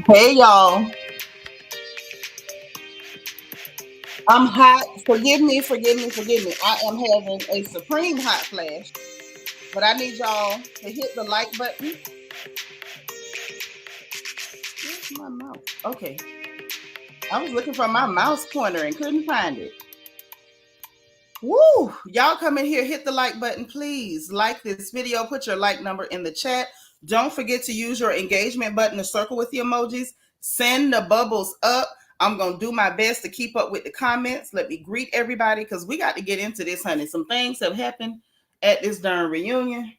Hey y'all, I'm hot. Forgive me, forgive me, forgive me. I am having a supreme hot flash, but I need y'all to hit the like button. Where's my mouse? Okay, I was looking for my mouse pointer and couldn't find it. Woo! Y'all come in here, hit the like button, please. Like this video, put your like number in the chat. Don't forget to use your engagement button to circle with the emojis. Send the bubbles up. I'm going to do my best to keep up with the comments. Let me greet everybody because we got to get into this, honey. Some things have happened at this darn reunion.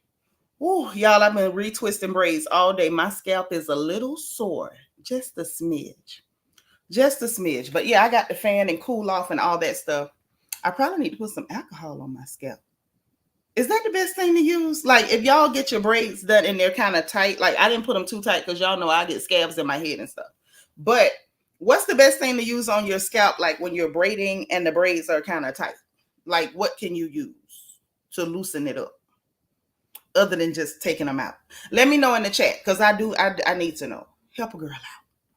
Woo, y'all, I've been retwisting braids all day. My scalp is a little sore, just a smidge. Just a smidge. But yeah, I got the fan and cool off and all that stuff. I probably need to put some alcohol on my scalp. Is that the best thing to use? Like, if y'all get your braids done and they're kind of tight, like I didn't put them too tight because y'all know I get scabs in my head and stuff. But what's the best thing to use on your scalp, like when you're braiding and the braids are kind of tight? Like, what can you use to loosen it up other than just taking them out? Let me know in the chat because I need to know. Help a girl out.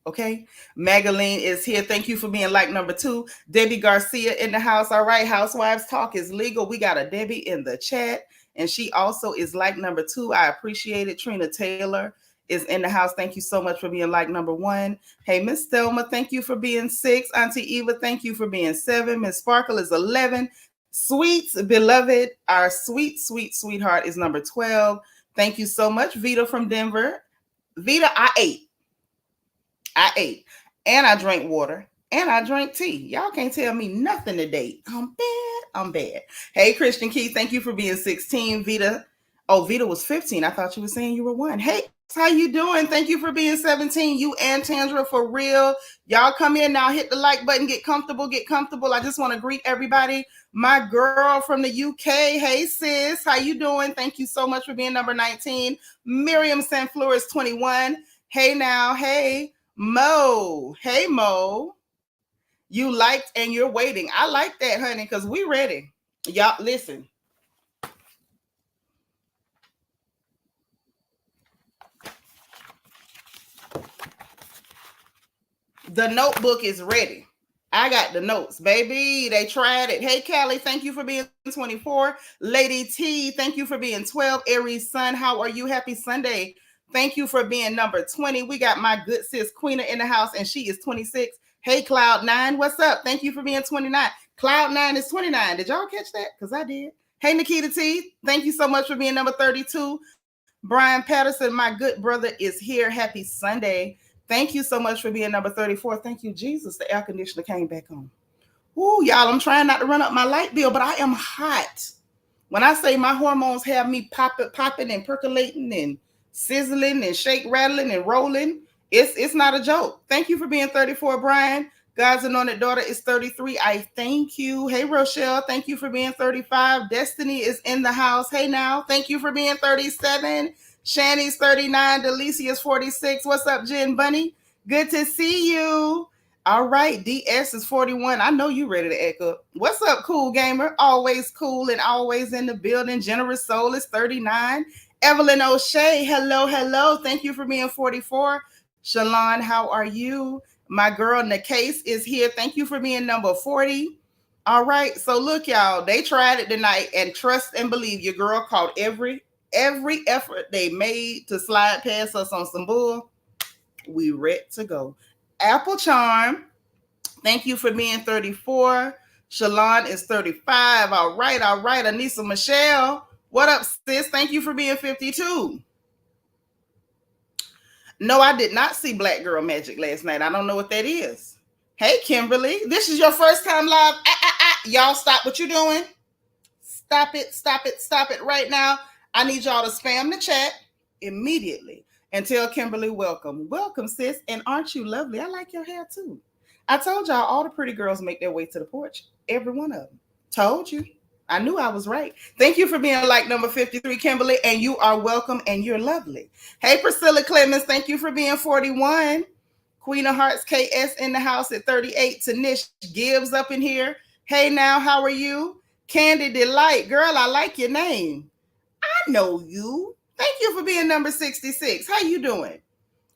Okay. Magaline is here. Thank you for being like number 2. Debbie Garcia in the house. All right. Housewives Talk is legal. We got a Debbie in the chat. And she also is like number 2. I appreciate it. Trina Taylor is in the house. Thank you so much for being like number 1. Hey, Miss Thelma, thank you for being 6. Auntie Eva, thank you for being 7. Miss Sparkle is 11. Sweets, beloved, our sweet, sweet, sweetheart is number 12. Thank you so much. Vita from Denver. Vita, I ate and I drank water and I drank tea. Y'all can't tell me nothing today. I'm bad. I'm bad. Hey, Christian Key, thank you for being 16. Vita. Oh, Vita was 15. I thought you were saying you were 1. Hey, how you doing? Thank you for being 17. You and Tandra for real. Y'all come in now, hit the like button, get comfortable, get comfortable. I just want to greet everybody. My girl from the UK. Hey, sis. How you doing? Thank you so much for being number 19. Miriam Sanfleur is 21. Hey now. Hey. Mo, hey Mo, you liked and you're waiting. I like that, honey, because we ready. Y'all, listen. The notebook is ready. I got the notes, baby. They tried it. Hey, Callie, thank you for being 24. Lady T, thank you for being 12. Aries Sun, how are you? Happy Sunday. Thank you for being number 20. We got my good sis Queena in the house, and she is 26. Hey, Cloud9, what's up? Thank you for being 29. Cloud9 is 29. Did y'all catch that? Because I did. Hey, Nikita T, thank you so much for being number 32. Brian Patterson, my good brother, is here. Happy Sunday. Thank you so much for being number 34. Thank you, Jesus. The air conditioner came back on. Ooh, y'all, I'm trying not to run up my light bill, but I am hot. When I say my hormones have me popping and percolating and sizzling and shake, rattling and rolling, it's not a joke. Thank you for being 34, Brian. God's anointed daughter is 33. I thank you. Hey, Rochelle, thank you for being 35. Destiny is in the house. Hey, now, thank you for being 37. Shani's 39. Delicia is 46. What's up, Jen Bunny? Good to see you. All right, DS is 41. I know you ready to act up. What's up, Cool Gamer? Always cool and always in the building. Generous Soul is 39. Evelyn O'Shea, hello, hello. Thank you for being 44. Shalon, how are you? My girl Nakase is here. Thank you for being number 40. All right, so look, y'all, they tried it tonight, and trust and believe your girl caught every effort they made to slide past us on some bull. We ready to go. Apple Charm, thank you for being 34. Shalon is 35. All right, all right. Anissa Michelle, what up, sis? Thank you for being 52. No, I did not see Black Girl Magic last night. I don't know what that is. Hey, Kimberly, this is your first time live. Y'all stop what you're doing. Stop it, stop it, stop it right now. I need y'all to spam the chat immediately and tell Kimberly welcome. Welcome, sis. And aren't you lovely? I like your hair too. I told y'all all the pretty girls make their way to the porch. Every one of them. Told you. I knew I was right. Thank you for being like number 53, Kimberly, and you are welcome and you're lovely. Hey, Priscilla Clemens, thank you for being 41. Queen of Hearts KS in the house at 38. Tanish Gibbs up in here. Hey, now, how are you? Candy Delight, girl, I like your name. I know you. Thank you for being number 66. How you doing?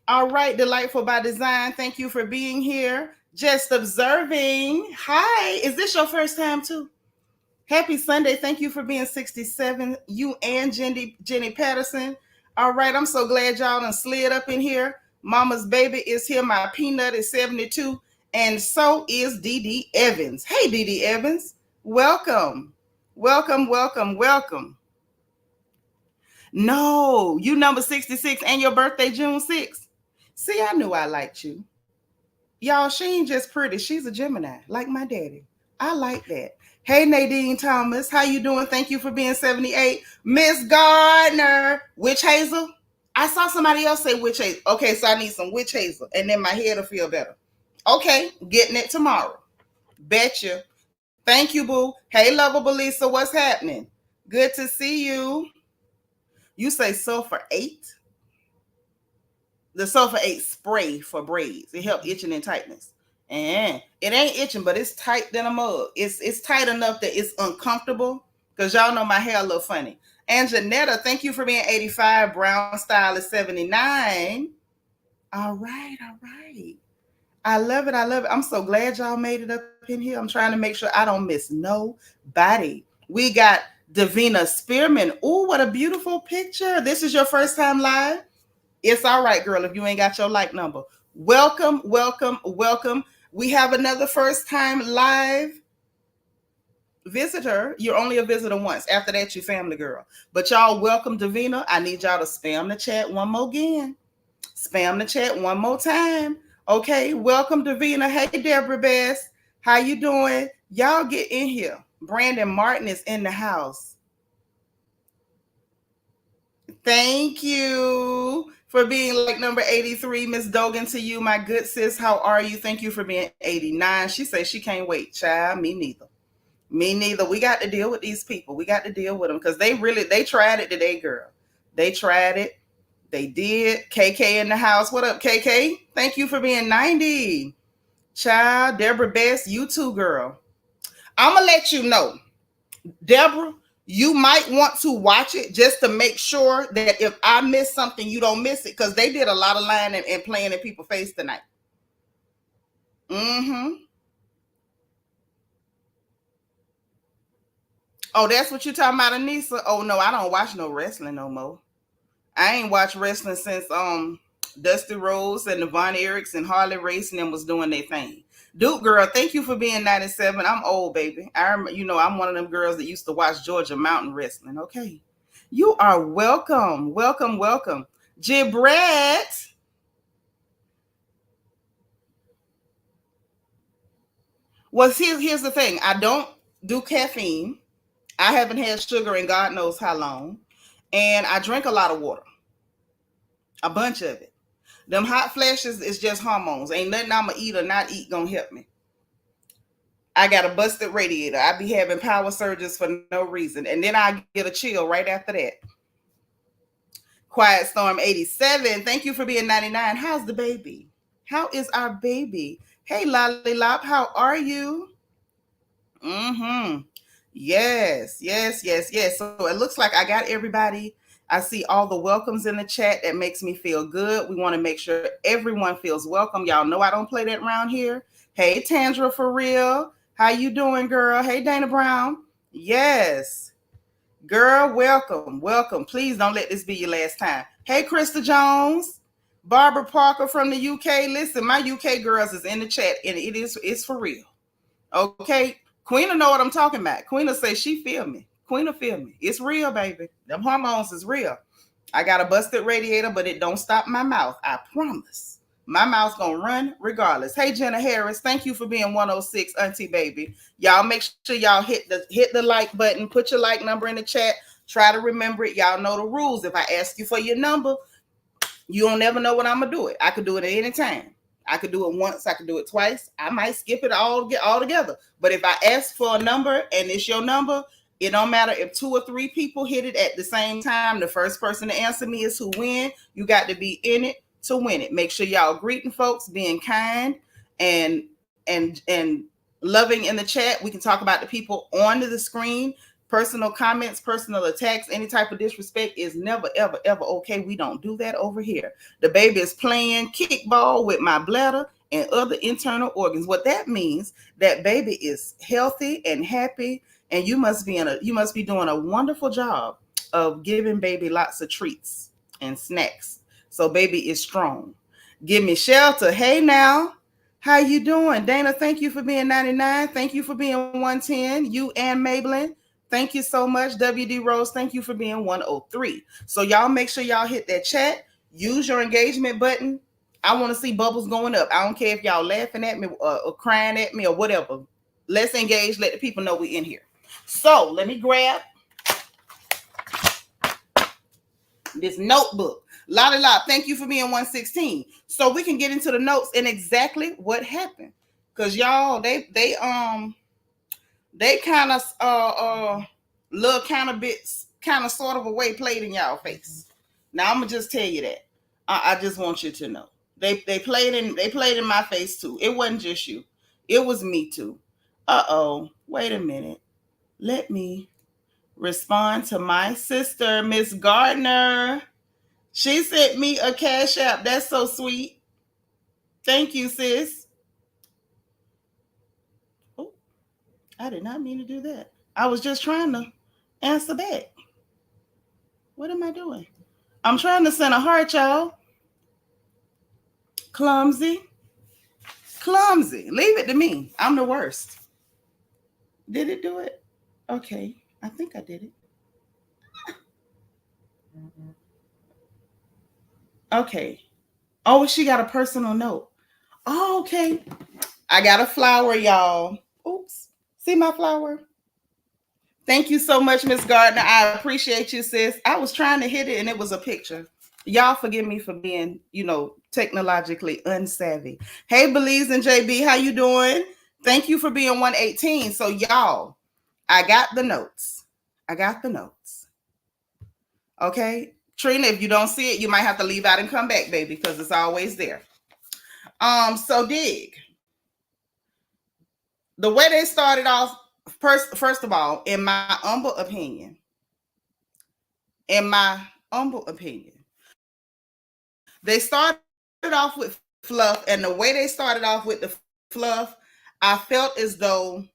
All right, Delightful by Design. Thank you for being here. Just observing. Hi, is this your first time too? Happy Sunday. Thank you for being 67. You and Jenny Patterson. All right, I'm so glad y'all done slid up in here. Mama's baby is here. My peanut is 72. And so is DD Evans. Hey, DD Evans. Welcome. Welcome, welcome, welcome. No, you number 66 and your birthday June 6th. See, I knew I liked you. Y'all, she ain't just pretty. She's a Gemini, like my daddy. I like that. Hey, Nadine Thomas. How you doing? Thank you for being 78. Miss Gardner. Witch Hazel. I saw somebody else say witch hazel. Okay, so I need some witch hazel. And then my head will feel better. Okay, getting it tomorrow. Betcha. Thank you, boo. Hey, lovable Lisa. What's happening? Good to see you. You say sulfur 8? The sulfur 8 spray for braids. It helps itching and tightness. And it ain't itching, but it's tight than a mug. It's tight enough that it's uncomfortable. Because y'all know my hair a little funny. And Janetta, thank you for being 85. Brown style is 79. All right, all right. I love it. I love it. I'm so glad y'all made it up in here. I'm trying to make sure I don't miss nobody. We got Davina Spearman. Oh, what a beautiful picture. This is your first time live? It's all right, girl, if you ain't got your like number. Welcome, welcome, welcome. We have another first time live visitor. You're only a visitor once. After that, you family, girl. But y'all, welcome, Davina. I need y'all to spam the chat one more again. Spam the chat one more time. Okay, welcome, Davina. Hey, Deborah Bess. How you doing? Y'all get in here. Brandon Martin is in the house. Thank you for being like number 83. Miss Dogan, to you, my good sis. How are you? Thank you for being 89. She says she can't wait. Child, me neither. Me neither. We got to deal with these people. We got to deal with them because they tried it today, girl. They tried it. They did. KK in the house. What up, KK? Thank you for being 90. Child, Deborah Best, you too, girl. I'm going to let you know, Deborah, you might want to watch it just to make sure that if I miss something, you don't miss it. Because they did a lot of lying and playing in people's face tonight. Mm-hmm. Oh, that's what you're talking about, Anissa? Oh, no, I don't watch no wrestling no more. I ain't watched wrestling since Dusty Rhodes and the Von Erichs and Harley Race and them was doing their thing. Duke girl, thank you for being 97. I'm old, baby. I'm one of them girls that used to watch Georgia Mountain Wrestling. Okay. You are welcome. Welcome, welcome. Gibret. Well, here's the thing. I don't do caffeine. I haven't had sugar in God knows how long. And I drink a lot of water. A bunch of it. Them hot flashes is just hormones. Ain't nothing I'ma eat or not eat gonna help me. I got a busted radiator. I be having power surges for no reason. And then I get a chill right after that. Quiet Storm 87. Thank you for being 99. How's the baby? How is our baby? Hey, Lollylop, how are you? Mm-hmm. Yes. So it looks like I got everybody. I see all the welcomes in the chat. That makes me feel good. We want to make sure everyone feels welcome. Y'all know I don't play that around here. Hey, Tandra, for real. How you doing, girl? Hey, Dana Brown. Yes. Girl, welcome. Welcome. Please don't let this be your last time. Hey, Krista Jones. Barbara Parker from the UK. Listen, my UK girls is in the chat, and it's for real. Okay? Queen know what I'm talking about. Queen say she feel me. Queen feel me. It's real, baby. Them hormones is real. I got a busted radiator, but it don't stop my mouth. I promise. My mouth's gonna run regardless. Hey, Jenna Harris, thank you for being 106, Auntie Baby. Y'all make sure y'all hit the like button. Put your like number in the chat. Try to remember it. Y'all know the rules. If I ask you for your number, you don't never know when I'm gonna do it. I could do it at any time. I could do it once. I could do it twice. I might skip it all together. But if I ask for a number and it's your number, it don't matter if 2 or 3 people hit it at the same time. The first person to answer me is who win. You got to be in it to win it. Make sure y'all greeting folks, being kind and loving in the chat. We can talk about the people on the screen. Personal comments, personal attacks, any type of disrespect is never, ever, ever okay. We don't do that over here. The baby is playing kickball with my bladder and other internal organs. What that means, that baby is healthy and happy, and you must be doing a wonderful job of giving baby lots of treats and snacks. So baby is strong. Give me shelter. Hey now. How you doing? Dana, thank you for being 99. Thank you for being 110. You and Maybelline, thank you so much. WD Rose, thank you for being 103. So y'all make sure y'all hit that chat. Use your engagement button. I want to see bubbles going up. I don't care if y'all laughing at me or crying at me or whatever. Let's engage. Let the people know we're in here. So let me grab this notebook. Lottie Lot, thank you for being 116. So we can get into the notes and exactly what happened. Because y'all, they kind of little kind of bits, kind of sort of a way played in y'all face. Now I'm gonna just tell you that. I just want you to know. They played in my face too. It wasn't just you. It was me too. Wait a minute. Let me respond to my sister, Miss Gardner. She sent me a cash app. That's so sweet. Thank you, sis. Oh, I did not mean to do that. I was just trying to answer back. What am I doing? I'm trying to send a heart, y'all. Clumsy. Leave it to me. I'm the worst. Did it do it? Okay. I think I did it. Okay. Oh, she got a personal note. Oh, okay. I got a flower, y'all. Oops. See my flower? Thank you so much, Miss Gardner. I appreciate you, sis. I was trying to hit it and it was a picture. Y'all forgive me for being, technologically unsavvy. Hey, Belize and JB, how you doing? Thank you for being 118. So, y'all, I got the notes. Okay? Trina, if you don't see it, you might have to leave out and come back, baby, because it's always there. So dig. The way they started off, first of all, in my humble opinion, they started off with fluff, and the way they started off with the fluff, I felt as though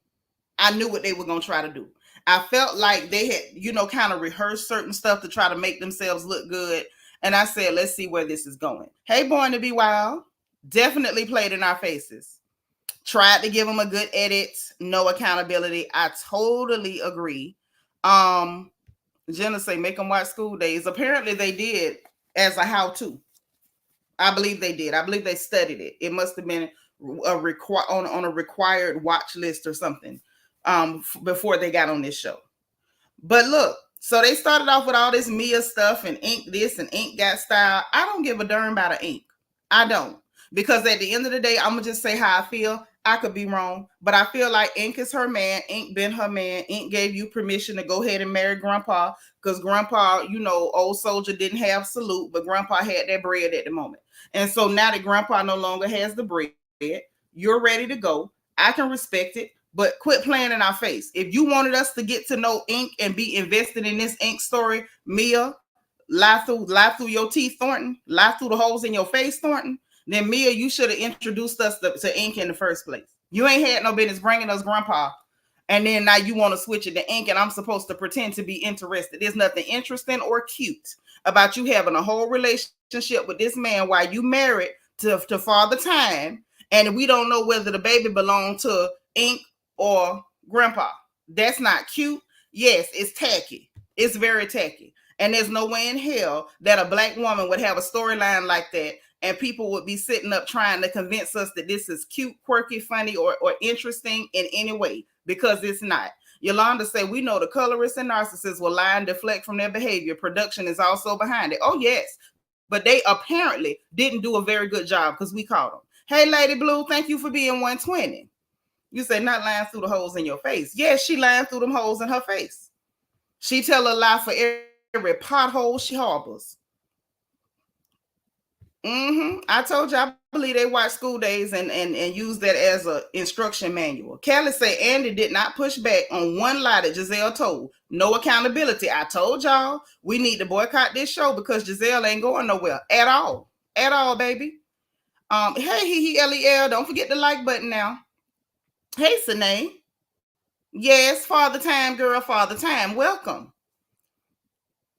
I knew what they were going to try to do. I felt like they had, kind of rehearsed certain stuff to try to make themselves look good. And I said, let's see where this is going. Hey, Born to Be Wild, definitely played in our faces. Tried to give them a good edit, no accountability. I totally agree. Jenna say, make them watch School Days. Apparently they did as a how-to. I believe they did. I believe they studied it. It must have been on a required watch list or something before they got on this show. But look, so they started off with all this Mia stuff and ink this and ink that style. I don't give a darn about an ink. I don't. Because at the end of the day, I'm going to just say how I feel. I could be wrong, but I feel like Ink is her man. Ink been her man. Ink gave you permission to go ahead and marry Grandpa because Grandpa, old soldier didn't have salute, but Grandpa had that bread at the moment. And so now that Grandpa no longer has the bread, you're ready to go. I can respect it, but quit playing in our face. If you wanted us to get to know Ink and be invested in this Ink story, Mia, lie through your teeth, Thornton, lie through the holes in your face, Thornton, then Mia, you should have introduced us to Ink in the first place. You ain't had no business bringing us Grandpa. And then now you want to switch it to Ink and I'm supposed to pretend to be interested. There's nothing interesting or cute about you having a whole relationship with this man while you married to Father Time. And we don't know whether the baby belonged to Ink or Grandpa. That's not cute. Yes, it's tacky. It's very tacky. And there's no way in hell that a Black woman would have a storyline like that and people would be sitting up trying to convince us that this is cute, quirky, funny, or interesting in any way, because it's not. Yolanda said, we know the colorists and narcissists will lie and deflect from their behavior. Production is also behind it. Oh, yes. But they apparently didn't do a very good job because we caught them. Hey, Lady Blue, thank you for being 120. You say not lying through the holes in your face. Yes, she lying through them holes in her face. She tell a lie for every pothole she harbors. I told you I believe they watch School Days and use that as a instruction manual. Kelly said Andy did not push back on one lie that Gizelle told. No accountability. I told y'all we need to boycott this show because Gizelle ain't going nowhere at all. At all, baby. Hey, Lel, don't forget the like button now. Hey, Sine. Yes, Father Time, girl, Father Time. Welcome.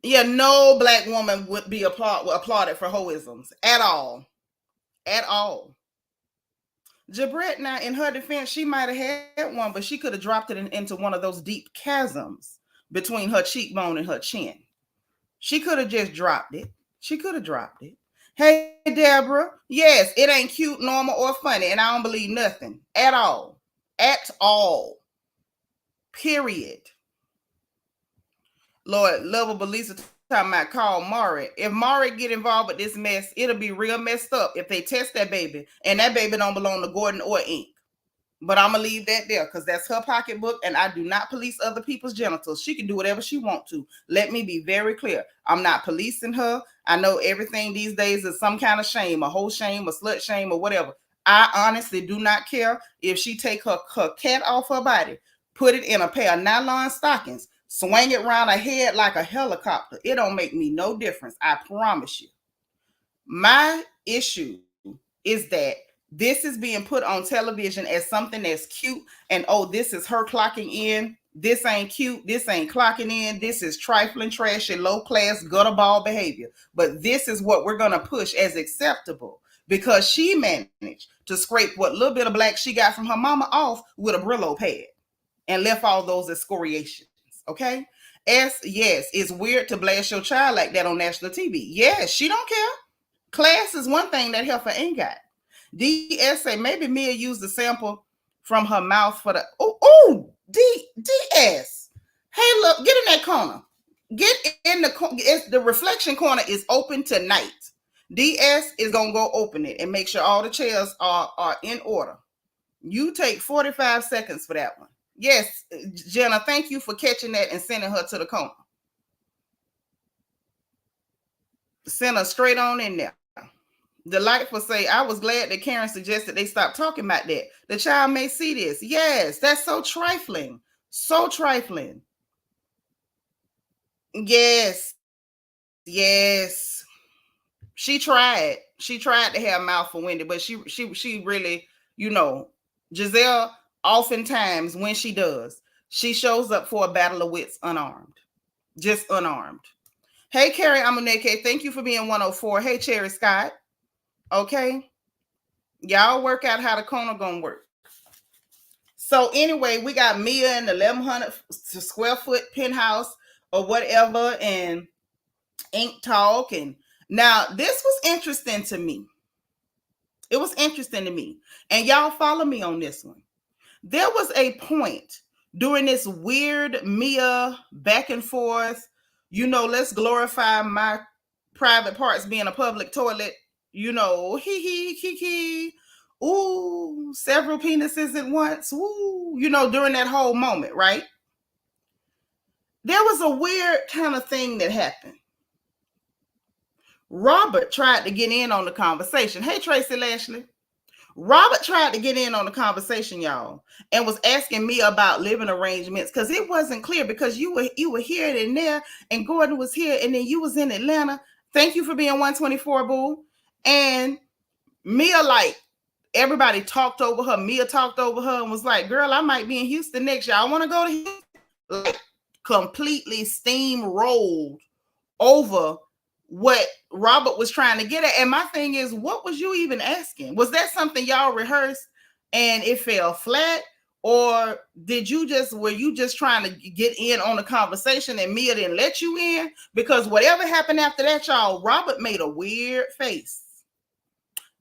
Yeah, no black woman would be applauded for hoisms at all. At all. Jabret, now in her defense, she might have had one, but she could have dropped it into one of those deep chasms between her cheekbone and her chin. She could have just dropped it. She could have dropped it. Hey, Deborah. Yes, it ain't cute, normal, or funny, and I don't believe nothing at all. At all. Period. Lord, lovable Lisa talking about call Maury. If Maury get involved with this mess, it'll be real messed up if they test that baby and that baby don't belong to Gordon or Inc. But I'm gonna leave that there because that's her pocketbook, and I do not police other people's genitals. She can do whatever she wants to. Let me be very clear. I'm not policing her. I know everything these days is some kind of shame, a whole shame, a slut shame, or whatever. I honestly do not care if she take her cat off her body, put it in a pair of nylon stockings, swing it around her head like a helicopter. It don't make me no difference. I promise you. My issue is that this is being put on television as something that's cute. And, oh, this is her clocking in. This ain't cute. This ain't clocking in. This is trifling, trashy, low-class, gutterball behavior. But this is what we're going to push as acceptable because she managed to scrape what little bit of black she got from her mama off with a Brillo pad and left all those excoriations. Okay? Yes, it's weird to blast your child like that on national TV. Yes, she don't care. Class is one thing that heifer ain't got. DS say maybe Mia used the sample from her mouth for the DS. Hey, look, get in that corner. Get in the reflection corner is open tonight. DS is gonna go open it and make sure all the chairs are in order. You take 45 seconds for that one. Yes, Jenna, thank you for catching that and sending her to the corner. Send her straight on in there. Delightful say, I was glad that Karen suggested they stop talking about that. The child may see this. Yes, that's so trifling. So trifling. Yes. She tried. She tried to have a mouth for Wendy, but she really, Gizelle, oftentimes when she does, she shows up for a battle of wits unarmed. Just unarmed. Hey, Carrie Amuneke, thank you for being 104. Hey, Cherry Scott. Okay, y'all work out how the corner gonna work. So anyway, we got Mia in the 1,100 square foot penthouse or whatever, and Ink Talk. And now this was interesting to me. It was interesting to me, and y'all follow me on this one. There was a point during this weird Mia back and forth. Let's glorify my private parts being a public toilet. Ooh, several penises at once. Ooh, during that whole moment, right? There was a weird kind of thing that happened. Robert tried to get in on the conversation. Hey, Tracy Lashley. Robert tried to get in on the conversation, y'all, and was asking me about living arrangements because it wasn't clear because you were here and there, and Gordon was here, and then you was in Atlanta. Thank you for being 124, boo. And Mia, like, everybody talked over her. Mia talked over her and was like, girl, I might be in Houston next year. I want to go to Houston. Like, completely steamrolled over what Robert was trying to get at. And my thing is, what was you even asking? Was that something y'all rehearsed and it fell flat? Or were you just trying to get in on the conversation and Mia didn't let you in? Because whatever happened after that, y'all, Robert made a weird face.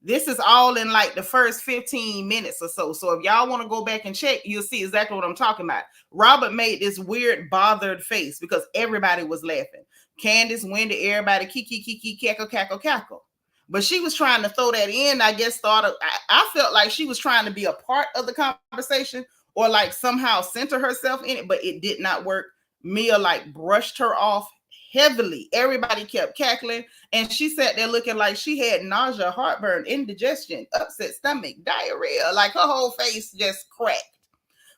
This is all in like the first 15 minutes or so. So if y'all want to go back and check, you'll see exactly what I'm talking about. Robert made this weird bothered face because everybody was laughing. Candiace, Wendy, everybody, kiki, cackle. But she was trying to throw that in. I guess I felt like she was trying to be a part of the conversation or like somehow center herself in it, but it did not work. Mia like brushed her off heavily. Everybody kept cackling, and she sat there looking like she had nausea, heartburn, indigestion, upset stomach, diarrhea. Like her whole face just cracked.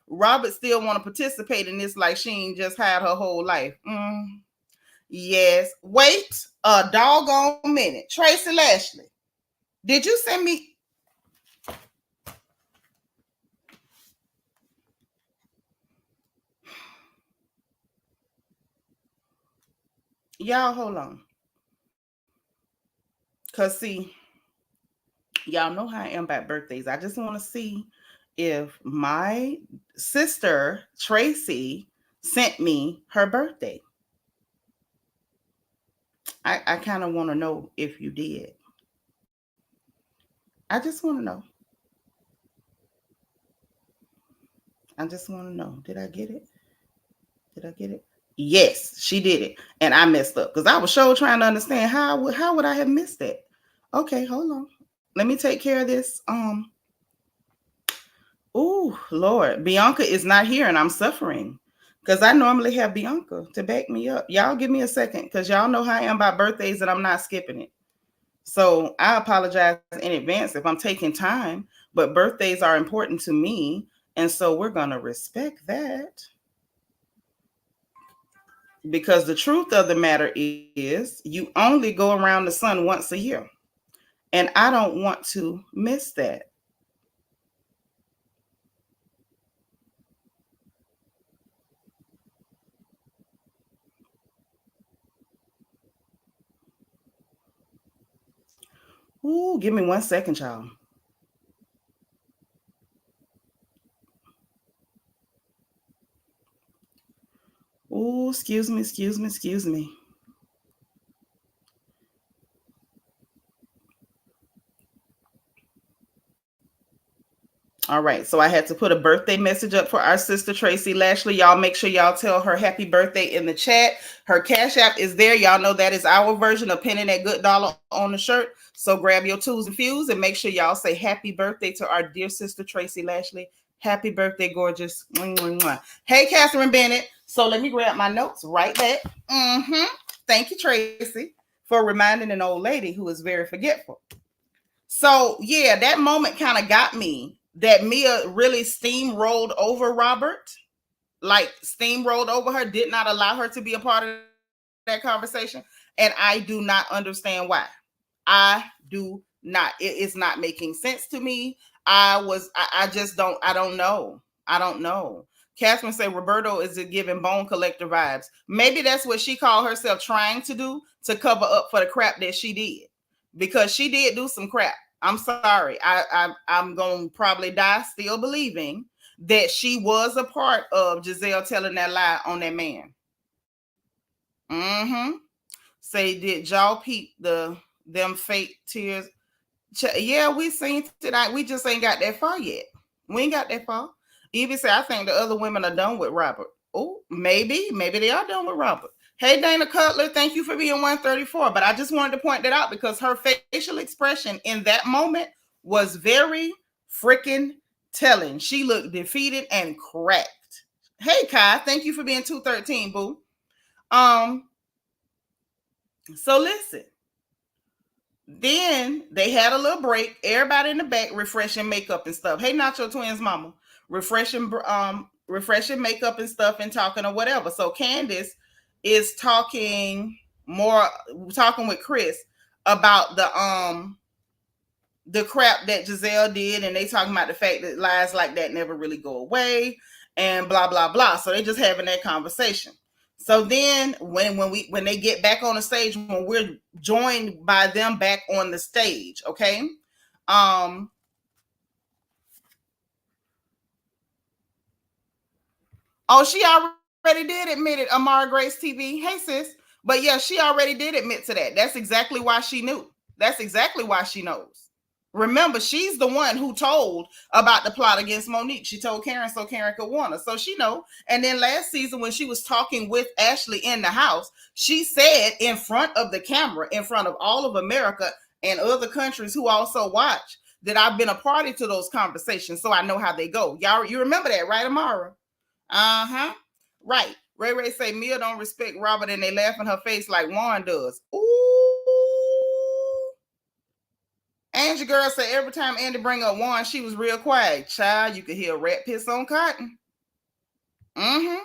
Robert still want to participate in this like she ain't just had her whole life. Yes. Wait a doggone minute. Tracy Lashley, did you send me? Y'all hold on. Because see, y'all know how I am about birthdays. I just want to see if my sister Tracy sent me her birthday. I kind of want to know if you did. I just want to know. I just want to know. Did I get it? Did I get it? Yes, she did it. And I messed up because I was sure trying to understand how would I have missed that? Okay, hold on. Let me take care of this. Oh, Lord. Bianca is not here and I'm suffering because I normally have Bianca to back me up. Y'all give me a second because y'all know how I am about birthdays and I'm not skipping it. So I apologize in advance if I'm taking time, but birthdays are important to me. And so we're going to respect that. Because the truth of the matter is you only go around the sun once a year. And I don't want to miss that. Ooh, give me 1 second, y'all. Ooh, excuse me. All right, so I had to put a birthday message up for our sister Tracy Lashley. Y'all make sure y'all tell her happy birthday in the chat. Her Cash App is there. Y'all know that is our version of pinning that good dollar on the shirt. So grab your tools and fuse and make sure y'all say happy birthday to our dear sister Tracy Lashley. Happy birthday, gorgeous. Hey, Catherine Bennett. So let me grab my notes right back. Thank you, Tracy, for reminding an old lady who is very forgetful. So yeah, that moment kind of got me that Mia really steamrolled over Robert, like steamrolled over her, did not allow her to be a part of that conversation. And I do not understand why. I do not. It is not making sense to me. I don't know. I don't know. Catherine said Roberto is giving bone collector vibes. Maybe that's what she called herself trying to do to cover up for the crap that she did. Because she did do some crap. I'm sorry. I'm going to probably die still believing that she was a part of Gizelle telling that lie on that man. Say, did y'all peep them fake tears? Yeah, we seen tonight. We just ain't got that far yet. We ain't got that far. Evie said, I think the other women are done with Robert. Oh, maybe they are done with Robert. Hey, Dana Cutler, thank you for being 134. But I just wanted to point that out because her facial expression in that moment was very freaking telling. She looked defeated and cracked. Hey, Kai, thank you for being 213, boo. So listen. Then they had a little break. Everybody in the back refreshing makeup and stuff. Hey, Nacho Twins mama, refreshing makeup and stuff and talking or whatever. So Candiace is talking with Chris about the crap that Jazelle did, and they talking about the fact that lies like that never really go away and blah blah blah. So they just having that conversation. So then when they get back on the stage, when we're joined by them back on the stage, okay? Oh, she already did admit it, Amara Grace TV. Hey, sis. But yeah, she already did admit to that. That's exactly why she knew. That's exactly why she knows. Remember, she's the one who told about the plot against Monique. She told Karen so Karen could warn her. So she know. And then last season when she was talking with Ashley in the house, she said in front of the camera, in front of all of America and other countries who also watch, that I've been a party to those conversations. So I know how they go. Y'all, you remember that, right, Amara? Right. Ray Ray say Mia don't respect Robert and they laugh in her face like Juan does. Ooh. Angie girl said every time Andy bring up Juan, she was real quiet. Child, you could hear a rat piss on cotton. Mm-hmm.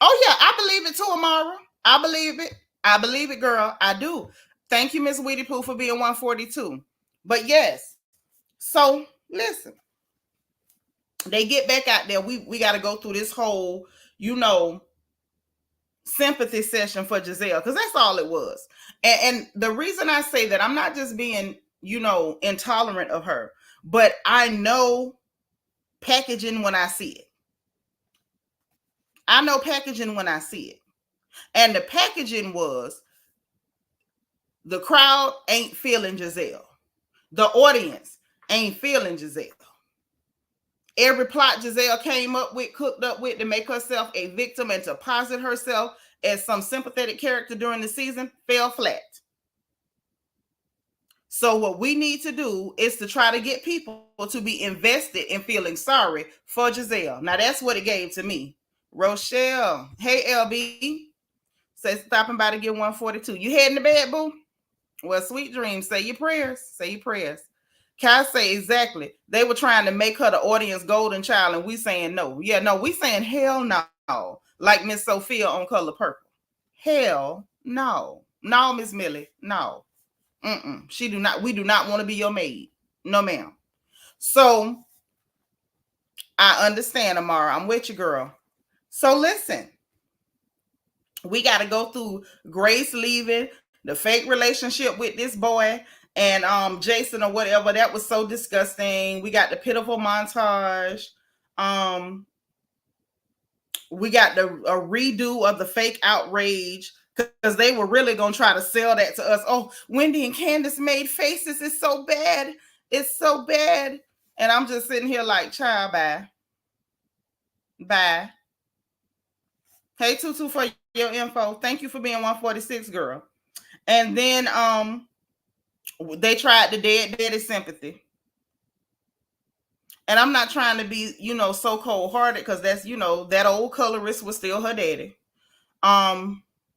Oh yeah, I believe it too, Amara. I believe it. I believe it, girl. I do. Thank you, Miss Weedy Pooh, for being 142. But yes. So listen. They get back out there. We got to go through this whole, sympathy session for Jazelle, because that's all it was. And the reason I say that, I'm not just being, intolerant of her, but I know packaging when I see it. I know packaging when I see it. And the packaging was the crowd ain't feeling Jazelle. The audience ain't feeling Jazelle. Every plot Jazelle came up with, cooked up with to make herself a victim and to posit herself as some sympathetic character during the season fell flat. So what we need to do is to try to get people to be invested in feeling sorry for Jazelle. Now that's what it gave to me. Rochelle, hey LB, says stopping by to get 142. You heading to bed, boo? Well, sweet dreams. Say your prayers. Say your prayers. Kai say exactly. They were trying to make her the audience golden child, and we saying no. Yeah, no, we saying hell no. Like Miss Sophia on Color Purple. Hell no. No, Miss Millie. No. We do not want to be your maid. No, ma'am. So I understand, Amara. I'm with you, girl. So listen. We got to go through Grace leaving, the fake relationship with this boy, and Jason or whatever. That was so disgusting. We got the pitiful montage. We got a redo of the fake outrage, because they were really going to try to sell that to us. Oh, Wendy and Candiace made faces. It's so bad. It's so bad. And I'm just sitting here like, child, bye. Bye. Hey, Tutu, for your info. Thank you for being 146, girl. And then they tried the dead daddy Sympathy. And I'm not trying to be, so cold-hearted, because that's, that old colorist was still her daddy.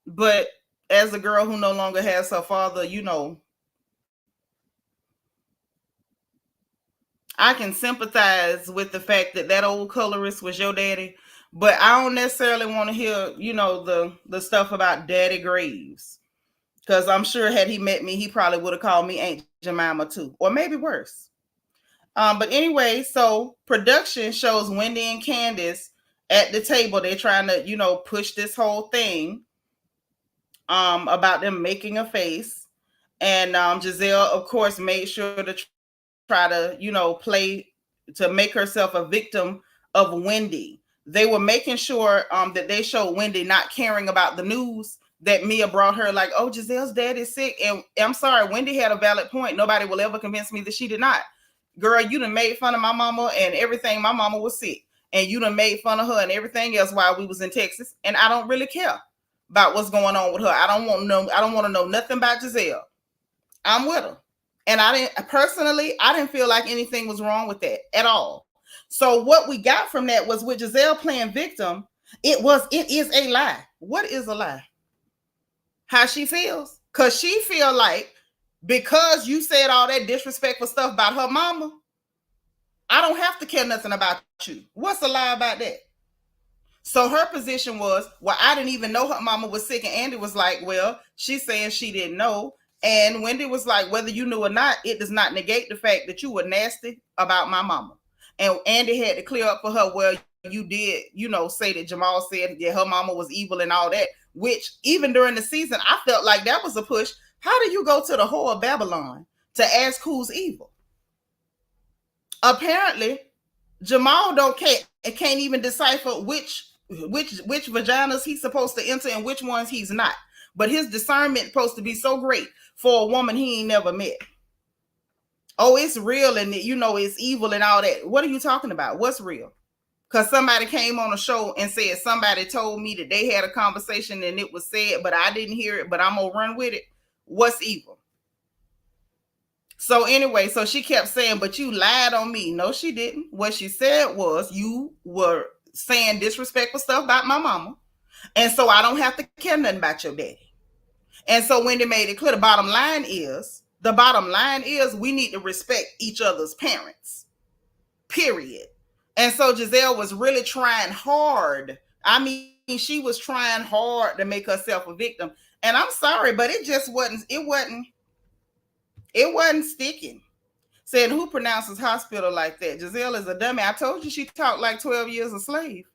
But as a girl who no longer has her father, I can sympathize with the fact that that old colorist was your daddy, but I don't necessarily want to hear, the stuff about Daddy Graves, because I'm sure had he met me, he probably would have called me Aunt Jemima too, or maybe worse. But anyway, so production shows Wendy and Candiace at the table. They're trying to, push this whole thing about them making a face. And Jazelle, of course, made sure to try to, play to make herself a victim of Wendy. They were making sure that they showed Wendy not caring about the news that Mia brought her, like, oh, Giselle's dad is sick. And I'm sorry, Wendy had a valid point. Nobody will ever convince me that she did not. Girl, you done made fun of my mama and everything. My mama was sick. And you done made fun of her and everything else while we was in Texas. And I don't really care about what's going on with her. I don't want to know nothing about Jazelle. I'm with her. And I didn't feel like anything was wrong with that at all. So what we got from that was, with Jazelle playing victim, it is a lie. What is a lie? How she feels. Because she feel like, because you said all that disrespectful stuff about her mama, I don't have to care nothing about you. What's the lie about that? So her position was, well, I didn't even know her mama was sick. And Andy was like, well, she's saying she didn't know. And Wendy was like, whether you knew or not, it does not negate the fact that you were nasty about my mama. And Andy had to clear up for her, well, you did, say that Jamal said that her mama was evil and all that, which even during the season, I felt like that was a push. How do you go to the whore of Babylon to ask who's evil? Apparently, Jamal can't even decipher which vaginas he's supposed to enter and which ones he's not. But his discernment is supposed to be so great for a woman he ain't never met. Oh, it's real and it's evil and all that. What are you talking about? What's real? Because somebody came on a show and said somebody told me that they had a conversation and it was said, but I didn't hear it, but I'm going to run with it. What's evil? So anyway, so she kept saying, but you lied on me. No, she didn't. What she said was, you were saying disrespectful stuff about my mama. And so I don't have to care nothing about your daddy. And so Wendy made it clear, the bottom line is we need to respect each other's parents, period. And so Jazelle was really trying hard. I mean, she was trying hard to make herself a victim. And I'm sorry, but it just wasn't sticking. Saying, who pronounces hospital like that? Jazelle is a dummy. I told you she talked like 12 years a slave.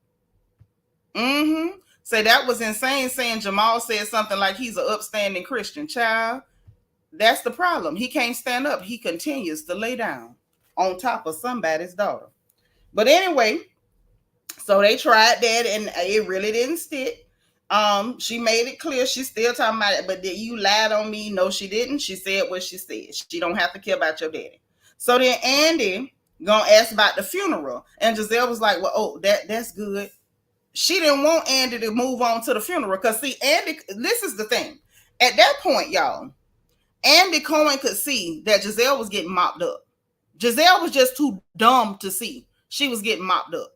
Say that was insane, saying Jamal said something like he's an upstanding Christian. Child, that's the problem. He can't stand up. He continues to lay down on top of somebody's daughter. But anyway, so they tried that and it really didn't stick. She made it clear she's still talking about it, but did you lied on me? No, she didn't. She said what she said. She don't have to care about your daddy. So then Andy gonna ask about the funeral. And Jazelle was like, well, oh, that's good. She didn't want Andy to move on to the funeral. Because see, Andy, this is the thing. At that point, y'all, Andy Cohen could see that Jazelle was getting mopped up. Jazelle was just too dumb to see she was getting mopped up.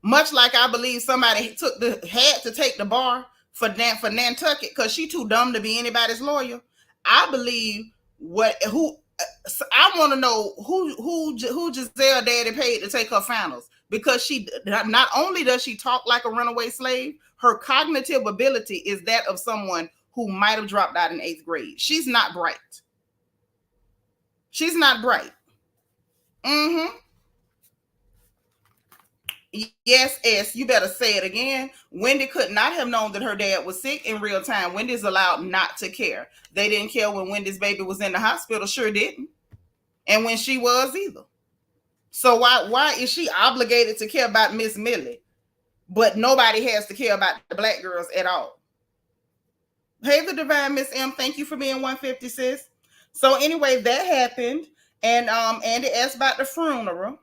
Much like I believe somebody had to take the bar for Nantucket because she too dumb to be anybody's lawyer. I believe I want to know who Jazelle daddy paid to take her finals, because she not only does she talk like a runaway slave, her cognitive ability is that of someone who might have dropped out in 8th grade. She's not bright. She's not bright. Yes, S, you better say it again. Wendy could not have known that her dad was sick in real time. Wendy's allowed not to care. They didn't care when Wendy's baby was in the hospital. Sure didn't. And when she was either. So why is she obligated to care about Miss Millie, but nobody has to care about the black girls at all? Hey, the divine Miss M, thank you for being 150, sis. So anyway, that happened. And Andy asked about the funeral.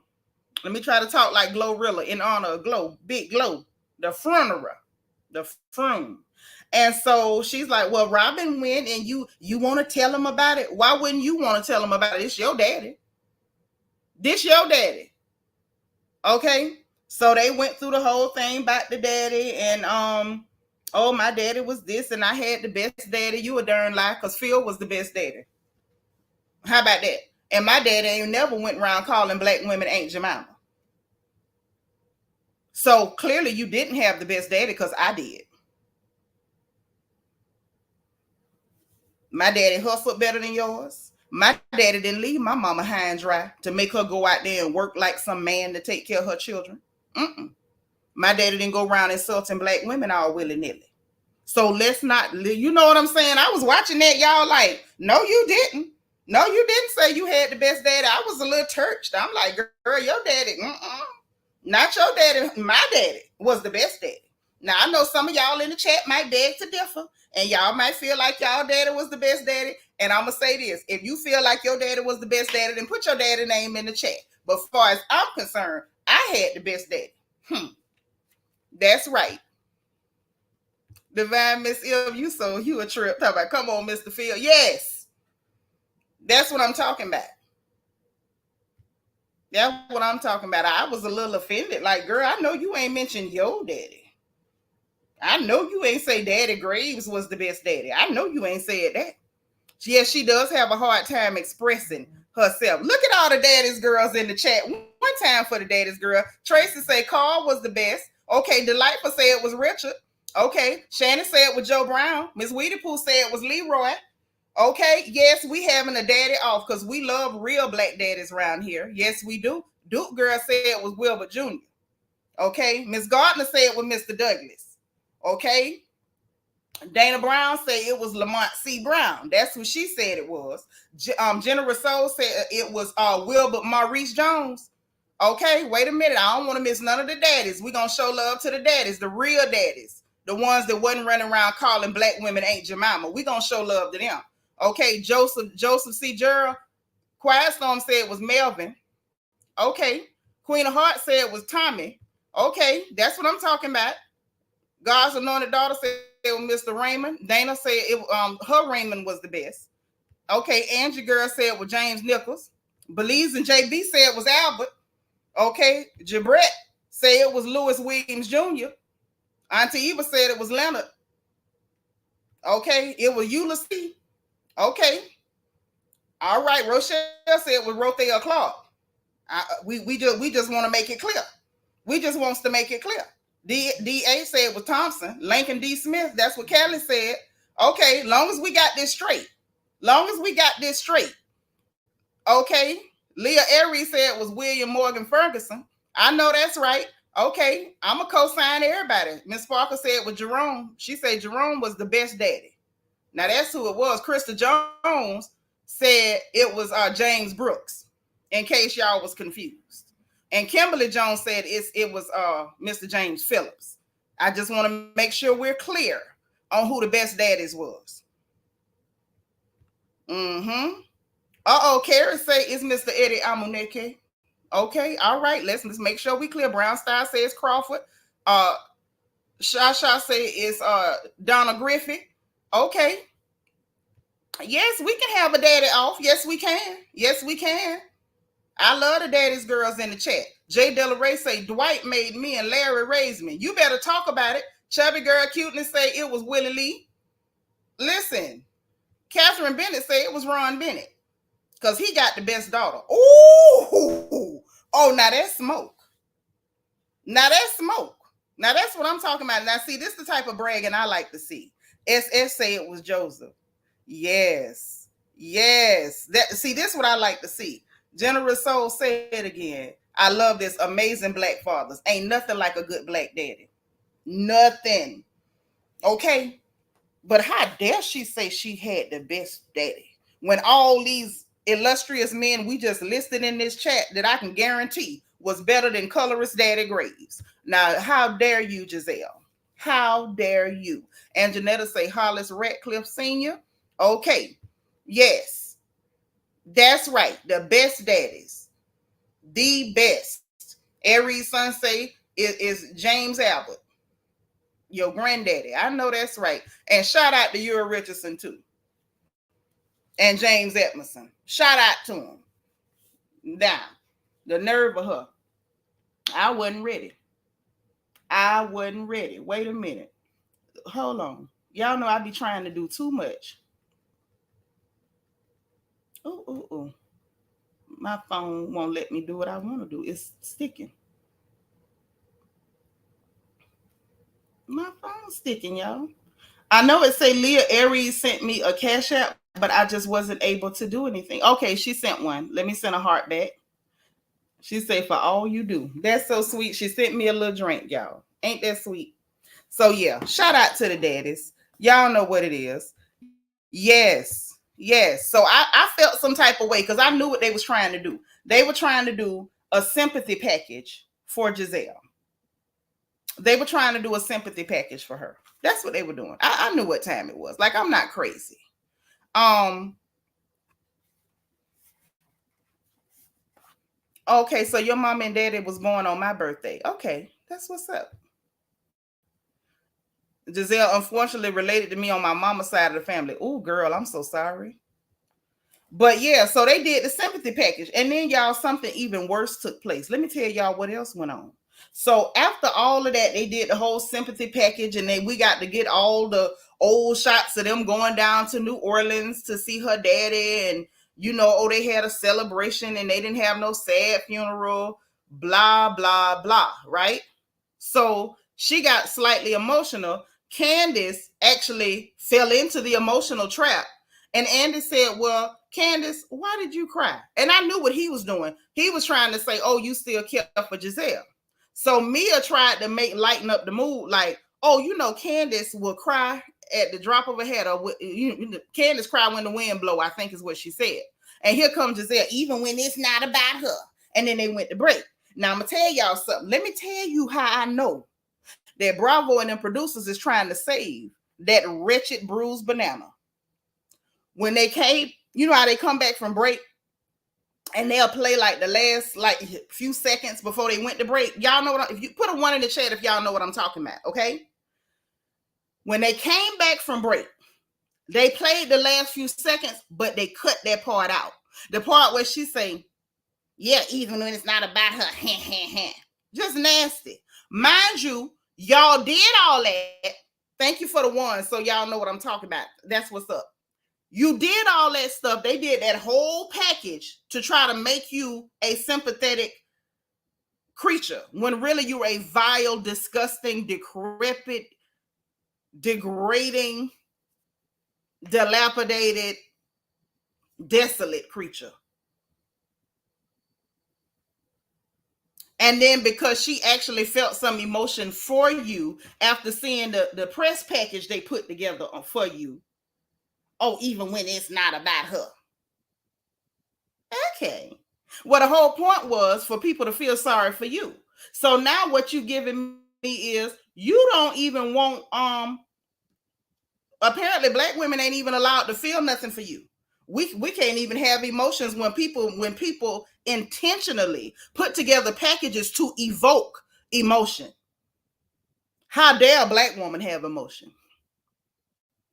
Let me try to talk like Glorilla in honor of Glow, Big Glow, the funeral, the frum. And so she's like, well, Robin went and you want to tell him about it? Why wouldn't you want to tell him about it? It's your daddy. This your daddy. Okay. So they went through the whole thing about the daddy and, oh, my daddy was this and I had the best daddy. You a darn lie, because Phil was the best daddy. How about that? And my daddy ain't never went around calling black women Aunt Jemima. So clearly you didn't have the best daddy, because I did. My daddy hustled better than yours. My daddy didn't leave my mama high and dry to make her go out there and work like some man to take care of her children. My daddy didn't go around insulting black women all willy-nilly. So let's not, you know what I'm saying? I was watching that, y'all, like, no, you didn't. No, you didn't say you had the best daddy. I was a little churched. I'm like, girl, your daddy, not your daddy. My daddy was the best daddy. Now, I know some of y'all in the chat might beg to differ, and y'all might feel like y'all daddy was the best daddy. And I'm going to say this. If you feel like your daddy was the best daddy, then put your daddy name in the chat. But as far as I'm concerned, I had the best daddy. That's right. Divine Miss Ill, you a trip. Talk about, come on, Mr. Phil. Yes. That's what I'm talking about. That's what I'm talking about. I was a little offended. Like, girl, I know you ain't mentioned your daddy. I know you ain't say Daddy Graves was the best daddy. I know you ain't said that. Yes, she does have a hard time expressing herself. Look at all the daddy's girls in the chat. One time for the daddy's girl. Tracy say Carl was the best. Okay, Delightful said it was Richard. Okay, Shannon said it was Joe Brown. Miss Weedypoo said it was Leroy. Okay, yes, we having a daddy off because we love real black daddies around here. Yes, we do. Duke girl said it was Wilbur Jr. Okay, Miss Gardner said it was Mr. Douglas. Okay, Dana Brown said it was Lamont C. Brown. That's who she said it was. Jenna Rousseau said it was Wilbur Maurice Jones. Okay, wait a minute. I don't want to miss none of the daddies. We're going to show love to the daddies, the real daddies, the ones that wasn't running around calling black women Aunt Jemima. We're going to show love to them. Okay, Joseph C. Gerald. Quiet Storm said it was Melvin. Okay, Queen of Hearts said it was Tommy. Okay, that's what I'm talking about. God's anointed daughter said it was Mr. Raymond. Dana said her Raymond was the best. Okay, Angie girl said it was James Nichols. Belize and JB said it was Albert. Okay, Jabret said it was Louis Williams Jr. Auntie Eva said it was Leonard. Okay, it was Ulysses. Okay, all right. Rochelle said it was Rothea Clark. We just want to make it clear. We just wants to make it clear. DA said it was Thompson. Lincoln D. Smith. That's what Kelly said. Okay, long as we got this straight. Long as we got this straight. Okay. Leah Aries said it was William Morgan Ferguson. I know that's right. Okay, I'm going to co-sign everybody. Miss Parker said it was Jerome. She said Jerome was the best daddy. Now, that's who it was. Krista Jones said it was James Brooks, in case y'all was confused. And Kimberly Jones said it was Mr. James Phillips. I just want to make sure we're clear on who the best daddies was. Mm-hmm. Uh-oh, Carrie say it's Mr. Eddie Amuneke. Okay, all right. Let's make sure we clear. Brown Star says Crawford. Shasha say it's Donna Griffith. Okay. Yes, we can have a daddy off. Yes, we can. Yes, we can. I love the daddy's girls in the chat. Jay Delaray say Dwight made me and Larry raised me. You better talk about it. Chubby Girl Cuteness say it was Willie Lee. Listen, Catherine Bennett say it was Ron Bennett because he got the best daughter. Ooh, oh, now that's smoke. Now that's smoke. Now that's what I'm talking about. Now see, this is the type of bragging I like to see. SS say it was Joseph. Yes, yes. See, this is what I like to see. Generous Soul said it again. I love this. Amazing black fathers. Ain't nothing like a good black daddy. Nothing. Okay. But how dare she say she had the best daddy when all these illustrious men we just listed in this chat that I can guarantee was better than colorist Daddy Graves. Now, how dare you, Jazelle? How dare you? And Janetta say Hollis Ratcliffe Sr. Okay. Yes. That's right. The best daddies. The best. Aries son say is James Albert. Your granddaddy. I know that's right. And shout out to Ura Richardson too. And James Edmondson. Shout out to him. Down. The nerve of her. I wasn't ready. I wasn't ready. Wait a minute. Hold on. Y'all know I be trying to do too much. Oh. My phone won't let me do what I want to do. It's sticking. My phone's sticking, y'all. I know it say Leah Aries sent me a cash app, but I just wasn't able to do anything. Okay, she sent one. Let me send a heart back. She said, for all you do. That's so sweet. She sent me a little drink, y'all. Ain't that sweet? So, yeah, shout out to the daddies. Y'all know what it is. Yes. So, I felt some type of way because I knew what they was trying to do. They were trying to do a sympathy package for Jazelle. They were trying to do a sympathy package for her. That's what they were doing. I knew what time it was. Like, I'm not crazy. Okay, so your mom and daddy was born on my birthday. Okay, that's what's up. Jazelle unfortunately related to me on my mama's side of the family. Oh, girl, I'm so sorry. But yeah, so they did the sympathy package. And then, y'all, something even worse took place. Let me tell y'all what else went on. So after all of that, they did the whole sympathy package, and then we got to get all the old shots of them going down to New Orleans to see her daddy. And, you know, they had a celebration and they didn't have no sad funeral, blah, blah, blah, right? So she got slightly emotional. Candiace actually fell into the emotional trap. And Andy said, well, Candiace, why did you cry? And I knew what he was doing. He was trying to say, oh, you still care for Jazelle. So Mia tried to lighten up the mood, like, oh, you know, Candiace will cry at the drop of a hat, or Candiace cry when the wind blow, I think is what she said. And here comes Jazelle, even when it's not about her. And then they went to break. Now I'm gonna tell y'all something. Let me tell you how I know that Bravo and them producers is trying to save that wretched bruised banana. When they came, you know how they come back from break and they'll play like the last few seconds before they went to break. Y'all know if you put a 1 in the chat if y'all know what I'm talking about, okay? When they came back from break, they played the last few seconds, but they cut that part out. The part where she say, yeah, even when it's not about her, just nasty. Mind you, Y'all did all that. Thank you for the one, so y'all know what I'm talking about. That's what's up. You did all that stuff. They did that whole package to try to make you a sympathetic creature when really you're a vile, disgusting, decrepit, degrading, dilapidated, desolate creature. And then because she actually felt some emotion for you after seeing the press package they put together for you. Oh, even when it's not about her. Okay. Well, the whole point was for people to feel sorry for you. So now what you giving me is you don't even want apparently black women ain't even allowed to feel nothing for you. We can't even have emotions when people intentionally put together packages to evoke emotion. How dare a black woman have emotion?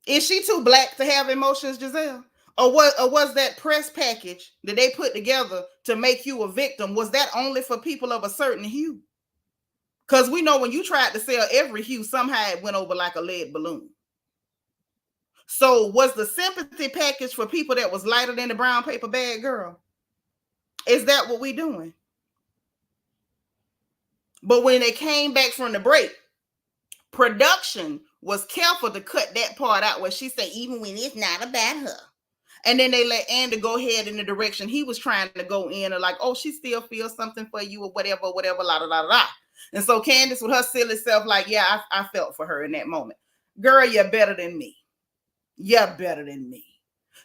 Is she too black to have emotions, Jazelle? Or was that press package that they put together to make you a victim, was that only for people of a certain hue? Because we know when you tried to sell every hue, somehow it went over like a lead balloon. So was the sympathy package for people that was lighter than the brown paper bag, girl? Is that what we doing? But when they came back from the break, production was careful to cut that part out where she said, even when it's not about her. And then they let Andy go ahead in the direction he was trying to go in, and like, oh, she still feels something for you or whatever, la la la la. And so Candiace with her silly self, like, yeah, I felt for her in that moment. Girl, you're better than me. You're better than me.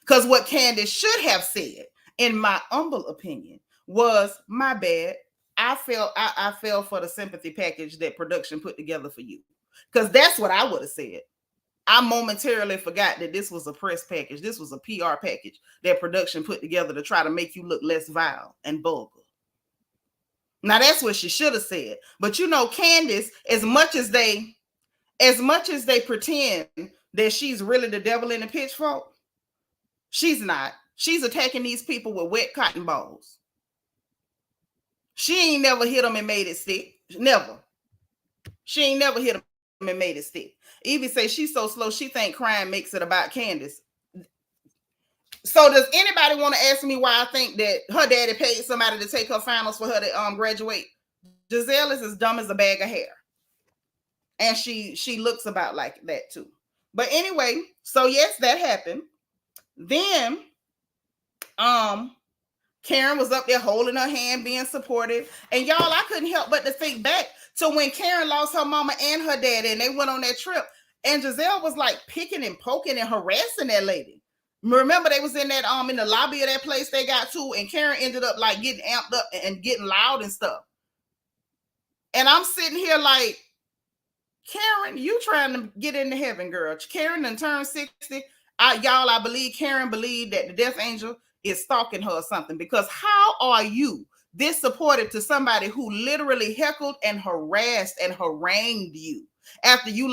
Because what Candiace should have said, in my humble opinion, was, my bad. I fell for the sympathy package that production put together for you. Because that's what I would have said. I momentarily forgot that this was a press package. This was a PR package that production put together to try to make you look less vile and vulgar. Now that's what she should have said. But you know, Candiace, as much as they pretend that she's really the devil in the pitchfork, she's not. She's attacking these people with wet cotton balls. She ain't never hit them and made it stick. Never. She ain't never hit them and made it stick. Evie say she's so slow, she think crime makes it about Candiace. So does anybody want to ask me why I think that her daddy paid somebody to take her finals for her to graduate? Jazelle is as dumb as a bag of hair. And she looks about like that too. But anyway, so yes, that happened. Then Karen was up there holding her hand, being supportive. And y'all, I couldn't help but to think back to when Karen lost her mama and her daddy and they went on that trip. And Jazelle was like picking and poking and harassing that lady. Remember, they was in that in the lobby of that place they got to, and Karen ended up like getting amped up and getting loud and stuff. And I'm sitting here like, Karen, you trying to get into heaven, girl. Karen done turned 60. I believe Karen believed that the death angel is stalking her or something, because how are you this supportive to somebody who literally heckled and harassed and harangued you after you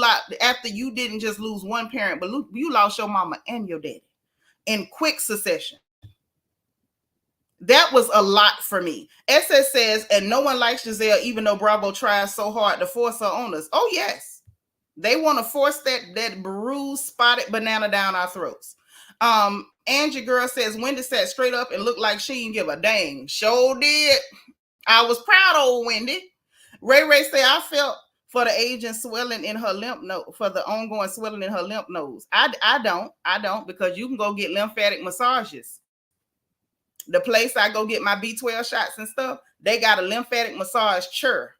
didn't just lose one parent, but you lost your mama and your daddy in quick succession? That was a lot for me. SS says, and no one likes Jazelle, even though Bravo tries so hard to force her on us. Oh, yes. They want to force that bruised, spotted banana down our throats. Angie girl says, Wendy sat straight up and looked like she didn't give a dang. Sure did. I was proud of old Wendy. Ray say, I felt for the aging swelling in her lymph node, for the ongoing swelling in her lymph nodes. I don't, because you can go get lymphatic massages. The place I go get my B12 shots and stuff, they got a lymphatic massage chair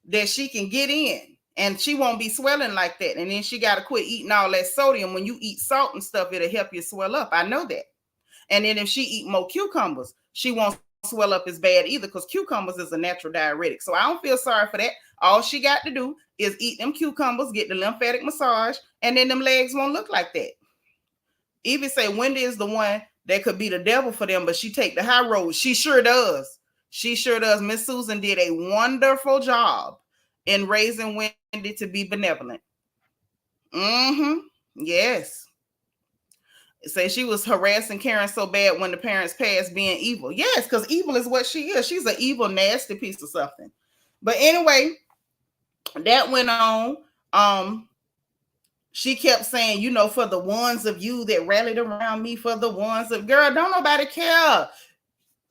that she can get in, and she won't be swelling like that. And then she got to quit eating all that sodium. When you eat salt and stuff, it'll help you swell up. I know that. And then if she eat more cucumbers, she won't swell up as bad either, because cucumbers is a natural diuretic. So I don't feel sorry for that. All she got to do is eat them cucumbers, get the lymphatic massage, and then them legs won't look like that. Even say Wendy is the one that could be the devil for them, but she take the high road. She sure does. She sure does. Miss Susan did a wonderful job in raising Wendy to be benevolent. Yes. Say she was harassing Karen so bad when the parents passed, being evil. Yes, because evil is what she is. She's an evil, nasty piece of something. But anyway, That went on. She kept saying, you know, for the ones of you that rallied around me, for the ones of, girl, don't nobody care.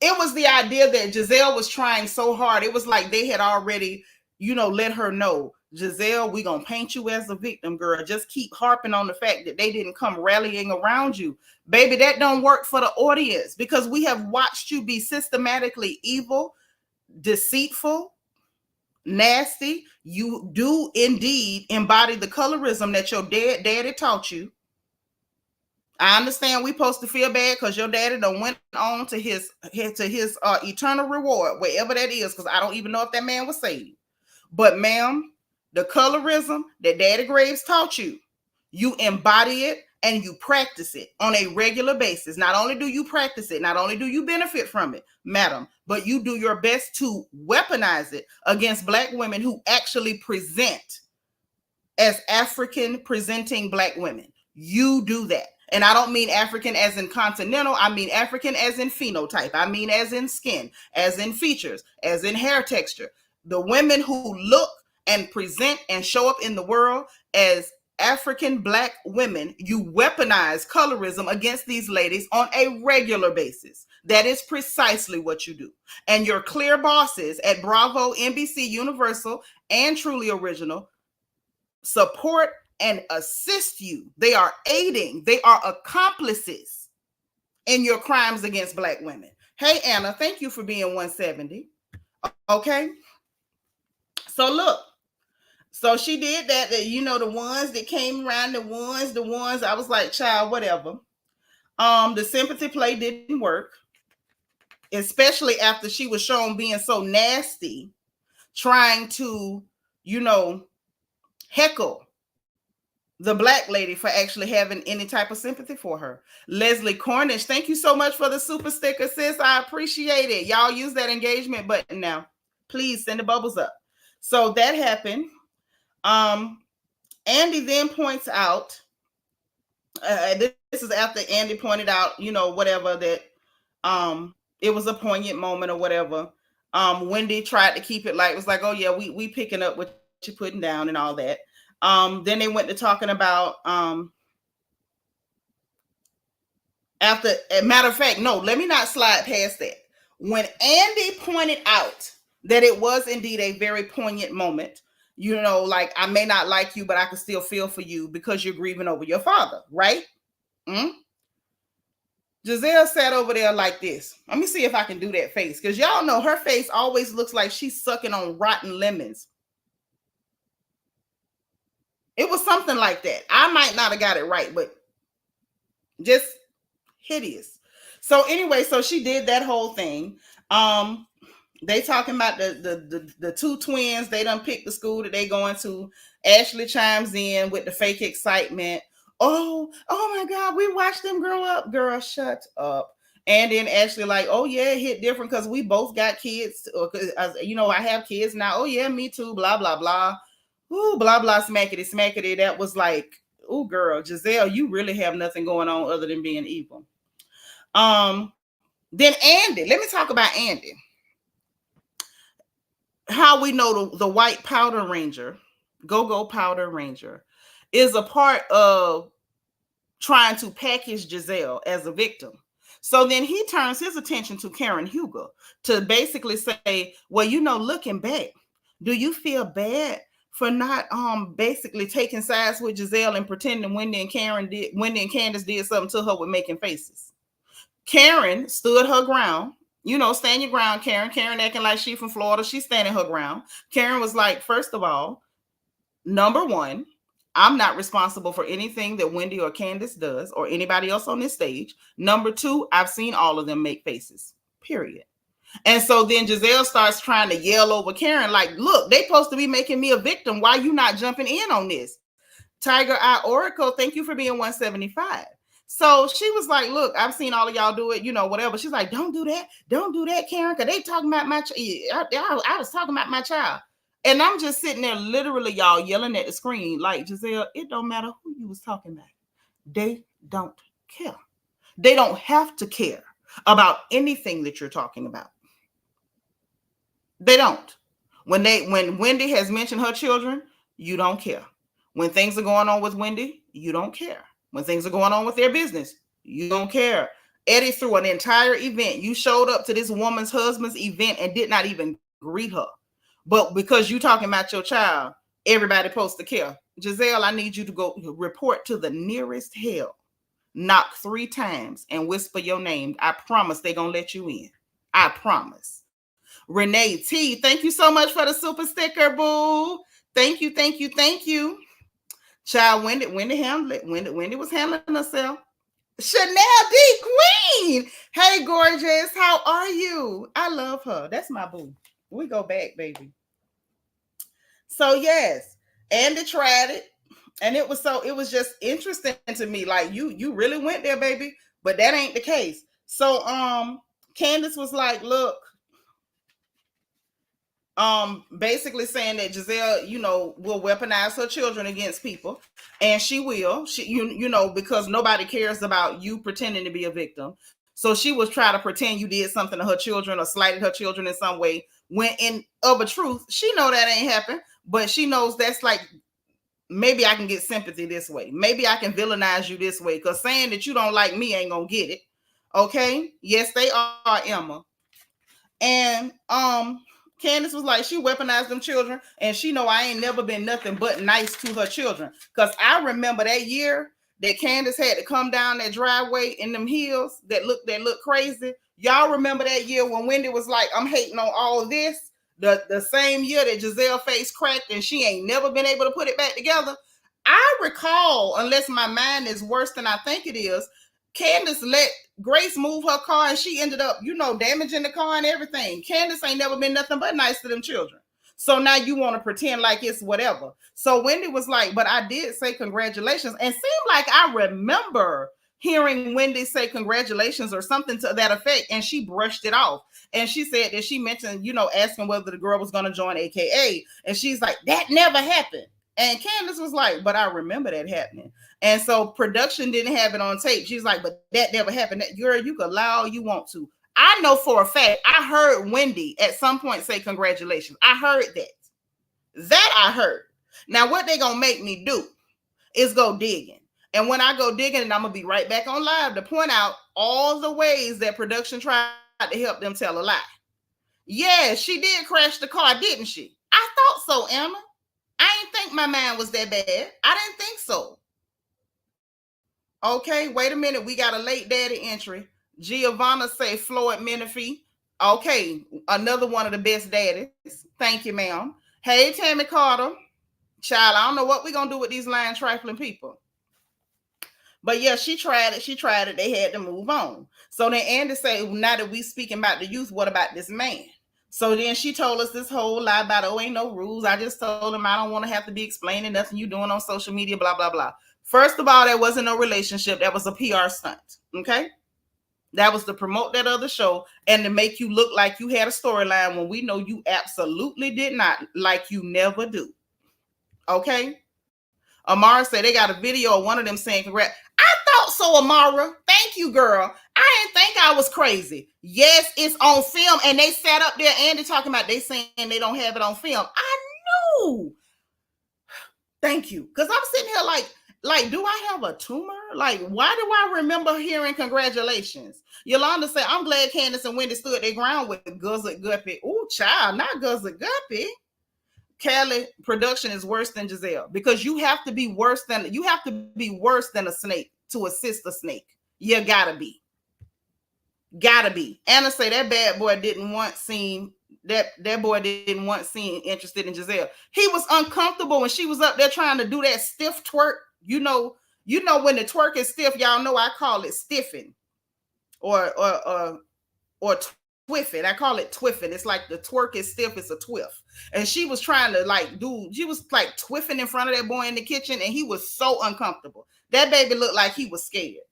It was the idea that Jazelle was trying so hard. It was like they had already, you know, let her know, Jazelle, we gonna paint you as a victim, girl. Just keep harping on the fact that they didn't come rallying around you. Baby, that don't work for the audience, because we have watched you be systematically evil, deceitful, nasty. You do indeed embody the colorism that your daddy taught you. I understand we supposed to feel bad because your daddy done went on to his eternal reward, wherever that is, because I don't even know if that man was saved. But ma'am, the colorism that Daddy Graves taught you, you embody it and you practice it on a regular basis. Not only do you practice it, not only do you benefit from it, madam, but you do your best to weaponize it against Black women who actually present as African presenting Black women. You do that. And I don't mean African as in continental. I mean African as in phenotype. I mean as in skin, as in features, as in hair texture. The women who look and present and show up in the world as African Black women, you weaponize colorism against these ladies on a regular basis. That is precisely what you do. And your clear bosses at Bravo, NBC, Universal, and Truly Original support and assist you. They are aiding, they are accomplices in your crimes against Black women. Hey, Anna, thank you for being 170. Okay. So look, so she did that, you know, the ones that came around, the ones, I was like, child, whatever. The sympathy play didn't work, especially after she was shown being so nasty, trying to, you know, heckle the Black lady for actually having any type of sympathy for her. Leslie Cornish, thank you so much for the super sticker, sis. I appreciate it. Y'all use that engagement button now. Please send the bubbles up. So that happened. Andy then points out, this is after Andy pointed out, you know, whatever, that it was a poignant moment or whatever. Wendy tried to keep it light. It was like, oh yeah, we picking up what you're putting down and all that. Then they went to talking about after, a matter of fact, no, let me not slide past that. When Andy pointed out that it was indeed a very poignant moment, you know, like, I may not like you, but I can still feel for you because you're grieving over your father, right? Jazelle sat over there like this. Let me see if I can do that face, because y'all know her face always looks like she's sucking on rotten lemons. It was something like that. I might not have got it right, but just hideous. So anyway, so she did that whole thing. They talking about the two twins. They done picked the school that they going to. Ashley chimes in with the fake excitement. Oh my God, we watched them grow up. Girl, shut up. And then Ashley like, oh yeah, it hit different because we both got kids. Or, you know, I have kids now. Oh yeah, me too. Blah blah blah. Ooh, blah blah smackety smackety. That was like, oh girl, Jazelle, you really have nothing going on other than being evil. Then Andy, let me talk about Andy. How we know the white powder ranger, go-go powder ranger, is a part of trying to package Jazelle as a victim. So then he turns his attention to Karen Hugo to basically say, well, you know, looking back, do you feel bad for not basically taking sides with Jazelle and pretending Wendy and Candiace did something to her with making faces? Karen stood her ground. You know, stand your ground, Karen. Karen acting like she from Florida. She's standing her ground. Karen was like, first of all, number one, I'm not responsible for anything that Wendy or Candiace does or anybody else on this stage. Number two, I've seen all of them make faces, period. And so then Jazelle starts trying to yell over Karen, like, look, they supposed to be making me a victim. Why you not jumping in on this? Tiger Eye Oracle, thank you for being 175. So she was like, look, I've seen all of y'all do it, you know, whatever. She's like, don't do that, Karen, because they talking about my I was talking about my child. And I'm just sitting there literally, y'all, yelling at the screen like, Jazelle, it don't matter who you was talking about. They don't care. They don't have to care about anything that you're talking about. They don't. When Wendy has mentioned her children, you don't care. When things are going on with Wendy, you don't care. When things are going on with their business, you don't care. Eddie threw an entire event. You showed up to this woman's husband's event and did not even greet her. But because you talking about your child, everybody supposed to care. Jazelle, I need you to go report to the nearest hell. Knock 3 times and whisper your name. I promise they're going to let you in. I promise. Renee T, thank you so much for the super sticker, boo. Thank you, thank you, thank you. Child, Wendy was handling herself. Chanel D Queen. Hey, gorgeous. How are you? I love her. That's my boo. We go back, baby. So yes, Andy tried it. And it was just interesting to me. Like you really went there, baby. But that ain't the case. So Candiace was like, look, basically saying that Jazelle, will weaponize her children against people, and she will. Because nobody cares about you pretending to be a victim. So she was trying to pretend you did something to her children or slighted her children in some way. When in of a truth, she know that ain't happened, but she knows that's like, maybe I can get sympathy this way. Maybe I can villainize you this way, because saying that you don't like me ain't gonna get it. Okay? Yes, they are, Emma. And Candiace was like, she weaponized them children, and she know I ain't never been nothing but nice to her children. Because I remember that year that Candiace had to come down that driveway in them hills that look crazy. Y'all remember that year when Wendy was like, I'm hating on all this? The same year that Jazelle face cracked and she ain't never been able to put it back together. I recall, unless my mind is worse than I think it is, Candiace let Grace move her car and she ended up, damaging the car and everything. Candiace ain't never been nothing but nice to them children. So now you want to pretend like it's whatever. So Wendy was like, but I did say congratulations. And seemed like I remember hearing Wendy say congratulations or something to that effect. And she brushed it off. And she said that she mentioned, asking whether the girl was going to join AKA. And she's like, that never happened. And Candiace was like, but I remember that happening. And so production didn't have it on tape. She's like, but that never happened. Girl, you can lie all you want to. I know for a fact, I heard Wendy at some point say congratulations. I heard that. That I heard. Now, what they going to make me do is go digging. And when I go digging, and I'm going to be right back on live to point out all the ways that production tried to help them tell a lie. Yeah, she did crash the car, didn't she? I thought so, Emma. I didn't think my mind was that bad. I didn't think so. Okay, wait a minute. We got a late daddy entry. Giovanna say Floyd Menifee. Okay, another one of the best daddies. Thank you, ma'am. Hey, Tammy Carter. Child, I don't know what we're going to do with these lying, trifling people. But yeah, she tried it. They had to move on. So then Andy say, now that we speaking about the youth, what about this man? So then she told us this whole lie about, ain't no rules. I just told him I don't want to have to be explaining nothing you doing on social media, blah, blah, blah. First of all, there wasn't no relationship. That was a PR stunt, okay? That was to promote that other show and to make you look like you had a storyline when we know you absolutely did not, like you never do, okay? Amara said they got a video of one of them saying congrats. I thought so, Amara. Thank you, girl. I didn't think I was crazy. Yes, it's on film, and they sat up there, Andy talking about they saying they don't have it on film. I knew. Thank you. Because I'm sitting here like, do I have a tumor? Like, why do I remember hearing congratulations? Yolanda said, I'm glad Candiace and Wendy stood their ground with Guzzard Guppy. Oh, child, not Guzzard Guppy. Kelly, production is worse than Jazelle because you have to be worse than a snake to assist a snake. You gotta be. Anna say that bad boy didn't want seen that boy didn't want seen interested in Jazelle. He was uncomfortable when she was up there trying to do that stiff twerk. You know when the twerk is stiff, y'all know I call it stiffing or twiffing. I call it twiffing. It's like the twerk is stiff, it's a twiff. And she was trying to she was like twiffing in front of that boy in the kitchen, and he was so uncomfortable. That baby looked like he was scared.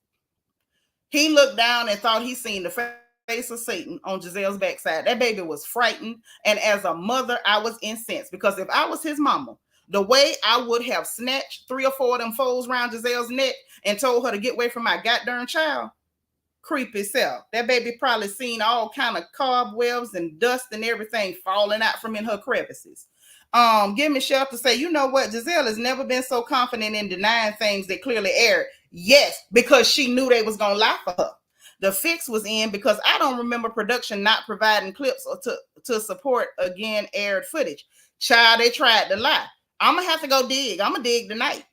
He looked down and thought he seen the face of Satan on Giselle's backside. That baby was frightened. And as a mother, I was incensed because if I was his mama, the way I would have snatched 3 or 4 of them folds around Giselle's neck and told her to get away from my goddamn child. creepy self. That baby probably seen all kind of cobwebs and dust and everything falling out from in her crevices. Give me shelter. Say, you know what? Gizelle has never been so confident in denying things that clearly aired. Yes, because she knew they was gonna lie for her. The fix was in because I don't remember production not providing clips or to support again aired footage. Child, they tried to lie. I'm gonna have to go dig. I'm gonna dig tonight.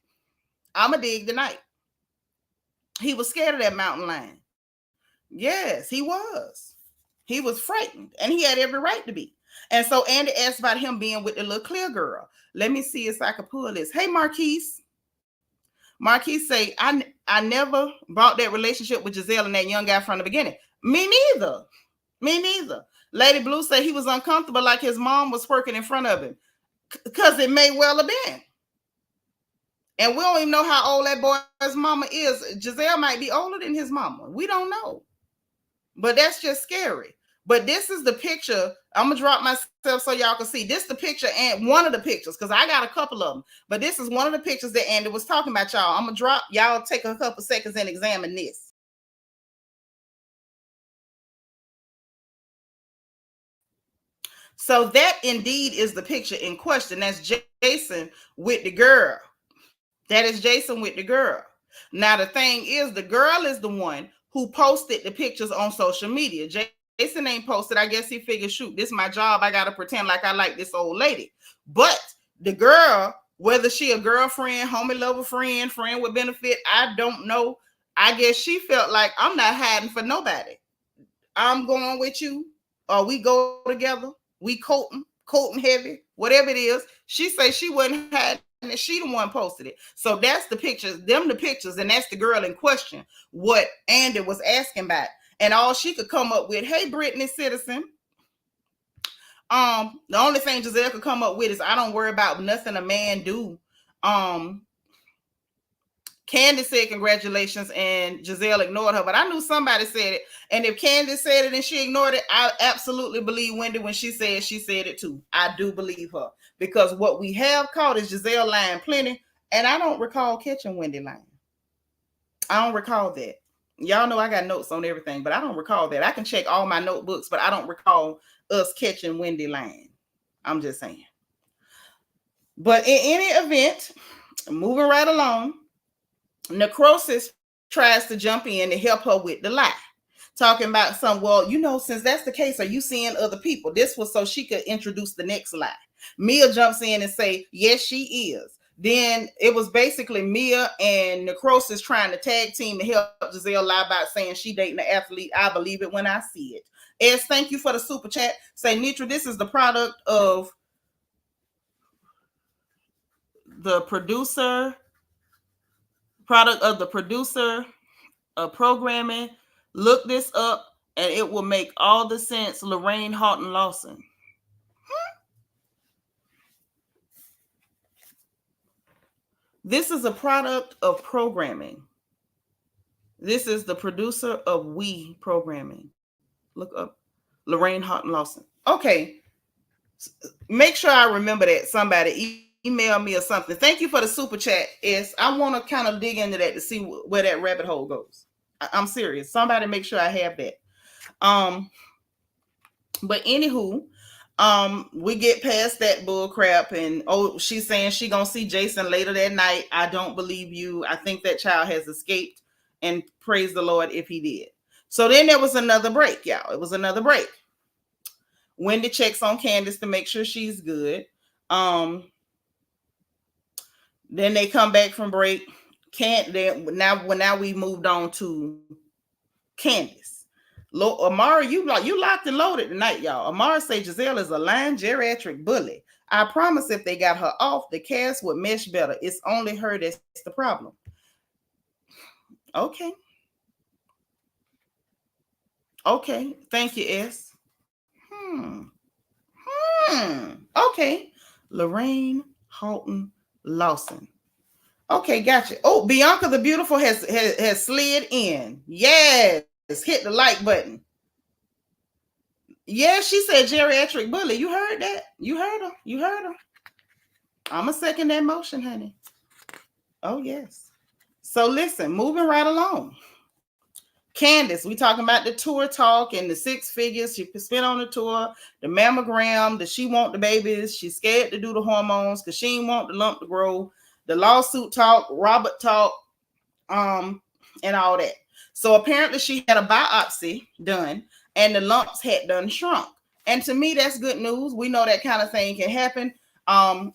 He was scared of that mountain lion. Yes, he was. He was frightened, and he had every right to be. And so Andy asked about him being with the little clear girl. Let me see if I can pull this. Hey, Marquise. Marquise say, I never brought that relationship with Jazelle and that young guy from the beginning. Me neither. Lady Blue said he was uncomfortable, like his mom was working in front of him. Because it may well have been. And we don't even know how old that boy's mama is. Jazelle might be older than his mama. We don't know. But that's just scary. But this is the picture. I'm going to drop myself so y'all can see. This is the picture and one of the pictures, because I got a couple of them. But this is one of the pictures that Andy was talking about, y'all. I'm going to drop. Y'all take a couple seconds and examine this. So that indeed is the picture in question. That's Jason with the girl. That is Jason with the girl. Now, the thing is, the girl is the one who posted the pictures on social media. Jason ain't posted. I guess he figured, shoot, this is my job. I got to pretend like I like this old lady. But the girl, whether she a girlfriend, homie lover, friend with benefit, I don't know. I guess she felt like, I'm not hiding for nobody. I'm going with you, or we go together. We coating heavy, whatever it is. She say she wasn't hiding. And she the one posted it. So that's the pictures, the pictures, and that's the girl in question, what Andy was asking about. And all she could come up with, hey, Brittany Citizen. The only thing Jazelle could come up with is, I don't worry about nothing a man do. Candiace said congratulations, and Jazelle ignored her. But I knew somebody said it. And if Candiace said it and she ignored it, I absolutely believe Wendy when she said it too. I do believe her. Because what we have caught is Jazelle lying plenty. And I don't recall catching Wendy lying. I don't recall that. Y'all know I got notes on everything, but I don't recall that. I can check all my notebooks, but I don't recall us catching Wendy lying. I'm just saying. But in any event, moving right along, Necrosis tries to jump in to help her with the lie. Talking about well, since that's the case, are you seeing other people? This was so she could introduce the next lie. Mia jumps in and say, yes, she is. Then it was basically Mia and Necrosis trying to tag team to help Jazelle lie about saying she dating an athlete. I believe it when I see it. Es, thank you for the super chat. Say, Nitra, this is the product of the producer of programming. Look this up and it will make all the sense. Lorraine Houghton Lawson. This is a product of programming. This is the producer of We Programming. Look up Lorraine Houghton Lawson. Okay. Make sure I remember that. Somebody email me or something. Thank you for the super chat. I want to kind of dig into that to see where that rabbit hole goes. I'm serious. Somebody make sure I have that. But anywho, we get past that bull crap, and she's saying she gonna see Jason later that night. I don't believe you. I think that child has escaped, and praise the Lord if he did. So then there was another break, y'all. It was another break. Wendy checks on Candiace to make sure she's good. Then they come back from break. Now we moved on to Candiace. Amara, you locked and loaded tonight, y'all. Amara say Jazelle is a lying geriatric bully. I promise if they got her off, the cast would mesh better. It's only her that's the problem. Okay. Okay. Thank you, S. Okay. Lorraine Houghton Lawson. Okay, gotcha. Oh, Bianca the Beautiful has slid in. Yes. Hit the like button. Yeah, she said geriatric bully. You heard that? You heard her. I'm a second that motion, honey. Oh, yes. So listen, moving right along. Candiace, we talking about the tour talk and the 6 figures she spent on the tour, the mammogram, that she want the babies, she's scared to do the hormones because she ain't want the lump to grow, the lawsuit talk, Robert talk, and all that. So apparently she had a biopsy done and the lumps had done shrunk. And to me, that's good news. We know that kind of thing can happen. I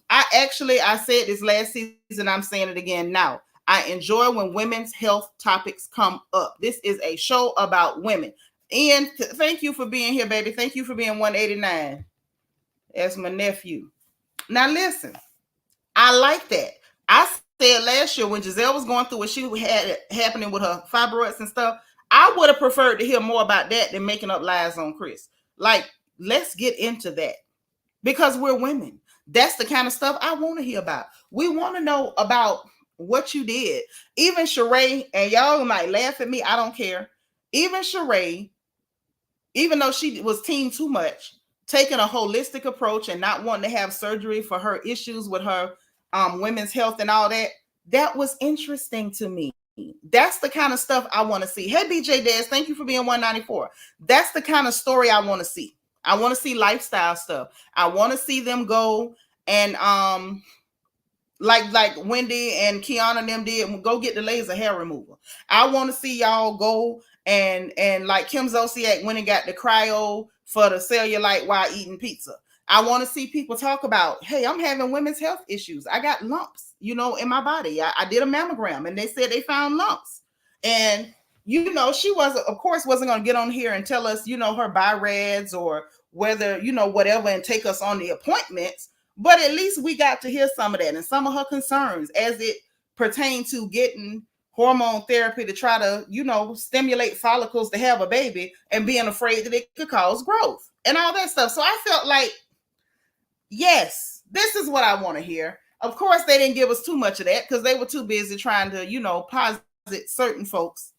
said this last season, I'm saying it again now. I enjoy when women's health topics come up. This is a show about women. Ian, thank you for being here, baby. Thank you for being 189. That's my nephew. Now listen, I like that. I said last year when Jazelle was going through what she had happening with her fibroids and stuff, I would have preferred to hear more about that than making up lies on Chris. Like, let's get into that because we're women. That's the kind of stuff I want to hear about. We want to know about what you did. Even Sheree, and y'all might laugh at me, I don't care. Even Sheree, even though she was teen too much, taking a holistic approach and not wanting to have surgery for her issues with her women's health and all that, that was interesting to me. That's the kind of stuff I want to see. Hey, BJ Daz, thank you for being 194. That's the kind of story I want to see. I want to see lifestyle stuff. I want to see them go and like Wendy and Kiana and them did, go get the laser hair remover. I want to see y'all go and like Kim Zolciak went and got the cryo for the cellulite while eating pizza. I want to see people talk about, hey, I'm having women's health issues. I got lumps, in my body. I did a mammogram and they said they found lumps. And, she wasn't going to get on here and tell us, her BI-RADS or whether, whatever, and take us on the appointments. But at least we got to hear some of that and some of her concerns as it pertained to getting hormone therapy to try to, stimulate follicles to have a baby and being afraid that it could cause growth and all that stuff. So I felt like, yes, this is what I want to hear. Of course, they didn't give us too much of that because they were too busy trying to, posit certain folks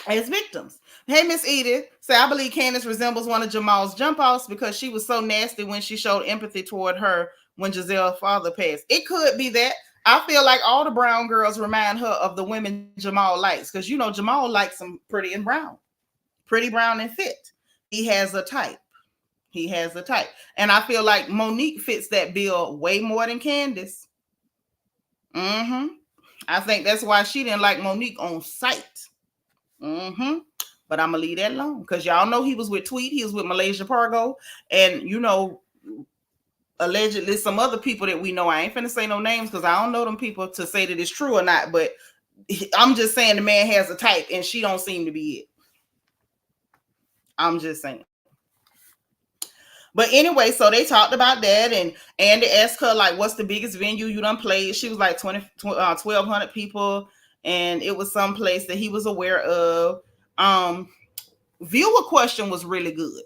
as victims. Hey, Miss Edith, say, I believe Candiace resembles one of Jamal's jump offs because she was so nasty when she showed empathy toward her when Gizelle's father passed. It could be that. I feel like all the brown girls remind her of the women Jamal likes because, Jamal likes them pretty and brown, pretty brown and fit. He has a type. And I feel like Monique fits that bill way more than Candiace. I think that's why she didn't like Monique on sight. But I'm gonna leave that alone because y'all know he was with Tweet, he was with Malaysia Pargo, and allegedly some other people that we know. I ain't finna say no names because I don't know them people to say that it's true or not, but I'm just saying the man has a type and she don't seem to be it. I'm just saying. But anyway, so they talked about that, and Andy asked her, like, what's the biggest venue you done played? She was like 1,200 people, and it was some place that he was aware of. Viewer question was really good.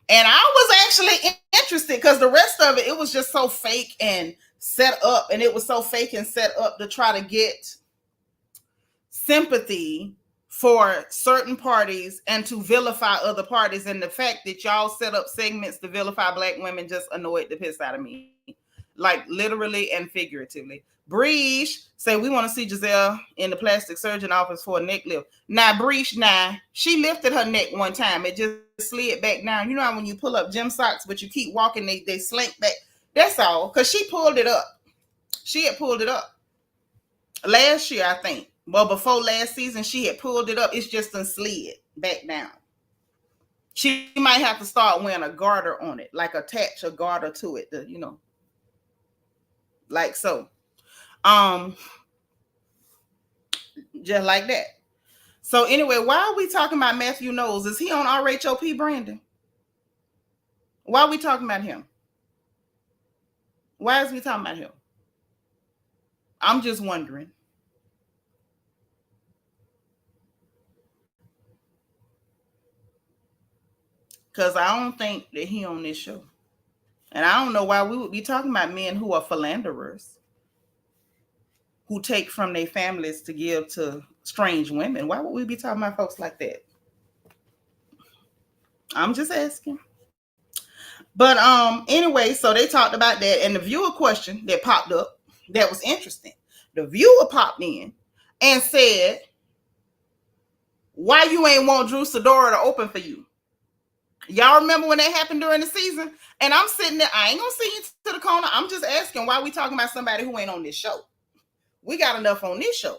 And I was actually interested because the rest of it was just so fake and set up, and it was so fake and set up to try to get sympathy for certain parties and to vilify other parties. And the fact that y'all set up segments to vilify Black women just annoyed the piss out of me, like literally and figuratively. Breesh say, we want to see Jazelle in the plastic surgeon office for a neck lift. Now, Breesh, she lifted her neck one time. It just slid back down. You know how when you pull up gym socks, but you keep walking, they slink back. That's all, because she pulled it up. She had pulled it up last year, I think. Well, before last season, she had pulled it up. It's just done slid back down. She might have to start wearing a garter on it, like attach a garter to it, like so. Just like that. So anyway, why are we talking about Matthew Knowles? Is he on RHOP, Brandon? Why are we talking about him? Why is we talking about him? I'm just wondering. Because I don't think that he on this show. And I don't know why we would be talking about men who are philanderers, who take from their families to give to strange women. Why would we be talking about folks like that? I'm just asking. But anyway, so they talked about that. And the viewer question that popped up, that was interesting. The viewer popped in and said, why you ain't want Drew Sidora to open for you? Y'all remember when that happened during the season? And I'm sitting there, I ain't gonna see you to the corner. I'm just asking why we talking about somebody who ain't on this show. We got enough on this show.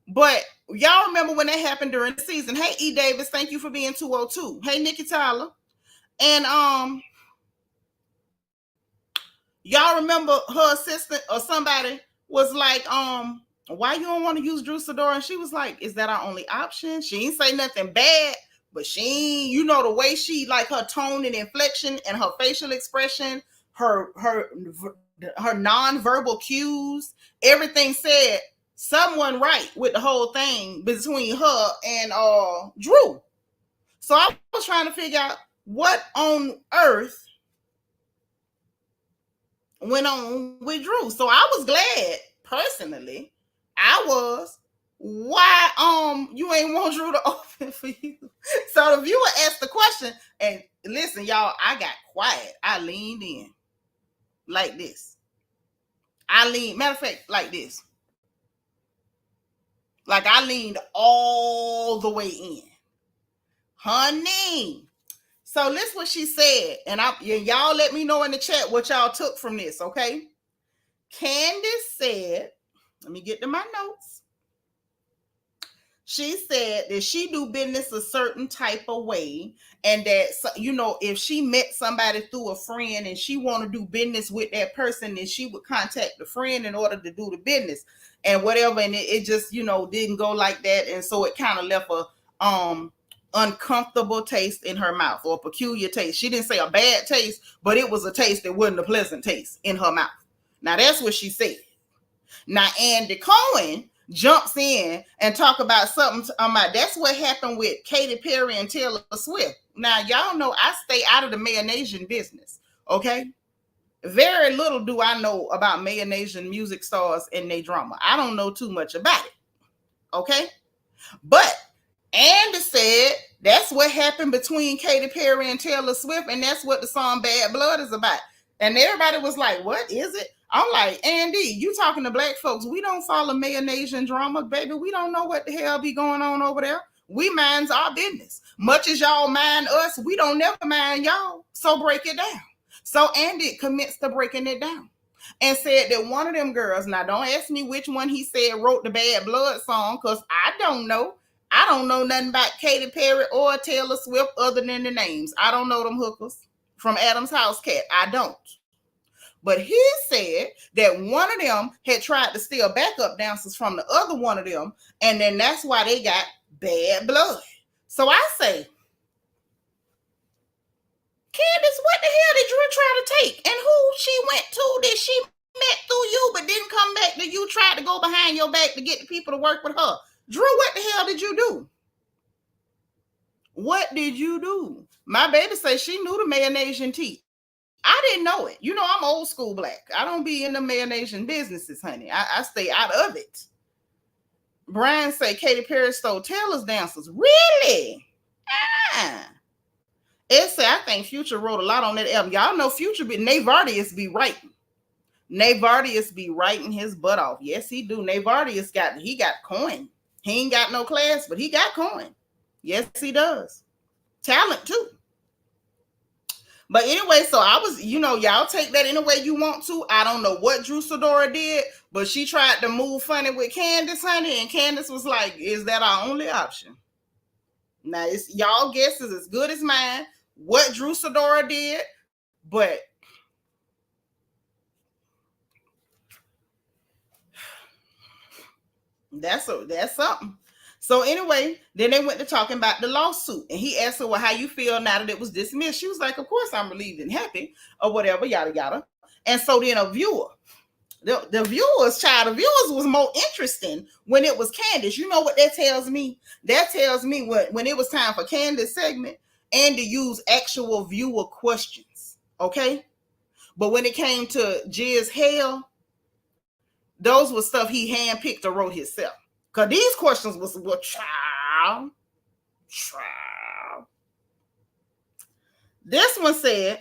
But y'all remember when that happened during the season? Hey, E. Davis, thank you for being 202. Hey, Nikki Tyler. And y'all remember her assistant or somebody was like, why you don't want to use Drew Sidora? And she was like, is that our only option? She ain't say nothing bad, but she, you know, the way she, like her tone and inflection and her facial expression, her non-verbal cues, everything said someone right with the whole thing between her and Drew. So I was trying to figure out what on earth went on with Drew. So I was glad, personally, why you ain't want Drew to open for you. So the viewer asked the question, and listen, y'all, I got quiet. I leaned in like this. Matter of fact, like this. Like I leaned all the way in. Honey. So listen what she said. And y'all let me know in the chat what y'all took from this, okay? Candiace said, let me get to my notes. She said that she do business a certain type of way, and that, you know, if she met somebody through a friend and she want to do business with that person, then she would contact the friend in order to do the business and whatever. And it just, you know, didn't go like that. And so it kind of left a uncomfortable taste in her mouth, or a peculiar taste. She didn't say a bad taste, but it was a taste that wasn't a pleasant taste in her mouth. Now that's what she said. Now Andy Cohen jumps in and talk about something about that's what happened with Katy Perry and Taylor Swift. Now y'all know I stay out of the mayonnaise business, okay? Very little do I know about mayonnaise music stars and their drama. I don't know too much about it, okay? But Andy said that's what happened between Katy Perry and Taylor Swift, and that's what the song Bad Blood is about. And everybody was like, what is it? I'm like, Andy, you talking to black folks. We don't follow mayonnaise drama, baby. We don't know what the hell be going on over there. We minds our business. Much as y'all mind us, we don't never mind y'all. So break it down. So Andy commenced to breaking it down and said that one of them girls, now don't ask me which one he said wrote the Bad Blood song, because I don't know. I don't know nothing about Katy Perry or Taylor Swift other than the names. I don't know them hookers from Adam's House Cat. I don't. But he said that one of them had tried to steal backup dancers from the other one of them, and then that's why they got bad blood. So I say, Candiace, what the hell did Drew try to take? And who she went to that she met through you but didn't come back to you, tried to go behind your back to get the people to work with her? Drew, what the hell did you do? What did you do? My baby says she knew the mayonnaise tea. I didn't know it. You know, I'm old school black. I don't be in the mayonnaise businesses, honey. I stay out of it. Brian say Katy Perry stole Taylor's dancers. Really? It say I think Future wrote a lot on that album. Y'all know Future Navardius be writing. Navardius be writing his butt off. Yes, he do. Navardius got coin. He ain't got no class, but he got coin. Yes, he does. Talent too. But anyway, so I was, you know, y'all take that any way you want to. I don't know what Drew Sidora did, but she tried to move funny with Candiace, honey, and Candiace was like, is that our only option? Now, it's y'all guess is as good as mine what Drew Sidora did, but that's something. So anyway, then they went to talking about the lawsuit, and he asked her, well, how you feel now that it was dismissed? She was like, of course I'm relieved and happy, or whatever, yada, yada. And so then a viewer, the viewers was more interesting when it was Candiace. You know what that tells me? That tells me when it was time for Candiace segment and to use actual viewer questions, okay? But when it came to Gizelle, those were stuff he handpicked or wrote himself. Because these questions was child. This one said,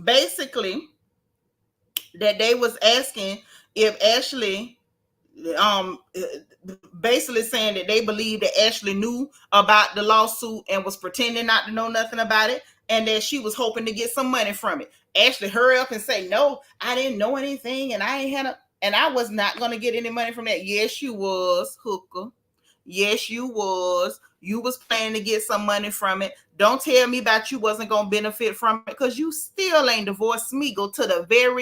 basically, that they was asking if Ashley basically saying that they believe that Ashley knew about the lawsuit and was pretending not to know nothing about it, and that she was hoping to get some money from it. Ashley hurry up and say, no, I didn't know anything, and I was not going to get any money from that. Yes, you was, hooker. Yes, you was. You was planning to get some money from it. Don't tell me about you wasn't going to benefit from it, because you still ain't divorced Smeagol to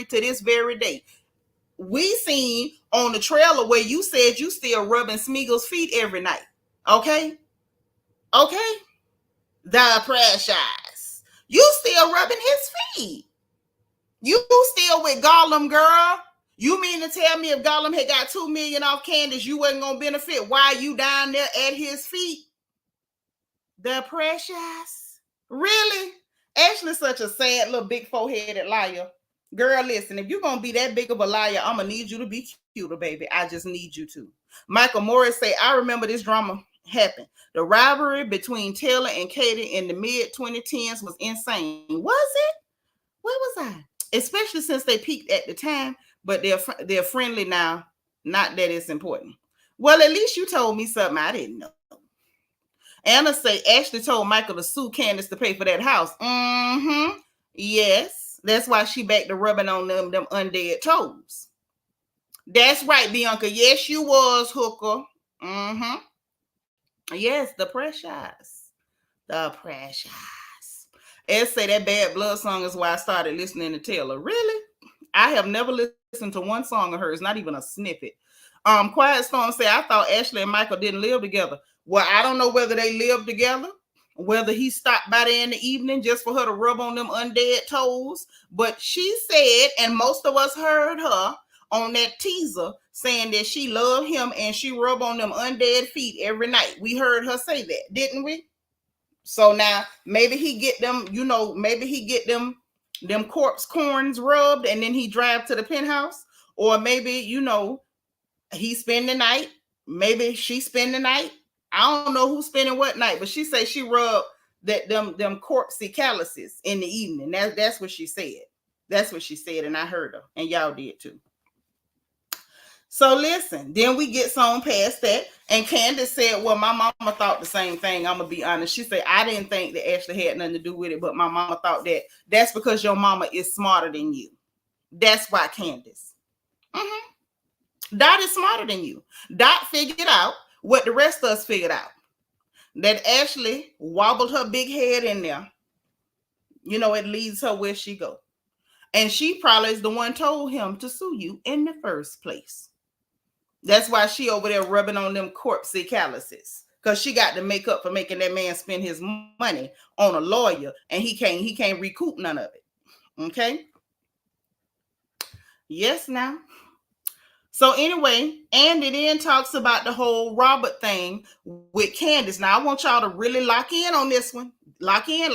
this very day. We seen on the trailer where you said you still rubbing Smeagol's feet every night. Okay? The precious. You still rubbing his feet. You still with Gollum, girl. You mean to tell me if Gollum had got $2 million off Candiace, you wasn't going to benefit? Why you down there at his feet? The precious. Really? Ashley's such a sad little big four-headed liar. Girl, listen, if you're going to be that big of a liar, I'm going to need you to be cuter, baby. I just need you to. Michael Morris say, I remember this drama happened. The rivalry between Taylor and Katie in the mid-2010s was insane. Was it? Where was I? Especially since they peaked at the time, but they're friendly now. Not that it's important. Well, at least you told me something I didn't know. Anna say, Ashley told Michael to sue Candiace to pay for that house. Mm-hmm. Yes. That's why she back to rubbing on them undead toes. That's right, Bianca. Yes, you was, hooker. Mm-hmm. Yes, the precious. The precious. Ed say that Bad Blood song is why I started listening to Taylor. Really? I have never listened to one song of hers, not even a snippet. Quiet Storm say, I thought Ashley and Michael didn't live together. Well, I don't know whether they live together, whether he stopped by there in the evening just for her to rub on them undead toes. But she said, and most of us heard her on that teaser saying that she loved him and she rubbed on them undead feet every night. We heard her say that, didn't we? So now maybe he get them, maybe he get them corpse corns rubbed and then he drive to the penthouse. Or maybe, he spend the night. Maybe she spend the night. I don't know who's spending what night, but she said she rubbed them corpsey calluses in the evening. That's what she said. That's what she said, and I heard her, and y'all did too. So listen, then we get on past that, and Candiace said, well, my mama thought the same thing. I'm going to be honest. She said, I didn't think that Ashley had nothing to do with it, but my mama thought that. That's because your mama is smarter than you. That's why, Candiace. Dot is smarter than you. Dot figured out what the rest of us figured out. That Ashley wobbled her big head in there. It leads her where she go. And she probably is the one told him to sue you in the first place. That's why she over there rubbing on them corpsey calluses. Because she got to make up for making that man spend his money on a lawyer. And he can't recoup none of it. Okay? Yes, now. So anyway, Andy then talks about the whole Robert thing with Candiace. Now, I want y'all to really lock in on this one. Lock in.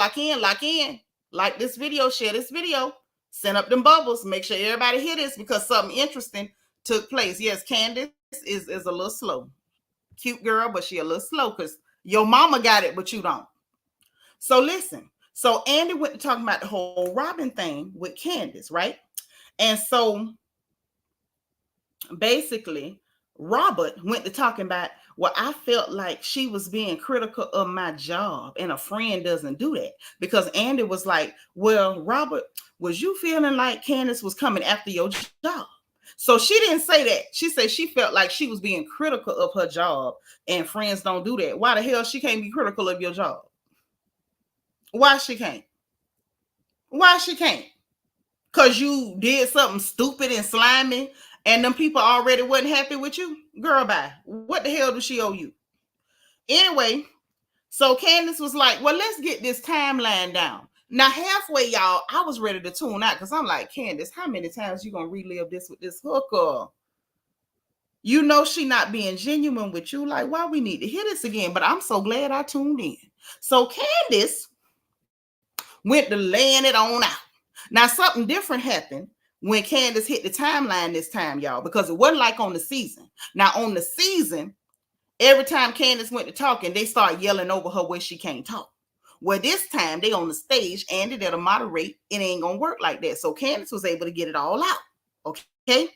Like this video, share this video. Send up them bubbles. Make sure everybody hear this because something interesting took place. Yes, Candiace is a little slow. Cute girl, but she a little slow because your mama got it, but you don't. So listen. So Andy went to talking about the whole Robin thing with Candiace, right? And so basically, Robert went to talking about, well, I felt like she was being critical of my job, and a friend doesn't do that. Because Andy was like, well, Robert, was you feeling like Candiace was coming after your job? So she didn't say that. She said she felt like she was being critical of her job, and friends don't do that. Why the hell she can't be critical of your job? Why she can't? Because you did something stupid and slimy, and them people already wasn't happy with you? Girl, bye. What the hell does she owe you? Anyway, so Candiace was like, well, let's get this timeline down. Now, halfway, y'all, I was ready to tune out because I'm like, Candiace, how many times you going to relive this with this hooker? She not being genuine with you. Like, why we need to hear this again? But I'm so glad I tuned in. So Candiace went to laying it on out. Now, something different happened when Candiace hit the timeline this time, y'all, because it wasn't like on the season. Now, on the season, every time Candiace went to talking, they start yelling over her where she can't talk. Well, this time they on the stage, Andy that'll moderate. It ain't gonna work like that. So Candiace was able to get it all out. Okay.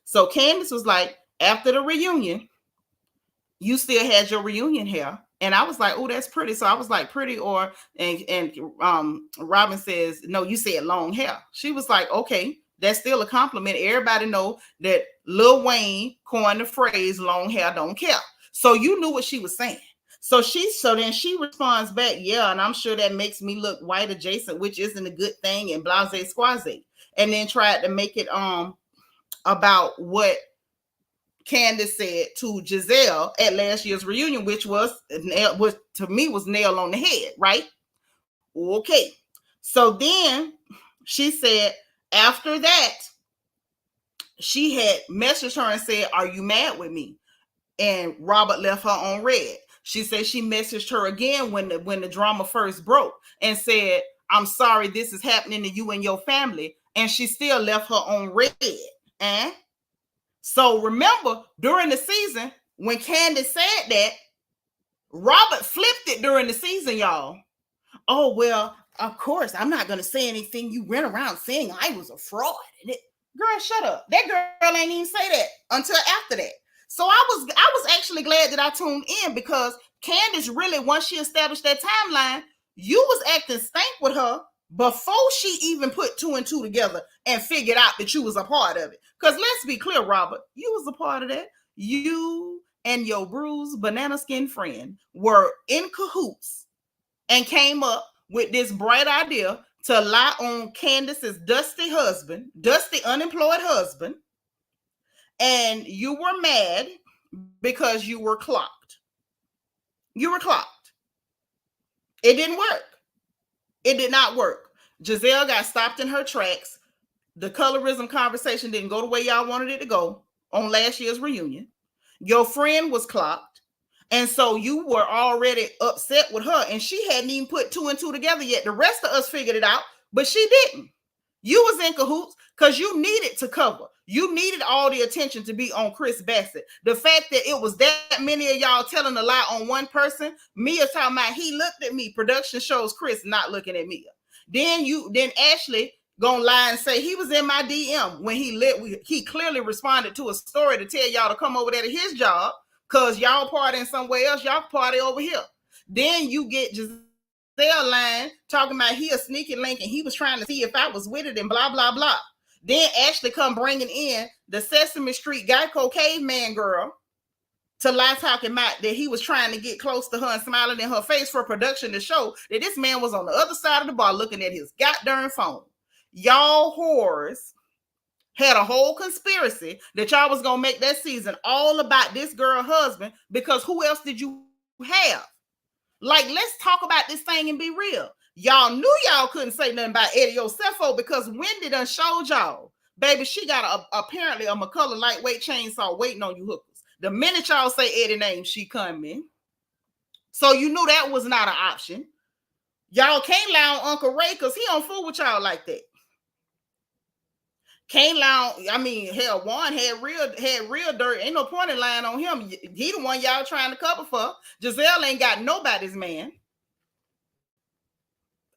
So Candiace was like, after the reunion, you still had your reunion hair. And I was like, oh, that's pretty. So I was like, pretty, or and Robin says, no, you said long hair. She was like, okay, that's still a compliment. Everybody know that Lil Wayne coined the phrase long hair don't care. So you knew what she was saying. So then she responds back, yeah, and I'm sure that makes me look white adjacent, which isn't a good thing, and blase squaze. And then tried to make it about what Candiace said to Gizelle at last year's reunion, which to me was nail on the head, right? Okay. So then she said after that, she had messaged her and said, are you mad with me? And Robert left her on red. She said she messaged her again when the drama first broke and said, I'm sorry this is happening to you and your family. And she still left her on red. And so remember, during the season, when Candiace said that, Robert flipped it during the season, y'all. Oh, well, of course, I'm not going to say anything. You went around saying I was a fraud. Girl, shut up. That girl ain't even say that until after that. So I was actually glad that I tuned in, because Candiace really, once she established that timeline, you was acting stank with her before she even put 2 and 2 together and figured out that you was a part of it. Because let's be clear, Robert, you was a part of that. You and your bruised banana skin friend were in cahoots and came up with this bright idea to lie on Candiace's dusty unemployed husband. And you were mad because you were clocked. You were clocked. It didn't work. It did not work. Jazelle got stopped in her tracks. The colorism conversation didn't go the way y'all wanted it to go on last year's reunion. Your friend was clocked. And so you were already upset with her, and she hadn't even put 2 and 2 together yet. The rest of us figured it out, but she didn't. You was in cahoots because you needed to cover. You needed all the attention to be on Chris Bassett. The fact that it was that many of y'all telling a lie on one person, Mia talking about he looked at me. Production shows Chris not looking at Mia. Then Ashley gonna lie and say he was in my DM when he clearly responded to a story to tell y'all to come over there to his job because y'all partying somewhere else. Y'all party over here. Then you get Jazelle line talking about he a sneaky link and he was trying to see if I was with it and blah, blah, blah. Then Ashley come bringing in the Sesame Street Geico caveman girl to lie talking about that he was trying to get close to her and smiling in her face for production to show that this man was on the other side of the bar looking at his goddamn phone. Y'all whores had a whole conspiracy that y'all was gonna make that season all about this girl husband, because who else did you have? Like, let's talk about this thing and be real. Y'all knew y'all couldn't say nothing about Eddie Yosefo because Wendy done showed y'all, baby, she got apparently a McCullough lightweight chainsaw waiting on you hookers. The minute y'all say Eddie name, she coming. So you knew that was not an option. Y'all can't lie on Uncle Ray because he don't fool with y'all like that. Can't lie on, I mean, hell, Juan had real dirt. Ain't no point in lying on him. He the one y'all trying to cover for. Jazelle ain't got nobody's man.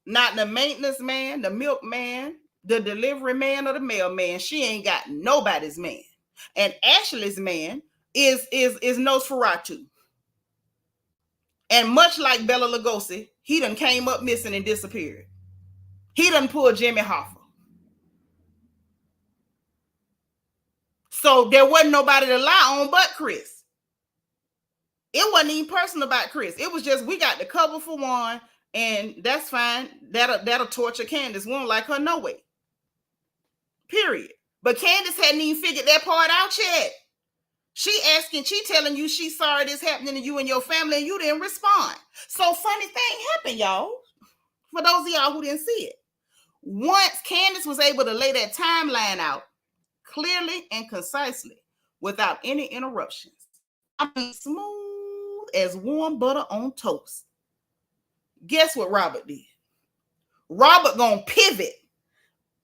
Not the maintenance man, the milkman, the delivery man, or the mailman. She ain't got nobody's man. And Ashley's man is Nosferatu. And much like Bella Lugosi, he done came up missing and disappeared. He done pulled Jimmy Hoffa. So there wasn't nobody to lie on but Chris. It wasn't even personal about Chris. It was just, we got the cover for one, and that's fine. That'll torture Candiace. We don't like her no way. Period. But Candiace hadn't even figured that part out yet. She telling you she's sorry this happening to you and your family, and you didn't respond. So funny thing happened, y'all. For those of y'all who didn't see it. Once Candiace was able to lay that timeline out clearly and concisely without any interruptions, I mean, smooth as warm butter on toast. Guess what Robert did? Robert gonna pivot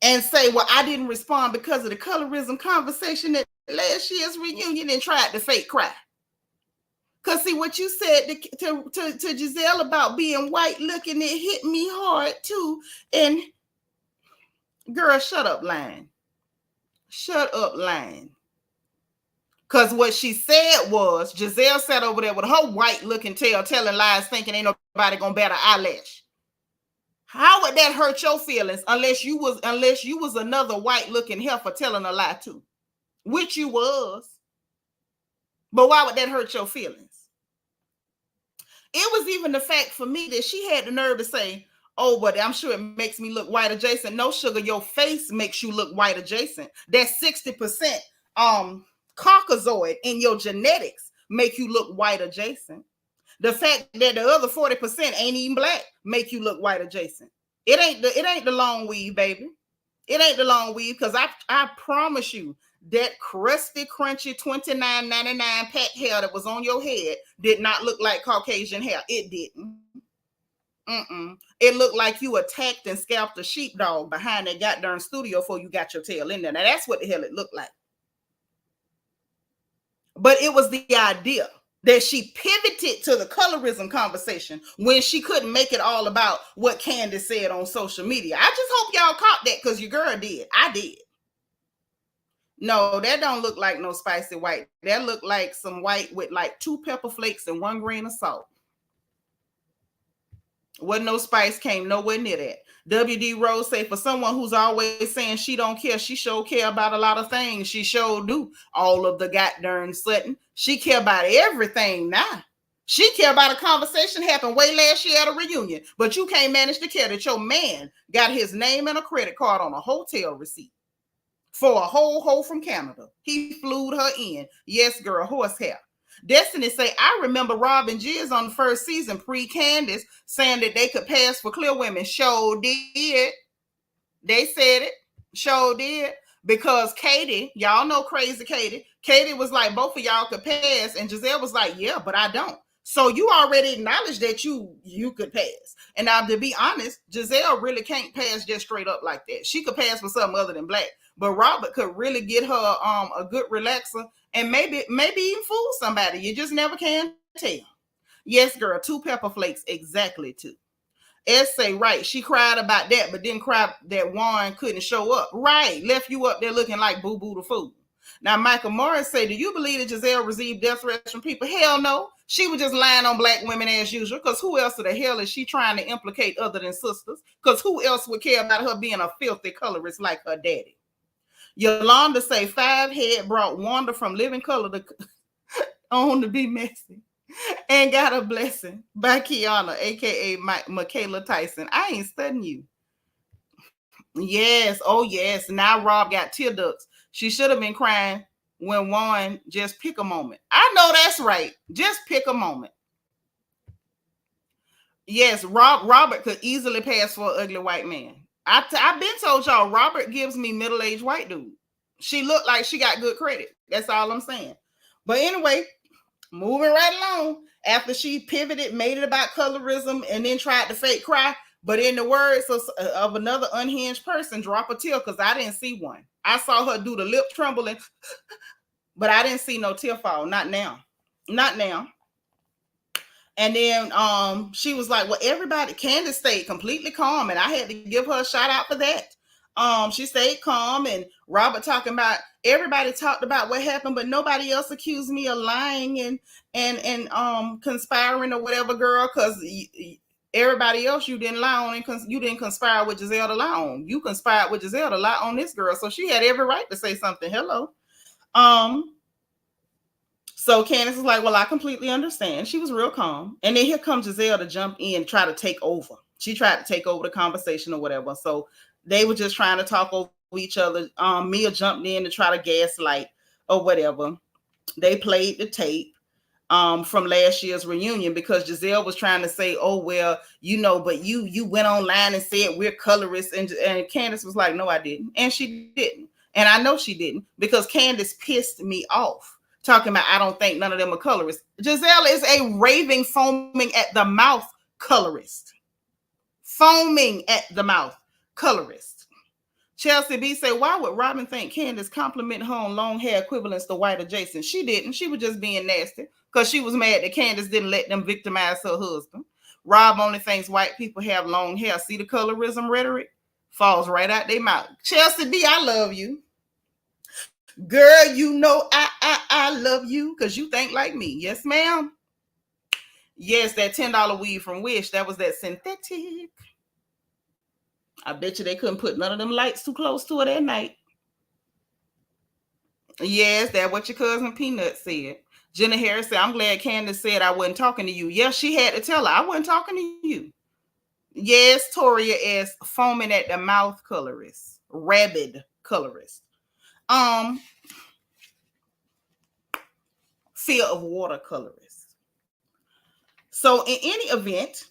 and say, well, I didn't respond because of the colorism conversation at last year's reunion, and tried to fake cry. Because see, what you said to Jazelle about being white looking, it hit me hard too. And girl, shut up, lying. Shut up, lying. Because what she said was, Jazelle sat over there with her white looking tail, telling lies, thinking ain't nobody gonna bat an eyelash. How would that hurt your feelings unless you was another white looking heifer telling a lie too? Which you was. But why would that hurt your feelings? It was even the fact for me that she had the nerve to say, oh, but I'm sure it makes me look white adjacent. No, sugar, your face makes you look white adjacent. That 60% Caucasoid in your genetics make you look white adjacent. The fact that the other 40% ain't even black make you look white adjacent. It ain't the long weave, baby. It ain't the long weave, because I promise you that crusty, crunchy $29.99 pack hair that was on your head did not look like Caucasian hair. It didn't. It looked like you attacked and scalped a sheepdog behind that goddamn studio before you got your tail in there. Now that's what the hell it looked like. But it was the idea that she pivoted to the colorism conversation when she couldn't make it all about what Candiace said on social media. I just hope y'all caught that, because your girl did. I did. No, that don't look like no spicy white. That look like some white with like 2 pepper flakes and 1 grain of salt. Wasn't no spice, came nowhere near that. WD Rose say, for someone who's always saying she don't care, she sure care about a lot of things. She sure do. All of the goddamn sudden. She care about everything now. She care about a conversation happened way last year at a reunion, but you can't manage to care that your man got his name and a credit card on a hotel receipt for a whole hoe from Canada. He flew her in. Yes, girl, horsehair. Destiny say, I remember Rob and Giz on the first season, pre-Candiace, saying that they could pass for clear women. Sure did. They said it. Sure did. Because Katie, y'all know crazy Katie. Katie was like, both of y'all could pass. And Jazelle was like, yeah, but I don't. So you already acknowledged that you could pass. And now, to be honest, Jazelle really can't pass just straight up like that. She could pass for something other than black. But Robert could really get her a good relaxer and maybe even fool somebody. You just never can tell. Yes, girl, 2 pepper flakes, exactly 2. S say, right, she cried about that, but didn't cry that Warren couldn't show up. Right, left you up there looking like boo-boo the fool. Now, Michael Morris say, do you believe that Jazelle received death threats from people? Hell no. She was just lying on black women as usual, because who else the hell is she trying to implicate other than sisters? Because who else would care about her being a filthy colorist like her daddy? Yolanda say, 5 head brought Wanda from Living Color to on to be messy and got a blessing by Kiana, aka Michaela Tyson. I ain't studying you. Yes, oh yes. Now Rob got tear ducts. She should have been crying when Warren just pick a moment. I know that's right. Just pick a moment. Yes, Robert could easily pass for an ugly white man. I've been told y'all, Robert gives me middle-aged white dude. She looked like she got good credit. That's all I'm saying. But anyway, moving right along. After she pivoted, made it about colorism, and then tried to fake cry. But in the words of another unhinged person, drop a tear, because I didn't see one. I saw her do the lip trembling, but I didn't see no tear fall. Not now. Not now. And then she was like, well, everybody, Candiace stayed completely calm, and I had to give her a shout out for that. She stayed calm, and Robert talking about, everybody talked about what happened, but nobody else accused me of lying and conspiring or whatever, girl, because everybody else you didn't lie on, and you didn't conspire with Jazelle to lie on. You conspired with Jazelle to lie on this girl, so she had every right to say something. Hello. So Candiace was like, well, I completely understand. She was real calm. And then here comes Jazelle to jump in and try to take over. She tried to take over the conversation or whatever. So they were just trying to talk over each other. Mia jumped in to try to gaslight or whatever. They played the tape from last year's reunion, because Jazelle was trying to say, oh, well, but you went online and said we're colorists. And Candiace was like, no, I didn't. And she didn't. And I know she didn't, because Candiace pissed me off. Talking about, I don't think none of them are colorists. Jazelle is a raving, foaming at the mouth colorist. Foaming at the mouth colorist. Chelsea B say, why would Robin think Candiace compliment her on long hair equivalents to white adjacent? She didn't. She was just being nasty, because she was mad that Candiace didn't let them victimize her husband. Rob only thinks white people have long hair. See the colorism rhetoric? Falls right out their mouth. Chelsea B, I love you. Girl, you know I love you because you think like me. Yes, ma'am. Yes, that $10 weave from Wish. That was that synthetic. I bet you they couldn't put none of them lights too close to it at night. Yes, that's what your cousin Peanut said. Jenna Harris said, I'm glad Candiace said I wasn't talking to you. Yes, she had to tell her I wasn't talking to you. Yes, Toria is foaming at the mouth colorist. Rabid colorist. Fear of water colorist. So in any event,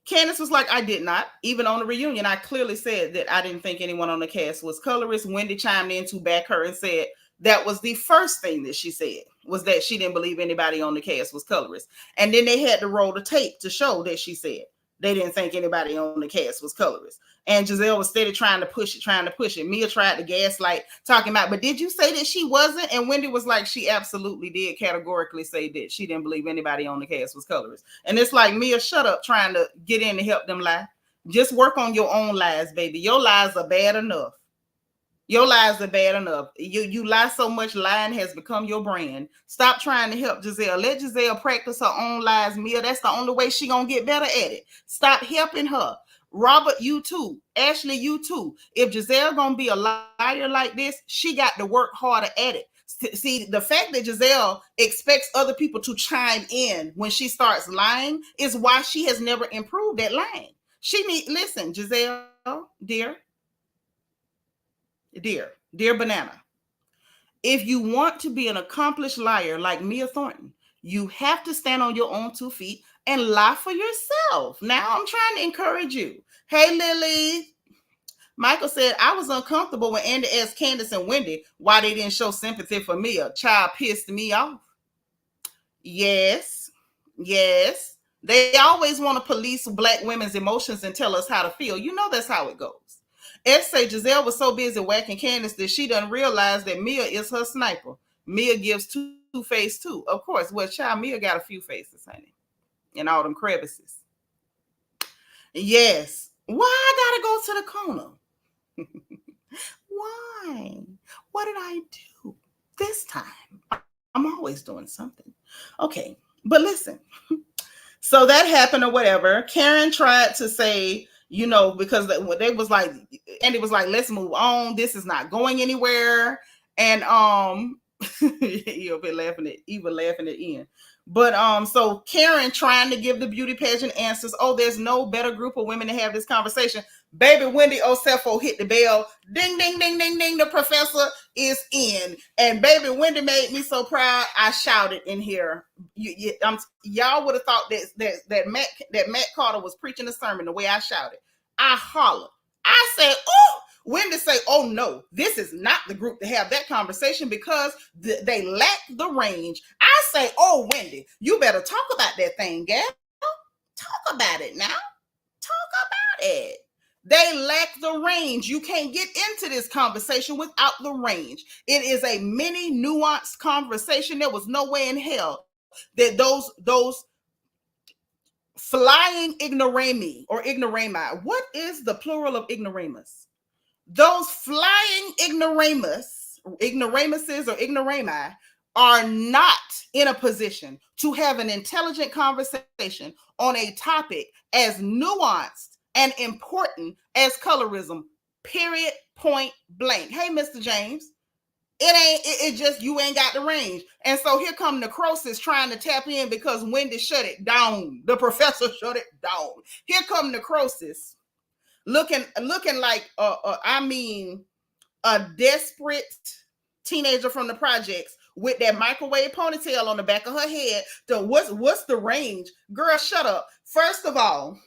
Candiace was like, I did not. Even on the reunion, I clearly said that I didn't think anyone on the cast was colorist. Wendy chimed in to back her and said that was the first thing that she said, was that she didn't believe anybody on the cast was colorist. And then they had to roll the tape to show that she said they didn't think anybody on the cast was colorist. And Jazelle was steady trying to push it. Mia tried to gaslight, talking about, but did you say that she wasn't? And Wendy was like, she absolutely did categorically say that she didn't believe anybody on the cast was colorist. And it's like, Mia, shut up trying to get in to help them lie. Just work on your own lies, baby. Your lies are bad enough. Your lies are bad enough. You lie so much, lying has become your brand. Stop trying to help Jazelle. Let Jazelle practice her own lies, Mia. That's the only way she gonna get better at it. Stop helping her. Robert, you too. Ashley, you too. If Jazelle gonna be a liar like this, she got to work harder at it. See, the fact that Jazelle expects other people to chime in when she starts lying is why she has never improved at lying. Listen, Jazelle, dear banana, if you want to be an accomplished liar like Mia Thornton, you have to stand on your own 2 feet and lie for yourself. Now I'm trying to encourage you. Hey, Lily. Michael said, I was uncomfortable when Andy asked Candiace and Wendy why they didn't show sympathy for Mia. Child pissed me off. Yes. They always want to police Black women's emotions and tell us how to feel. You know that's how it goes. Ed say Jazelle was so busy whacking Candiace that she doesn't realize that Mia is her sniper. Mia gives two-face too. Of course, well, child, Mia got a few faces, honey, in all them crevices. Yes. Why I gotta go to the corner? Why? What did I do this time? I'm always doing something. Okay, but listen. So that happened or whatever. Karen tried to say, because they was like, Andy was like, let's move on. This is not going anywhere. And you'll be laughing at Ian. But so Karen trying to give the beauty pageant answers. Oh, there's no better group of women to have this conversation. Baby Wendy Osefo hit the bell. Ding, ding, ding, ding, ding. The professor is in. And baby Wendy made me so proud. I shouted in here. Y'all would have thought that Matt Carter was preaching a sermon the way I shouted. I hollered. I said, oh, Wendy say, oh no, this is not the group to have that conversation because they lack the range. I say, oh, Wendy, you better talk about that thing, gal. Talk about it now. Talk about it. They lack the range. You can't get into this conversation without the range. It is a mini nuanced conversation. There was no way in hell that those flying ignorami or ignorami. What is the plural of ignoramus? Those flying ignoramuses or ignorami are not in a position to have an intelligent conversation on a topic as nuanced and important as colorism, period, point blank. Hey, Mr. James, it just, you ain't got the range. And so here come necrosis trying to tap in because Wendy shut it down. The professor shut it down. Here come necrosis looking like, a desperate teenager from the projects with that microwave ponytail on the back of her head. What's the range? Girl, shut up. First of all,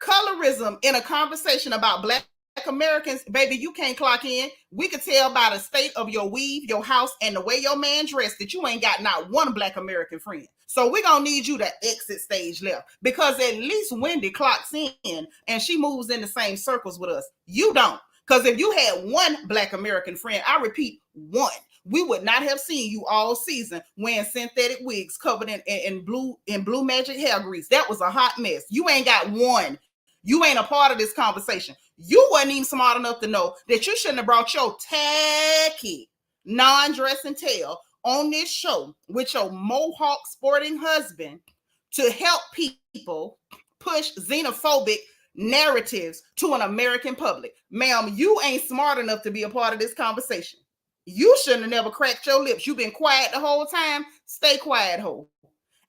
colorism in a conversation about Black Americans, baby, you can't clock in. We could tell by the state of your weave, your house, and the way your man dressed that you ain't got not one Black American friend. So we're going to need you to exit stage left because at least Wendy clocks in and she moves in the same circles with us. You don't. Because if you had one Black American friend, I repeat, one, we would not have seen you all season wearing synthetic wigs covered in blue magic hair grease. That was a hot mess. You ain't got one. You ain't a part of this conversation. You wasn't even smart enough to know that you shouldn't have brought your tacky non-dress and tell on this show with your mohawk sporting husband to help people push xenophobic narratives to an American public. Ma'am, you ain't smart enough to be a part of this conversation. You shouldn't have never cracked your lips. You've been quiet the whole time. Stay quiet, ho.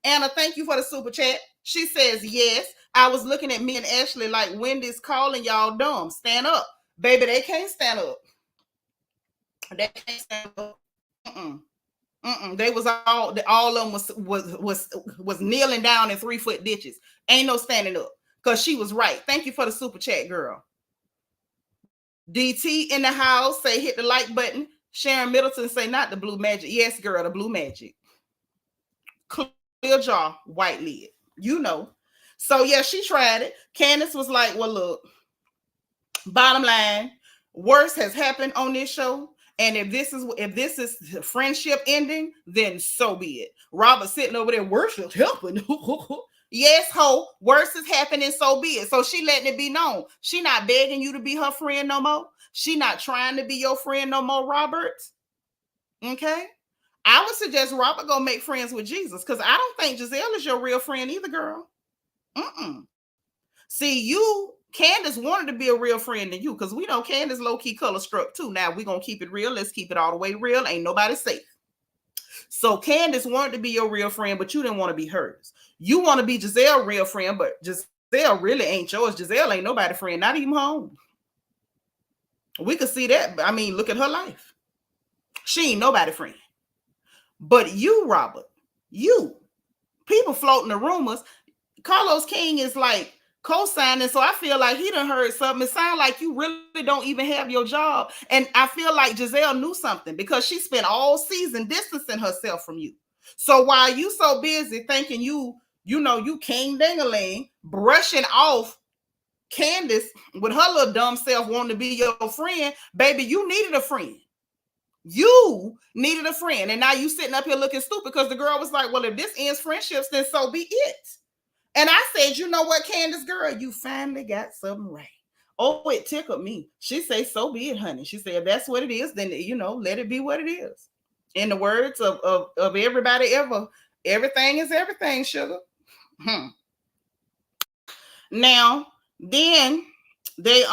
Anna, thank you for the super chat. She says, yes, I was looking at me and Ashley like Wendy's calling y'all dumb. Stand up. Baby, they can't stand up. They can't stand up. They was all of them was kneeling down in 3-foot ditches. Ain't no standing up. Because she was right. Thank you for the super chat, girl. DT in the house, say hit the like button. Sharon Middleton say not the blue magic. Yes, girl, the blue magic. Clear jaw, white lid. You know. So, yeah, she tried it. Candiace was like, well, look, bottom line, worse has happened on this show. And if this is friendship ending, then so be it. Robert sitting over there, worse is helping. Yes, ho, worse is happening, so be it. So she letting it be known. She not begging you to be her friend no more. She not trying to be your friend no more, Robert. Okay? I would suggest Robert go make friends with Jesus, because I don't think Jazelle is your real friend either, girl. See, Candiace wanted to be a real friend to you, because we know Candiace low-key color struck too. Now, we're going to keep it real. Let's keep it all the way real. Ain't nobody safe. So Candiace wanted to be your real friend, but you didn't want to be hers. You want to be Gizelle's real friend, but Jazelle really ain't yours. Jazelle ain't nobody friend, not even home. We could see that. I mean, look at her life. She ain't nobody friend. But you, Robert, people floating the rumors. Carlos King is like co-signing, so I feel like he done heard something. It sounds like you really don't even have your job. And I feel like Jazelle knew something, because she spent all season distancing herself from you. So while you so busy thinking you king ding-a-ling, brushing off Candiace with her little dumb self wanting to be your friend, baby, you needed a friend. You needed a friend. And now you sitting up here looking stupid because the girl was like, well, if this ends friendships, then so be it. And I said, you know what, Candiace, girl, you finally got something right. Oh, it tickled me. She said, so be it, honey. She said, if that's what it is, then, let it be what it is. In the words of everybody ever, everything is everything, sugar. Now, then they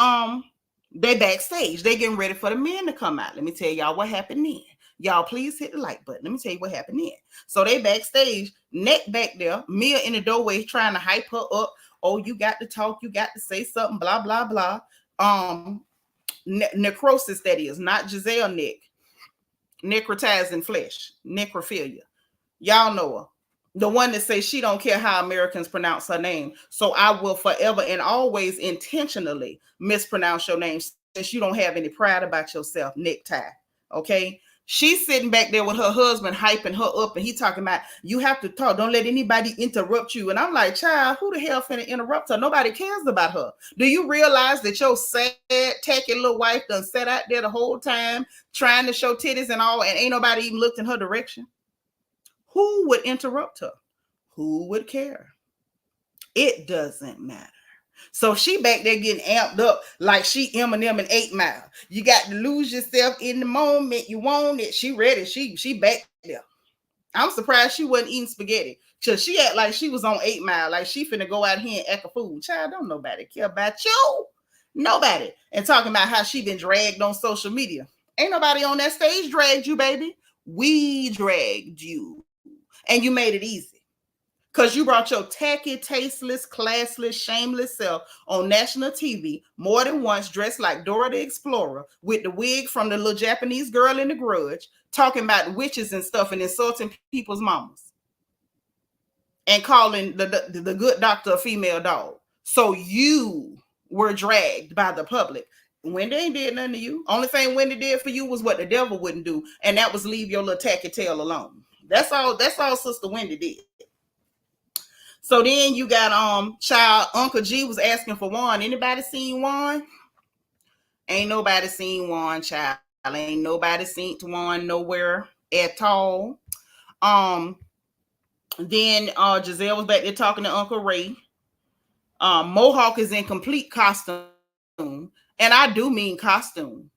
backstage. They getting ready for the men to come out. Let me tell y'all what happened then. Y'all, please hit the like button. Let me tell you what happened then. So they backstage, neck back there, Mia in the doorway trying to hype her up. Oh, you got to talk. You got to say something, blah, blah, blah. Necrosis, that is, not Gizelle neck. Necrotizing flesh. Necrophilia. Y'all know her. The one that says she don't care how Americans pronounce her name. So I will forever and always intentionally mispronounce your name, since you don't have any pride about yourself, necktie. Okay? She's sitting back there with her husband hyping her up, and he talking about, you have to talk. Don't let anybody interrupt you. And I'm like, child, who the hell finna interrupt her? Nobody cares about her. Do you realize that your sad, tacky little wife done sat out there the whole time trying to show titties and all, and ain't nobody even looked in her direction? Who would interrupt her? Who would care? It doesn't matter. So she back there getting amped up like she Eminem in 8 Mile. You got to lose yourself in the moment. You want it. She ready. She back there. I'm surprised she wasn't eating spaghetti, because she act like she was on 8 Mile, like she finna go out here and act a fool. Child, don't nobody care about you. Nobody. And talking about how she been dragged on social media. Ain't nobody on that stage dragged you, baby. We dragged you. And you made it easy. Because you brought your tacky, tasteless, classless, shameless self on national TV more than once, dressed like Dora the Explorer with the wig from the little Japanese girl in The Grudge, talking about witches and stuff and insulting people's mamas. And calling the good doctor a female dog. So you were dragged by the public. Wendy ain't did nothing to you. Only thing Wendy did for you was what the devil wouldn't do, and that was leave your little tacky tail alone. That's all Sister Wendy did. So then you got child Uncle G was asking for Juan. Anybody seen Juan? Ain't nobody seen Juan, child. Ain't nobody seen Juan nowhere at all. Then Jazelle was back there talking to Uncle Ray. Mohawk is in complete costume, and I do mean costume.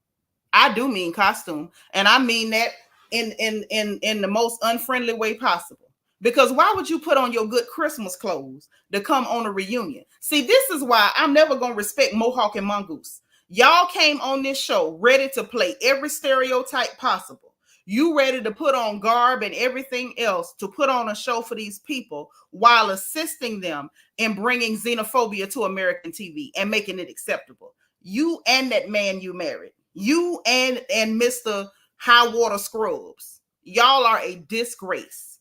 I do mean costume, and I mean that in the most unfriendly way possible. Because why would you put on your good Christmas clothes to come on a reunion? See, this is why I'm never gonna respect Mohawk and Mongoose. Y'all came on this show ready to play every stereotype possible. You ready to put on garb and everything else to put on a show for these people while assisting them in bringing xenophobia to American TV and making it acceptable. You and that man you married. You and Mr. High Water Scrubs. Y'all are a disgrace.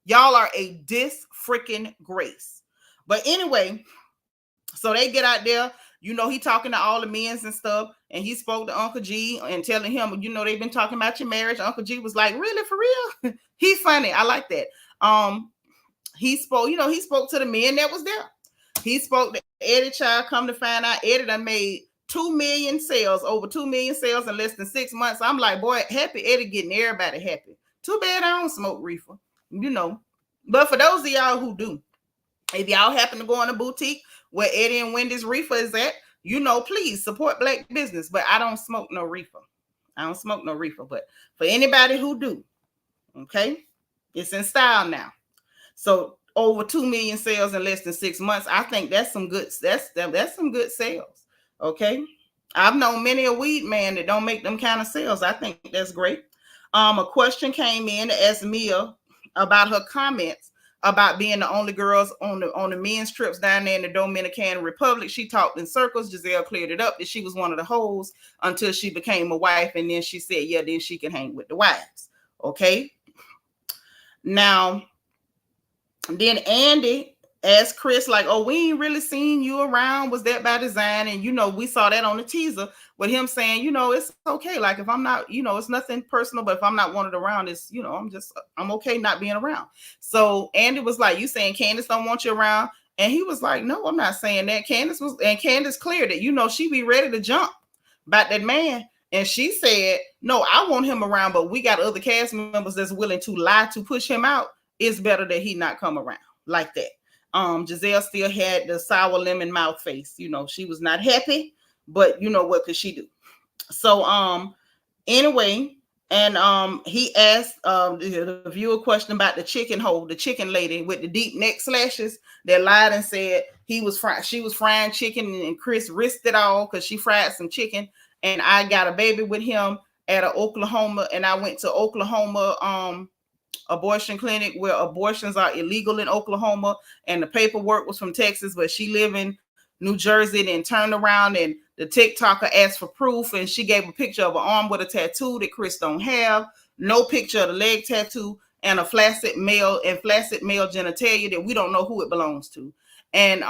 Y'all are a dis-freaking grace. But anyway, so they get out there. You know, he talking to all the men's and stuff. And he spoke to Uncle G and telling him, you know, they've been talking about your marriage. Uncle G was like, really, for real? He's funny. I like that. He spoke to the men that was there. He spoke to Eddie Child. Come to find out, Eddie done made 2 million sales, over 2 million sales in less than 6 months. I'm like, boy, happy Eddie getting everybody happy. Too bad I don't smoke reefer, you know. But for those of y'all who do, if y'all happen to go in a boutique where Eddie and Wendy's reefer is at, you know, please support Black business. But I don't smoke no reefer. I don't smoke no reefer. But for anybody who do, okay, it's in style now. So over 2 million sales in less than 6 months. I think that's some good. That's some good sales. Okay, I've known many a weed man that don't make them kind of sales. I think that's great. A question came in to ask Mia about her comments about being the only girls on the men's trips down there in the Dominican Republic. She talked in circles. Gizelle cleared it up that she was one of the hoes until she became a wife, and then she said, yeah, then she can hang with the wives. Okay. Now, then Andy asked Chris, like, oh, we ain't really seen you around. Was that by design? And, you know, we saw that on the teaser with him saying, you know, it's okay. Like, if I'm not, you know, it's nothing personal, but if I'm not wanted around, it's, you know, I'm okay not being around. So Andy was like, you saying Candiace don't want you around? And he was like, no, I'm not saying that. Candiace cleared it. You know, she be ready to jump about that man. And she said, no, I want him around, but we got other cast members that's willing to lie to push him out. It's better that he not come around like that. Jazelle still had the sour lemon mouth face. You know, she was not happy, but you know, what could she do? So, anyway, and he asked the viewer question about the chicken lady with the deep neck slashes that lied and said she was frying chicken, and Chris risked it all because she fried some chicken, and I got a baby with him at Oklahoma, and I went to Oklahoma abortion clinic where abortions are illegal in Oklahoma, and the paperwork was from Texas, but she lived in New Jersey, and turned around and the TikToker asked for proof, and she gave a picture of an arm with a tattoo that Chris don't have, no picture of the leg tattoo, and a flaccid male genitalia that we don't know who it belongs to, and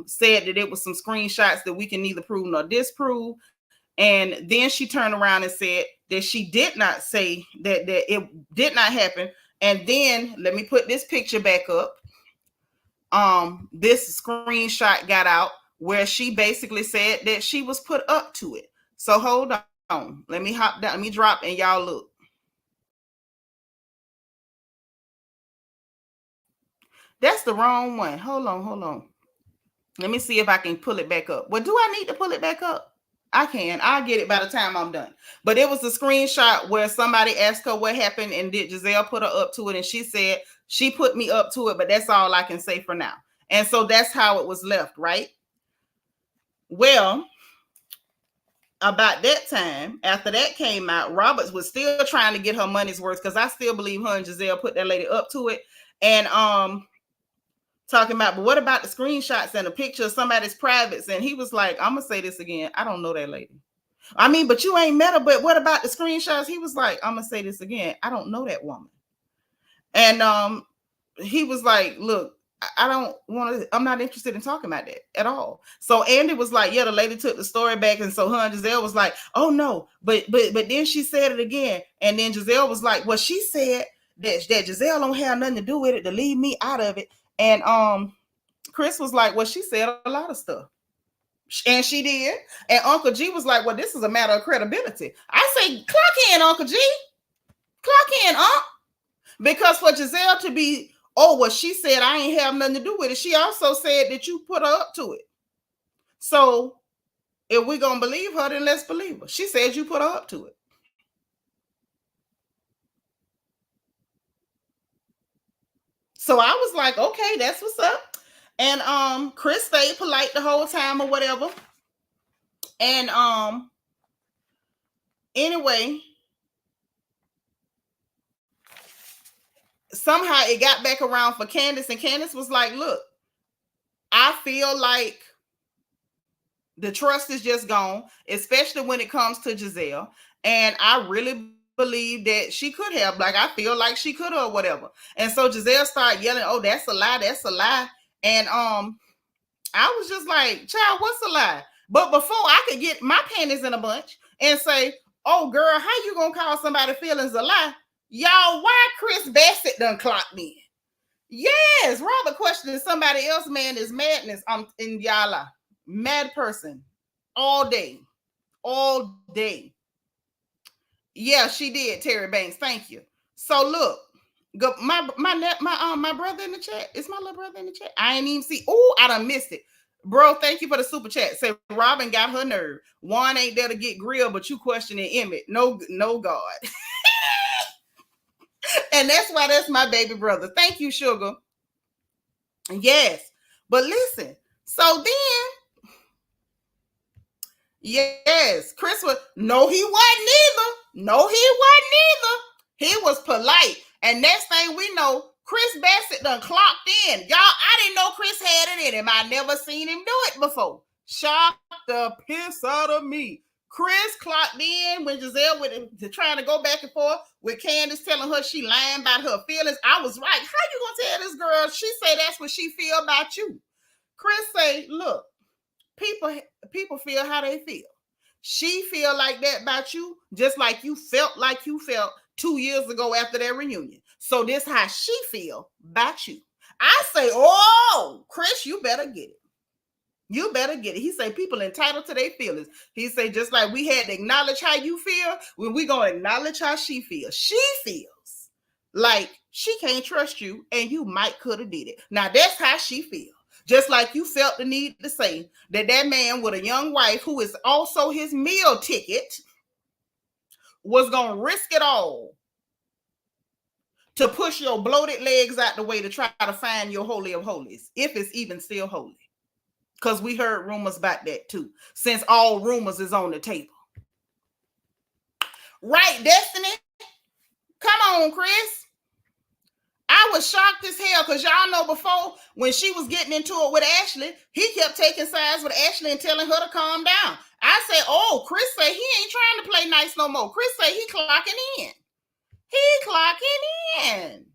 said that it was some screenshots that we can neither prove nor disprove. And then she turned around and said that she did not say that it did not happen. And then let me put this picture back up. This screenshot got out where she basically said that she was put up to it. So hold on. Let me hop down. Let me drop and y'all look. That's the wrong one. Hold on. Let me see if I can pull it back up. Well, do I need to pull it back up? I can. I'll get it by the time I'm done. But it was a screenshot where somebody asked her what happened, and did Jazelle put her up to it? And she said she put me up to it, but that's all I can say for now. And so that's how it was left, right? Well, about that time, after that came out, Roberts was still trying to get her money's worth, because I still believe her and Jazelle put that lady up to it. And talking about, but what about the screenshots and a picture of somebody's privates? And he was like, I'm gonna say this again, I don't know that lady. I mean, but you ain't met her, but what about the screenshots? He was like, I'm gonna say this again, I don't know that woman. And he was like, look, I don't want to, I'm not interested in talking about that at all. So Andy was like, yeah, the lady took the story back. And so her and Jazelle was like, oh no, but then she said it again. And then Jazelle was like, well, she said that Jazelle don't have nothing to do with it, to leave me out of it. And Chris was like, well, she said a lot of stuff. And she did. And Uncle G was like, well, this is a matter of credibility. I say, clock in, Uncle G. Clock in, because for Jazelle to be, oh, well, she said I ain't have nothing to do with it. She also said that you put her up to it. So if we're going to believe her, then let's believe her. She said you put her up to it. So I was like, okay, that's what's up. And Chris stayed polite the whole time or whatever. And anyway, somehow it got back around for Candiace, and Candiace was like, look, I feel like the trust is just gone, especially when it comes to Jazelle. And I really believe that she could have, like, I feel like she could have, whatever. And so Jazelle started yelling, oh, that's a lie, that's a lie. And I was just like, child, what's a lie? But before I could get my panties in a bunch and say, oh, girl, how you gonna call somebody's feelings a lie? Y'all, why Chris Bassett done clocked in? Yes, Robert questioning somebody else, man, is madness. I'm in y'all mad person all day. Yeah, she did, Terry Banks. Thank you. So look, my brother in the chat. Is my little brother in the chat? I ain't even see. Oh, I done missed it. Bro, thank you for the super chat. Say Robin got her nerve. Juan ain't there to get grilled, but you questioning Emmett. No, God. And that's why that's my baby brother. Thank you, sugar. Yes. But listen, so then, yes, Chris was, no, he wasn't either. No, he wasn't either. He was polite. And next thing we know, Chris Bassett done clocked in. Y'all, I didn't know Chris had it in him. I never seen him do it before. Shocked the piss out of me. Chris clocked in when Jazelle was trying to go back and forth with Candiace telling her she lying about her feelings. I was right. How you gonna tell this girl? She say that's what she feel about you. Chris say, look, people feel how they feel. She feel like that about you, just like you felt 2 years ago after their reunion. So this how she feel about you. I say, oh, Chris, you better get it. You better get it. He say people entitled to their feelings. He say just like we had to acknowledge how you feel, when we gonna acknowledge how she feels. She feels like she can't trust you, and you might could have did it. Now that's how she feels. Just like you felt the need to say that man with a young wife who is also his meal ticket was gonna risk it all to push your bloated legs out the way to try to find your holy of holies, if it's even still holy. Because we heard rumors about that too, since all rumors is on the table. Right, Destiny? Come on, Chris. I was shocked as hell because y'all know before when she was getting into it with Ashley, he kept taking sides with Ashley and telling her to calm down. I said, oh, Chris say he ain't trying to play nice no more. Chris say he clocking in. He clocking in.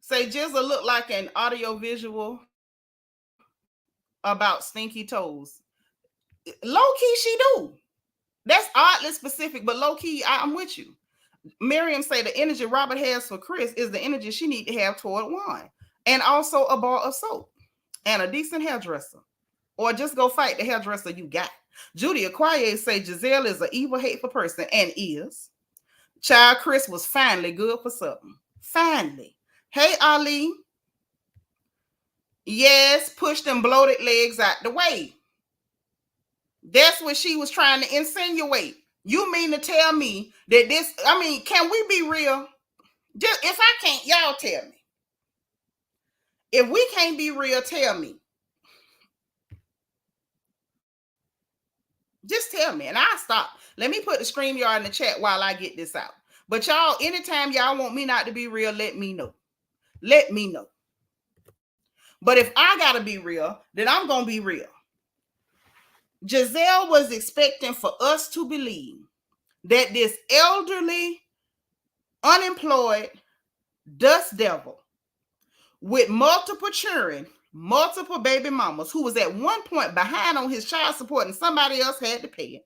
Say Jazelle look like an audio visual about stinky toes. Low key she do. That's oddly specific, but low key I'm with you. Miriam say the energy Robert has for Chris is the energy she need to have toward Juan, and also a bar of soap and a decent hairdresser, or just go fight the hairdresser you got. Judy Acquaye say Jazelle is an evil, hateful person, and is. Child, Chris was finally good for something. Finally. Hey, Ali. Yes, push them bloated legs out the way. That's what she was trying to insinuate. You mean to tell me that this, I mean, can we be real? Just, if I can't, y'all tell me. If we can't be real, tell me. Just tell me, and I'll stop. Let me put the StreamYard in the chat while I get this out. But y'all, anytime y'all want me not to be real, let me know. Let me know. But if I gotta be real, then I'm gonna be real. Jazelle was expecting for us to believe that this elderly, unemployed dust devil with multiple children, multiple baby mamas, who was at one point behind on his child support and somebody else had to pay it,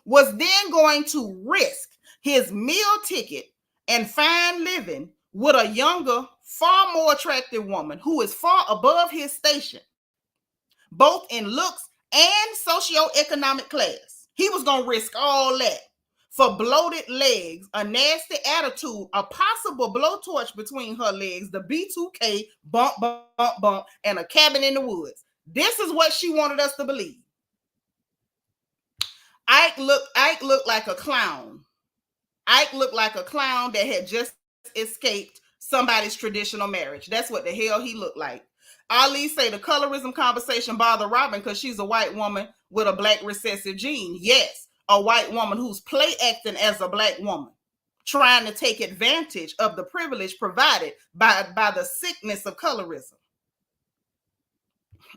was then going to risk his meal ticket and fine living with a younger, far more attractive woman who is far above his station, both in looks and socioeconomic class. He was going to risk all that for bloated legs, a nasty attitude, a possible blowtorch between her legs, the B2K, bump, bump, bump, bump, and a cabin in the woods. This is what she wanted us to believe. Ike looked like a clown. Ike looked like a clown that had just escaped somebody's traditional marriage. That's what the hell he looked like. Ali say the colorism conversation bother Robin because she's a white woman with a black recessive gene. Yes, a white woman who's play acting as a black woman, trying to take advantage of the privilege provided by the sickness of colorism.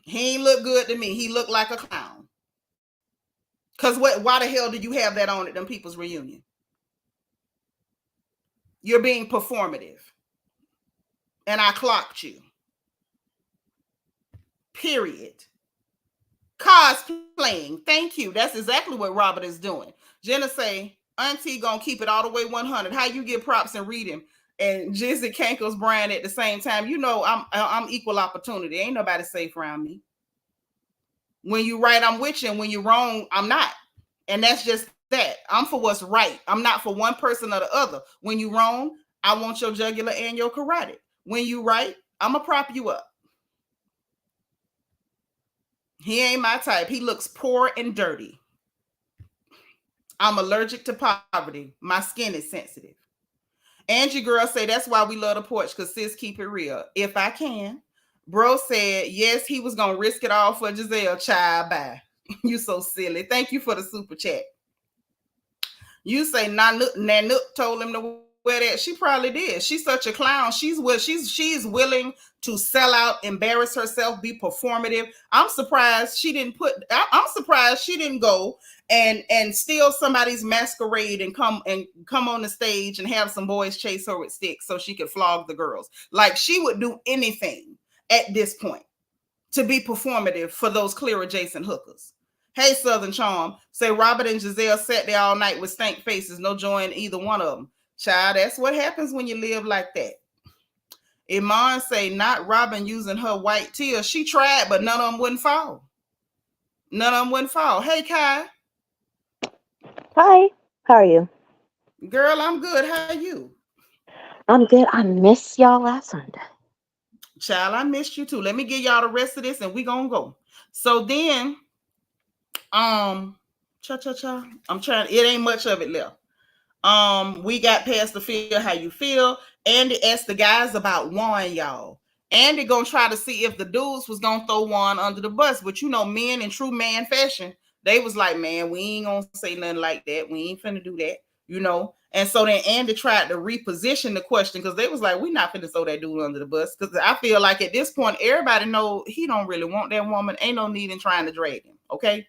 He ain't look good to me. He looked like a clown. Because why the hell did you have that on at them people's reunion? You're being performative. And I clocked you. Period. Cosplaying. Thank you. That's exactly what Robert is doing. Jenna say, Auntie gonna keep it all the way 100. How you get props and read him? And Jizzy Kankles Brian at the same time. You know I'm equal opportunity. Ain't nobody safe around me. When you right, I'm with you. And when you're wrong, I'm not. And that's just that. I'm for what's right. I'm not for one person or the other. When you wrong, I want your jugular and your carotid. When you right, I'm going to prop you up. He ain't my type. He looks poor and dirty. I'm allergic to poverty. My skin is sensitive. Angie girl say that's why we love the porch, because sis keep it real. If I can. Bro said, yes, he was going to risk it all for Gizelle. Child, bye. You so silly. Thank you for the super chat. You say Nanook told him to wear that. She probably did. She's such a clown. She's willing to sell out, embarrass herself, be performative. I'm surprised she didn't go and steal somebody's masquerade and come on the stage and have some boys chase her with sticks so she could flog the girls. Like, she would do anything at this point to be performative for those clear adjacent hookers. Hey, Southern Charm, say Robert and Jazelle sat there all night with stank faces, no joy in either one of them. Child, that's what happens when you live like that. Iman say, not Robin using her white tears. She tried, but none of them wouldn't fall. None of them wouldn't fall. Hey, Kai. Hi, how are you? Girl, I'm good. How are you? I'm good. I missed y'all last Sunday. Child, I missed you too. Let me get y'all the rest of this and we gonna go. So then, I'm trying, it ain't much of it left. We got past the feel how you feel. Andy asked the guys about Juan, y'all. Andy gonna try to see if the dudes was gonna throw Juan under the bus, but you know, men in true man fashion, they was like, man, we ain't gonna say nothing like that. We ain't finna do that, you know. And so then Andy tried to reposition the question because they was like, we not finna throw that dude under the bus. Because I feel like at this point, everybody know he don't really want that woman. Ain't no need in trying to drag him, okay?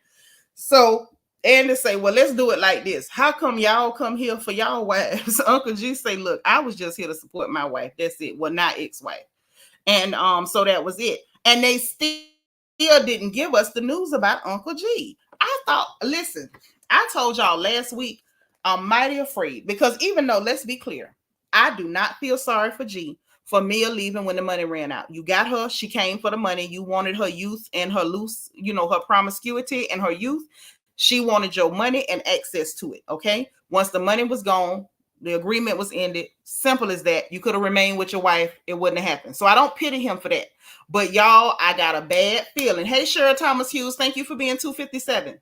So Andy say, well, let's do it like this. How come y'all come here for y'all wives? Uncle G say, look, I was just here to support my wife. That's it. Well, not ex-wife. And so that was it. And they still didn't give us the news about Uncle G. I thought, listen, I told y'all last week, I'm mighty afraid because even though, let's be clear, I do not feel sorry for G for Mia leaving when the money ran out. You got her. She came for the money. You wanted her youth and her loose, you know, her promiscuity and her youth. She wanted your money and access to it, okay? Once the money was gone, the agreement was ended. Simple as that. You could have remained with your wife. It wouldn't have happened. So I don't pity him for that. But y'all, I got a bad feeling. Hey, Cheryl Thomas Hughes, thank you for being 257.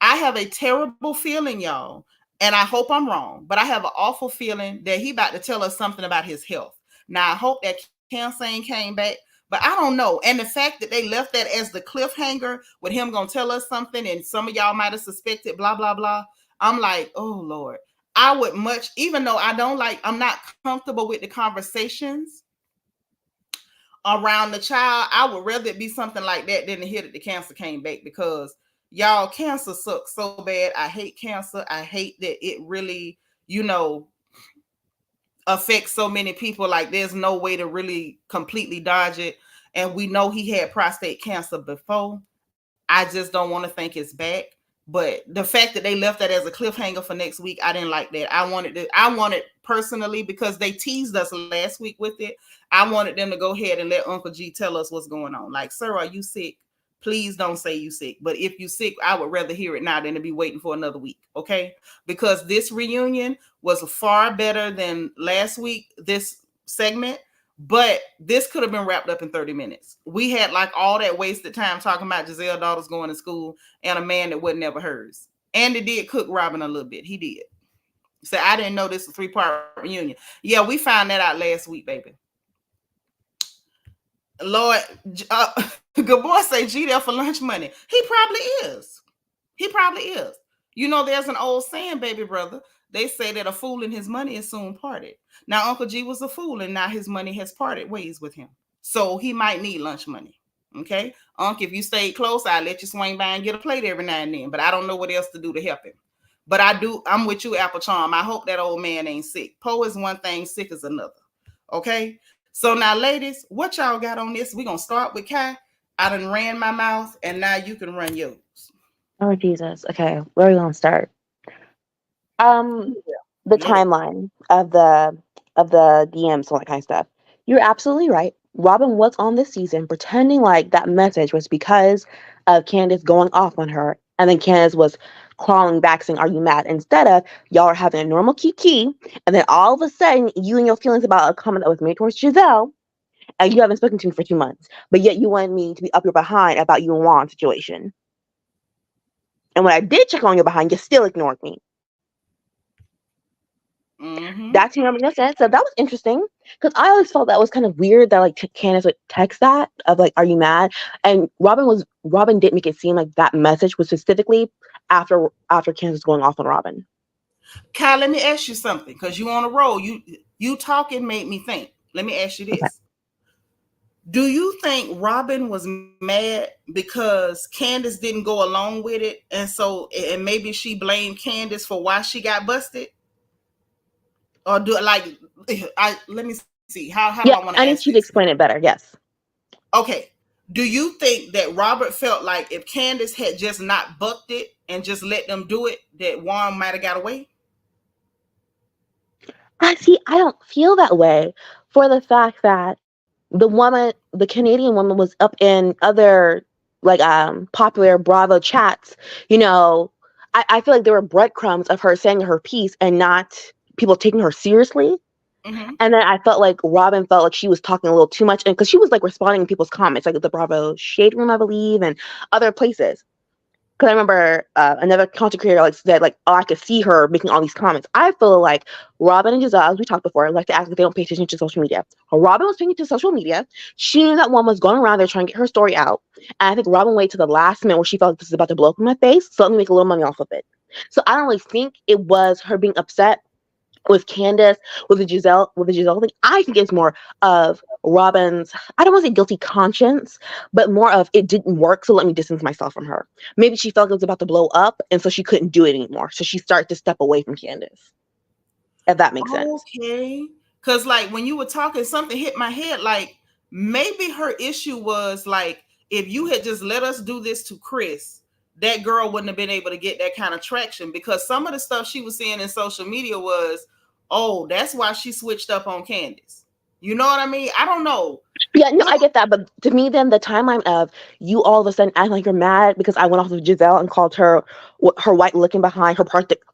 I have a terrible feeling, y'all, and I hope I'm wrong, but I have an awful feeling that he about to tell us something about his health. Now, I hope that cancer ain't came back, but I don't know. And the fact that they left that as the cliffhanger with him going to tell us something and some of y'all might have suspected, blah, blah, blah. I'm like, oh, Lord. I would much, even though I'm not comfortable with the conversations around the child, I would rather it be something like that than to hear that the cancer came back because y'all, cancer sucks so bad. I hate cancer. I hate that it really, you know, affects so many people. Like there's no way to really completely dodge it. And we know he had prostate cancer before. I just don't want to think it's back. But the fact that they left that as a cliffhanger for next week, I didn't like that. I wanted personally, because they teased us last week with it, I wanted them to go ahead and let Uncle G tell us what's going on. Like, sir, are you sick? Please don't say you sick. But if you sick, I would rather hear it now than to be waiting for another week. Okay? Because this reunion was far better than last week, this segment. But this could have been wrapped up in 30 minutes. We had like all that wasted time talking about Jazelle daughters going to school and a man that wasn't never hers. And it did cook Robin a little bit. He did. So I didn't know this was a 3-part reunion. Yeah, we found that out last week, baby. Lord, good boy say G there for lunch money. He probably is. He probably is. You know, there's an old saying, baby brother. They say that a fool and his money is soon parted. Now, Uncle G was a fool, and now his money has parted ways with him. So he might need lunch money. Okay, Unc, if you stay close, I'll let you swing by and get a plate every now and then. But I don't know what else to do to help him. But I'm with you, Apple Charm. I hope that old man ain't sick. Poe is one thing, sick is another. Okay. So now, ladies, what y'all got on this? We're gonna start with Kai. I done ran my mouth, and now you can run yours. Oh Jesus. Okay, where are we gonna start? The timeline of the DMs, all that kind of stuff. You're absolutely right. Robin was on this season pretending like that message was because of Candiace going off on her, and then Candiace was crawling back saying, "Are you mad?" Instead of y'all are having a normal kiki, and then all of a sudden you and your feelings about a comment that was made towards Gizelle, and you haven't spoken to me for 2 months, but yet you wanted me to be up your behind about you and Juan's situation. And when I did check on your behind, you still ignored me. Mm-hmm. That's no sense. So that was interesting because I always felt that was kind of weird that like Candiace would text that of like, "Are you mad?" And Robin didn't make it seem like that message was specifically after Candiace going off on Robin. Kyle, let me ask you something because you on a roll. You talking made me think. Let me ask you this. Okay. Do you think Robin was mad because Candiace didn't go along with it, and maybe she blamed Candiace for why she got busted? Or let me see. How do I want to I ask need this? you to explain it better. Yes. Okay. Do you think that Robert felt like if Candiace had just not bucked it and just let them do it, that Juan might have got away? I don't feel that way for the fact that the Canadian woman was up in other like popular Bravo chats. You know, I feel like there were breadcrumbs of her saying her piece and not people taking her seriously. Mm-hmm. And then I felt like Robin felt like she was talking a little too much, and because she was like responding to people's comments, like the Bravo Shade Room, I believe, and other places. Because I remember another content creator like said like, "Oh, I could see her making all these comments." I feel like Robin and Jazelle, as we talked before, like to act like they don't pay attention to social media. Robin was paying attention to social media. She knew that one was going around there trying to get her story out, and I think Robin waited to the last minute where she felt like this is about to blow up in my face, so let me make a little money off of it. So I don't really think it was her being upset with Candiace, with the Gizelle thing. I think it's more of Robin's, I don't want to say guilty conscience, but more of it didn't work, so let me distance myself from her. Maybe she felt it was about to blow up, and so she couldn't do it anymore. So she started to step away from Candiace. If that makes sense. Okay. Because, like, when you were talking, something hit my head. Like, maybe her issue was, like, if you had just let us do this to Chris, that girl wouldn't have been able to get that kind of traction. Because some of the stuff she was seeing in social media was, oh, that's why she switched up on Candiace. You know what I mean? I don't know. Yeah, no, I get that, but to me, then the timeline of you all of a sudden acting like you're mad because I went off of Gizelle and called her her white looking behind her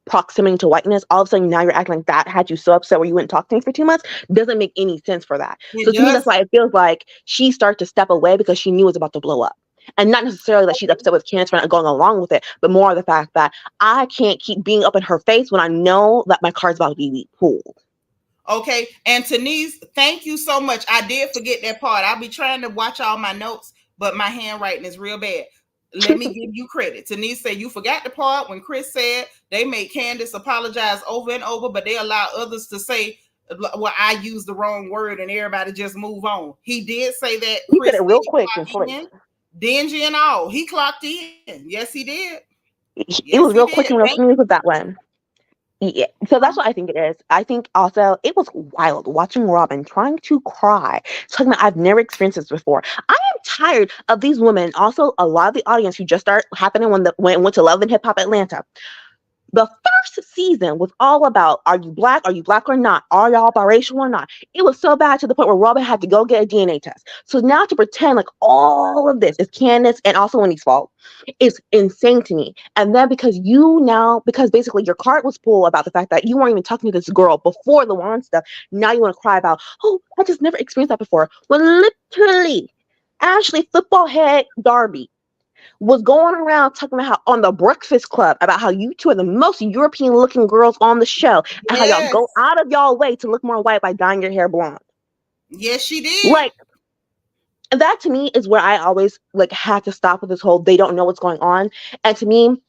proximity to whiteness. All of a sudden, now you're acting like that had you so upset where you wouldn't talk to me for 2 months. Doesn't make any sense for that. So to me, that's why it feels like she started to step away because she knew it was about to blow up. And not necessarily that she's upset with Candiace for not going along with it, but more the fact that I can't keep being up in her face when I know that my card's about to be pulled. Okay. And Tanise, thank you so much. I did forget that part. I'll be trying to watch all my notes, but my handwriting is real bad. Let me give you credit. Tanise said you forgot the part when Chris said they made Candiace apologize over and over, but they allow others to say, well, I used the wrong word and everybody just move on. He did say that. He Chris said it real quick and slick. dingy and all. He clocked in. Yes, he did. It was real quick and real smooth with that one. Yeah, so that's what I think it is. I think also it was wild watching Robin trying to cry, talking about I've never experienced this before. I am tired of these women. Also, a lot of the audience who just started happening when it went to Love and Hip Hop Atlanta. The first season was all about are you black? Are you black or not? Are y'all biracial or not? It was so bad to the point where Robin had to go get a DNA test. So now to pretend like all of this is Candiace and also Wendy's fault is insane to me. And then because basically your card was full about the fact that you weren't even talking to this girl before the Juan stuff, now you want to cry about, oh, I just never experienced that before. Well, literally, Ashley football head Darby was going around talking about how on the Breakfast Club about how you two are the most European looking girls on the show and how y'all Yes. go out of y'all way to look more white by dyeing your hair blonde. Yes, she did. Like, that to me is where I always like had to stop with this whole they don't know what's going on. And to me,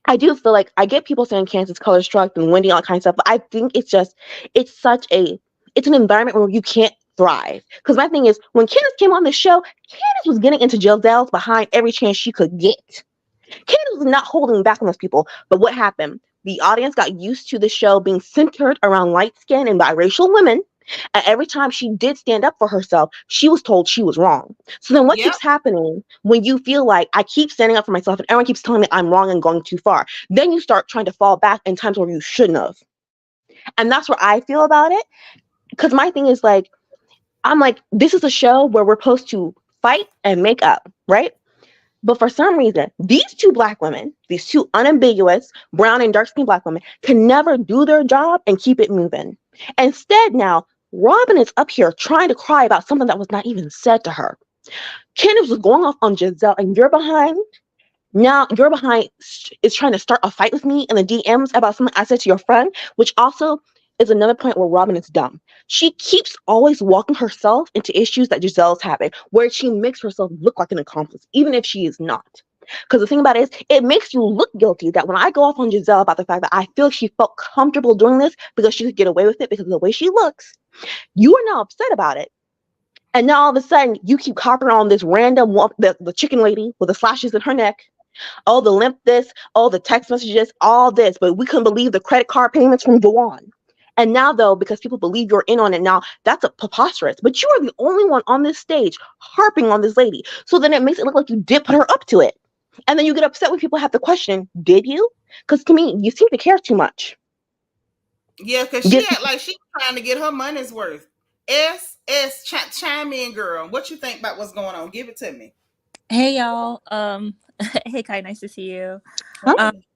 I do feel like I get people saying Kansas color struck and Wendy, all that kind of stuff, but I think it's such a, it's an environment where you can't thrive. Because my thing is, when Candace came on the show, Candace was getting into Giselle's behind every chance she could get. Candace was not holding back on those people. But what happened? The audience got used to the show being centered around light skinned and biracial women. And every time she did stand up for herself, she was told she was wrong. So then what Yep. keeps happening when you feel like I keep standing up for myself and everyone keeps telling me I'm wrong and going too far? Then you start trying to fall back in times where you shouldn't have. And that's where I feel about it. Because my thing is like, I'm like, this is a show where we're supposed to fight and make up, right? But for some reason, these two black women, these two unambiguous brown and dark skinned black women, can never do their job and keep it moving. Instead, now, Robin is up here trying to cry about something that was not even said to her. Candace was going off on Giselle, and you're behind. Now, you're behind is trying to start a fight with me in the DMs about something I said to your friend, which also is another point where Robin is dumb. She keeps always walking herself into issues that Giselle's having, where she makes herself look like an accomplice, even if she is not. Because the thing about it is, it makes you look guilty that when I go off on Giselle about the fact that I feel she felt comfortable doing this because she could get away with it because of the way she looks, you are now upset about it. And now all of a sudden, you keep harping on this random the chicken lady with the slashes in her neck. Oh, the limp this, oh, the text messages, all this. But we couldn't believe the credit card payments from Jawan. And now, though, because people believe you're in on it now, that's a preposterous. But you are the only one on this stage harping on this lady. So then it makes it look like you did put her up to it. And then you get upset when people have the question, did you? Because to me, you seem to care too much. Yeah, because she act like she's trying to get her money's worth. Chime in, girl. What you think about what's going on? Give it to me. Hey y'all. Hey Kai, nice to see you. Um, Hey.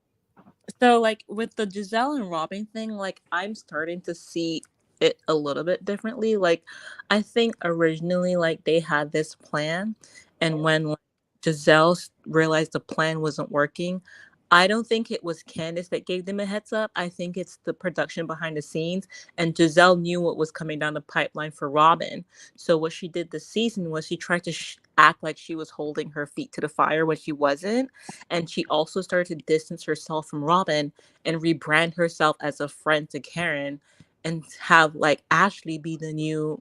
so like with the Giselle and Robin thing, like I'm starting to see it a little bit differently. Like I think originally like they had this plan, and when like, Giselle realized the plan wasn't working, I don't think it was Candice that gave them a heads up. I think it's the production behind the scenes, and Giselle knew what was coming down the pipeline for Robin. So what she did this season was she tried to act like she was holding her feet to the fire when she wasn't, and she also started to distance herself from Robin and rebrand herself as a friend to Karen, and have like Ashley be the new,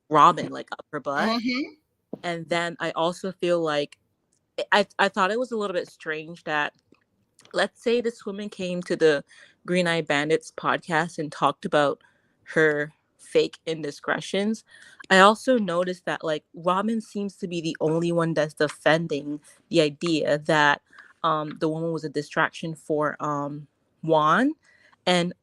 Robin, like up her butt. Mm-hmm. And then I also feel like I thought it was a little bit strange that, let's say this woman came to the Green Eye Bandits podcast and talked about her fake indiscretions. I also noticed that like Robin seems to be the only one that's defending the idea that the woman was a distraction for Juan. And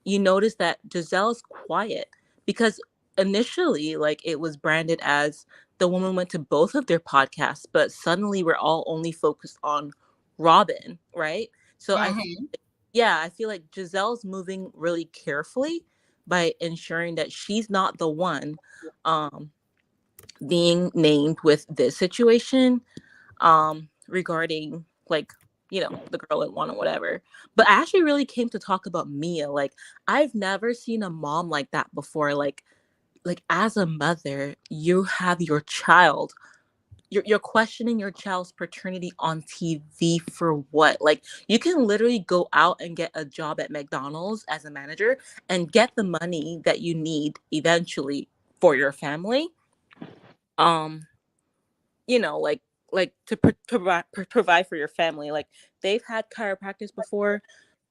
you notice that Giselle's quiet because initially, like, it was branded as the woman went to both of their podcasts, but suddenly we're all only focused on Robin, right? So Mm-hmm. yeah, I feel like Giselle's moving really carefully by ensuring that she's not the one um, being named with this situation regarding like, the girl at one or whatever. But I actually really came to talk about Mia. Like, I've never seen a mom like that before. Like as a mother, you have your child, you're questioning your child's paternity on TV for what? Like, you can literally go out and get a job at McDonald's as a manager and get the money that you need eventually for your family. um like to provide for your family. Like, they've had chiropractors before.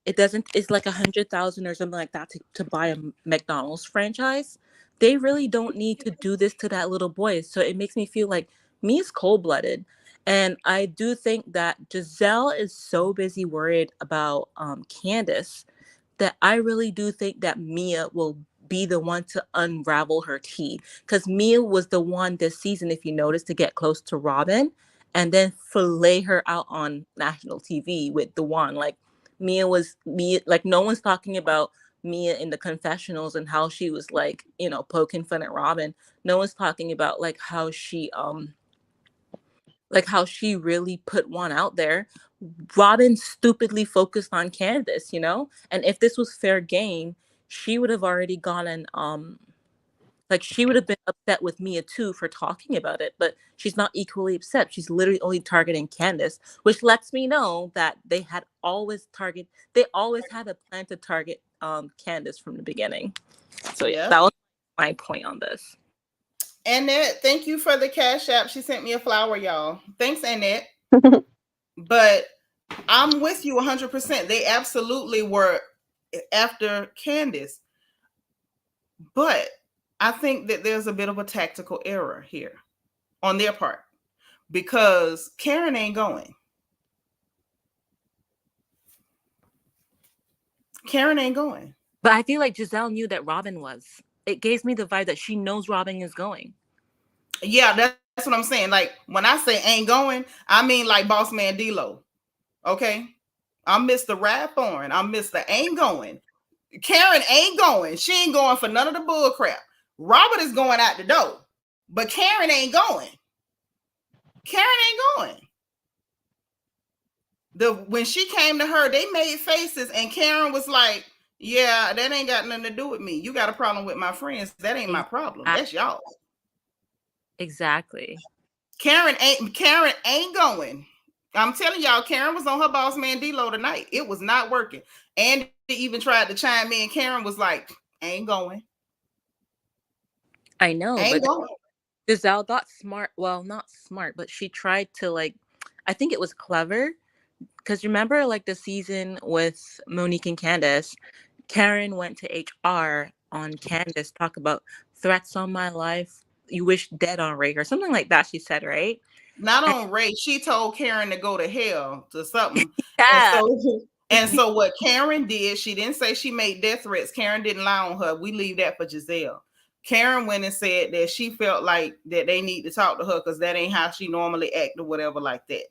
It's like 100,000 or something like that to buy a McDonald's franchise. They really don't need to do this to that little boy. So it makes me feel like me is cold-blooded. And I do think that Giselle is so busy worried about Candice that I really do think that Mia will be the one to unravel her tea. Because Mia was the one this season, if you notice, to get close to Robin and then fillet her out on national TV with the one. Like, Mia, like, no one's talking about Mia in the confessionals and how she was like, poking fun at Robin. No one's talking about like how she like how she really put one out there. Robin stupidly focused on Candiace, you know? And if this was fair game, she would have already gone and like she would have been upset with Mia too for talking about it, but she's not equally upset. She's literally only targeting Candiace, which lets me know that they always had a plan to target Candiace from the beginning. So yeah, that was my point on this. Annette, thank you for the Cash App. She sent me a flower, y'all. Thanks, Annette. But I'm with you 100%. They absolutely were after Candiace. But I think that there's a bit of a tactical error here on their part because Karen ain't going. Karen ain't going. But I feel like Jazelle knew that Robin was. It gives me the vibe that she knows Robin is going. Yeah, that's what I'm saying. Like when I say ain't going, I mean like Boss Man D-Lo. Okay? I'm Mr. Radthorn. I'm Mr. Ain't going. Karen ain't going. She ain't going for none of the bull crap. Robert is going out the door, but Karen ain't going. Karen ain't going. When she came to her, they made faces, and Karen was like, "Yeah, that ain't got nothing to do with me. You got a problem with my friends. That ain't my problem. That's y'all." Exactly. Karen ain't going. I'm telling y'all, Karen was on her Boss Man D-Lo tonight. It was not working. And even tried to chime in. Karen was like, "Ain't going." I know, ain't but going. Gizelle got smart. Well, not smart, but she tried to I think it was clever. Because remember, like the season with Monique and Candiace, Karen went to HR on Candiace, talk about threats on my life. You wish dead on Ray or something like that. She said, right? Not on Ray. She told Karen to go to hell to something. Yeah. And so what Karen did, she didn't say she made death threats. Karen didn't lie on her. We leave that for Jazelle. Karen went and said that she felt like that they need to talk to her because that ain't how she normally act or whatever like that.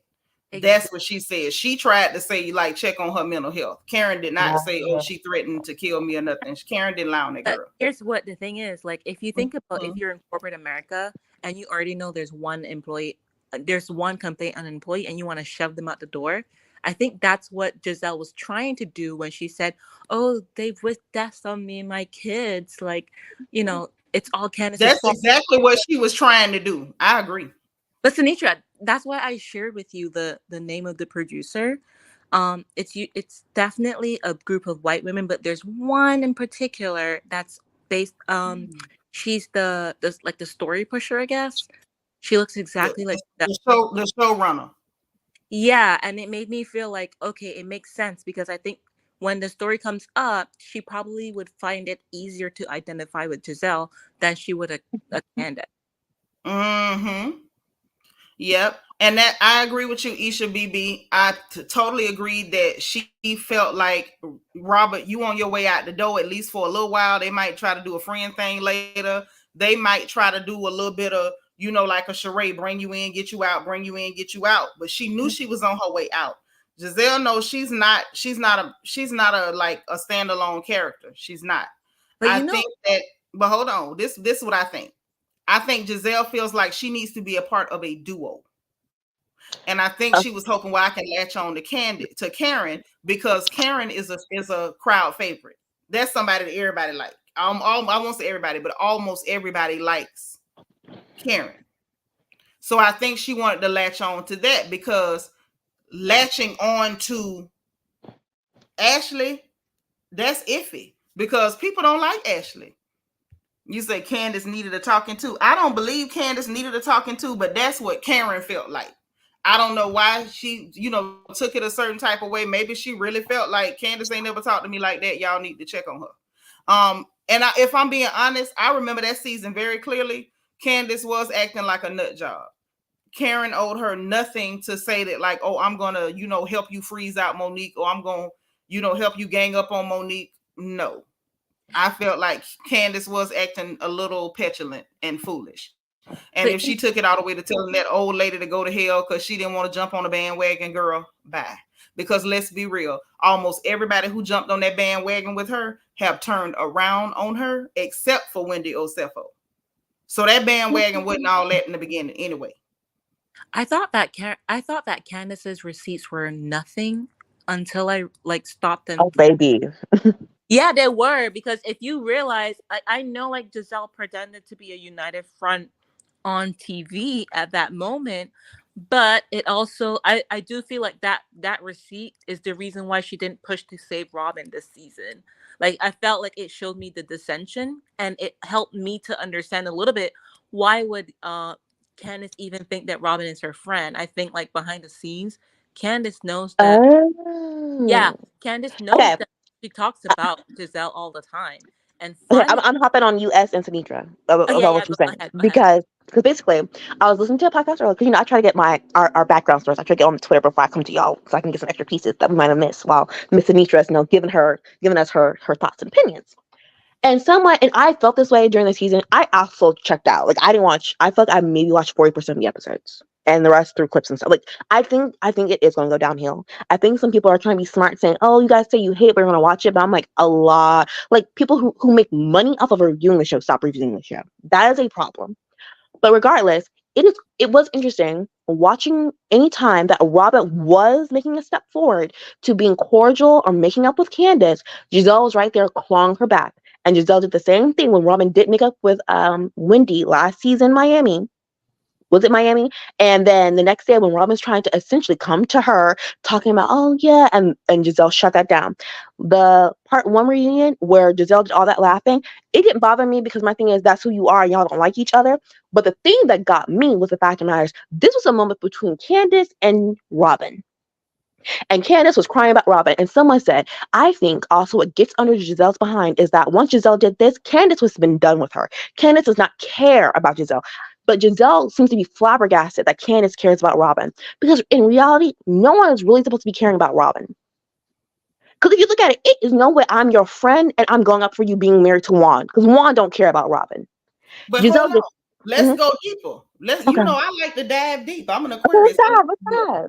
Exactly. That's what she said. She tried to say, like, check on her mental health. Karen did not say, oh, she threatened to kill me or nothing. Karen didn't lie on that girl. Here's what the thing is. Like, if you think about if you're in corporate America and you already know there's one employee, there's one complaint on an employee and you want to shove them out the door, I think that's what Jazelle was trying to do when she said, oh, they've wished death on me and my kids. Like, you know, it's all Candiace's That's fault. exactly what she was trying to do. I agree. But Synnitra, that's why I shared with you the name of the producer. It's definitely a group of white women, but there's one in particular that's based. She's the story pusher, I guess. She looks exactly like the showrunner. Yeah, and it made me feel like, okay, it makes sense because I think when the story comes up, she probably would find it easier to identify with Jazelle than she would a Candiace. Mm-hmm. Yep. And that I agree with you, Isha BB. I totally agree that she felt like, Robert, you on your way out the door, at least for a little while. They might try to do a friend thing later. They might try to do a little bit of, you know, like a charade, bring you in, get you out, bring you in, get you out. But she knew she was on her way out. Jazelle knows she's not a like a standalone character. She's not. But hold on. This is what I think. I think Jazelle feels like she needs to be a part of a duo. And I think she was hoping, well, I can latch on to Karen because Karen is a crowd favorite. That's somebody that everybody likes. I won't say everybody, but almost everybody likes Karen. So I think she wanted to latch on to that because latching on to Ashley, that's iffy because people don't like Ashley. You say Candiace needed a talking to. I don't believe Candiace needed a talking to, but that's what Karen felt like. I don't know why she, took it a certain type of way. Maybe she really felt like Candiace ain't never talked to me like that. Y'all need to check on her. If I'm being honest, I remember that season very clearly. Candiace was acting like a nut job. Karen owed her nothing to say that, like, oh, I'm gonna, help you freeze out Monique, or I'm gonna, help you gang up on Monique. No. I felt like Candiace was acting a little petulant and foolish. And if she took it all the way to telling that old lady to go to hell because she didn't want to jump on the bandwagon, girl, bye. Because let's be real, almost everybody who jumped on that bandwagon with her have turned around on her, except for Wendy Osefo. So that bandwagon wasn't all that in the beginning anyway. I thought that Candace's receipts were nothing until I like stopped Oh, them. baby. Yeah, they were, because if you realize, I know like Giselle pretended to be a united front on TV at that moment, but it also I do feel like that receipt is the reason why she didn't push to save Robin this season. Like I felt like it showed me the dissension, and it helped me to understand a little bit why would Candace even think that Robin is her friend. I think like behind the scenes, Candace knows that. Yeah, Oh. Candace knows Okay. that she talks about Giselle all the time. And Okay, finally, I'm hopping on US and Synnitra oh yeah, about yeah, what you're go saying ahead, go ahead. because basically I was listening to a podcast earlier because I try to get our background stories. I try to get on Twitter before I come to y'all so I can get some extra pieces that we might have missed while Miss Synnitra is giving us her thoughts and opinions. And someone and I felt this way during the season. I also checked out. Like I didn't watch. I felt like I maybe watched 40% of the episodes, and the rest through clips and stuff. Like I think it is going to go downhill. I think some people are trying to be smart, saying, "Oh, you guys say you hate, but you're going to watch it." But I'm like, a lot. Like people who make money off of reviewing the show stop reviewing the show. That is a problem. But regardless, it was interesting watching any time that Robin was making a step forward to being cordial or making up with Candace, Gizelle was right there clawing her back. And Gizelle did the same thing when Robin did make up with Wendy last season in Miami. Was it Miami? And then the next day when Robin's trying to essentially come to her, talking about, oh yeah, and Gizelle shut that down. The part one reunion where Gizelle did all that laughing, it didn't bother me because my thing is that's who you are and y'all don't like each other. But the thing that got me was the fact of matters, this was a moment between Candace and Robin. And Candace was crying about Robin. And someone said, I think also what gets under Giselle's behind is that once Gizelle did this, Candace was been done with her. Candace does not care about Gizelle. But Gizelle seems to be flabbergasted that Candace cares about Robin. Because in reality, no one is really supposed to be caring about Robin. Because if you look at it, it is no way I'm your friend and I'm going up for you being married to Juan. Because Juan don't care about Robin. But hold Gizelle on. just, Let's mhm. go deeper. Okay. I like to dive deep. I'm an Okay, what's Aquarius. that? What's that?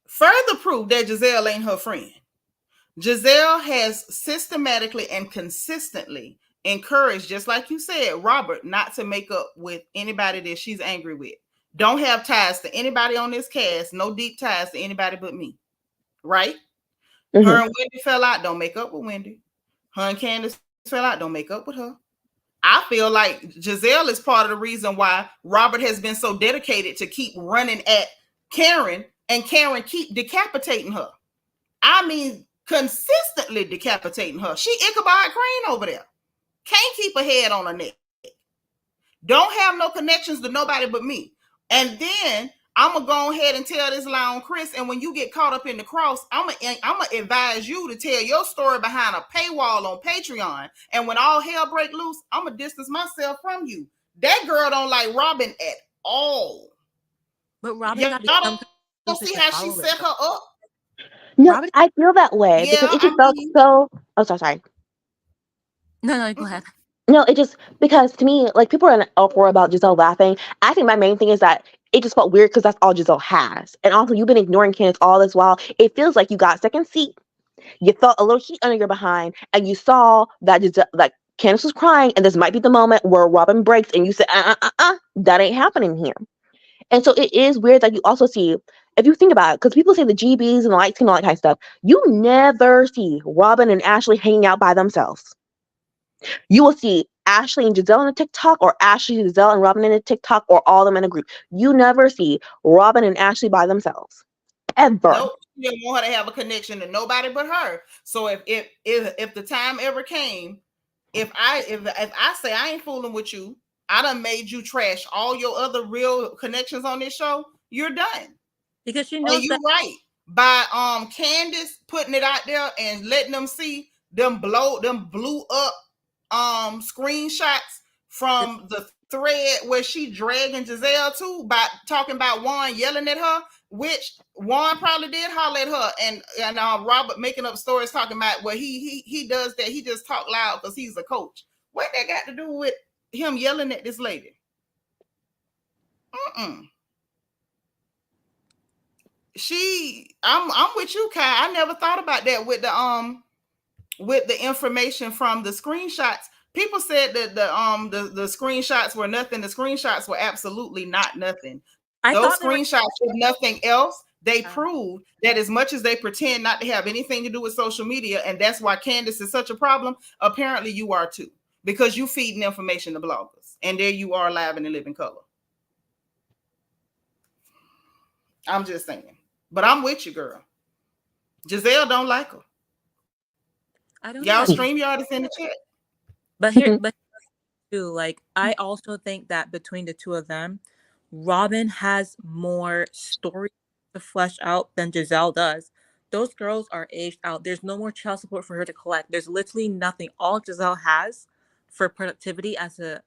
Further proof that Giselle ain't her friend. Giselle has systematically and consistently encouraged, just like you said, Robert, not to make up with anybody that she's angry with. Don't have ties to anybody on this cast, no deep ties to anybody but me. Right? Her Mm-hmm. and Wendy fell out, don't make up with Wendy. Her and Candiace fell out, don't make up with her. I feel like Jazelle is part of the reason why Robert has been so dedicated to keep running at Karen and Karen keep decapitating her. I mean, consistently decapitating her. She Ichabod Crane over there. Can't keep her head on her neck. Don't have no connections to nobody but me. And then I'm gonna go ahead and tell this lie on Chris. And when you get caught up in the cross, I'm gonna advise you to tell your story behind a paywall on Patreon. And when all hell break loose, I'm gonna distance myself from you. That girl don't like Robin at all. But Robin Y'all got become don't closer see to how she followers. set her up. No, Robin, I feel that way Yeah, because it I just felt mean, so. Oh, sorry. no, go ahead. No, it just because to me, like people are in an uproar about Giselle laughing. I think my main thing is that it just felt weird because that's all Giselle has, and also you've been ignoring Candace all this while. It feels like you got second seat. You felt a little heat under your behind, and you saw that like Candace was crying, and this might be the moment where Robin breaks, and you said, that ain't happening here. And so it is weird that you also see. If you think about it, because people say the GBs and the light skin and all that kind of stuff, you never see Robin and Ashley hanging out by themselves. You will see Ashley and Giselle in a TikTok, or Ashley, Giselle, and Robin in a TikTok, or all of them in a group. You never see Robin and Ashley by themselves. Ever. nope, she didn't want her to have a connection to nobody but her. So if the time ever came, if I say I ain't fooling with you, I done made you trash all your other real connections on this show, you're done. Because she And knows you that right. By Candiace putting it out there and letting them see them blew up screenshots from the thread where she dragging Giselle to by talking about Juan yelling at her, which Juan probably did holler at her, and Robert making up stories talking about well he does that, he just talk loud because he's a coach. What that got to do with him yelling at this lady? I'm with you, Kai. I never thought about that with the information from the screenshots. People said that the screenshots were nothing. The screenshots were absolutely not nothing. I Those thought they were. screenshots were nothing else. They proved that as much as they pretend not to have anything to do with social media, and that's why Candiace is such a problem, apparently you are too, because you feeding information to bloggers, and there you are live in the living color. I'm just saying. But I'm with you, girl. Jazelle don't like her. I don't Y'all know. StreamYard is in the chat. But too, like I also think that between the two of them, Robin has more story to flesh out than Gizelle does. Those girls are aged out. There's no more child support for her to collect. There's literally nothing. All Gizelle has for productivity as a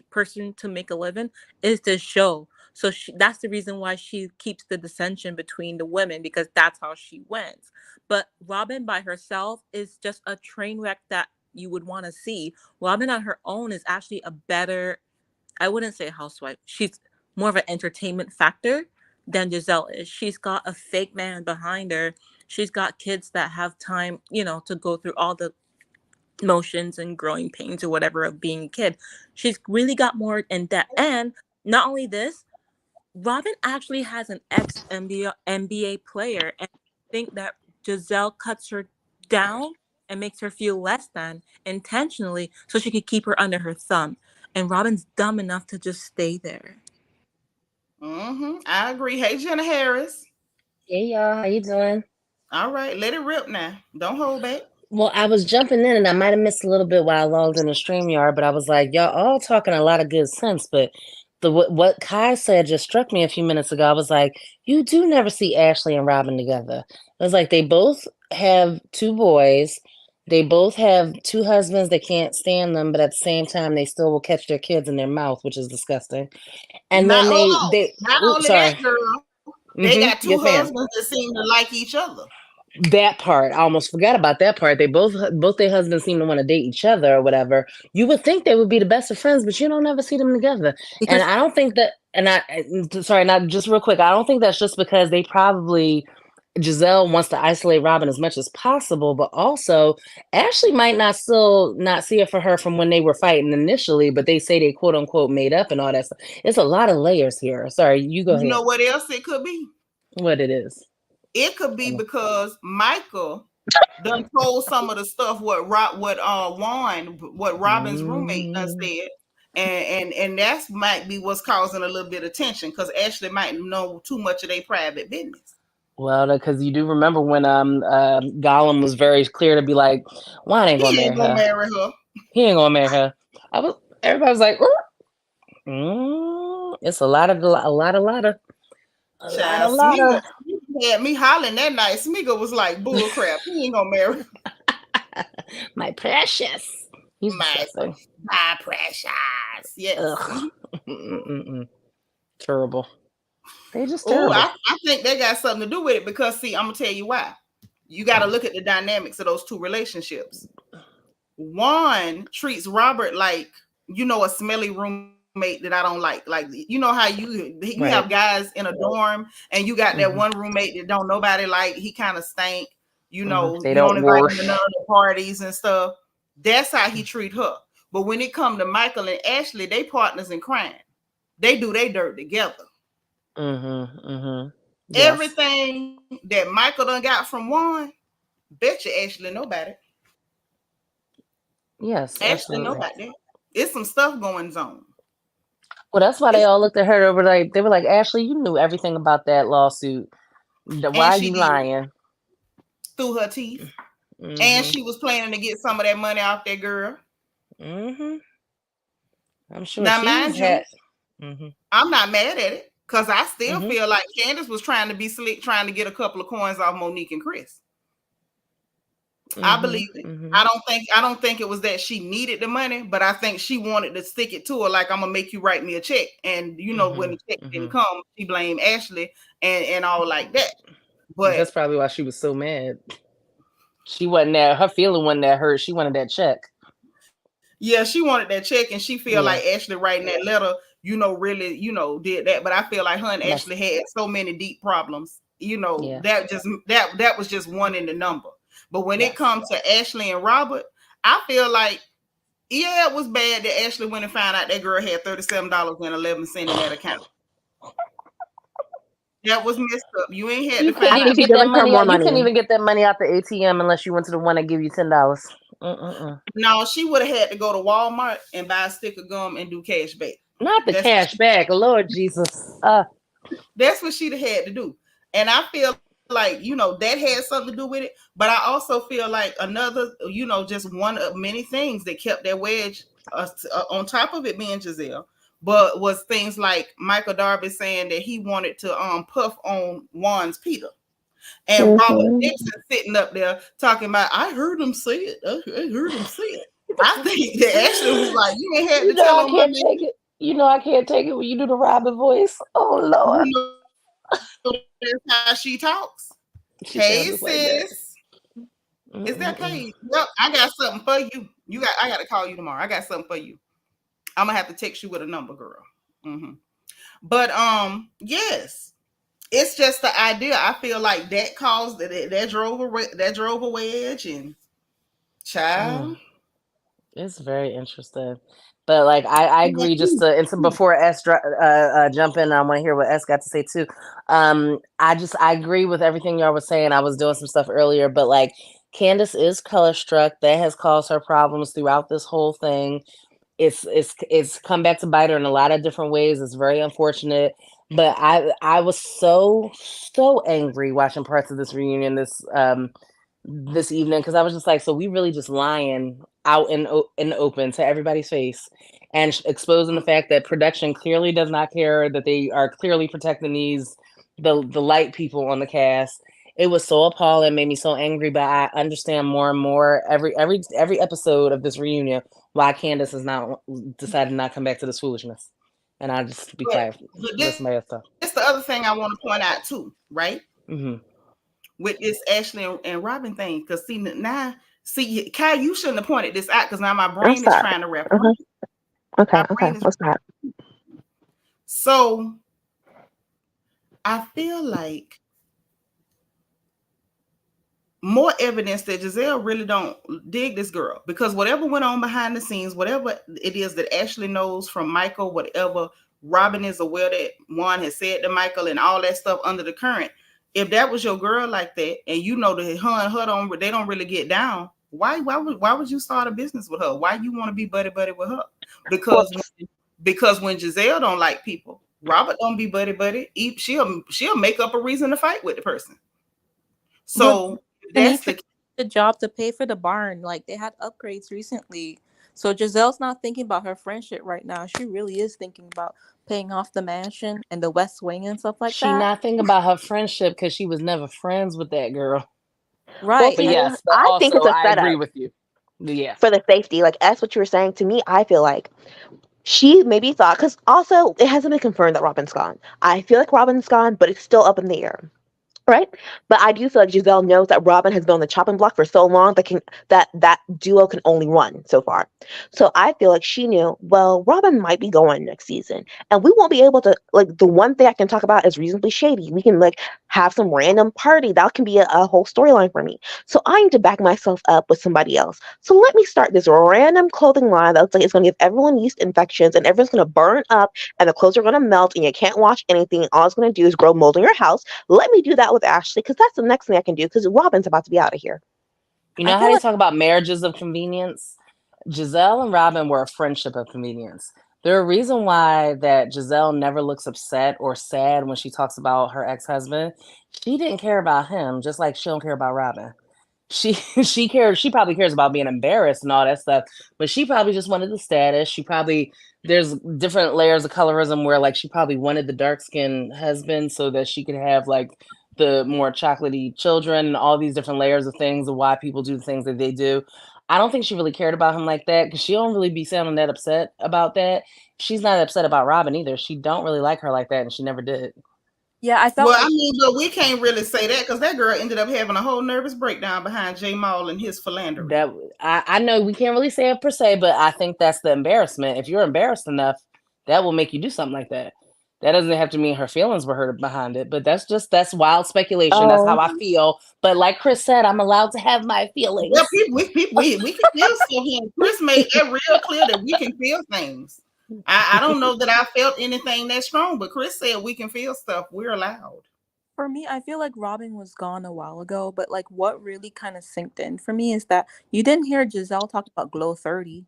person to make a living is this show. So that's the reason why she keeps the dissension between the women, because that's how she wins. But Robin by herself is just a train wreck that you would want to see. Robin on her own is actually a better, I wouldn't say housewife. She's more of an entertainment factor than Gizelle is. She's got a fake man behind her. She's got kids that have time, to go through all the motions and growing pains or whatever of being a kid. She's really got more in depth. And not only this, Robin actually has an ex-NBA player, and I think that Gizelle cuts her down and makes her feel less than intentionally so she could keep her under her thumb. And Robin's dumb enough to just stay there. I agree. Hey, Jenna Harris. Hey, y'all. How you doing? All right. Let it rip now. Don't hold back. Well, I was jumping in and I might have missed a little bit while I logged in the StreamYard, but I was like, y'all all talking a lot of good sense. But what Kai said just struck me a few minutes ago. I was like, you do never see Ashley and Robin together. It was like they both have two boys. They both have two husbands that can't stand them, but at the same time, they still will catch their kids in their mouth, which is disgusting. And not, then not oops, only sorry. that, girl, they got two Yes, ma'am. husbands that seem to like each other. That part, I almost forgot about that part. They both their husbands seem to want to date each other or whatever. You would think they would be the best of friends, but you don't ever see them together. Because And I don't think that. Sorry, not just real quick. I don't think that's just because they probably Gizelle wants to isolate Robin as much as possible, but also Ashley might not see it for her from when they were fighting initially, but they say they quote unquote made up and all that stuff. It's a lot of layers here. Sorry, you go ahead. You know what else it could be? What it is? It could be because Michael done told some of the stuff what Robin's roommate done said, and that's might be what's causing a little bit of tension because Ashley might know too much of their private business. Well, because you do remember when Gollum was very clear to be like, Juan ain't gonna marry her. He ain't gonna marry her. Everybody was like, it's a lot of. Smeagol had me hollering that night. Smeagol was like, bull crap. He ain't gonna marry her. My precious. He's my precious. Yes. Terrible. They just terrible. I think they got something to do with it because, see, I'm gonna tell you why. You got to look at the dynamics of those two relationships. One treats Robert like, a smelly roommate that I don't like. Like, you know how you right. have guys in a dorm and you got that one roommate that don't nobody like. He kind of stank. They don't invite him to none of the parties and stuff. That's how he treat her. But when it come to Michael and Ashley, they partners in crime. They do their dirt together. Yes. Everything that Michael done got from Juan, bet you Ashley know about it. Yes, Ashley know about that. It's some stuff going on. Well, that's why they all looked at her over like they were like, Ashley, you knew everything about that lawsuit. Why are you lying? Through her teeth. And she was planning to get some of that money off that girl. I'm sure. Now, mind you, I'm not mad at it because I still feel like Candiace was trying to be slick, trying to get a couple of coins off Monique and Chris. I believe it. I don't think it was that she needed the money, but I think she wanted to stick it to her. Like, I'm gonna make you write me a check, and when the check didn't come, she blamed Ashley and all like that. But that's probably why she was so mad. She wasn't there. Her feeling wasn't that hurt. She wanted that check. Yeah, she wanted that check, and she feel like Ashley writing that letter, really, did that. But I feel like her and Ashley had so many deep problems. That was just one in the number. But when it comes to Ashley and Robert, I feel like Yeah, it was bad that Ashley went and found out that girl had $37.11 in that account. That was messed up. You ain't had You to couldn't find I out. even think get you're that giving her money more out. You couldn't money. even get that money out the ATM unless you went to the one that give you $10. No, she would have had to go to Walmart and buy a stick of gum and do cash back. Not the That's cash back, Lord Jesus. That's what she'd have had to do. And I feel like, that had something to do with it. But I also feel like another, just one of many things that kept that wedge on top of it being Gizelle, but was things like Michael Darby saying that he wanted to puff on Juan's Peter. And Robert Dixon sitting up there talking about, I heard him say it. I heard him say it. I think that Ashley was like, you ain't had to tell I him. can't take it. I can't take it when you do the Robin voice. Oh Lord. That's how she talks. She Hey sounds just like that. sis. Is that Paige? Yep, I got something for you. I gotta call you tomorrow. I got something for you. I'm gonna have to text you with a number, girl. But yes, it's just the idea. I feel like that caused that drove a wedge and child. It's very interesting. But like I agree. Just to and so before S jump in, I want to hear what S got to say too. I agree with everything y'all was saying. I was doing some stuff earlier, but like Candiace is color struck. That has caused her problems throughout this whole thing. It's come back to bite her in a lot of different ways. It's very unfortunate. But I was so angry watching parts of this reunion this evening because I was just like, so we really just lying out in the open to everybody's face and exposing the fact that production clearly does not care, that they are clearly protecting the light people on the cast. It was so appalling, made me so angry, but I understand more and more every episode of this reunion why Candiace has not decided not to come back to this foolishness. And I'll just be quiet. Listen to my stuff. That's the other thing I want to point out too, right? Mm-hmm. With this Ashley and Robin thing, because Kai, you shouldn't have pointed this out because now my brain is trying to wrap around. Okay, what's that? So I feel like more evidence that Jazelle really don't dig this girl, because whatever went on behind the scenes, whatever it is that Ashley knows from Michael, whatever Robin is aware that Juan has said to Michael and all that stuff under the current, if that was your girl like that, and that her and her they don't really get down, why would you start a business with her? Why you want to be buddy with her? Because when Jazelle don't like people, Robert don't be buddy. She'll make up a reason to fight with the person. So that's the job to pay for the barn. Like they had upgrades recently. So Giselle's not thinking about her friendship right now. She really is thinking about paying off the mansion and the West Wing and stuff like that. She not thinking about her friendship because she was never friends with that girl. Right. But yes, but I think it's a I setup. agree with you. Yeah. For the safety, like that's what you were saying to me. I feel like she maybe thought, because also it hasn't been confirmed that Robin's gone. I feel like Robin's gone, but it's still up in the air. Right, but I do feel like Gizelle knows that Robin has been on the chopping block for so long that duo can only run so far. So I feel like she knew, well, Robin might be going next season, and we won't be able to, like, the one thing I can talk about is reasonably shady. We can like have some random party that can be a whole storyline for me. So I need to back myself up with somebody else. So let me start this random clothing line that looks like it's going to give everyone yeast infections and everyone's going to burn up and the clothes are going to melt and you can't wash anything. All it's going to do is grow mold in your house. Let me do that with Ashley, because that's the next thing I can do, because Robin's about to be out of here. You know how they talk about marriages of convenience? Gizelle and Robin were a friendship of convenience. There's a reason why that Gizelle never looks upset or sad when she talks about her ex-husband. She didn't care about him, just like she don't care about Robin. She probably cares about being embarrassed and all that stuff, but she probably just wanted the status. There's different layers of colorism where like she probably wanted the dark-skinned husband so that she could have like the more chocolatey children and all these different layers of things of why people do the things that they do. I don't think she really cared about him like that, because she don't really be sounding that upset about that. She's not upset about Robin either. She don't really like her like that, and she never did. Yeah, I thought. Well, I mean, but we can't really say that because that girl ended up having a whole nervous breakdown behind J. Maul and his philandering. That I know we can't really say it per se, but I think that's the embarrassment. If you're embarrassed enough, that will make you do something like that. That doesn't have to mean her feelings were hurt behind it, but that's wild speculation. That's how Oh, I feel. But like Chris said, I'm allowed to have my Well, feelings. we can feel stuff here. Chris made that real clear that we can feel things. I don't know that I felt anything that strong, but Chris said we can feel stuff. We're allowed. For me, I feel like Robin was gone a while ago, but like what really kind of synced in for me is that you didn't hear Gizelle talk about Glow 30.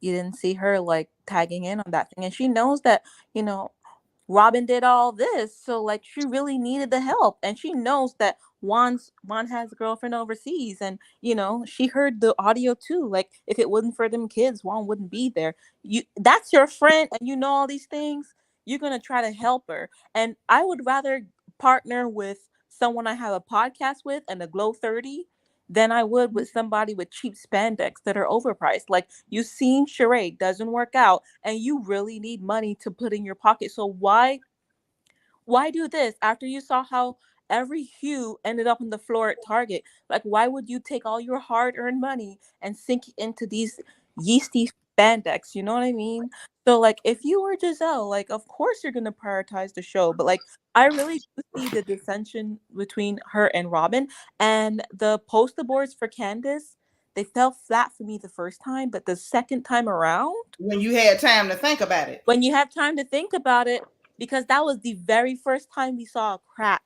You didn't see her like tagging in on that thing. And she knows that, you know, Robin did all this, so like she really needed the help, and she knows that Juan has a girlfriend overseas, and you know she heard the audio too. Like if it wasn't for them kids, Juan wouldn't be there. That's your friend, and you know all these things. You're gonna try to help her, and I would rather partner with someone I have a podcast with and a Glow 30 than I would with somebody with cheap spandex that are overpriced. Like you've seen Charade doesn't work out and you really need money to put in your pocket. So why do this after you saw how every hue ended up on the floor at Target? Like why would you take all your hard-earned money and sink it into these yeasty spandex? You know what I mean? So like if you were Giselle, like of course you're gonna prioritize the show, but like I really do see the dissension between her and Robin, and the poster boards for Candiace, they fell flat for me the first time, but the second time around, When you had time to think about it. when you have time to think about it, because that was the very first time we saw a crack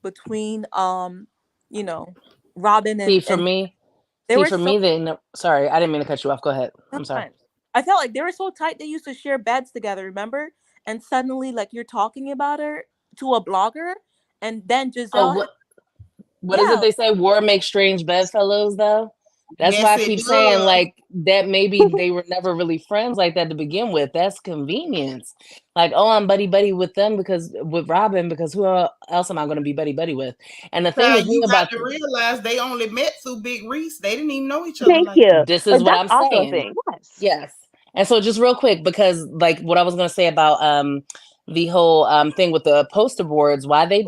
between you know Robin See, and for me, they see, were for so me, sorry, I didn't mean to cut you off. Go ahead. I'm sorry. fine. I felt like they were so tight they used to share beds together, remember? And suddenly like you're talking about her to a blogger, and then Oh, Giselle, what is it yeah, they say? War makes strange bedfellows, though. That's why Yes, I it keep saying does. like that. Maybe they were never really friends like that to begin with. That's convenience. Like, oh, I'm buddy buddy with them because with Robin because who else am I going to be buddy buddy with? And the thing with me You got about to realize they only met through Big Reese. They didn't even know each other thank like you. that. this is Like what that's I'm also a saying. thing. Yes. Yes. And so just real quick, because like what I was gonna say about the whole thing with the poster boards, whether they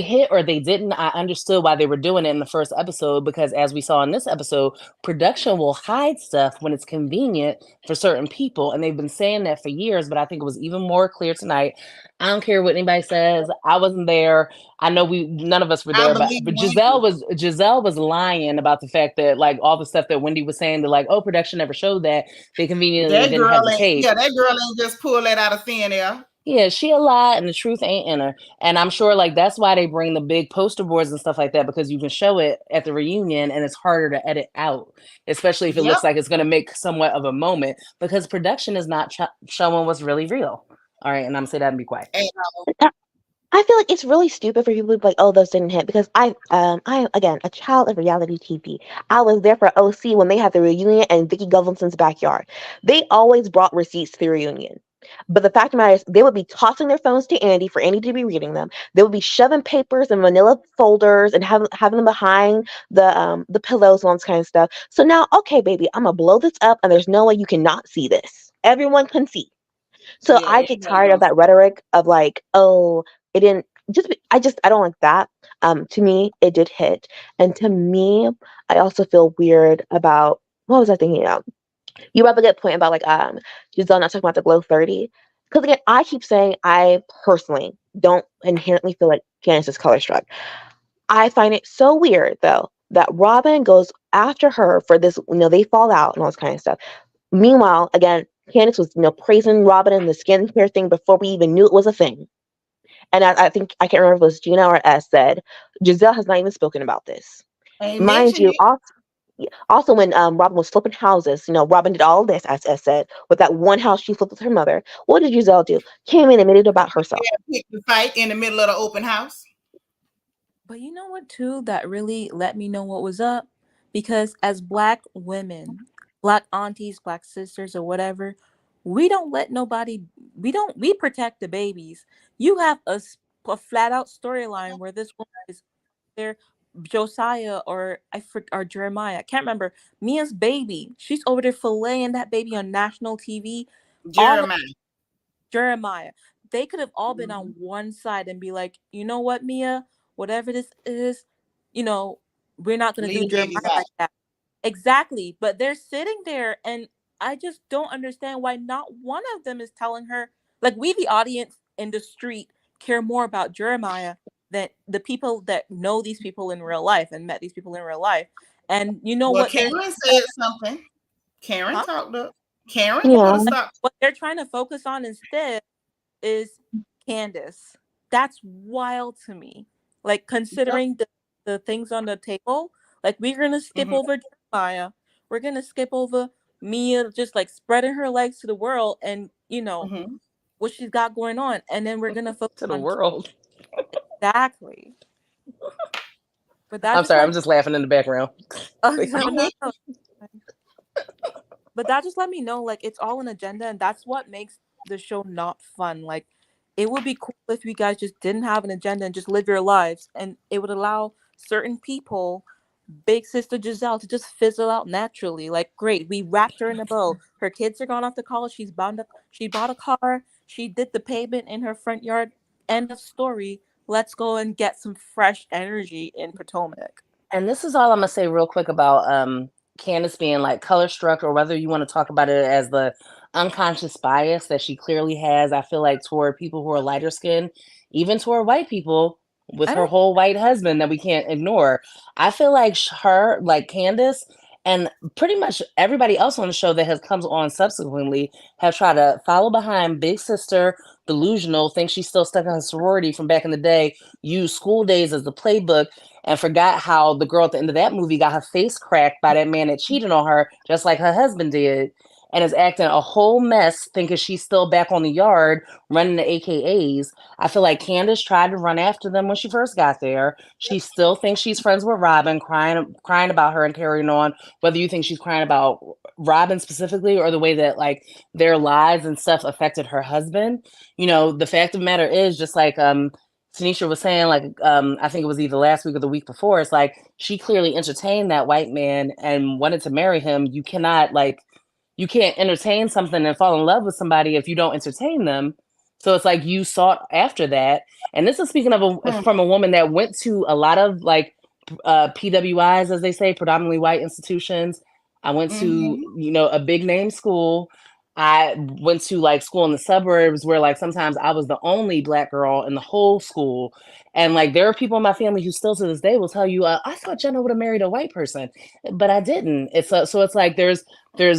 hit or they didn't, I understood why they were doing it in the first episode, because as we saw in this episode, production will hide stuff when it's convenient for certain people. And they've been saying that for years, but I think it was even more clear tonight. I don't care what anybody says. I wasn't there. I know none of us were I there, but believe Giselle Wendy. was lying about the fact that like all the stuff that Wendy was saying that like, oh, production never showed that. They conveniently That didn't girl have the ain't, tape. yeah, that girl ain't just pull that out of thin air. Yeah, she a lie and the truth ain't in her. And I'm sure like that's why they bring the big poster boards and stuff like that, because you can show it at the reunion and it's harder to edit out, especially if it Yep. looks like it's going to make somewhat of a moment, because production is not showing what's really real. All right, and I'm gonna say that and be quiet. And I feel like it's really stupid for people to be like, "Oh, those didn't hit," because I again a child of reality TV. I was there for OC when they had the reunion in Vicky Gullinson's backyard. They always brought receipts to the reunion, but the fact of the matter is, they would be tossing their phones to Andy for Andy to be reading them. They would be shoving papers in manila folders and having them behind the pillows and all this kind of stuff. So now, okay, baby, I'm gonna blow this up, and there's no way you cannot see this. Everyone can see. So yeah, I get everybody tired of gonna that rhetoric of like, oh, it didn't I don't like that. To me, it did hit. And to me, I also feel weird about what was I thinking of? You brought up a good point about like Giselle not talking about the Glow 30. Because again, I keep saying I personally don't inherently feel like Candiace is color struck. I find it so weird though that Robin goes after her for this, they fall out and all this kind of stuff. Meanwhile, again, Candiace was, praising Robin and the skincare thing before we even knew it was a thing. And I think I can't remember if it was Gina or S said Giselle has not even spoken about this. ain't Mind mentioned you, it. also when Robin was flipping houses, Robin did all this, as S said, with that one house she flipped with her mother. What did Giselle do? Came in and made it about herself. Pick the fight in the middle of the open house. but you know what too that really let me know what was up, because as black women, black aunties, black sisters, or whatever, we don't let nobody. We protect the babies. You have a flat out storyline where this woman is there, Josiah or Jeremiah, I can't remember, Mia's baby. She's over there filleting that baby on national TV. All of Jeremiah. Jeremiah. They could have all been Mhm. on one side and be like, you know what, Mia, whatever this is, you know, we're not gonna Leave do the babies Jeremiah out. like that. Exactly. But they're sitting there and I just don't understand why not one of them is telling her. Like, we, the audience in the street, care more about Jeremiah than the people that know these people in real life and met these people in real life. And you know Well, what? Karen said something. Karen Huh? talked up. Karen put Yeah. a stop. What they're trying to focus on instead is Candiace. That's wild to me. Like, Yep. considering the things on the table, like, we're gonna skip Mm-hmm. over Jeremiah. We're gonna skip over Mia just like spreading her legs to the world and Mm-hmm. what she's got going on. And then we're gonna focus To the on world. exactly. But that I'm just sorry, let I'm just laughing in the background. no, no, no. But that just let me know, like, it's all an agenda, and that's what makes the show not fun. Like, it would be cool if you guys just didn't have an agenda and just live your lives, and it would allow certain people, big sister Gizelle, to just fizzle out naturally. Like, great, we wrapped her in a bow. Her kids are gone off to college. She bought a car. She did the pavement in her front yard. End of story. Let's go and get some fresh energy in Potomac. And this is all I'm gonna say real quick about Candace being like color struck, or whether you want to talk about it as the unconscious bias that she clearly has. I feel like toward people who are lighter skinned, even toward white people with I her don't. whole white husband that we can't ignore. I feel like her, like Candace, and pretty much everybody else on the show that has comes on subsequently have tried to follow behind Big Sister, delusional, think she's still stuck in her sorority from back in the day, use school days as the playbook, and forgot how the girl at the end of that movie got her face cracked by that man that cheated on her, just like her husband did, and is acting a whole mess, thinking she's still back on the yard running the AKAs. I feel like Candace tried to run after them when she first got there. She still thinks she's friends with Robin, crying about her and carrying on. Whether you think she's crying about Robin specifically or the way that like their lives and stuff affected her husband. The fact of the matter is, just like Syanitra was saying, like, I think it was either last week or the week before, it's like she clearly entertained that white man and wanted to marry him. You can't entertain something and fall in love with somebody if you don't entertain them. So it's like you sought after that. And this is speaking of from a woman that went to a lot of like PWIs, as they say, predominantly white institutions. I went to, Mm-hmm. a big name school. I went to like school in the suburbs where like sometimes I was the only black girl in the whole school. And like there are people in my family who still to this day will tell you, I thought Jenna would have married a white person, but I didn't. So it's like there's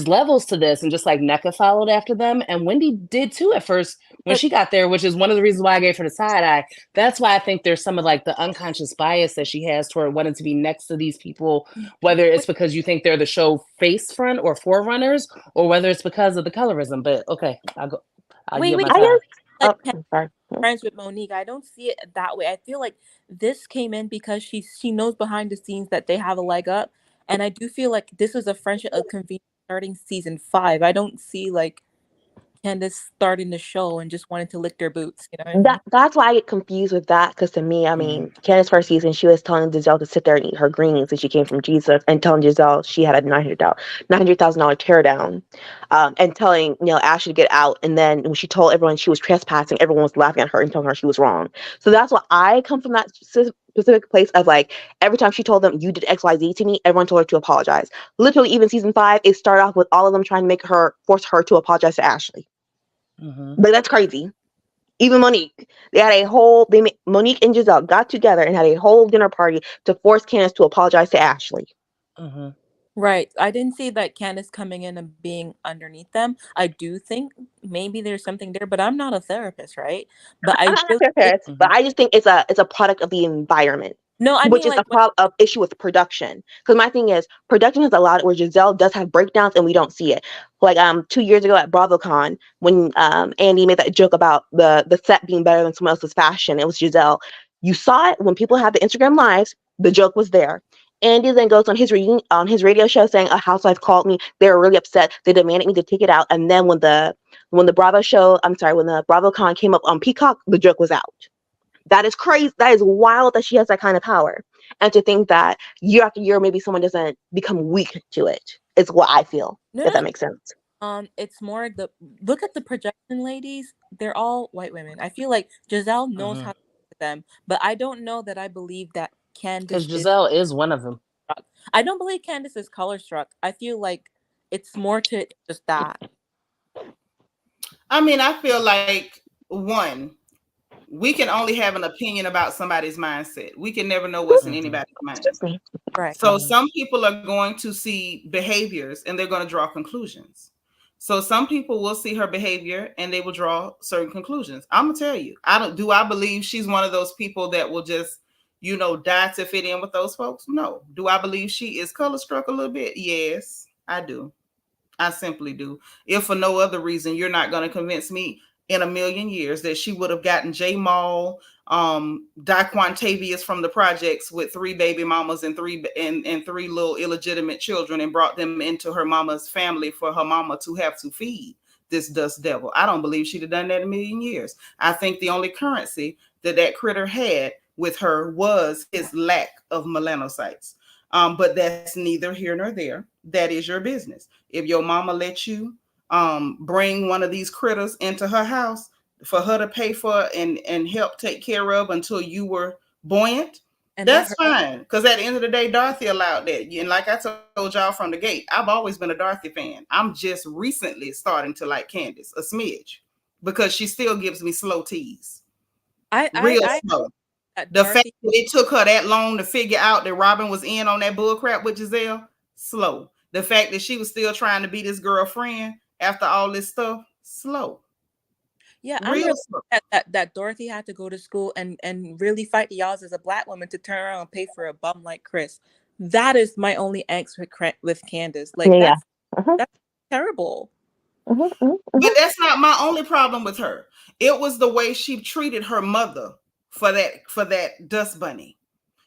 levels to this, and just like NECA followed after them, and Wendy did too at first when But she got there, which is one of the reasons why I gave her the side eye. That's why I think there's some of like the unconscious bias that she has toward wanting to be next to these people, whether it's because you think they're the show face front or forerunners, or whether it's because of the colorism. But okay, I'll wait, yield wait. my I time. guess. Like, Oh, I'm sorry. friends with Monique. I don't see it that way. I feel like this came in because she knows behind the scenes that they have a leg up, and I do feel like this is a friendship of convenience starting season 5. I don't see like Candace starting the show and just wanting to lick their boots. You know what I mean? That's why I get confused with that, because to me, I Mhm. mean, Candace's first season, she was telling Giselle to sit there and eat her greens, and she came from Jesus, and telling Giselle she had a $900,000 teardown, and telling Ashley to get out. And then when she told everyone she was trespassing, everyone was laughing at her and telling her she was wrong. So that's why I come from that specific place of like every time she told them you did XYZ to me, everyone told her to apologize. Literally, even season 5, it started off with all of them trying to force her to apologize to Ashley. Mhm. But that's crazy. Even Monique, Monique and Giselle got together and had a whole dinner party to force Candace to apologize to Ashley. Mhm. Right. I didn't see that Candace coming in and being underneath them. I do think maybe there's something there, but I'm not a therapist, right? But I'm I not really a think therapist, but Mhm. I just think it's a product of the environment, no. I which mean, is like a issue with production. Because my thing is, production is a lot where Giselle does have breakdowns and we don't see it. Like 2 years ago at BravoCon, when Andy made that joke about the set being better than someone else's fashion, it was Giselle. You saw it when people had the Instagram lives. The joke was there. Andy then goes on his radio show saying a housewife called me. They were really upset. They demanded me to take it out. And then when the when the BravoCon came up on Peacock, the joke was out. That is crazy. That is wild that she has that kind of power. And to think that year after year, maybe someone doesn't become weak to it is what I feel, no, if no. that makes sense. It's more the look at the projection ladies. They're all white women. I feel like Giselle knows how Mhm. to work with them, but I don't know that I believe that Because Candace is. Giselle is one of them. I don't believe Candace is color struck. I feel like It's more to just that. I mean, I feel like one, we can only have an opinion about somebody's mindset. We can never know what's in anybody's mind. Right. So some people are going to see behaviors and they're going to draw conclusions. So some people will see her behavior and they will draw certain conclusions. I'm gonna tell you, I believe she's one of those people that will just, die to fit in with those folks? No. Do I believe she is color struck a little bit? Yes, I do. I simply do. If for no other reason, you're not going to convince me in a million years that she would have gotten J. Mall, Daquantavius from the projects with 3 baby mamas and three little illegitimate children and brought them into her mama's family for her mama to have to feed this dust devil. I don't believe she'd have done that in a million years. I think the only currency that critter had with her was his lack of melanocytes. But that's neither here nor there. That is your business. If your mama let you bring one of these critters into her house for her to pay for and help take care of until you were buoyant, and that's fine. Because at the end of the day, Dorothy allowed that. And like I told y'all from the gate, I've always been a Dorothy fan. I'm just recently starting to like Candiace a smidge because she still gives me slow teas. Real slow. The fact that it took her that long to figure out that Robin was in on that bullcrap with Gizelle, slow. The fact that she was still trying to be this girlfriend after all this stuff, slow. Yeah, I'm really slow. That Dorothy had to go to school and really fight the odds as a Black woman to turn around and pay for a bum like Chris. That is my only angst with Candiace. Like, that's terrible. But that's not my only problem with her. It was the way she treated her mother for that dust bunny.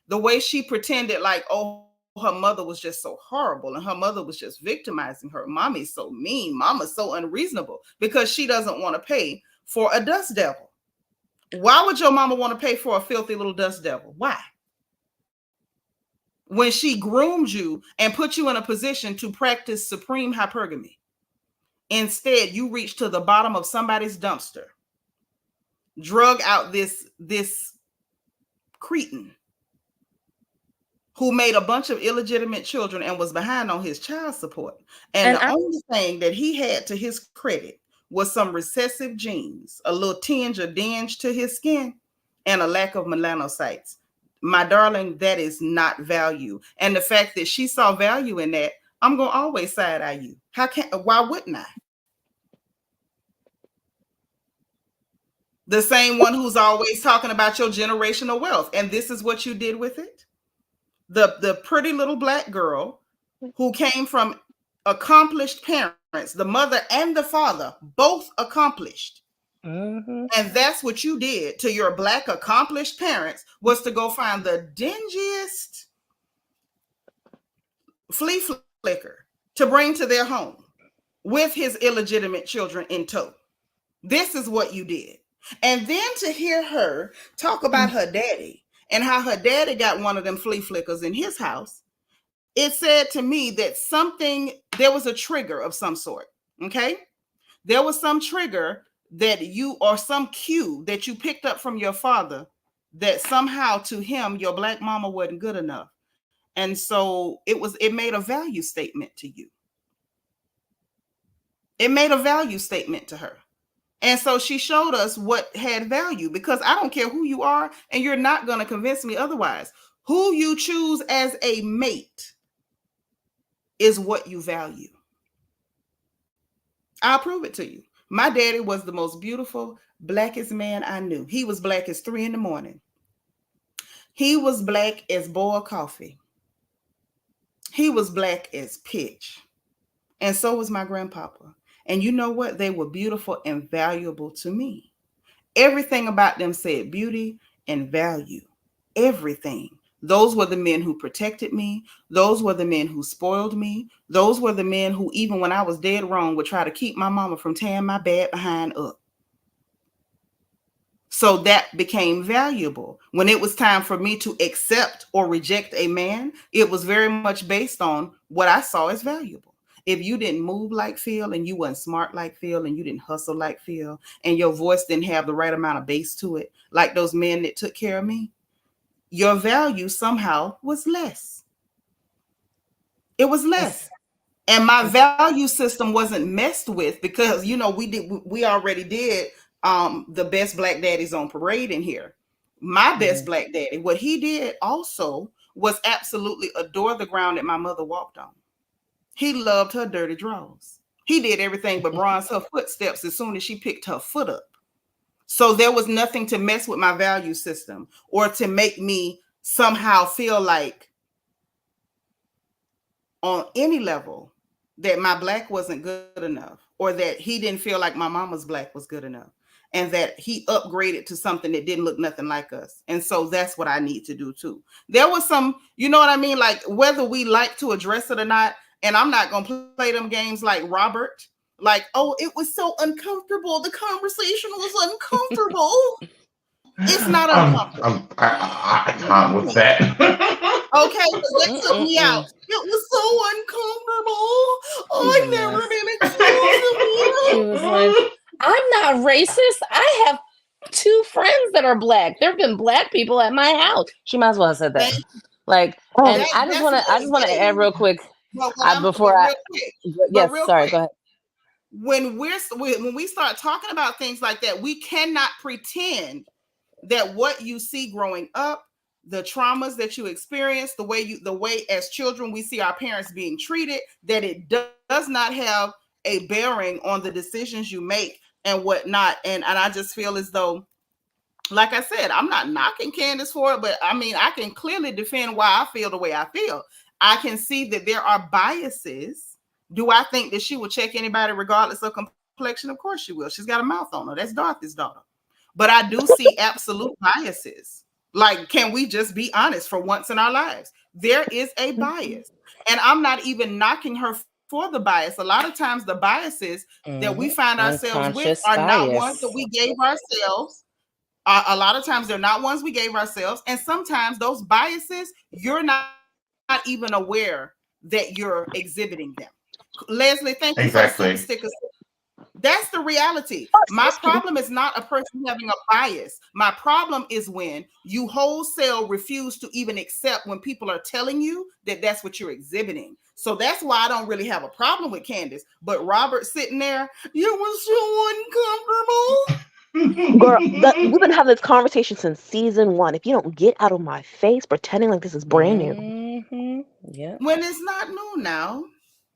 The way she pretended like, oh, her mother was just so horrible and her mother was just victimizing her. Mommy's so mean. Mama's so unreasonable because she doesn't want to pay for a dust devil. Why would your mama want to pay for a filthy little dust devil? Why? When she groomed you and put you in a position to practice supreme hypergamy. Instead, you reach to the bottom of somebody's dumpster, drug out this cretin who made a bunch of illegitimate children and was behind on his child support. And the only thing that he had to his credit was some recessive genes, a little tinge or dinge to his skin, and a lack of melanocytes. My darling, that is not value. And the fact that she saw value in that, I'm going to always side-eye you. Why wouldn't I? The same one who's always talking about your generational wealth. And this is what you did with it. The pretty little Black girl who came from accomplished parents, the mother and the father, both accomplished. And that's what you did to your Black accomplished parents, was to go find the dingiest flea flicker to bring to their home with his illegitimate children in tow. This is what you did. And then to hear her talk about her daddy and how her daddy got one of them flea flickers in his house, it said to me that there was a trigger of some sort, okay? There was some trigger or some cue that you picked up from your father that somehow to him, your Black mama wasn't good enough. And so it made a value statement to you. It made a value statement to her. And so she showed us what had value, because I don't care who you are, and you're not going to convince me otherwise. Who you choose as a mate is what you value. I'll prove it to you. My daddy was the most beautiful, Blackest man I knew. He was Black as 3 a.m. He was Black as boiled coffee. He was Black as pitch. And so was my grandpapa. And you know what? They were beautiful and valuable to me. Everything about them said beauty and value. Everything. Those were the men who protected me. Those were the men who spoiled me. Those were the men who, even when I was dead wrong, would try to keep my mama from tearing my bad behind up. So that became valuable. When it was time for me to accept or reject a man, it was very much based on what I saw as valuable. If you didn't move like Phil, and you weren't smart like Phil, and you didn't hustle like Phil, and your voice didn't have the right amount of bass to it, like those men that took care of me, your value somehow was less. It was less. And my value system wasn't messed with because we already did the best black daddies on parade in here. My best black daddy, what he did also was absolutely adore the ground that my mother walked on. He loved her dirty drawers. He did everything but bronze her footsteps as soon as she picked her foot up. So there was nothing to mess with my value system or to make me somehow feel like on any level that my black wasn't good enough, or that he didn't feel like my mama's black was good enough, and that he upgraded to something that didn't look nothing like us. And so that's what I need to do too. There was some, you know what I mean? Like whether we like to address it or not, and I'm not going to play them games like Robert, like, oh, it was so uncomfortable. The conversation was uncomfortable. It's not uncomfortable. I can't with that. Okay, but that took me out. It was so uncomfortable. Oh, I've never been exposed. She was like, I'm not racist. I have 2 friends that are black. There have been black people at my house. She might as well have said that. Like, and I just want to add real quick before I. Yes, sorry. Go ahead. When we start talking about things like that, we cannot pretend that what you see growing up, the traumas that you experience, the way as children we see our parents being treated, that it does not have a bearing on the decisions you make and whatnot. And I just feel as though, like I said, I'm not knocking Candiace for it, but I mean, I can clearly defend why I feel the way I feel. I can see that there are biases. Do I think that she will check anybody regardless of complexion? Of course she will. She's got a mouth on her. That's Dorothy's daughter. But I do see absolute biases. Like, can we just be honest for once in our lives? There is a bias. And I'm not even knocking her for the bias. A lot of times the biases that we find ourselves with are not ones that we gave ourselves. A lot of times they're not ones we gave ourselves. And sometimes those biases, you're not even aware that you're exhibiting them. Leslie, thank you for the sticker. That's the reality. My problem is not a person having a bias. My problem is when you wholesale refuse to even accept when people are telling you that that's what you're exhibiting. So that's why I don't really have a problem with Candiace. But Robert sitting there, you were so uncomfortable. Girl, we've been having this conversation since season 1. If you don't get out of my face pretending like this is brand new. Yeah. When it's not new now.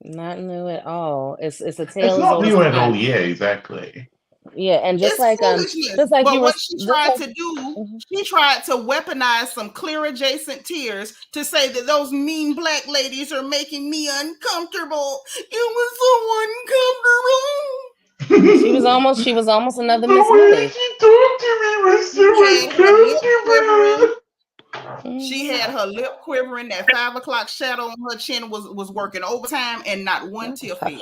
Not new at all. It's a tale. It's not new at all. Yeah, exactly. Yeah, and just like but what she tried to do, she tried to weaponize some clear adjacent tears to say that those mean black ladies are making me uncomfortable. It was so uncomfortable. She was almost another Miss Lily. She talked to me was so uncomfortable. She had her lip quivering. That 5 o'clock shadow on her chin was working overtime, and not one tear fell.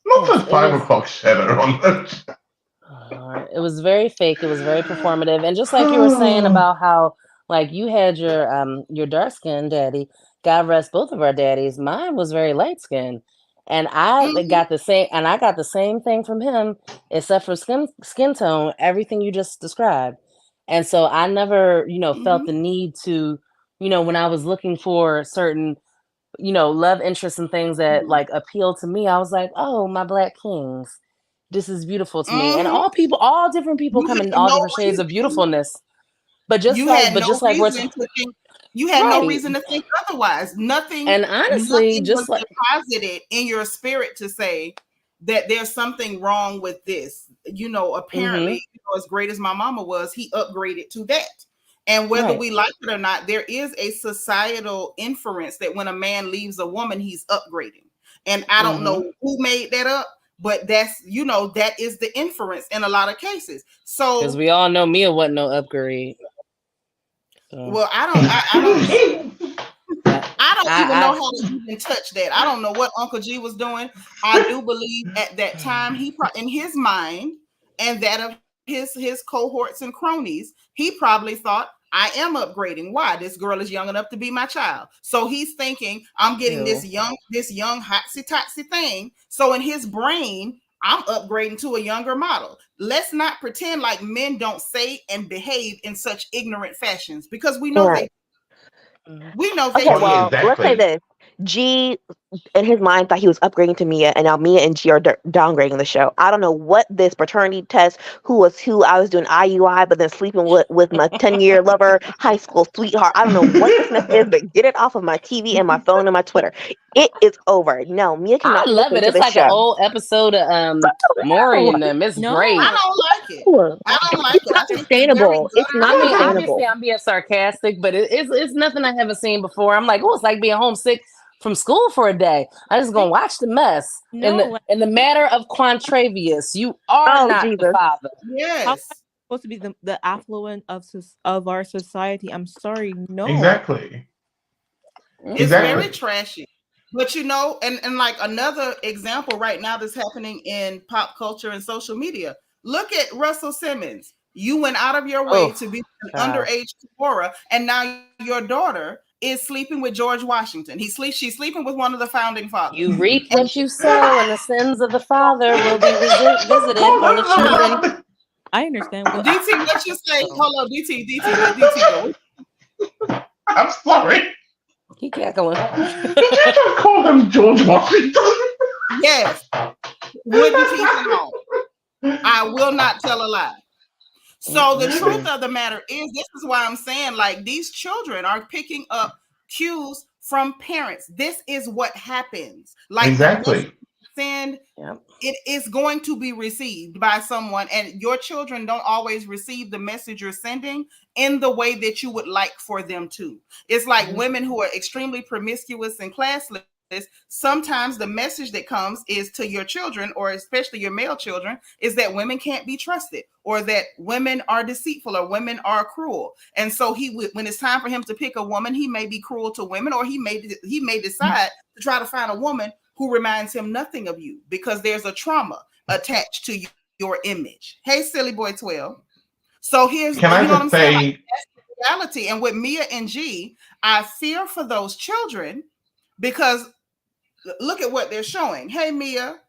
Not a 5 o'clock shadow on her chin. It was very fake. It was very performative, and just like you were saying about how, like, you had your dark skinned daddy. God rest both of our daddies. Mine was very light skinned, and I got the same. And I got the same thing from him, except for skin tone. Everything you just described. And so I never, felt the need to, when I was looking for certain, love interests and things that like appeal to me, I was like, oh, my black kings, this is beautiful to me. And all different people come in all different shades of beautifulness. But just you like, had but no just like reason to think, you had no reason to think otherwise. Nothing. And honestly, nothing just was like deposited in your spirit to say that there's something wrong with this. Apparently, as great as my mama was, he upgraded to that. And whether we like it or not, there is a societal inference that when a man leaves a woman, he's upgrading. And I don't know who made that up, but that's, that is the inference in a lot of cases. So, because we all know Mia wasn't no upgrade. So. Well, I don't even know how to even touch that. I don't know what Uncle G was doing. I do believe at that time he in his mind and that of his cohorts and cronies, he probably thought, I am upgrading. Why? This girl is young enough to be my child. So he's thinking, I'm getting this young hotsy-totsy thing. So in his brain, I'm upgrading to a younger model. Let's not pretend like men don't say and behave in such ignorant fashions, because we know they. We know they. Okay, well, let's say this. G in his mind thought he was upgrading to Mia, and now Mia and G are downgrading the show. I don't know what this paternity test, who was who. I was doing IUI, but then sleeping with my 10-year lover, high school sweetheart. I don't know what this mess is, but get it off of my TV and my phone and my Twitter. It is over. No, Mia I cannot love listen it. to It's this like show. an old episode of Maury and them. It's No. great. I don't like it. I don't like it. I think it's very Sustainable. It's good. not I mean, sustainable. obviously, I'm being sarcastic, but it's nothing I haven't seen before. I'm like, oh, it's like being homesick from school for a day. I'm just gonna watch the mess. No, In the matter of Quantravius, you are not the Jesus. father. how Yes. supposed to be the affluent of our society? I'm sorry, no. Exactly. It's very Exactly. trashy. But you know, and like another example right now that's happening in pop culture and social media. Look at Russell Simmons. You went out of your way Oh, to be an God. underage Cora, and now your daughter is sleeping with George Washington. She's sleeping with one of the founding fathers. You reap what you sow, and the sins of the father will be visited on the children. I understand what DT, what you say? Hold on, DT, let DT go. I'm sorry. He cackling. Did you just call him George Washington? Yes. With the teeth and all. I will not tell a lie. So the truth of the matter is, this is why I'm saying, like, these children are picking up cues from parents. This is what happens. Like, Exactly. send, Yep. it is going to be received by someone, and your children don't always receive the message you're sending in the way that you would like for them to. It's like women who are extremely promiscuous and classless. Sometimes the message that comes is to your children, or especially your male children, is that women can't be trusted, or that women are deceitful, or women are cruel. And so when it's time for him to pick a woman, he may be cruel to women, or he may decide to try to find a woman who reminds him nothing of you, because there's a trauma attached to your image. Hey, silly boy 12. So here's, Can I you know what I'm just saying? say, Like, that's the reality. And with Mia and G, I fear for those children, because look at what they're showing. Hey, Mia.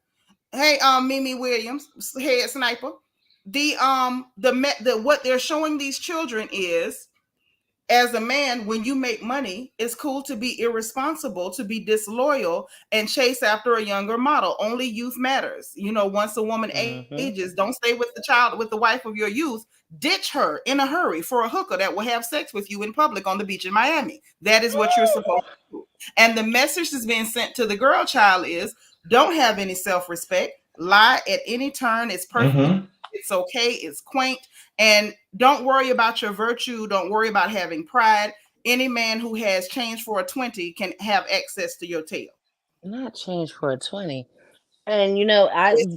Hey, Mimi Williams, head sniper. What they're showing these children is, as a man, when you make money, it's cool to be irresponsible, to be disloyal, and chase after a younger model. Only youth matters. You know, once a woman ages, don't stay with the wife of your youth. Ditch her in a hurry for a hooker that will have sex with you in public on the beach in Miami. That is what you're supposed to do. And the message that's being sent to the girl child is, don't have any self-respect, lie at any turn. It's perfect. It's okay. It's quaint. And don't worry about your virtue. Don't worry about having pride. Any man who has change for a 20 can have access to your tail. Not change for a 20. And you know,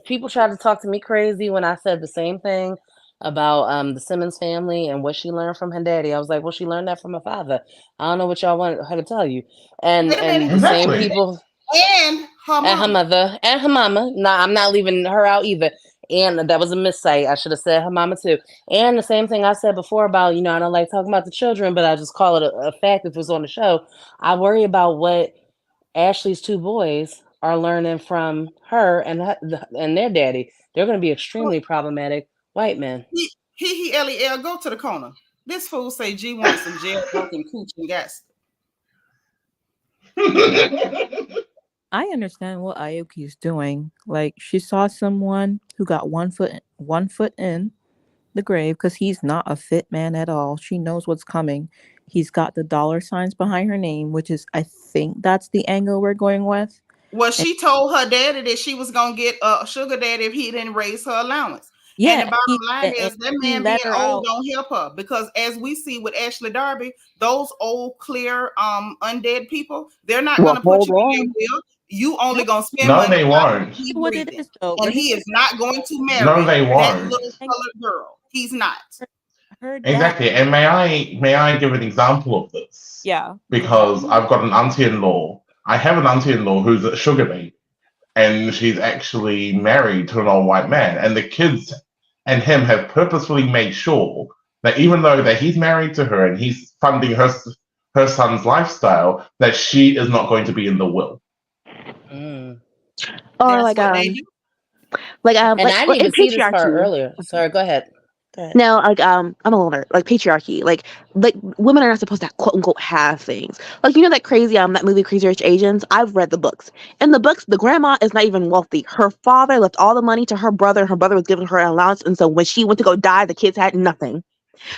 people tried to talk to me crazy when I said the same thing about the Simmons family and what she learned from her daddy. I was like, well, she learned that from her father. I don't know what y'all want her to tell you. And the same people and her mother and her mama. Nah, I'm not leaving her out either. And that was a miscite. I should have said her mama too. And the same thing I said before about, you know, I don't like talking about the children, but I just call it a fact if it's on the show. I worry about what Ashley's two boys are learning from her and their daddy. They're going to be extremely problematic white men. L-E-L, go to the corner. This fool say G wants some jailbroken and cooch and gas. I understand what Aoki's doing. Like, she saw someone who got one foot in the grave, because he's not a fit man at all. She knows what's coming. He's got the dollar signs behind her name, which is, I think that's the angle we're going with. Well, she told her daddy that she was gonna get a sugar daddy if he didn't raise her allowance. Yeah, and the bottom line is that man being old don't help her, because as we see with Ashley Darby, those old clear undead people, they're not gonna put you in your will. You only gonna spend money. No, they won't. What it is, though, and he is not going to marry that little colored girl. He's not. Exactly. And may I give an example of this? Yeah. Because I've got an auntie-in-law. I have an auntie-in-law who's a sugar baby, and she's actually married to an old white man. And the kids and him have purposefully made sure that even though that he's married to her and he's funding her son's lifestyle, that she is not going to be in the will. Or and I didn't even see this part earlier. Sorry, go ahead. No, like I'm a loner. Like patriarchy. Like women are not supposed to quote unquote have things. Like you know that crazy that movie Crazy Rich Asians. I've read the books. In the books, the grandma is not even wealthy. Her father left all the money to her brother. Her brother was giving her an allowance, and so when she went to go die, the kids had nothing.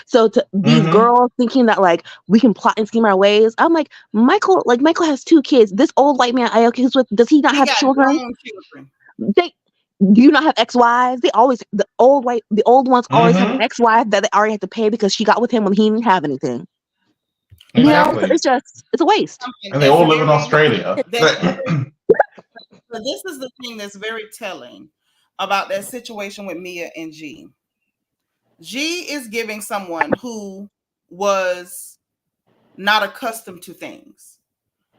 So to these Mm-hmm. girls thinking that like we can plot and scheme our ways, I'm like Michael. Like Michael has 2 kids. This old white man Aoki is with. Does he not He have got children? grown children. They do you not have ex-wives? They always the old ones always have an Mm-hmm. ex-wife that they already have to pay because she got with him when he didn't have anything. You But know, so Exactly. it's a waste. something And they that's all live in very Australia. that's very so this is the thing that's very telling about that situation with Mia and G. G is giving someone who was not accustomed to things.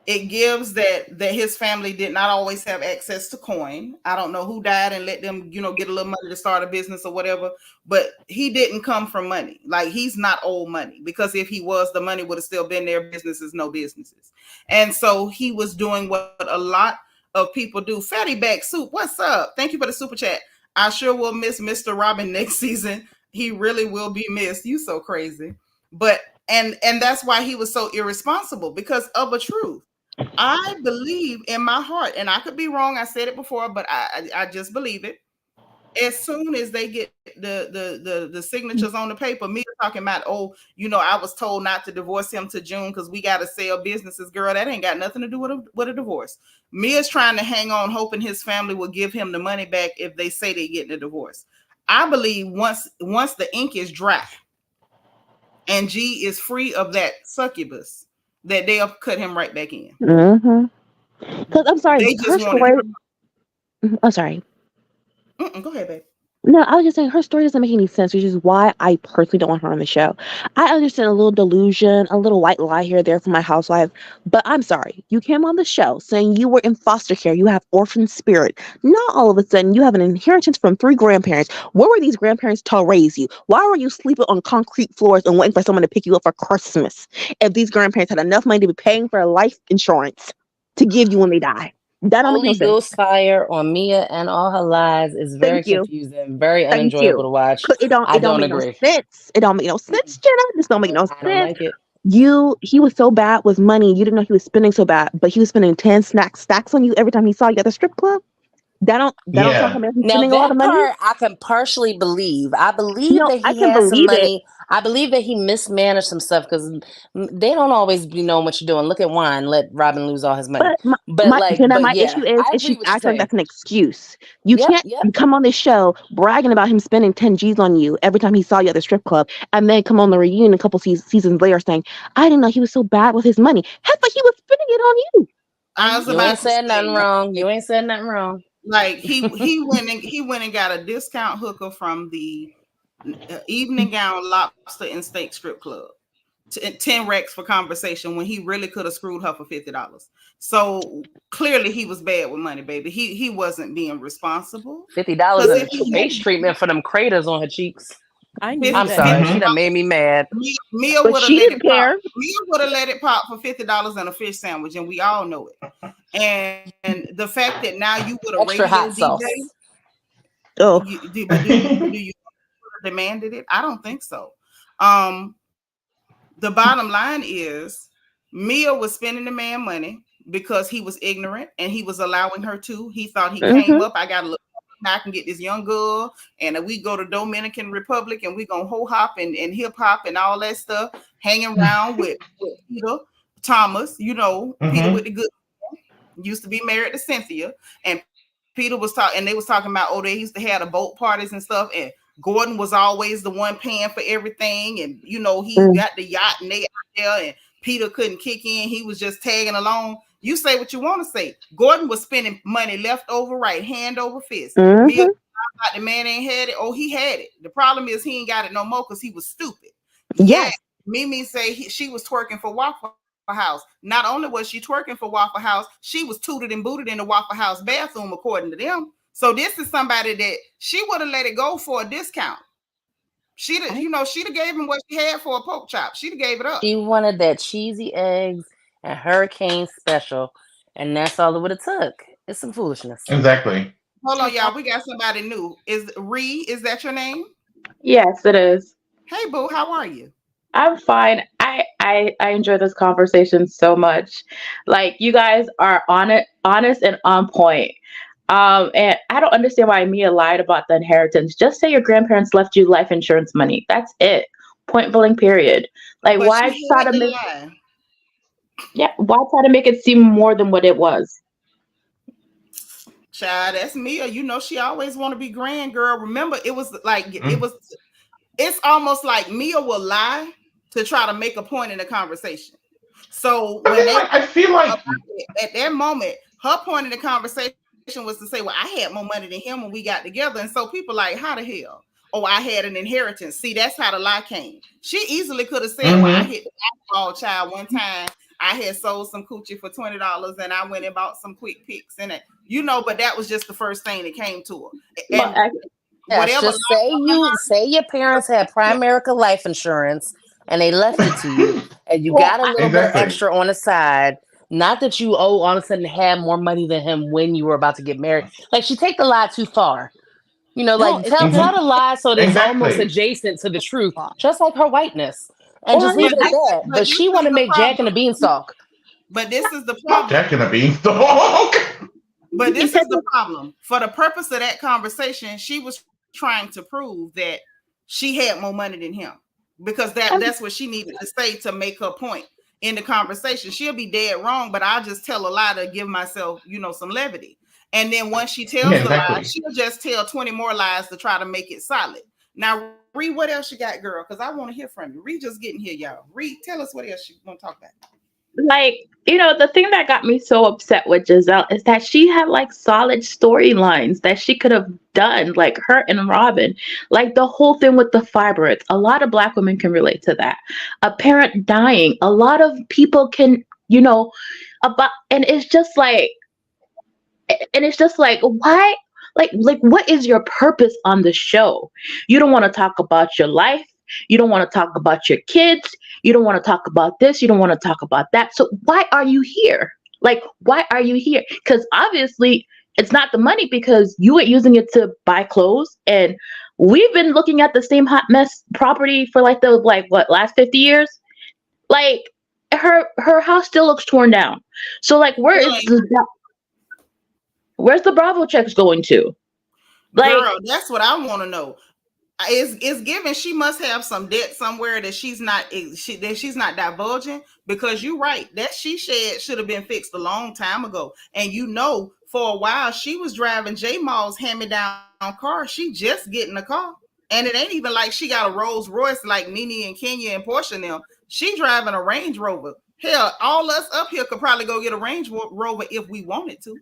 It gives that his family did not always have access to coin. I don't know who died and let them, get a little money to start a business or whatever, but he didn't come from money. Like he's not old money, because if he was, the money would have still been there. Businesses, no businesses. And so he was doing what a lot of people do. Fatty Back Soup, what's up? Thank you for the super chat. I sure will miss Mr. Robin next season. He really will be missed. You so crazy. But and that's why he was so irresponsible, because of a truth. I believe in my heart, and I could be wrong. I said it before, but I just believe it. As soon as they get the signatures on the paper, me talking about, I was told not to divorce him to June because we got to sell businesses. Girl, that ain't got nothing to do with a divorce. Mia's trying to hang on, hoping his family will give him the money back if they say they're getting a divorce. I believe once the ink is dry and G is free of that succubus, that they'll cut him right back in. Because I'm sorry, They her just wanted. story. I'm sorry. Go ahead, babe. No, I was just saying her story doesn't make any sense, which is why I personally don't want her on the show. I understand a little delusion, a little white lie here or there from my housewife, but I'm sorry. You came on the show saying you were in foster care, you have orphan spirit. Not all of a sudden you have an inheritance from 3 grandparents. Where were these grandparents to raise you? Why were you sleeping on concrete floors and waiting for someone to pick you up for Christmas if these grandparents had enough money to be paying for life insurance to give you when they die? That don't make no Holy sense. Ghost fire on Mia and all her lies is very Thank you. confusing, very Thank unenjoyable you. to watch. 'Cause it I don't don't make no agree. sense. It don't make no sense, Jenna. This don't make no I don't sense. like it. He was so bad with money. You didn't know he was spending so bad, but he was spending 10 stacks on you every time he saw you at the strip club. That don't sound Yeah. familiar. He's Now spending a lot that of money. part I can partially believe. I believe No, that I he can had some believe it. money. I believe that he mismanaged some stuff because they don't always be knowing what you're doing. Look at Wine, let Robin lose all his money. But But Jenna, but my yeah, issue is I agree she's with what you're acting like saying. that's an excuse. You Yep, can't yep. come on this show bragging about him spending 10 G's on you every time he saw you at the strip club, and then come on the reunion a couple seasons later saying, I didn't know he was so bad with his money. Heck, but he was spending it on you. I was You ain't about to said nothing say, wrong. You ain't said nothing wrong. like he went and got a discount hooker from the evening gown lobster and steak strip club. 10 racks for conversation when he really could have screwed her for $50. So clearly he was bad with money, baby. He wasn't being responsible. $50 Because in if the he face treatment for them craters on her cheeks. I knew I'm had that. sorry, Mhm. she done made me mad. Mia But would have she let didn't it pop. care. Mia would have let it pop for $50 and a fish sandwich, and we all know it. And the fact that now you with a Extra radio hot DJ, sauce. Oh, do you demanded it? I don't think so. The bottom line is Mia was spending the man money because he was ignorant and he was allowing her to. He thought he came up, I got to look, I can get this young girl, and we go to Dominican Republic and we gonna ho hop and hip hop and all that stuff, hanging around with Peter Thomas, Peter with the good, used to be married to Cynthia, and Peter was talking, and they was talking about, they used to have the boat parties and stuff, and Gordon was always the one paying for everything, and he got the yacht and they out there, and Peter couldn't kick in, he was just tagging along. You say what you want to say. Gordon was spending money left over right, hand over fist. Mia, the man ain't had it. Oh, he had it. The problem is he ain't got it no more because he was stupid. yes. Mimi say she was twerking for Waffle House. Not only was she twerking for Waffle House, she was tooted and booted in the Waffle House bathroom, according to them. So this is somebody that she would have let it go for a discount. She'd have gave him what she had for a pork chop. She'd have gave it up. She wanted that cheesy eggs and hurricane special, and that's all it would have took. It's some foolishness. Exactly. Hold on, y'all. We got somebody new. Is that your name? Yes, it is. Hey, boo, how are you? I'm fine. I enjoy this conversation so much. Like you guys are on it, honest and on point. And I don't understand why Mia lied about the inheritance. Just say your grandparents left you life insurance money. That's it. Point blank. Period. Like But why she try had to to make lie. yeah? Why try to make it seem more than what it was? Child, that's Mia. You know she always want to be grand, girl. Remember, it was like Mm. it's almost like Mia will lie to try to make a point in the conversation. So I when mean, they like, I feel like, at that moment, her point in the conversation was to say, "Well, I had more money than him when we got together," and so people like, "How the hell? Oh, I had an inheritance." See, that's how the lie came. She easily could have said, "Well, I mm-hmm. hit the alcohol child one time. I had sold some coochie for $20, and I went and bought some quick pics in it." You know, but that was just the first thing that came to her, But and Yes, whatever just say your parents had Primerica life insurance and they left it to you, and you well, got a little bit of Exactly. extra on the side. Not that you all of a sudden had more money than him when you were about to get married. Like she take the lie too far. You know, No, like it's tell because Mm-hmm. the lie so that it's almost Exactly. adjacent to the truth, just like her whiteness, and just well, leave but it at that. but But this she is want to the make Jack and the problem. Beanstalk. But this is the Not problem. Jack and the Beanstalk. But this because is the problem. For the purpose of that conversation, she was trying to prove that she had more money than him because that's what she needed to say to make her point in the conversation. She'll be dead wrong, but I'll just tell a lie to give myself, some levity. And then once she Yeah, tells the lie, exactly. she'll just tell 20 more lies to try to make it solid. Now, Reed, what else you got, girl? Because I want to hear from you. Reed just getting here, y'all. Reed, tell us what else you want to talk about. like the thing that got me so upset with Giselle is that she had like solid storylines that she could have done, like her and Robin, like the whole thing with the fibroids. A lot of Black women can relate to that. A parent dying, a lot of people can, about, and it's just like why, like what is your purpose on the show? You don't want to talk about your life, you don't want to talk about your kids, you don't want to talk about this, you don't want to talk about that. So why are you here? Like why are you here? Because obviously it's not the money, because you were using it to buy clothes, and we've been looking at the same hot mess property for like the last 50 years. Like her house still looks torn down. So like where's the Bravo checks going to? Like, Girl, that's what I want to know. Is given she must have some debt somewhere that she's not divulging, because you're right, that she shed should have been fixed a long time ago. And for a while she was driving J Mall's hand-me-down car. She just getting a car, and it ain't even like she got a Rolls Royce like Nene and Kenya and Portia now. She driving a Range Rover. Hell, all us up here could probably go get a Range Rover if we wanted to.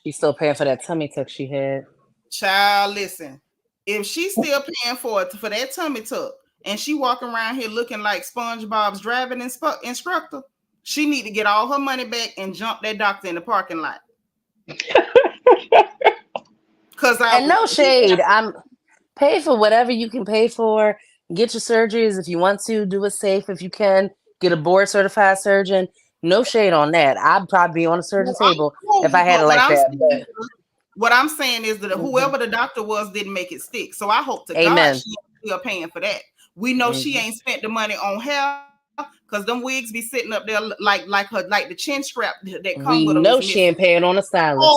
She's still paying for that tummy tuck she had. Child, listen. If she's still paying for that tummy tuck, and she walking around here looking like SpongeBob's driving instructor, she need to get all her money back and jump that doctor in the parking lot. And no shade, I'm pay for whatever you can pay for. Get your surgeries if you want to. Do it safe if you can. Get a board certified surgeon. No shade on that. I'd probably be on a surgeon table if I had it like that. But what I'm saying is that mm-hmm. whoever the doctor was didn't make it stick. So I hope to Amen. God she's still paying for that. We know she ain't spent the money on hair, because them wigs be sitting up there like the chin strap that come We with them. know she ain't paying on a stylist.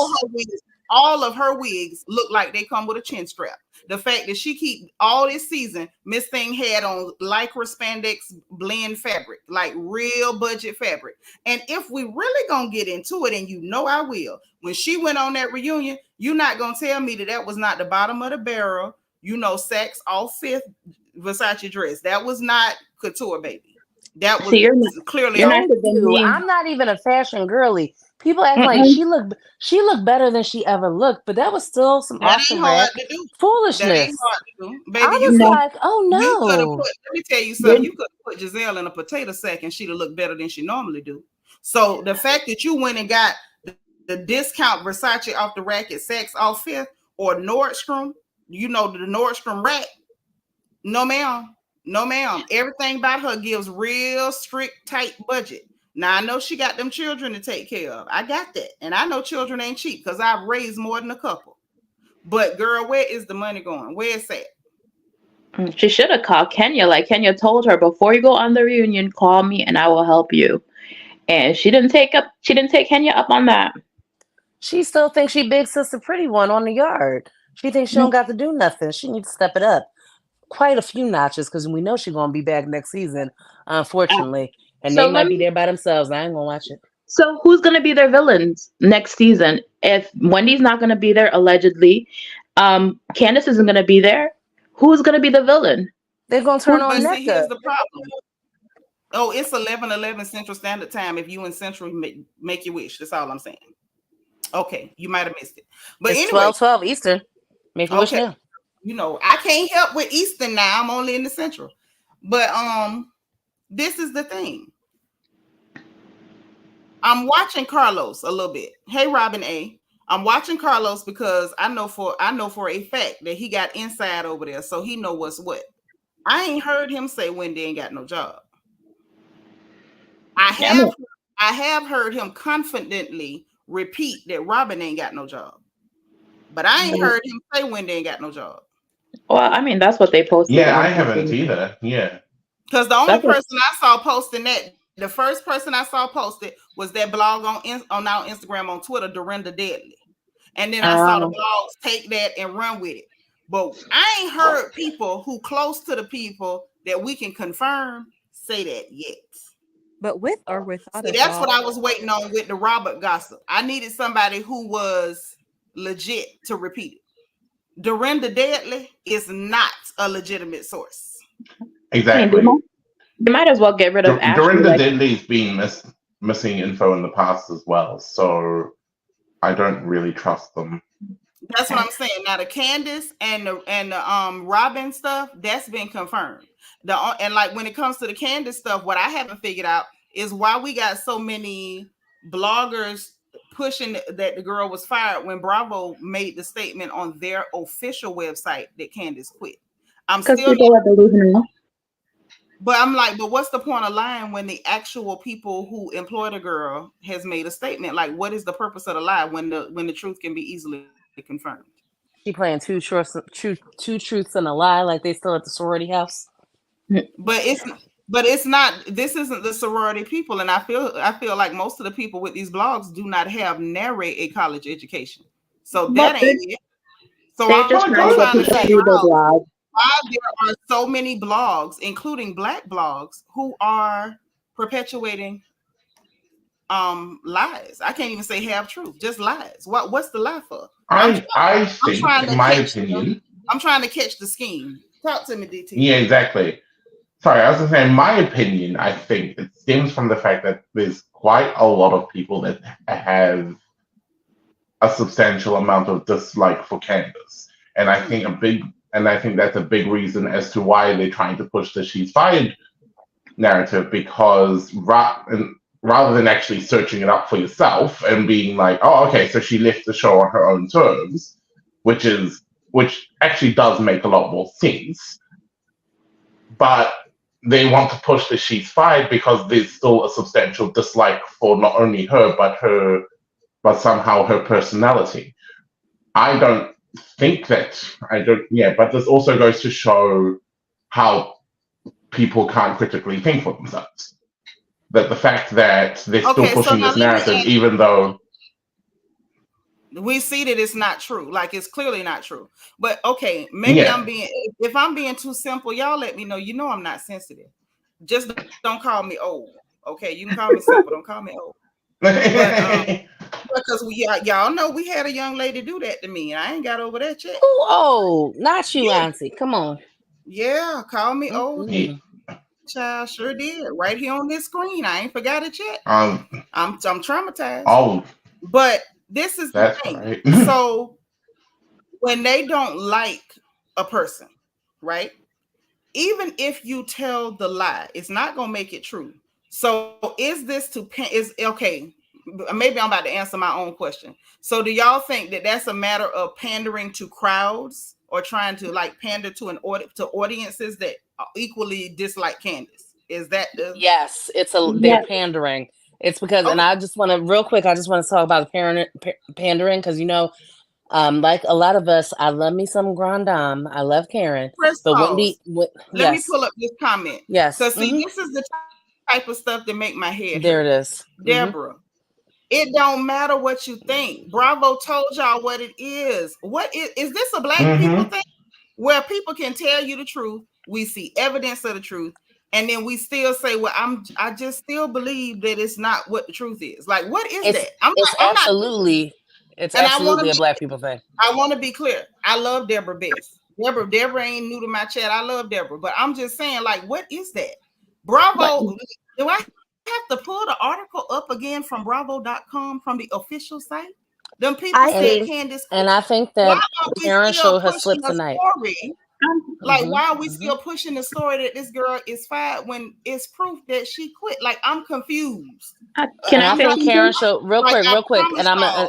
All of her wigs look like they come with a chin strap. The fact that she keep all this season, Miss Thing had on lycra spandex blend fabric, like real budget fabric. And if we really gonna get into it, and I will, when she went on that reunion, you're not gonna tell me that was not the bottom of the barrel, Saks off Fifth Versace dress. That was not couture, baby. That was clearly. You're not I'm not even a fashion girly. People act like she looked better than she ever looked, but that was still some off the rack foolishness. That ain't hard to do. Baby, I was like, oh no. Let me tell you something. You could have put Jazelle in a potato sack and she'd have looked better than she normally do. So the fact that you went and got the discount Versace off the rack at Saks off Fifth or Nordstrom, the Nordstrom rack, no ma'am. No, ma'am. Everything about her gives real strict, tight budget. Now, I know she got them children to take care of. I got that. And I know children ain't cheap because I've raised more than a couple. But, girl, where is the money going? Where is that? She should have called Kenya. Like Kenya told her, before you go on the reunion, call me and I will help you. And she didn't take Kenya up on that. She still thinks she big sister pretty one on the yard. She thinks she don't got to do nothing. She needs to step it up quite a few notches because we know she's gonna be back next season, unfortunately. And So they let might be me. there by themselves. I ain't gonna watch it. So who's gonna be their villains next season? If Wendy's not gonna be there, allegedly, Candiace isn't gonna be there. Who's gonna be the villain? They're gonna turn But on see, here's NECA. the problem. Oh, it's 11:11 Central Standard Time. If you in Central, make your wish. That's all I'm saying. Okay, you might have missed it. But It's anyway, 12:12 Eastern. Make your wish okay. now. You know, I can't help with Eastern now. I'm only in the Central. But this is the thing. I'm watching Carlos a little bit. Hey, Robin A. I'm watching Carlos because I know for a fact that he got inside over there, so he know what's what. I ain't heard him say Wendy ain't got no job. I have heard him confidently repeat that Robin ain't got no job. But I ain't heard him say Wendy ain't got no job. Well, I mean, that's what they posted. Yeah, I haven't either. Yeah. Because the only person I saw posting that, the first person I saw posted was that blog on our Instagram, on Twitter, Dorinda Deadly. And then I saw the blogs take that and run with it. But I ain't heard people who close to the people that we can confirm say that yet. But with or without See, that's what I was waiting on with the Robert gossip. I needed somebody who was legit to repeat it. Dorinda Deadly is not a legitimate source. Exactly. They might as well get rid of Ashley. Dorinda Deadly's been missing info in the past as well, so I don't really trust them. That's what I'm saying. Now the Candiace and the Robin stuff, that's been confirmed. And like when it comes to the Candiace stuff, what I haven't figured out is why we got so many bloggers pushing that the girl was fired when Bravo made the statement on their official website that Candiace quit. I'm still people are delusional. But I'm like, but what's the point of lying when the actual people who employed a girl has made a statement? Like, what is the purpose of the lie when the truth can be easily confirmed? She playing two truths and a lie, like they still at the sorority house. But it's not. This isn't the sorority people, and I feel like most of the people with these blogs do not have narrate a college education, so that ain't it. So I'm just trying to figure out why there are so many blogs, including Black blogs, who are perpetuating lies. I can't even say half truth, just lies. What's the lie for? I think, in my opinion, I'm trying to catch the scheme. Talk to me, DT. Yeah, exactly. Sorry, I was just saying, in my opinion, I think it stems from the fact that there's quite a lot of people that have a substantial amount of dislike for Candiace. And I think that's a big reason as to why they're trying to push the she's fired narrative, because rather than actually searching it up for yourself and being like, oh, okay, so she left the show on her own terms, which actually does make a lot more sense. But they want to push the she's fired because there's still a substantial dislike for not only her, but somehow her personality. I don't think that, but this also goes to show how people can't critically think for themselves. That the fact that they're still pushing this narrative, even though we see that it's not true, like it's clearly not true. But okay, maybe if I'm being too simple, y'all let me know. You know I'm not sensitive. Just don't call me old. Okay, you can call me simple. Don't call me old. Because y'all know we had a young lady do that to me, and I ain't got over that yet. Oh, not you, Auntie. Come on. Yeah, call me old. Child, sure did. Right here on this screen. I ain't forgot it yet. I'm traumatized. Oh, but this is the thing. Right. So when they don't like a person, right? Even if you tell the lie, it's not gonna make it true. So is this okay? Maybe I'm about to answer my own question. So do y'all think that that's a matter of pandering to crowds or trying to like pander to audiences that equally dislike Candiace? Is that yes? They're pandering. It's because, and I just want to real quick. I just want to talk about the pandering because Like a lot of us, I love me some Grand Dame. I love Karen. First But pause. Let yes. me pull up this comment. Yes. Because see, this is the type of stuff that make my head There hurt. it is. Deborah, it don't matter what you think. Bravo told y'all what it is. What is this a black people thing? Where people can tell you the truth, we see evidence of the truth, and then we still say, well, I just still believe that it's not what the truth is. Like, what is that? It's absolutely a black people thing. I want to be clear. I love Deborah Best. Deborah ain't new to my chat. I love Deborah, but I'm just saying, like, what is that? Bravo. Do I have to pull the article up again from bravo.com from the official site? Them people said Candiace. And I think that Karen show has slipped tonight. Like, why are we still pushing the story that this girl is fired when it's proof that she quit? Like, I'm confused. Can I say Karen show real quick, and I'm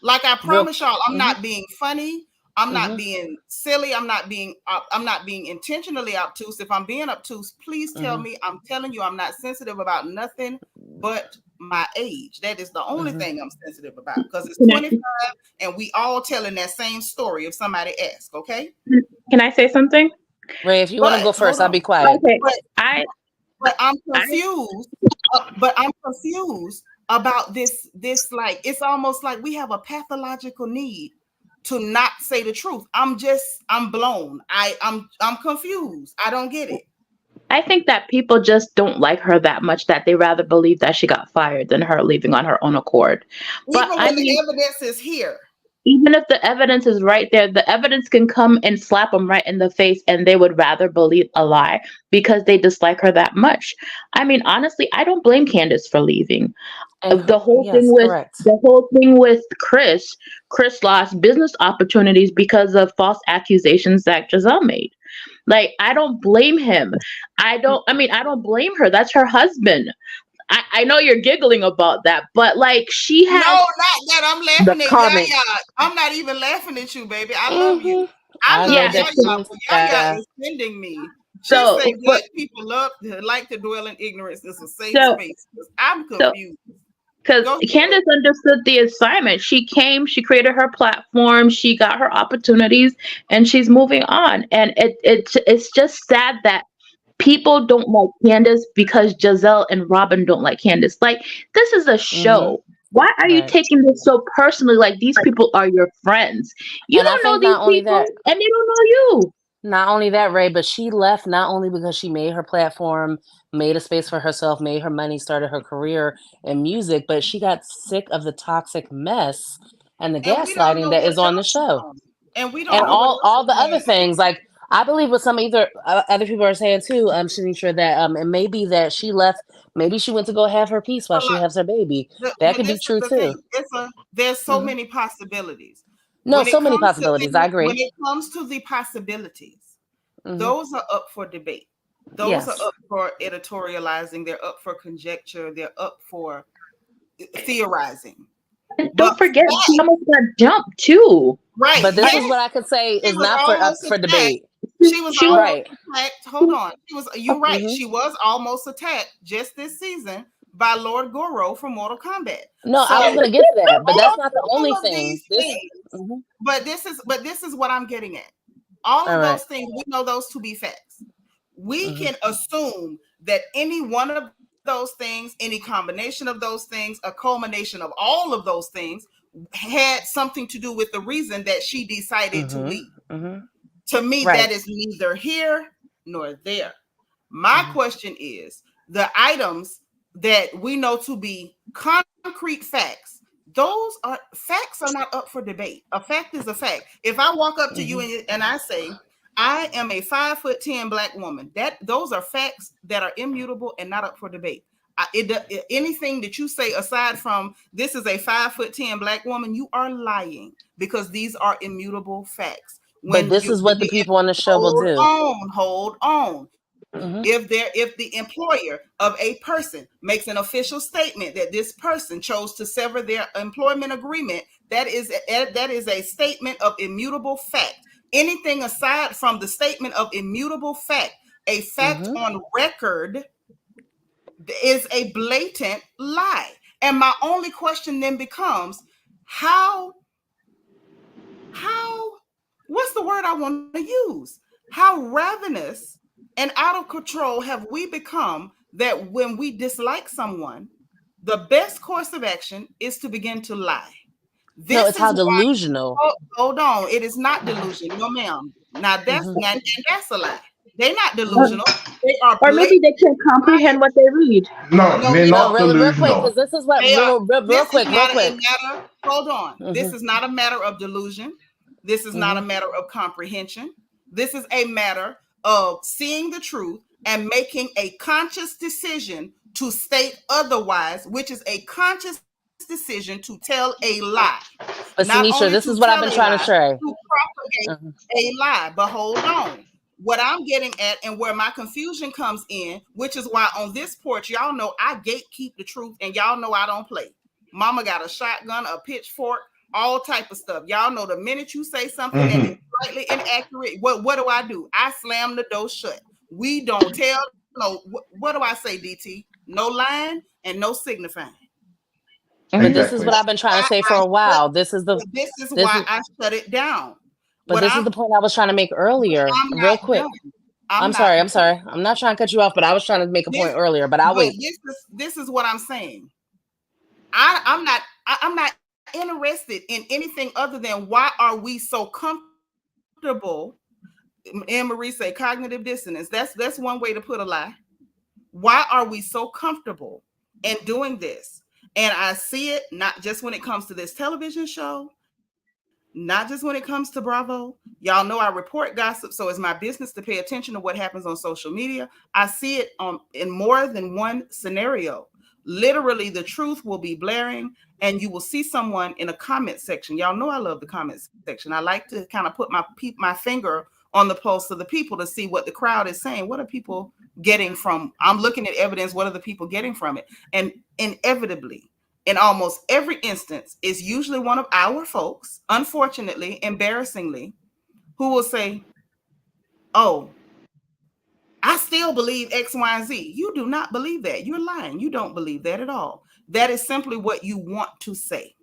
like I promise y'all, I'm not being funny. I'm not being silly. I'm not being intentionally obtuse. If I'm being obtuse, please tell me. I'm telling you, I'm not sensitive about nothing but my age. That is the only thing I'm sensitive about, because it's 25 and we all telling that same story if somebody asks. Okay. Can I say something? Ray, if you want to go first, I'll be quiet. Okay. But I'm confused. But I'm confused about this. Like, it's almost like we have a pathological need to not say the truth. I'm blown. I'm confused. I don't get it. I think that people just don't like her that much that they rather believe that she got fired than her leaving on her own accord. Even when the evidence is here. Even if the evidence is right there, the evidence can come and slap them right in the face, and they would rather believe a lie because they dislike her that much. I mean, honestly, I don't blame Candiace for leaving. The whole thing with Chris lost business opportunities because of false accusations that Gizelle made. Like, I don't blame him. I don't blame her. That's her husband. I know you're giggling about that, but like, she has not that. I'm laughing at Yaya. I'm not even laughing at you, baby. I love you. I love Yaya, but Yaya is sending me. She say black people like to dwell in ignorance. It's a safe space. I'm confused. Because Candiace understood the assignment. She came, she created her platform, she got her opportunities, and she's moving on. And it's just sad that people don't like Candiace because Jazelle and Robin don't like Candiace. Like, this is a show. Why are you taking this so personally? Like, these people are your friends. You don't know these people, and they don't know you. Not only that, Ray, but she left not only because she made her platform, made a space for herself, made her money, started her career in music, but she got sick of the toxic mess and the gaslighting that is on the show. And we don't and all the other things. Like, I believe what some other people are saying too, Seanitra, that it may be that she left, maybe she went to go have her peace while she has her baby. That could be true too. There's so many possibilities. No, so many possibilities. I agree. When it comes to the possibilities, those are up for debate. Those are up for editorializing. They're up for conjecture. They're up for theorizing. And don't forget, she almost got jumped too. Right. But this is what I could say is not up for debate. She was almost attacked. Hold on. You're right. She was almost attacked just this season by Lord Goro from Mortal Kombat. No, I was going to get to that, but that's not the only thing. But this is what I'm getting at. All of those things, we know those to be facts. We can assume that any one of those things, any combination of those things, a culmination of all of those things had something to do with the reason that she decided to leave. To me, that is neither here nor there. My question is, the items that we know to be concrete facts, those are facts are not up for debate. A fact is a fact. If I walk up to you and I say, I am a 5'10" black woman, those are facts that are immutable and not up for debate. Anything that you say aside from this is a 5'10" black woman, you are lying, because these are immutable facts. But this is what the people on the show will do. Hold on. If the employer of a person makes an official statement that this person chose to sever their employment agreement, that is a statement of immutable fact. Anything aside from the statement of immutable fact, a fact on record, is a blatant lie. And my only question then becomes, how word I want to use. How ravenous and out of control have we become that when we dislike someone, the best course of action is to begin to lie. No, This it's how is why. delusional. Hold on, it is not delusion, no, ma'am. Now that's Mhm. and that's a lie. They're not delusional. They are Or maybe they can't comprehend what they read. No, No, they're they No, not don't. real quick, because delusional. this is what They are. real This is quick, real not a quick. matter. Hold on. This Mhm, is not a matter of delusion. This is not a mhm. matter of comprehension. This is a matter of seeing the truth and making a conscious decision to state otherwise, which is a conscious decision to tell a lie. But Not Seanitra, only this to is what I've tell been a trying to lie, say. to propagate Mhm. a lie. But hold on. What I'm getting at and where my confusion comes in, which is why on this porch, y'all know I gatekeep the truth and y'all know I don't play. Mama got a shotgun, a pitchfork, all type of stuff. Y'all know the minute you say something that is slightly inaccurate, what do? I slam the door shut. We don't tell. No, what do I say, DT? No lying and no signifying. But this is Exactly. what I've been trying to say for a while. This is Why I shut it down. but this is the point I was trying to make earlier. I'm Real not quick. done. I'm not sorry. I'm done. sorry. I'm not trying to cut you off, but I was trying to make a point earlier. But I'll wait. This is what I'm saying. I'm not interested in anything other than why are we so comfortable. Anne Marie say cognitive dissonance. That's one way to put a lie. Why are we so comfortable in doing this? And I see it not just when it comes to this television show, not just when it comes to Bravo. Y'all know I report gossip, so it's my business to pay attention to what happens on social media. I see it in more than one scenario. Literally, the truth will be blaring, and you will see someone in a comment section. Y'all know I love the comment section. I like to kind of put my finger on the pulse of the people to see what the crowd is saying. What are people getting from? I'm looking at evidence. What are the people getting from it? And inevitably, in almost every instance, is usually one of our folks, unfortunately, embarrassingly, who will say, oh, I still believe X, Y, and Z. You do not believe that. You're lying. You don't believe that at all. That is simply what you want to say.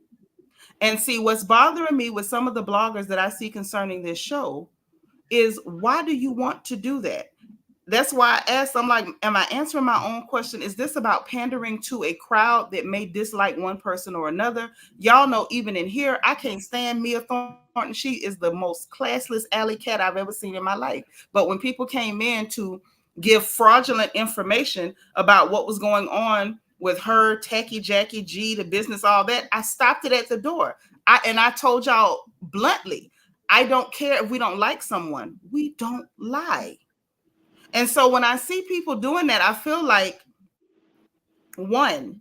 And see, what's bothering me with some of the bloggers that I see concerning this show is, why do you want to do that? That's why I asked, I'm like, am I answering my own question? Is this about pandering to a crowd that may dislike one person or another? Y'all know, even in here, I can't stand Mia Thornton. She is the most classless alley cat I've ever seen in my life. But when people came in to give fraudulent information about what was going on with her, Tacky Jackie G, the business, all that, I stopped it at the door. I told y'all bluntly, I don't care if we don't like someone. We don't lie. And so when I see people doing that, I feel like, one,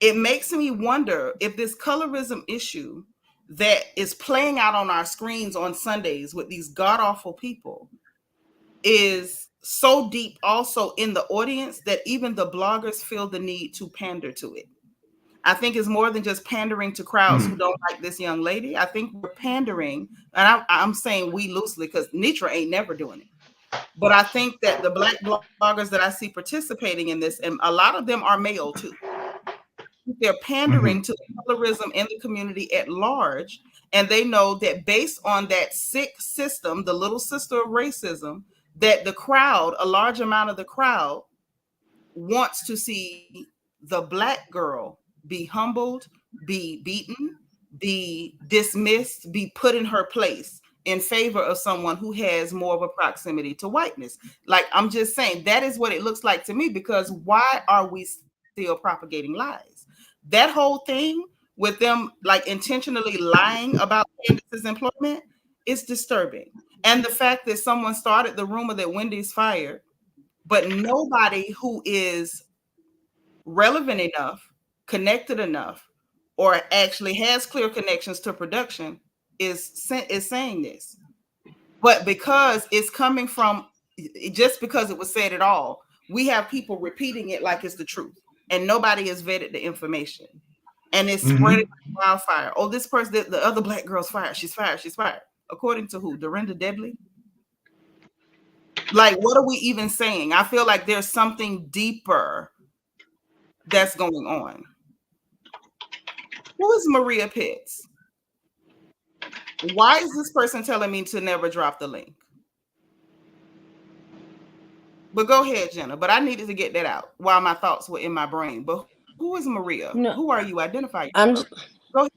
it makes me wonder if this colorism issue that is playing out on our screens on Sundays with these god-awful people is so deep also in the audience that even the bloggers feel the need to pander to it. I think it's more than just pandering to crowds who don't like this young lady. I think we're pandering, and I'm saying we loosely because Nitra ain't never doing it. But I think that the Black bloggers that I see participating in this, and a lot of them are male too, they're pandering to the colorism in the community at large. And they know that based on that sick system, the little sister of racism, that the crowd, a large amount of the crowd, wants to see the Black girl be humbled, be beaten, be dismissed, be put in her place in favor of someone who has more of a proximity to whiteness. Like, I'm just saying, that is what it looks like to me, because why are we still propagating lies? That whole thing with them like intentionally lying about Candiace's employment is disturbing. And the fact that someone started the rumor that Wendy's fired, but nobody who is relevant enough, connected enough, or actually has clear connections to production is saying this. But because it's coming from, just because it was said at all, we have people repeating it like it's the truth, and nobody has vetted the information, and it's spreading like wildfire. Oh, this person, the other Black girl's fired. She's fired. She's fired. According to who? Dorinda Deadly? Like, what are we even saying? I feel like there's something deeper that's going on. Who is Maria Pitts? Why is this person telling me to never drop the link? But go ahead, Jenna. But I needed to get that out while my thoughts were in my brain. But who is Maria? No, Who are you? Identify I'm yourself. Go ahead.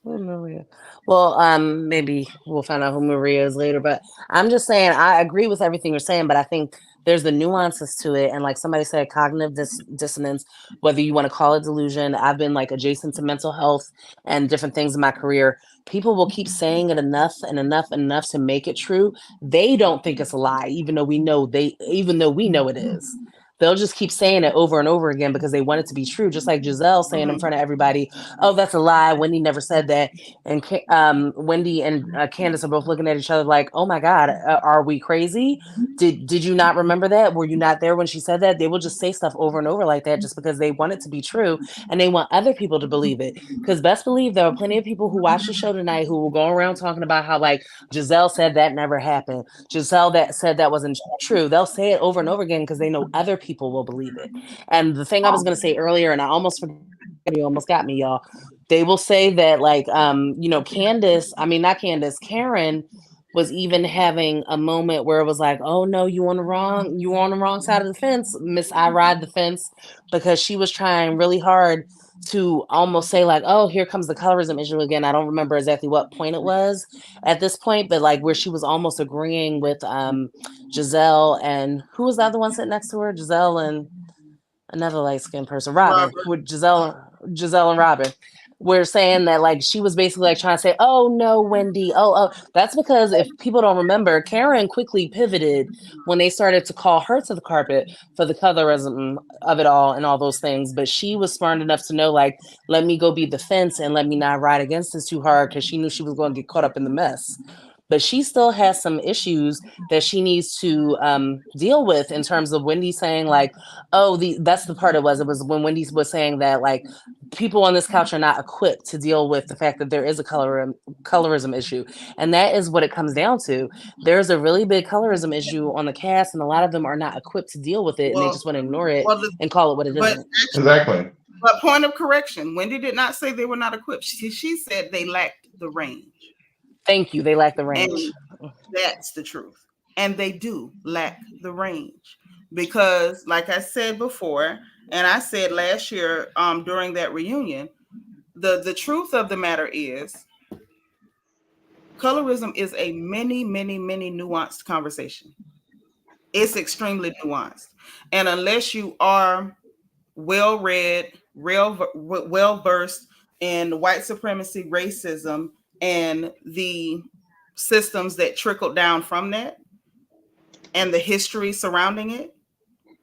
Who Maria? Well, maybe we'll find out who Maria is later, but I'm just saying I agree with everything you're saying, but I think there's the nuances to it. And like somebody said, cognitive dissonance, whether you want to call it delusion, I've been like adjacent to mental health and different things in my career. People will keep saying it enough and enough and enough to make it true. They don't think it's a lie, even though we know it is. They'll just keep saying it over and over again because they want it to be true. Just like Gizelle saying in front of everybody, "Oh, that's a lie. Wendy never said that." And Wendy and Candiace are both looking at each other like, "Oh my God, are we crazy? Did you not remember that? Were you not there when she said that?" They will just say stuff over and over like that just because they want it to be true and they want other people to believe it. Because best believe there are plenty of people who watch the show tonight who will go around talking about how like Jazelle said that never happened. Giselle that said that wasn't true. They'll say it over and over again because they know other people will believe it. And the thing I was going to say earlier, and I almost forgot, you almost got me, y'all. They will say that like Karen was even having a moment where it was like, "Oh no, you on the wrong side of the fence, Miss I ride the fence," because she was trying really hard to almost say like, "Oh, here comes the colorism issue again." I don't remember exactly what point it was at this point, but like where she was almost agreeing with Jazelle, and who was the other one sitting next to her? Jazelle and another light-skinned person, Robin, Robert. with Jazelle and Robin. We're saying that like she was basically like trying to say, "Oh no, Wendy, oh." That's because if people don't remember, Karen quickly pivoted when they started to call her to the carpet for the colorism of it all and all those things. But she was smart enough to know like, let me go be the fence and let me not ride against this too hard because she knew she was going to get caught up in the mess. But she still has some issues that she needs to deal with in terms of Wendy saying like, "Oh, that's the part it was when Wendy was saying that like people on this couch are not equipped to deal with the fact that there is a colorism issue." And that is what it comes down to. There's a really big colorism issue on the cast, and a lot of them are not equipped to deal with it, and they Well, just want to ignore it well, and call it what it but isn't. Exactly. but point of correction, Wendy did not say they were not equipped. She said they lacked the range. Thank you. They lack the And range. that's the truth. And they do lack the range. Because, like I said before, and I said last year during that reunion, the truth of the matter is colorism is a many, many, many nuanced conversation. It's extremely nuanced. And unless you are well read, well versed in white supremacy, racism, and the systems that trickled down from that, and the history surrounding it,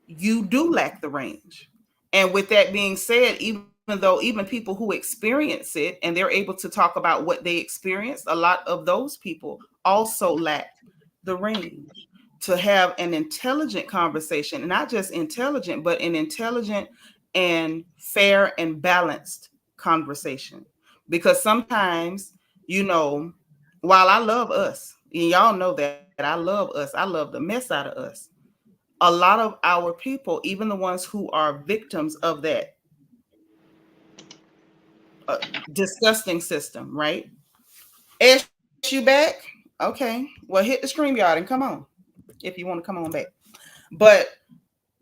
you do lack the range. And with that being said, even though even people who experience it and they're able to talk about what they experienced, a lot of those people also lack the range to have an intelligent conversation, and not just intelligent, but an intelligent and fair and balanced conversation. Because sometimes, while I love us, and y'all know that I love us, I love the mess out of us. A lot of our people, even the ones who are victims of that disgusting system, right? Ash, you back? Okay. Well, hit the stream yard and come on if you want to come on back. But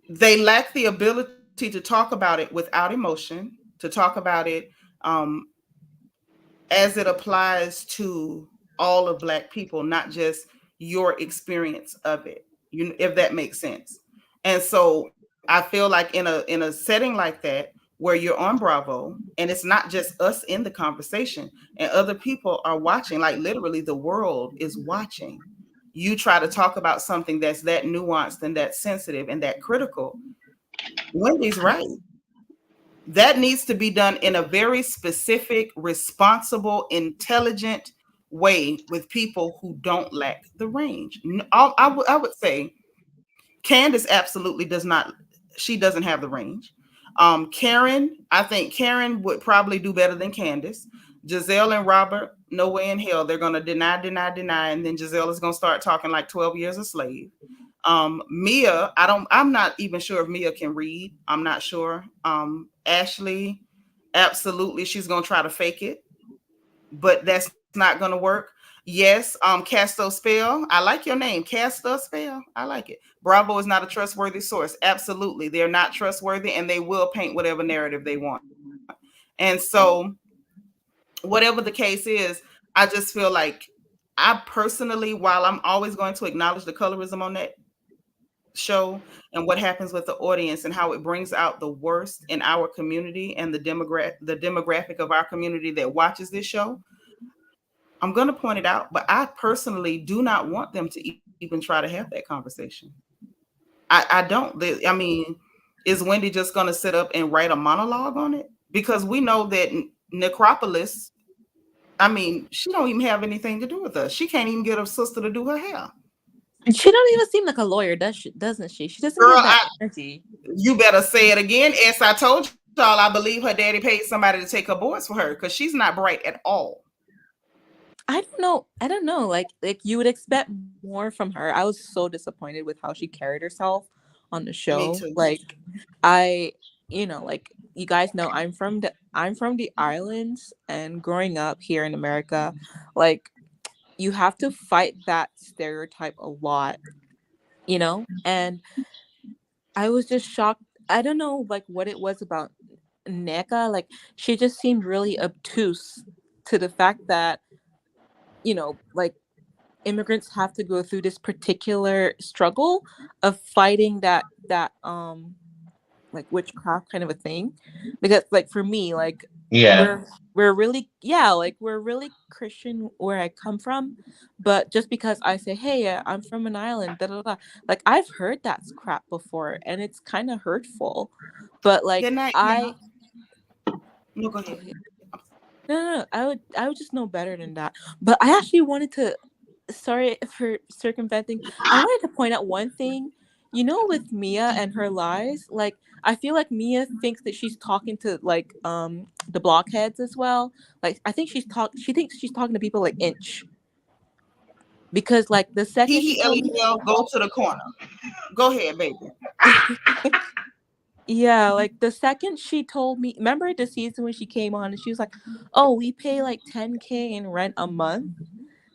they lack the ability to talk about it without emotion, to talk about it as it applies to all of Black people, not just your experience of it, if that makes sense. And so I feel like in a setting like that where you're on Bravo and it's not just us in the conversation and other people are watching, like literally the world is watching, you try to talk about something that's that nuanced and that sensitive and that critical. Wendy's right. That needs to be done in a very specific, responsible, intelligent way with people who don't lack the range. I would say Candiace absolutely does not. She doesn't have the range. Karen, I think Karen would probably do better than Candiace. Jazelle and Robert, no way in hell. They're going to deny, and then Jazelle is going to start talking like 12 years a slave. Mia, I'm not even sure if Mia can read. I'm not sure. Ashley, absolutely, she's going to try to fake it, but that's not going to work. Yes, cast a spell. I like your name, cast a spell. I like it. Bravo is not a trustworthy source. Absolutely, they're not trustworthy, and they will paint whatever narrative they want. And so, whatever the case is, I just feel like I personally, while I'm always going to acknowledge the colorism on that show and what happens with the audience and how it brings out the worst in our community and the demographic of our community that watches this show, I'm going to point it out, but I personally do not want them to even try to have that conversation. I don't. I mean, is Wendy just going to sit up and write a monologue on it? Because we know that Necropolis, I mean, she don't even have anything to do with us. She can't even get her sister to do her hair. She don't even seem like a lawyer, doesn't she? She doesn't Girl, have that energy. You better say it again. As I told y'all, I believe her daddy paid somebody to take her boards for her because she's not bright at all. I don't know. Like you would expect more from her. I was so disappointed with how she carried herself on the show. Me too. Like like you guys know, I'm from the islands, and growing up here in America, like you have to fight that stereotype a lot, and I was just shocked. I don't know like what it was about Neka. Like she just seemed really obtuse to the fact that like immigrants have to go through this particular struggle of fighting that like witchcraft kind of a thing. Because like for me, like we're really we're really Christian where I come from, but just because I say, hey, I'm from an island, da, da, da, like I've heard that crap before and it's kind of hurtful. But like Good night, no, go ahead. No, I would just know better than that. But I actually wanted to, sorry for circumventing, I wanted to point out one thing. With Mia and her lies, like I feel like Mia thinks that she's talking to like the blockheads as well. Like I think she thinks she's talking to people like Inch. Because like the second she told me, go to the corner. Go ahead, baby. Yeah, like the second she told me, remember the season when she came on and she was like, oh, we pay like $10,000 in rent a month?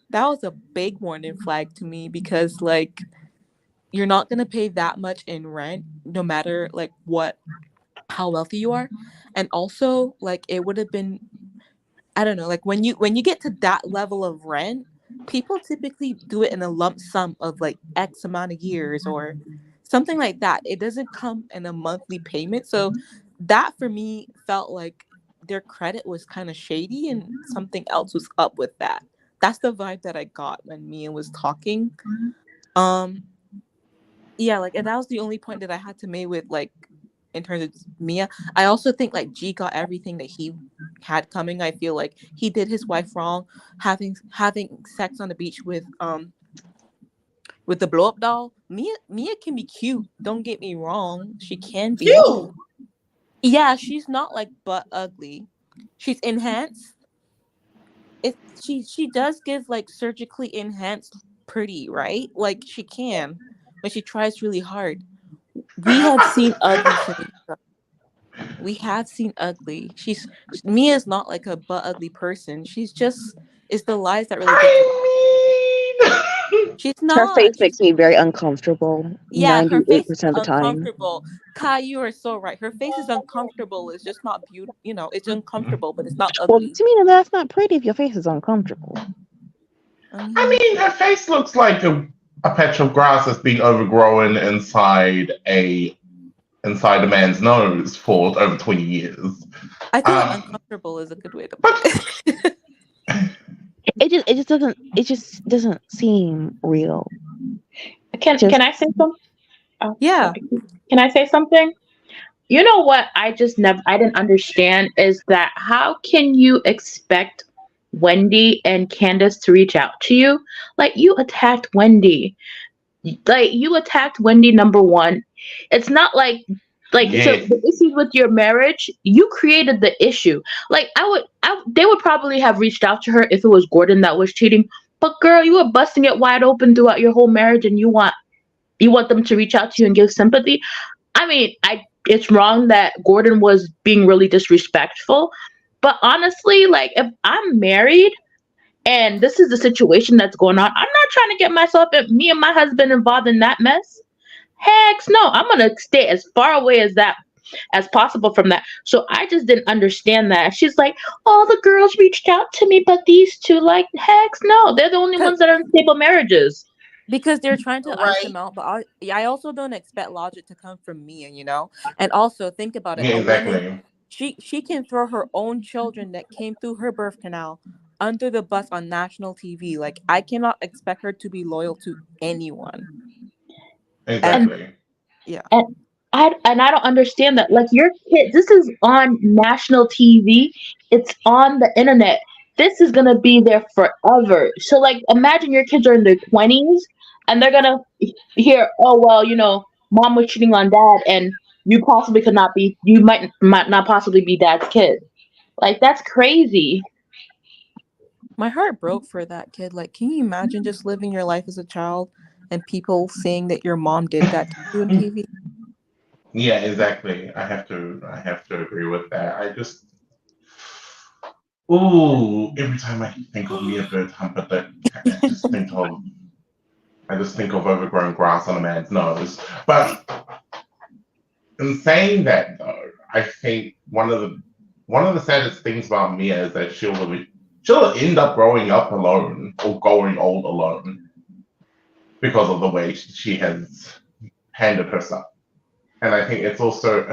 That was a big warning flag to me because like you're not going to pay that much in rent no matter like how wealthy you are. And also like it would have been, I don't know, like when you get to that level of rent, people typically do it in a lump sum of like X amount of years or something like that. It doesn't come in a monthly payment. So that for me felt like their credit was kind of shady and something else was up with that. That's the vibe that I got when Mia was talking. Yeah, like, and that was the only point that I had to make with like in terms of Mia. I also think like G got everything that he had coming. I feel like he did his wife wrong, having sex on the beach with the blow up doll. Mia can be cute. Don't get me wrong. She can be. Cute. Yeah, she's not like butt ugly. She's enhanced. She does give like surgically enhanced pretty, right? Like she can, but she tries really hard. We have seen ugly. We have seen ugly. Mia's not like a butt ugly person. She's just it's the lies that really get she's not. Her face makes me very uncomfortable. Yeah, her face is 98% of the time. uncomfortable. Kai, you are so right. Her face is uncomfortable. It's just not beautiful. It's uncomfortable, but it's not ugly. Well, to me, that's not pretty if your face is uncomfortable. I mean, her face looks like a patch of grass that's been overgrown inside a man's nose for over 20 years. I think uncomfortable is a good way to put it. It just doesn't seem real. Can I say something? Oh, yeah. Sorry. Can I say something? You know what I didn't understand is that how can you expect Wendy and Candiace to reach out to you? Like you attacked Wendy. Like you attacked Wendy number one. It's not like so the issues with your marriage, you created the issue. Like they would probably have reached out to her if it was Gordon that was cheating. But girl, you were busting it wide open throughout your whole marriage, and you want them to reach out to you and give sympathy. I mean, it's wrong that Gordon was being really disrespectful. But honestly, like if I'm married and this is the situation that's going on. I'm not trying to get me and my husband involved in that mess. Heck no, I'm gonna stay as far away as possible from that. So I just didn't understand that. She's like, all the girls reached out to me, but these two, like, heck no, they're the only ones that are in stable marriages. Because they're trying to ice Right. them out, but I also don't expect logic to come from Mia, you know. And also think about it: Yeah, a woman, exactly. she can throw her own children that came through her birth canal under the bus on national TV. Like, I cannot expect her to be loyal to anyone. And Exactly. Yeah, and I don't understand that. Like, your kid, this is on national TV. It's on the internet. This is gonna be there forever. So, like, imagine your kids are in their 20s and they're gonna hear, oh well, mom was cheating on dad, and you might not possibly be dad's kid. Like, that's crazy. my heart broke for that kid. Like, can you imagine just living your life as a child and people saying that your mom did that to you on TV? Yeah, exactly. I have to agree with that. Every time I think of Mia Berghamper, that I just think of overgrown grass on a man's nose. But in saying that, though, I think one of the saddest things about Mia is that she'll end up growing up alone or growing old alone because of the way she has handled herself. And I think it's also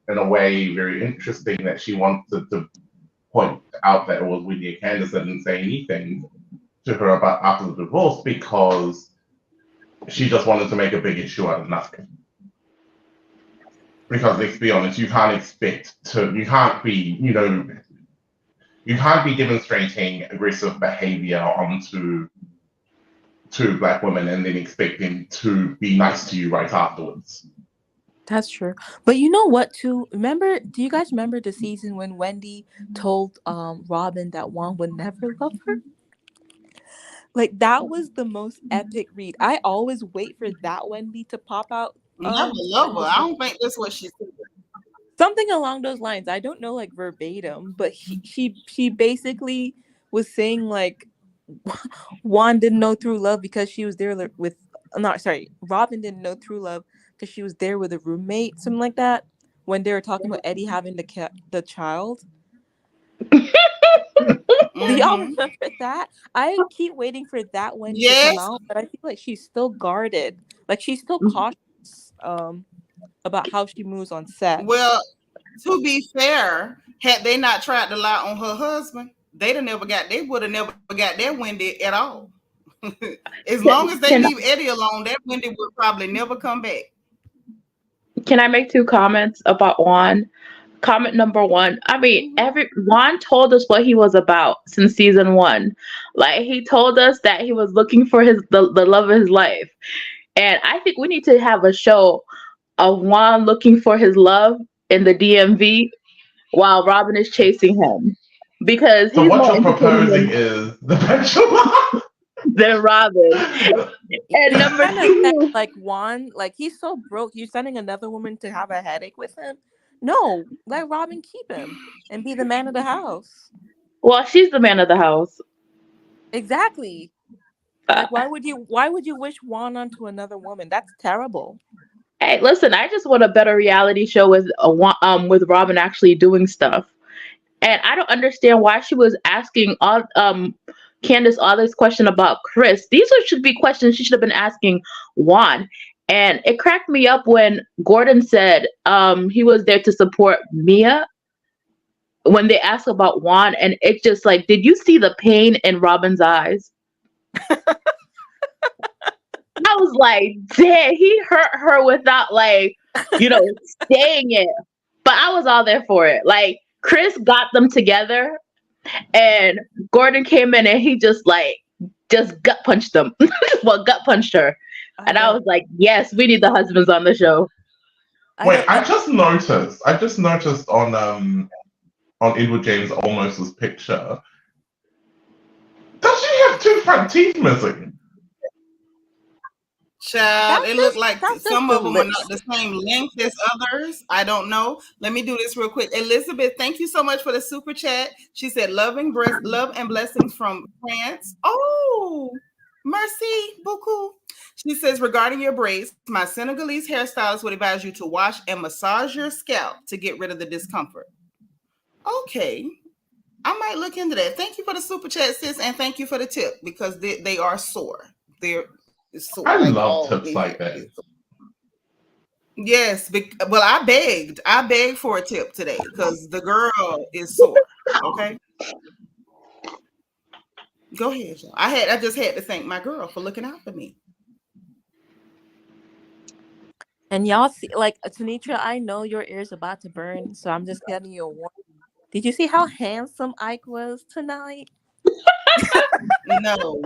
in a way very interesting that she wanted to point out that it was Wendy and Candiace that didn't say anything to her about after the divorce because she just wanted to make a big issue out of nothing. Because let's be honest, you can't be demonstrating aggressive behavior onto Black women and then expecting to be nice to you right afterwards. That's true. But you know what, too? Do you guys remember the season when Wendy told Robin that Juan would never love her? Like, that was the most epic read. I always wait for that Wendy to pop out. Never love her. I don't think that's what she said. Something along those lines. I don't know, like, verbatim, but she basically was saying, like, Juan didn't know true love because she was there with Robin didn't know true love because she was there with a roommate, something like that, when they were talking about Eddie having the child. Do y'all remember that? I keep waiting for that Wendy to come out, but I feel like she's still guarded. Like, she's still cautious about how she moves on set. Well, to be fair, had they not tried to lie on her husband, they would have never got that Wendy at all. As long as they leave Eddie alone, that Wendy would probably never come back. Can I make 2 comments about Juan? Comment number 1. I mean, Juan told us what he was about since season 1. Like, he told us that he was looking for the love of his life. And I think we need to have a show of Juan looking for his love in the DMV while Robin is chasing him. Because so what you're proposing is The Bachelor than Robin. And number 2, like, Juan, like, he's so broke. You're sending another woman to have a headache with him? No, let Robin keep him and be the man of the house. Well, she's the man of the house. Exactly. Like, why would you wish Juan onto another woman? That's terrible. Hey, listen, I just want a better reality show with Robin actually doing stuff. And I don't understand why she was asking Candiace all this question about Chris. These should be questions she should have been asking Juan. And it cracked me up when Gordon said he was there to support Mia when they asked about Juan. And it's just like, did you see the pain in Robin's eyes? I was like, damn, he hurt her without, like, saying it. But I was all there for it. Like, Chris got them together, and Gordon came in and he just gut punched them. Well, gut punched her. And I was like, yes, we need the husbands on the show. Wait, I just noticed on Edward James Olmost's picture. Does she have 2 front teeth missing? Child, it looked like that's just some the of them are not lips. the same length as others. I don't know. Let me do this real quick. Elizabeth, thank you so much for the super chat. She said, love and blessings from France. Oh, merci beaucoup. She says, regarding your braids, my Senegalese hairstylist would advise you to wash and massage your scalp to get rid of the discomfort. Okay. I might look into that. Thank you for the super chat, sis, and thank you for the tip because they are sore. They're sore. I Like love all tips in like here. that. Yes, well, I begged for a tip today because the girl is sore. Okay, go ahead, y'all. I just had to thank my girl for looking out for me. And y'all see, like Syanitra, I know your ear's about to burn, so I'm just getting you a warning. Did you see how handsome Ike was tonight? No,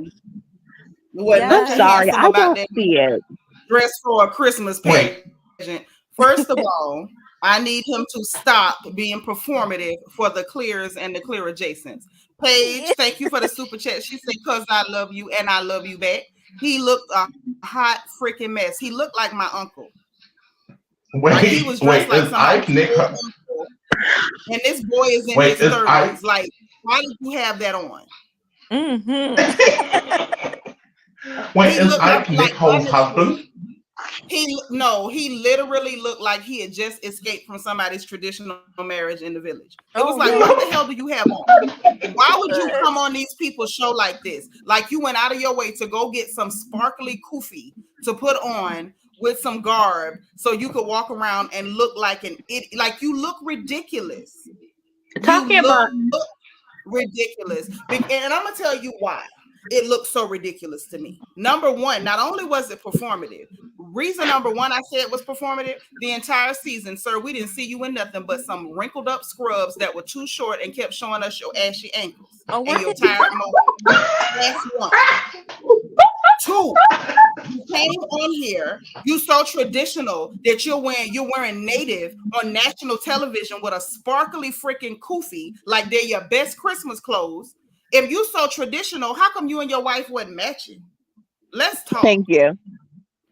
what Yeah, I'm nothing sorry, handsome I about don't that see it. dress for a Christmas Wait, pageant. First of all, I need him to stop being performative for the clears and the clear adjacents. Paige, thank you for the super chat. She said, "Cause I love you and I love you back." He looked a hot freaking mess. He looked like my uncle. Like he was dressed wait, like is Ike somebody's Nick? old uncle, and this boy is in Wait, his is Ike? 30s. Like, why did you have that on? Mm-hmm. Wait, He is looked Ike like Nicole's honestly, husband? he literally looked like he had just escaped from somebody's traditional marriage in the village. It was Oh like, no. what the hell do you have on? Why would you come on these people's show like this? Like you went out of your way to go get some sparkly kufi to put on with some garb so you could walk around and look like an idiot. Like you look ridiculous. Talking You about look ridiculous. And I'm gonna tell you why it looks so ridiculous to me. Number one, not only was it performative, reason number one I said was performative, the entire season, sir, we didn't see you in nothing but some wrinkled up scrubs that were too short and kept showing us your ashy ankles Oh, and where your did you? tired mohawk. That's one. Two, you came on here, you so traditional that you're wearing native on national television with a sparkly freaking kufi, like they're your best Christmas clothes. If you so traditional, how come you and your wife wasn't matching? Let's talk. Thank you.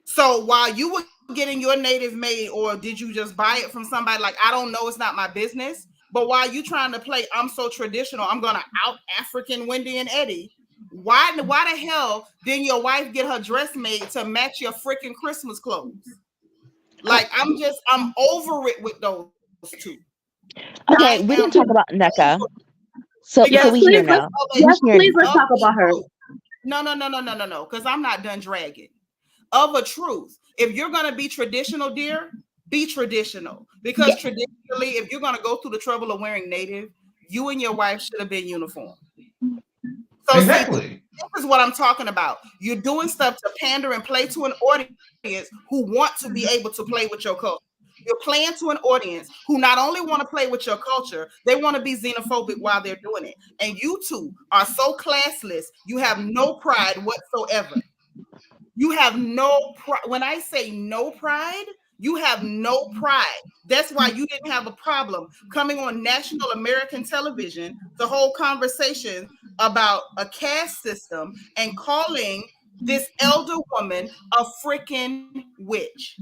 So while you were getting your native made, or did you just buy it from somebody? Like, I don't know, it's not my business. But while you trying to play, I'm so traditional, I'm gonna out African Wendy and Eddie. Why the hell didn't your wife get her dress made to match your freaking Christmas clothes? Like, I'm over it with those two. Okay, I we am didn't talk about NECA, over so yes, we please hear let's now. We yes, hear please let's of talk a about her. truth. No, because I'm not done dragging. Of a truth, if you're gonna be traditional, dear, be traditional. Because traditionally, if you're gonna go through the trouble of wearing native, you and your wife should have been uniform. So see, Exactly. this is what I'm talking about. You're doing stuff to pander and play to an audience who want to be able to play with your culture. You're playing to an audience who not only want to play with your culture, they want to be xenophobic while they're doing it. And you two are so classless, you have no pride whatsoever. You have no pride. When I say no pride, you have no pride. That's why you didn't have a problem coming on national American television to hold conversations about a caste system and calling this elder woman a freaking witch.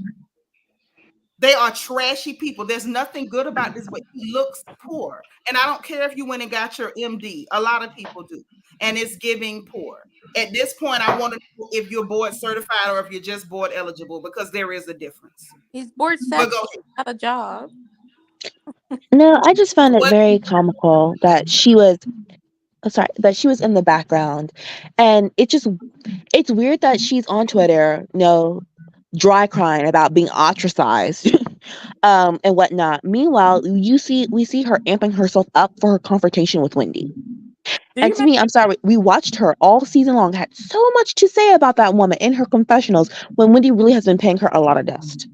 They are trashy people. There's nothing good about this, but he looks poor. And I don't care if you went and got your MD. A lot of people do. And it's giving poor. At this point, I want to know if you're board certified or if you're just board eligible, because there is a difference. He's bored But go certified, not a job. No, I just found it What? very comical that she was that she was in the background, and it's weird that she's on Twitter, dry crying about being ostracized, and whatnot. Meanwhile, we see her amping herself up for her confrontation with Wendy. Do you And to remember? me, I'm sorry, we watched her all season long, had so much to say about that woman in her confessionals when Wendy really has been paying her a lot of dust.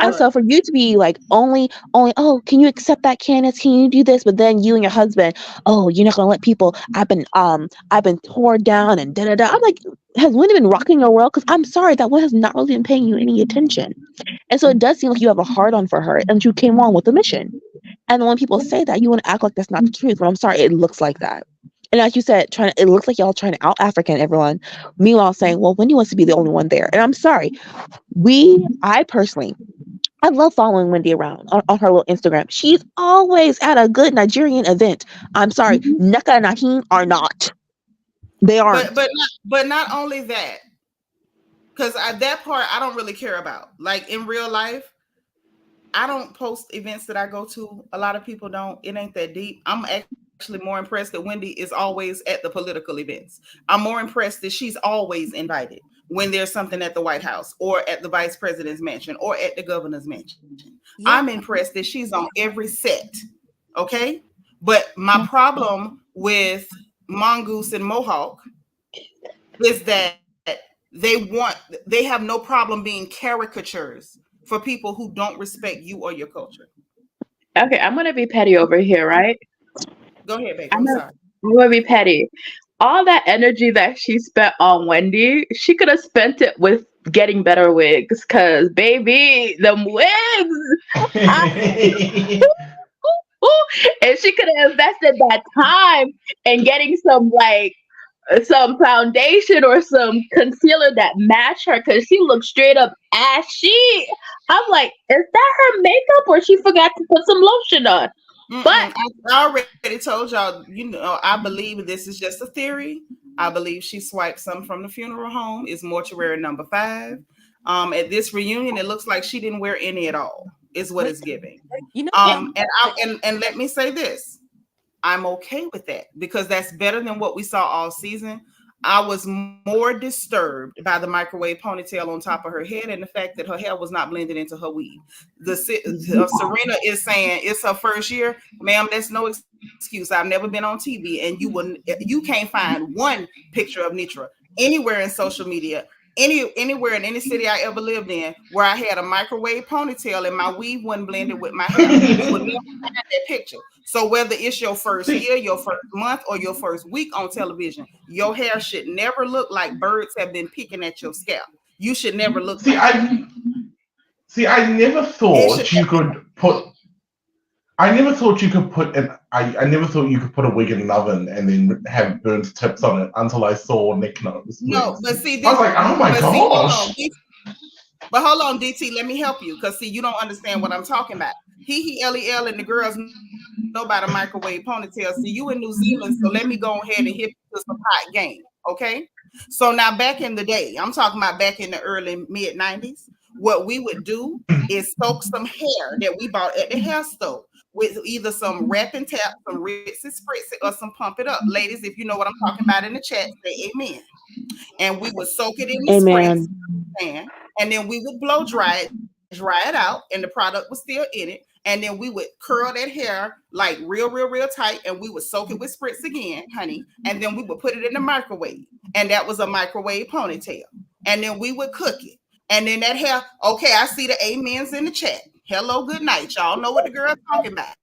And so for you to be like only, oh, can you accept that, Candiace? Can you do this? But then you and your husband, oh, you're not gonna let people. I've been torn down and da da da. I'm like, has Wendy been rocking your world? Because I'm sorry, that one has not really been paying you any attention. And so it does seem like you have a hard on for her, and you came on with a mission. And when people say that, you want to act like that's not the truth. But I'm sorry, it looks like that. And like you said, it looks like y'all trying to out African everyone. Meanwhile, saying, well, Wendy wants to be the only one there. And I'm sorry. I personally, I love following Wendy around on her little Instagram. She's always at a good Nigerian event. I'm sorry. Nneka and Naheem are not. They aren't. But not only that, because that part I don't really care about. Like in real life, I don't post events that I go to. A lot of people don't. It ain't that deep. I'm actually more impressed that Wendy is always at the political events. I'm more impressed that she's always invited when there's something at the White House or at the vice president's mansion or at the governor's mansion. Yeah. I'm impressed that she's on every set. Okay. But my problem with Mongoose and Mohawk is that they have no problem being caricatures for people who don't respect you or your culture. Okay, I'm gonna be petty over here, right? Go ahead, baby. I'm sorry. I'm gonna be petty. All that energy that she spent on Wendy, she could have spent it with getting better wigs. Cause baby, them wigs. And she could have invested that time in getting some foundation or some concealer that matched her, because she looked straight up ashy. I'm like, is that her makeup or she forgot to put some lotion on? But I already told y'all, I believe this is just a theory. I believe she swiped some from the funeral home. It's mortuary number 5. At this reunion, it looks like she didn't wear any at all, is what it's giving. And let me say this. I'm okay with that because that's better than what we saw all season. I was more disturbed by the microwave ponytail on top of her head and the fact that her hair was not blended into her weave. Serena is saying it's her first year. Ma'am, that's no excuse. I've never been on TV, and you can't find one picture of Nitra anywhere in social media, anywhere in any city I ever lived in where I had a microwave ponytail and my weave wasn't blended with my hair. You would never find that picture. So whether it's your first year, your first month, or your first week on television, your hair should never look like birds have been picking at your scalp. You should never look I never thought you could put I never thought you could put a wig in an oven and then have burnt tips on it until I saw Nick Nose. No, but see, I was like, oh my gosh. But hold on, DT, let me help you, because see, you don't understand what I'm talking about. Lel, and the girls know about a microwave ponytail. See, you in New Zealand, so let me go ahead and hit you some hot game, okay? So now back in the day, I'm talking about back in the early mid-90s, what we would do is soak some hair that we bought at the hair store with either some wrap and tap, some rinse and spritz it, or some pump it up. Ladies, if you know what I'm talking about in the chat, say amen. And we would soak it in the spritz, and then we would blow dry it out, and the product was still in it. And then we would curl that hair like real tight, and we would soak it with spritz again, honey. And then we would put it in the microwave, and that was a microwave ponytail. And then we would cook it. And then that hair, okay, I see the amens in the chat. Hello, good night. Y'all know what the girl's talking about.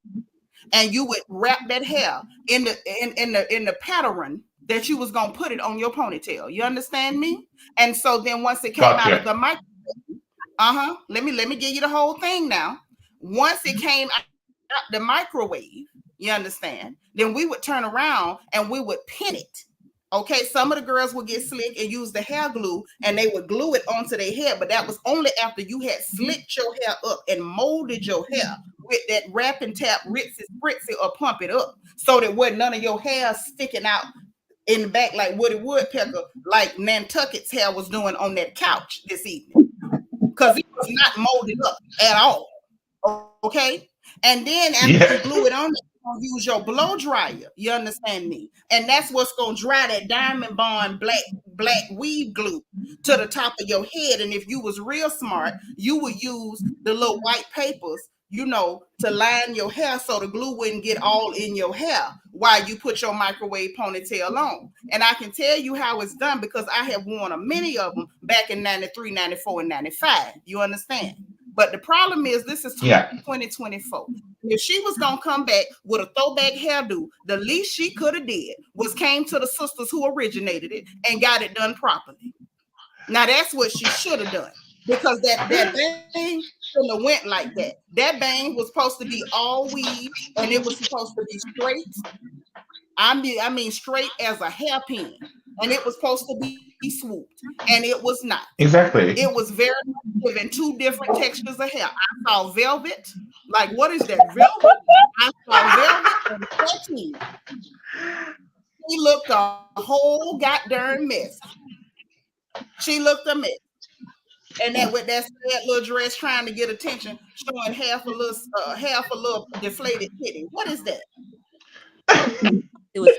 And you would wrap that hair in the pattern that you was gonna put it on your ponytail. You understand me? And so then once it came out of the microwave, let me give you the whole thing now. Once it came out the microwave, you understand? Then we would turn around and we would pin it. Okay, some of the girls would get slick and use the hair glue, and they would glue it onto their hair, but that was only after you had slicked your hair up and molded your hair with that wrap and tap, rinse it, spritz it, or pump it up, so that wasn't none of your hair sticking out in the back like Woody Woodpecker, like Nantucket's hair was doing on that couch this evening, because it was not molded up at all. Okay, and then after you glue it on, you're gonna use your blow dryer. You understand me? And that's what's gonna dry that Diamond Bond black weave glue to the top of your head. And if you was real smart, you would use the little white papers, to line your hair so the glue wouldn't get all in your hair while you put your microwave ponytail on. And I can tell you how it's done because I have worn many of them back in 93, 94, and 95. You understand? But the problem is this is 2024. If she was going to come back with a throwback hairdo, the least she could have did was came to the sisters who originated it and got it done properly. Now, that's what she should have done, because that bang shouldn't have went like that. That bang was supposed to be all weave, and it was supposed to be straight. I mean, straight as a hairpin, and it was supposed to be swooped, and it was not. Exactly. It was very given two different textures of hair. I saw velvet. Like, what is that? Velvet? I saw velvet and satin. She looked a whole goddamn mess. She looked a mess. And that with that sad little dress trying to get attention, showing half a little deflated titty. What is that? It was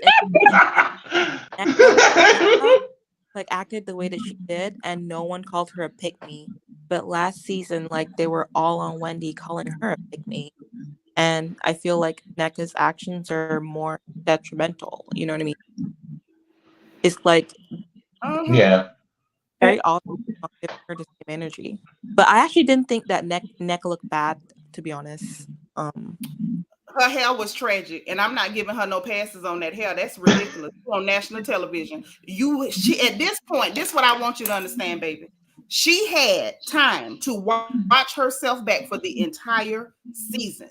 like acted the way that she did, and no one called her a pick-me. But last season, like they were all on Wendy calling her a pick-me. And I feel like Nneka's actions are more detrimental. You know what I mean? It's like Yeah. very often not giving her the same energy. But I actually didn't think that Nneka looked bad, to be honest. Her hair was tragic, and I'm not giving her no passes on that hair. That's ridiculous. On national television, she at this point, this is what I want you to understand, baby. She had time to watch herself back for the entire season.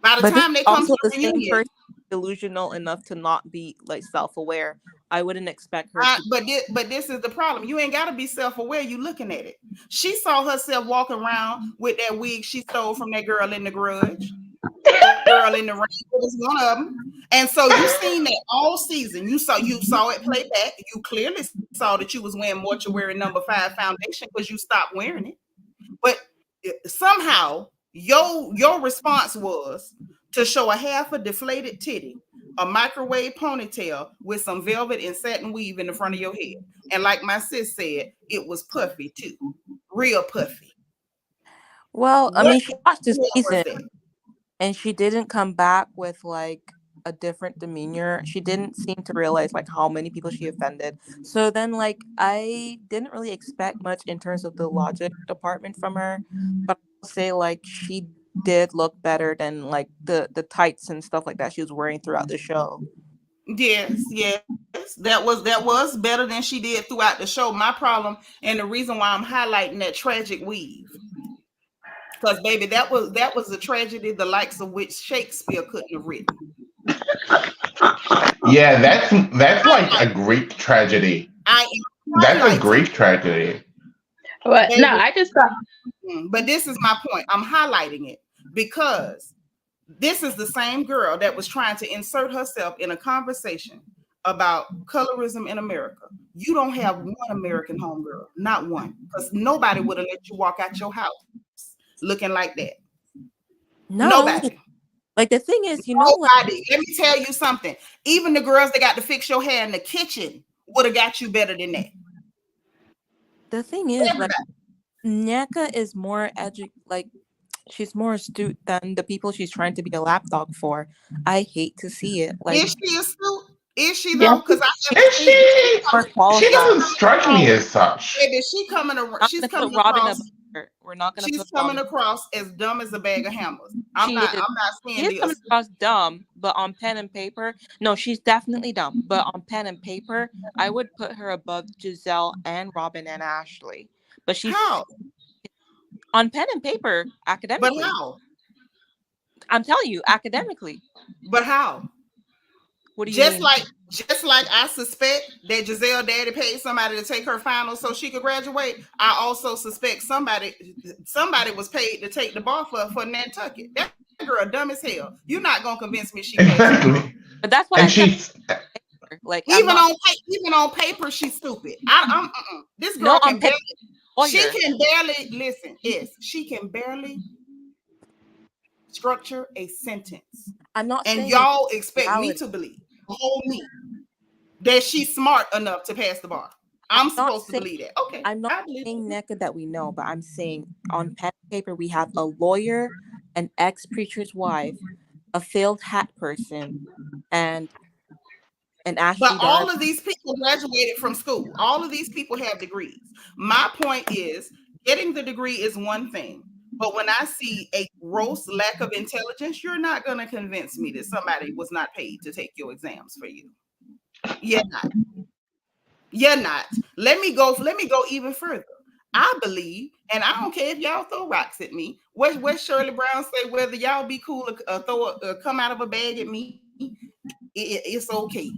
By the time they come to the reunion, person delusional enough to not be like self-aware. I wouldn't expect her. But this is the problem. You ain't got to be self-aware. You looking at it. She saw herself walking around with that wig she stole from that girl in the Grudge. Girl in the Rain was one of them, and so you seen that all season. You saw it play back. You clearly saw that you was wearing Mortuary No. 5 foundation because you stopped wearing it. But somehow your response was to show a half a deflated titty, a microwave ponytail with some velvet and satin weave in the front of your head, and like my sis said, it was puffy too, real puffy. Well, I mean, she watched this season. And she didn't come back with like a different demeanor. She didn't seem to realize like how many people she offended. So then like I didn't really expect much in terms of the logic department from her. But I'll say like she did look better than like the tights and stuff like that she was wearing throughout the show. Yes. That was better than she did throughout the show. My problem and the reason why I'm highlighting that tragic weave. Because baby, that was a tragedy the likes of which Shakespeare couldn't have written. Yeah, that's like a Greek tragedy. That's a Greek tragedy. But no, I just thought. But this is my point. I'm highlighting it because this is the same girl that was trying to insert herself in a conversation about colorism in America. You don't have one American homegirl, not one, because nobody would have let you walk out your house looking like that. No. Nobody. Like the thing is, nobody. Let me tell you something. Even the girls that got to fix your hair in the kitchen would have got you better than that. The thing is, like, Nneka is more she's more astute than the people she's trying to be a lapdog for. I hate to see it. Like, is she astute? Is she though? Because she doesn't strike me as such. Baby, she coming around. She's coming across. We're not gonna. She's coming across as dumb as a bag of hammers. I'm not saying she's coming across dumb, but on pen and paper, no, she's definitely dumb. But on pen and paper, I would put her above Gizelle and Robin and Ashley. But she's on pen and paper academically. But how? I'm telling you, academically. But how? What do you just mean? Just like I suspect that Jazelle daddy paid somebody to take her finals so she could graduate, I also suspect somebody was paid to take the bar for Nantucket. That girl dumb as hell. You're not gonna convince me she exactly. But that's why like even on paper she's stupid. This girl can barely. She can barely listen. Yes, she can barely structure a sentence. I'm not, and y'all expect me to believe. Hold me that she's smart enough to pass the bar. I'm supposed to believe that. Okay. I'm not saying Nneka that we know, but I'm saying on pen and paper we have a lawyer, an ex-preacher's wife, a failed hat person, and an Ashley. But all of these people graduated from school. All of these people have degrees. My point is, getting the degree is one thing. But when I see a gross lack of intelligence, you're not going to convince me that somebody was not paid to take your exams for you. You're not. You're not. Let me go even further. I believe, and I don't care if y'all throw rocks at me. What Shirley Brown say, whether y'all be cool or come out of a bag at me. it's okay.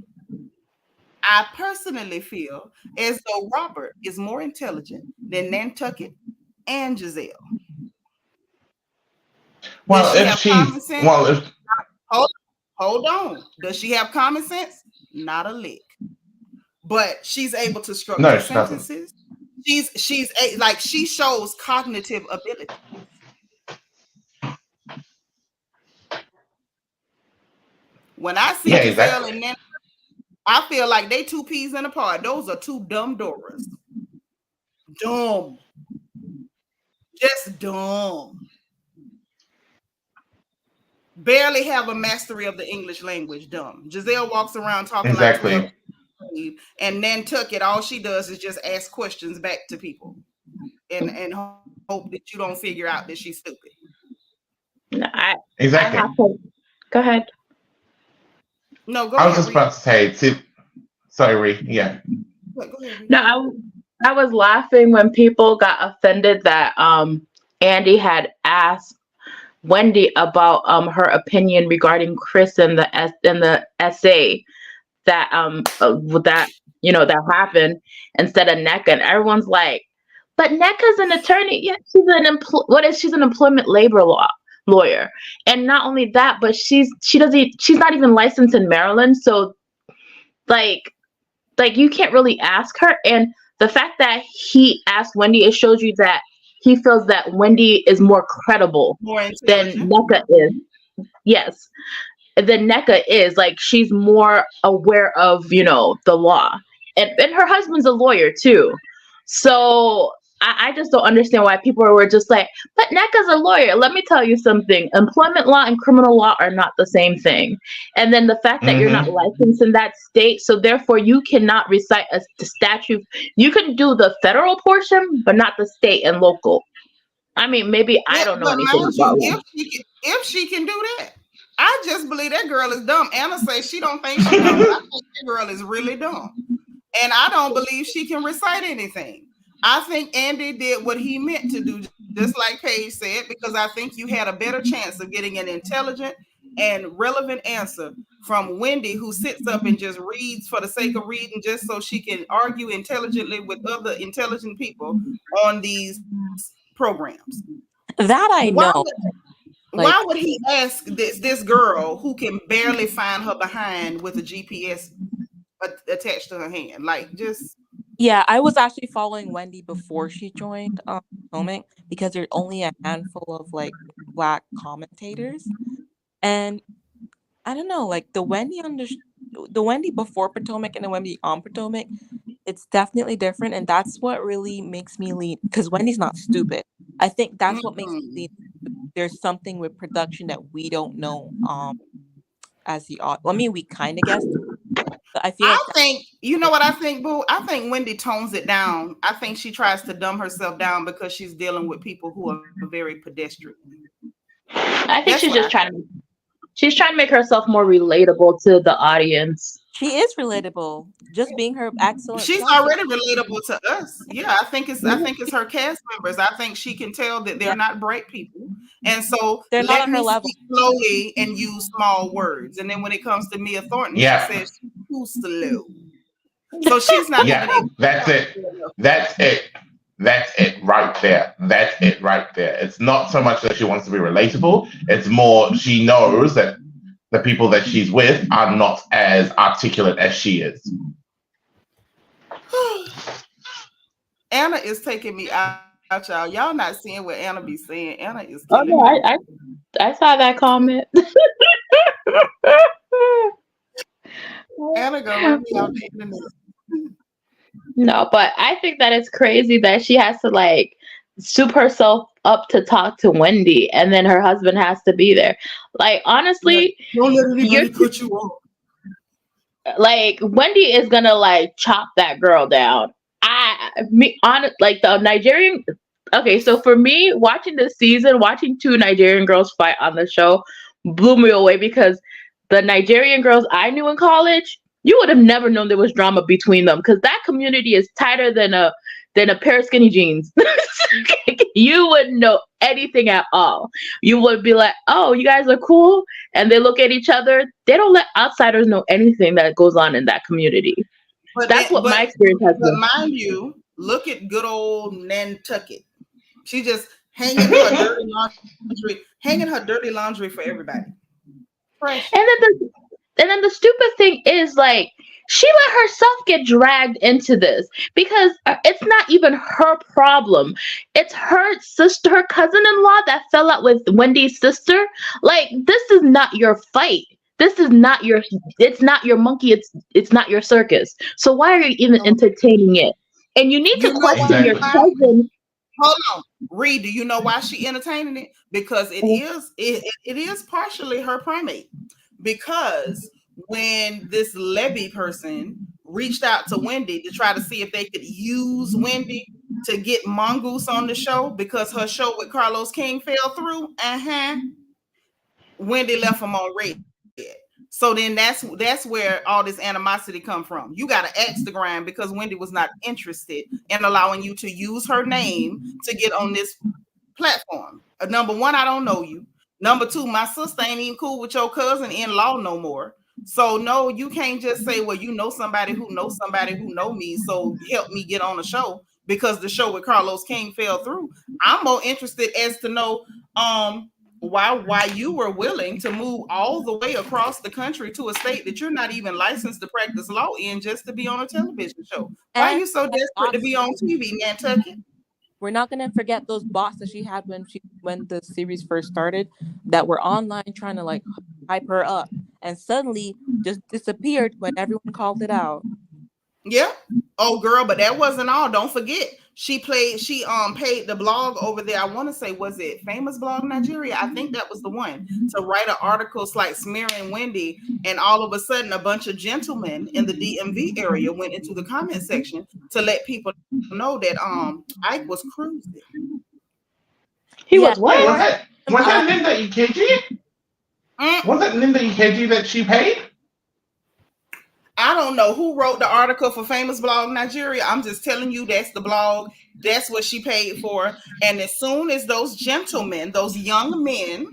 I personally feel as though Robert is more intelligent than Nantucket and Gizelle. Well, if common she's sense? well, if Hold on. Does she have common sense? Not a lick. But she's able to structure no, she doesn't. sentences. She shows cognitive ability. When I see Yeah, Gizelle exactly. and Nantucket, I feel like they two peas in a pod. Those are two dumb Doras. Dumb. Just dumb. Barely have a mastery of the English language. Dumb. Gizelle walks around talking Exactly. like 12, and Nantucket, all she does is just ask questions back to people and hope that you don't figure out that she's stupid. No, Exactly. I have to, go ahead. No, go I ahead. was just about to say, sorry, Ree. Yeah. Go ahead, Ree. No, I was laughing when people got offended that Andy had asked Wendy about her opinion regarding Chris and the essay that that happened instead of NECA, and everyone's like, but NECA's an attorney. Yeah, she's an employment labor lawyer, and not only that, but she's not even licensed in Maryland, so like you can't really ask her. And the fact that he asked Wendy, it shows you that he feels that Wendy is more credible than NECA is. Yes. Than NECA is. Like, she's more aware of, the law. And her husband's a lawyer too. So I just don't understand why people were just like, but NECA's a lawyer. Let me tell you something. Employment law and criminal law are not the same thing. And then the fact that you're not licensed in that state, so therefore you cannot recite a statute. You can do the federal portion, but not the state and local. I mean, maybe I don't know anything about it. If she can do that. I just believe that girl is dumb. Anna says she don't think she's dumb. I think that girl is really dumb. And I don't believe she can recite anything. I think Andy did what he meant to do, just like Paige said, because I think you had a better chance of getting an intelligent and relevant answer from Wendy, who sits up and just reads for the sake of reading, just so she can argue intelligently with other intelligent people on these programs. That I know. Why would he ask this girl who can barely find her behind with a GPS attached to her hand? Like, just... Yeah, I was actually following Wendy before she joined Potomac, because there's only a handful of like Black commentators, and I don't know, like the Wendy before Potomac and the Wendy on Potomac, it's definitely different, and that's what really makes me lean, because Wendy's not stupid. I think that's what makes me lean. There's something with production that we don't know as the audience. I mean, we kind of guessed. But I think, you know what I think, Boo? I think Wendy tones it down. I think she tries to dumb herself down because she's dealing with people who are very pedestrian. I think she's just trying to make herself more relatable to the audience. She is relatable, just being her excellent. She's already relatable to us. Yeah, I think it's her cast members. I think she can tell that they're not bright people, and so they're not on her level. Speak slowly and use small words. And then when it comes to Mia Thornton, she says she's too slow. So she's not. That's it. That's it right there. That's it right there. It's not so much that she wants to be relatable. It's more she knows that the people that she's with are not as articulate as she is. Anna is taking me out, y'all. Y'all not seeing what Anna be saying. Anna is killing me. I saw that comment. Anna gonna run me out the internet. No, but I think that it's crazy that she has to like soup herself up to talk to Wendy, and then her husband has to be there. Like, honestly, don't let anybody put you on. Like, Wendy is gonna like chop that girl down. Like the Nigerian. Okay, so for me, watching this season, watching two Nigerian girls fight on the show blew me away, because the Nigerian girls I knew in college, you would have never known there was drama between them, because that community is tighter than than a pair of skinny jeans. You wouldn't know anything at all. You would be like, oh, you guys are cool. And they look at each other. They don't let outsiders know anything that goes on in that community. That's what my experience has been. But mind you, look at good old Nantucket. She just hanging her dirty laundry for everybody. Fresh. And then the stupid thing is, like, she let herself get dragged into this because it's not even her problem. It's her sister, her cousin-in-law that fell out with Wendy's sister. Like, this is not your fight. This is not your, it's not your monkey. It's not your circus. So why are you even entertaining it? And you need to question your cousin. Hold on, Reed. Do you know why she entertaining it? Because it is partially her primate. Because when this Levy person reached out to Wendy to try to see if they could use Wendy to get Mongoose on the show because her show with Carlos King fell through, Wendy left him on red. So then that's where all this animosity come from. You got to ask the grind because Wendy was not interested in allowing you to use her name to get on this platform. Number one, I don't know you. Number two, my sister ain't even cool with your cousin-in-law no more. So no, you can't just say, well, you know somebody who knows somebody who know me, so help me get on the show because the show with Carlos King fell through. I'm more interested as to know why you were willing to move all the way across the country to a state that you're not even licensed to practice law in just to be on a television show. Why are you so desperate to be on TV, Nantucket? We're not gonna forget those bots that she had when the series first started that were online trying to like hype her up and suddenly just disappeared when everyone called it out. Yeah. Oh girl, but that wasn't all. Don't forget, she paid the blog over there. I want to say, was it Famous Blog Nigeria? I think that was the one to write an articles like smearing Wendy, and all of a sudden a bunch of gentlemen in the DMV area went into the comment section to let people know that Ike was cruising. He was what? Was that Linda EKG? Was that Linda EKG that she paid? I don't know who wrote the article for Famous Blog Nigeria. I'm just telling you that's the blog. That's what she paid for. And as soon as those gentlemen, those young men,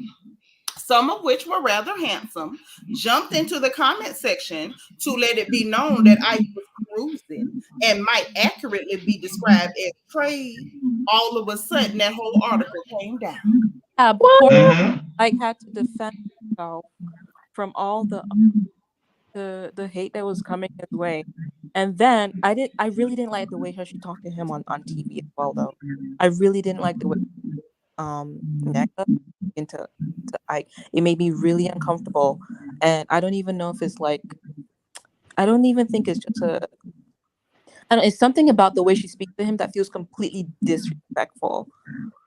some of which were rather handsome, jumped into the comment section to let it be known that I was cruising and might accurately be described as trade, all of a sudden that whole article came down. I had to defend himself from all the hate that was coming his way. And then I really didn't like the way she talked to him on TV as well though. I really didn't like the way Neka into Ike. It made me really uncomfortable. And I don't even know if it's like I don't even think it's just it's something about the way she speaks to him that feels completely disrespectful.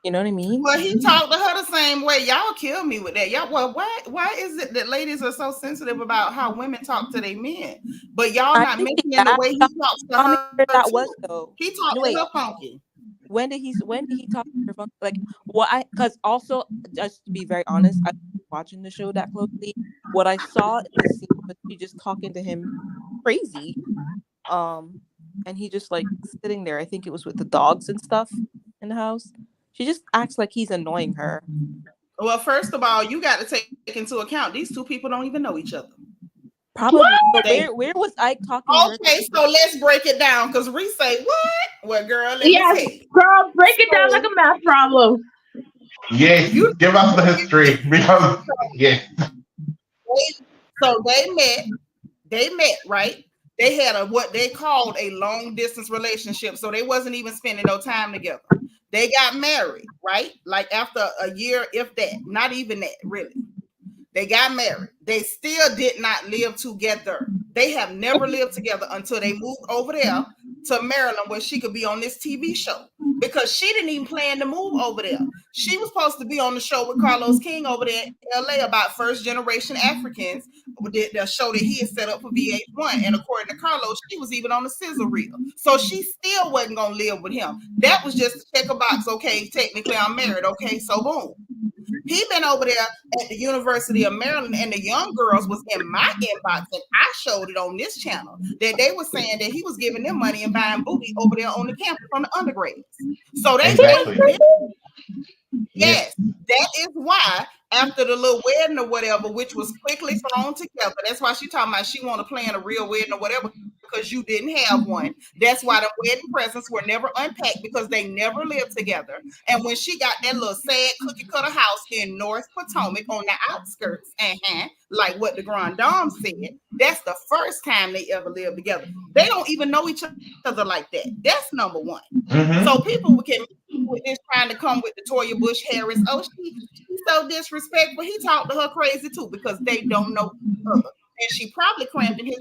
You know what I mean? Well, he talked to her the same way. Y'all kill me with that. Y'all, well, why is it that ladies are so sensitive about how women talk to their men? But y'all not mentioning the way he talks to her. That was though. He talked to her funky. When did he talk to her funky? Like because also just to be very honest, I wasn't watching the show that closely. What I saw in the scene was she just talking to him crazy. And he just like sitting there. I think it was with the dogs and stuff in the house. She just acts like he's annoying her. Well, first of all, you got to take into account these two people don't even know each other. Probably. But where was Ike talking? Okay, so let's break it down because Reese say what? Well, girl, girl, break it down like a math problem. Yes, you give us the history because So they met, right? They had what they called a long distance relationship, so they wasn't even spending no time together. They got married, right? Like after a year, if that, not even that, really. They got married. They still did not live together. They have never lived together until they moved over there to Maryland where she could be on this TV show because she didn't even plan to move over there. She was supposed to be on the show with Carlos King over there in LA about first generation Africans, the show that he had set up for VH1. And according to Carlos, she was even on the sizzle reel. So she still wasn't going to live with him. That was just to check a box. Okay, technically I'm married. Okay, so boom. He been over there at the University of Maryland, and the young girls was in my inbox, and I showed it on this channel that they were saying that he was giving them money and buying booty over there on the campus from the undergrads. So they Exactly. yes, that is why after the little wedding or whatever, which was quickly thrown together, that's why she talking about she want to plan a real wedding or whatever because you didn't have one. That's why the wedding presents were never unpacked because they never lived together. And when she got that little sad cookie cutter house in North Potomac on the outskirts, like what the Grand Dame said, that's the first time they ever lived together. They don't even know each other like that. That's number one. So people can with this trying to come with the Toya Bush Harris. Oh, she's so disrespectful. He talked to her crazy too because they don't know each other. And she probably cramped in his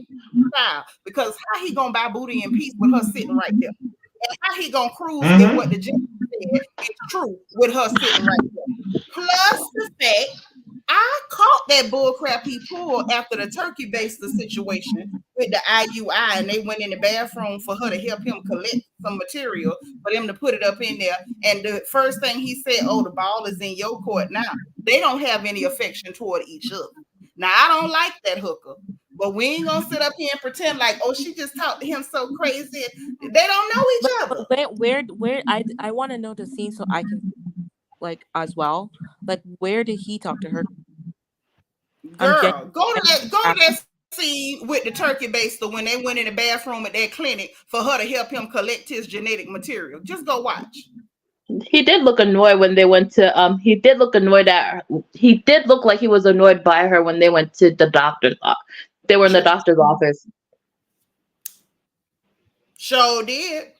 style because how he gonna buy booty in peace with her sitting right there? And how he gonna cruise if what the gentleman said is true with her sitting right there? Plus the fact I caught that bullcrap he pulled after the turkey baster situation with the IUI, and they went in the bathroom for her to help him collect some material for them to put it up in there. And the first thing he said, "Oh, the ball is in your court now." They don't have any affection toward each other. Now, I don't like that hooker, but we ain't gonna sit up here and pretend like, oh, she just talked to him so crazy. They don't know each other. But where I want to know the scene so I can like as well. Like, where did he talk to her? Girl, go to that scene with the turkey baster when they went in the bathroom at that clinic for her to help him collect his genetic material. Just go watch. He did look annoyed when they went to he did look annoyed at her. He did look like he was annoyed by her when they went to the doctor's they were in the doctor's office. Sure did.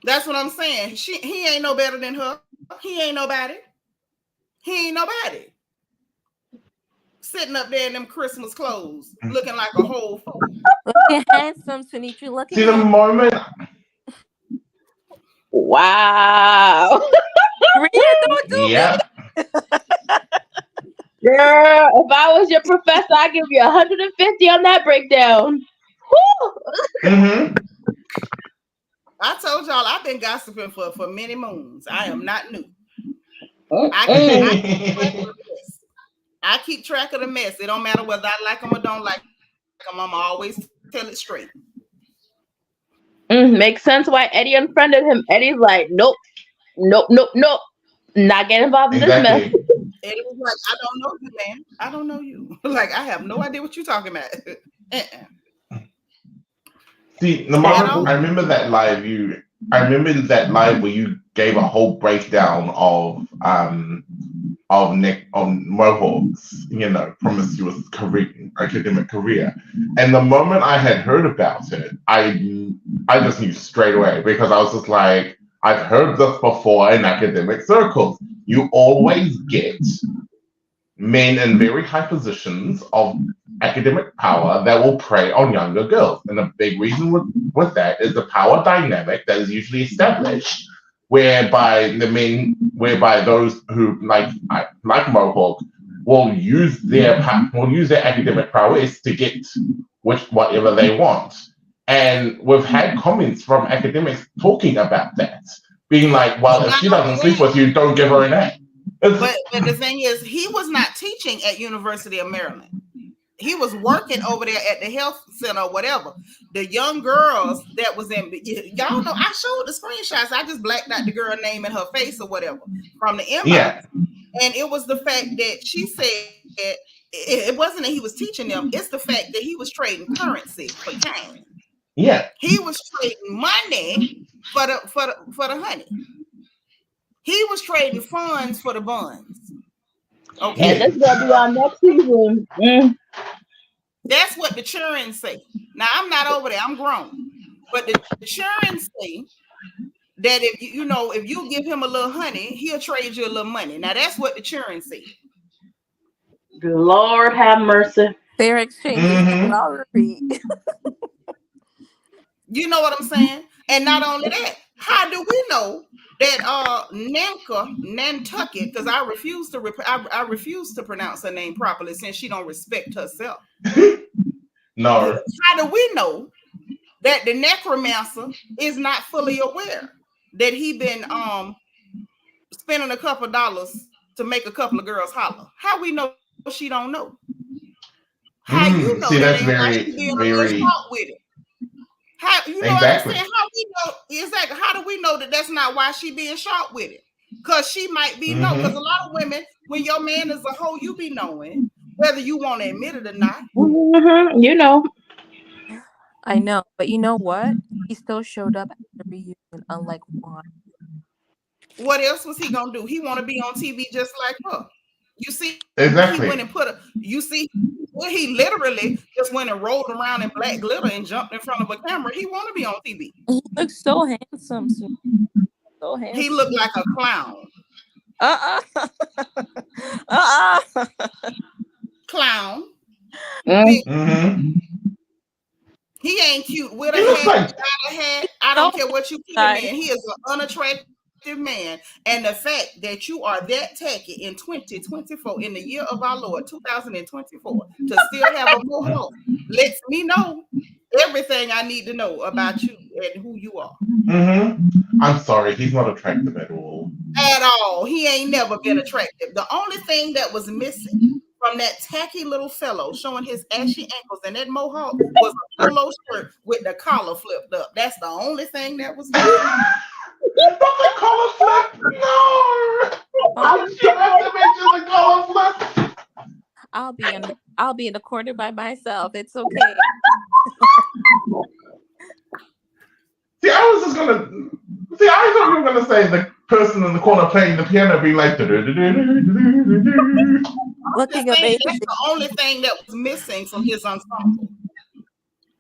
That's what I'm saying. He ain't no better than her. He ain't nobody. He ain't nobody. Sitting up there in them Christmas clothes, looking like a whole fool. Looking handsome, Synnitra. Looking See the moment. Wow. Rhea, don't do Yeah. Girl, if I was your professor, I'd give you 150 on that breakdown. I told y'all I've been gossiping for many moons. I am not new. I keep track of the mess. It don't matter whether I like them or don't like them. I'm always tell it straight. Makes sense why Eddie unfriended him. Eddie's like, nope. Not get involved in this mess. Eddie was like, I don't know you, man. I don't know you. Like, I have no idea what you're talking about. See, the moment I remember that live where you gave a whole breakdown of Mohawk's, promiscuous academic career. And the moment I had heard about it, I just knew straight away because I was just like, I've heard this before in academic circles. You always get men in very high positions of academic power that will prey on younger girls. And a big reason with that is the power dynamic that is usually established whereby those who like Mohawk will use their academic prowess to get whatever they want. And we've had comments from academics talking about that, being like, well, if she doesn't sleep with you, don't give her an A. But the thing is, he was not teaching at University of Maryland. He was working over there at the health center or whatever. The young girls that was in, y'all know, I showed the screenshots. I just blacked out the girl name and her face or whatever from the inbox. Yeah. And it was the fact that she said it wasn't that he was teaching them. It's the fact that he was trading currency for cane. Yeah. He was trading money for the honey. He was trading funds for the buns. Okay. And that's gonna be our next season. That's what the children say. Now I'm not over there, I'm grown. But the children say that if you give him a little honey, he'll trade you a little money. Now that's what the children say. Lord have mercy. They're exchanging salary. You know what I'm saying? And not only that, how do we know that Nantucket, because I refuse to pronounce her name properly since she don't respect herself. No. How do we know that the necromancer is not fully aware that he been spending a couple dollars to make a couple of girls holler. How we know she don't know? How you know see, that that's ain't why very, she being a little very short with it? How you know exactly. what I'm saying? How we know exactly? How do we know that that's not why she being short with it? Because she might be no. Because a lot of women, when your man is a hoe, you be knowing whether you want to admit it or not. You know. I know, but you know what? He still showed up at the reunion, unlike Juan. What else was he gonna do? He want to be on TV just like her. You see, Exactly. he went and put a. You see, well, he literally just went and rolled around in black glitter and jumped in front of a camera. He want to be on TV. He looks so handsome, so handsome. He looked like a clown. Clown. He ain't cute with a hat, without a hat. I don't care what you put him in. He is an unattractive man. And the fact that you are that tacky in 2024, in the year of our Lord, 2024, to still have a mohawk lets me know everything I need to know about you and who you are. I'm sorry, he's not attractive at all. At all. He ain't never been attractive. The only thing that was missing from that tacky little fellow showing his ashy ankles and that mohawk was a polo shirt with the collar flipped up. That's the only thing that was missing. Not the collar flip. No. I'm trying to mention the collar flip. I'll be in the corner by myself. It's okay. See, I thought you were gonna say the person in the corner playing the piano being like looking amazing. That's the only thing that was missing from his ensemble.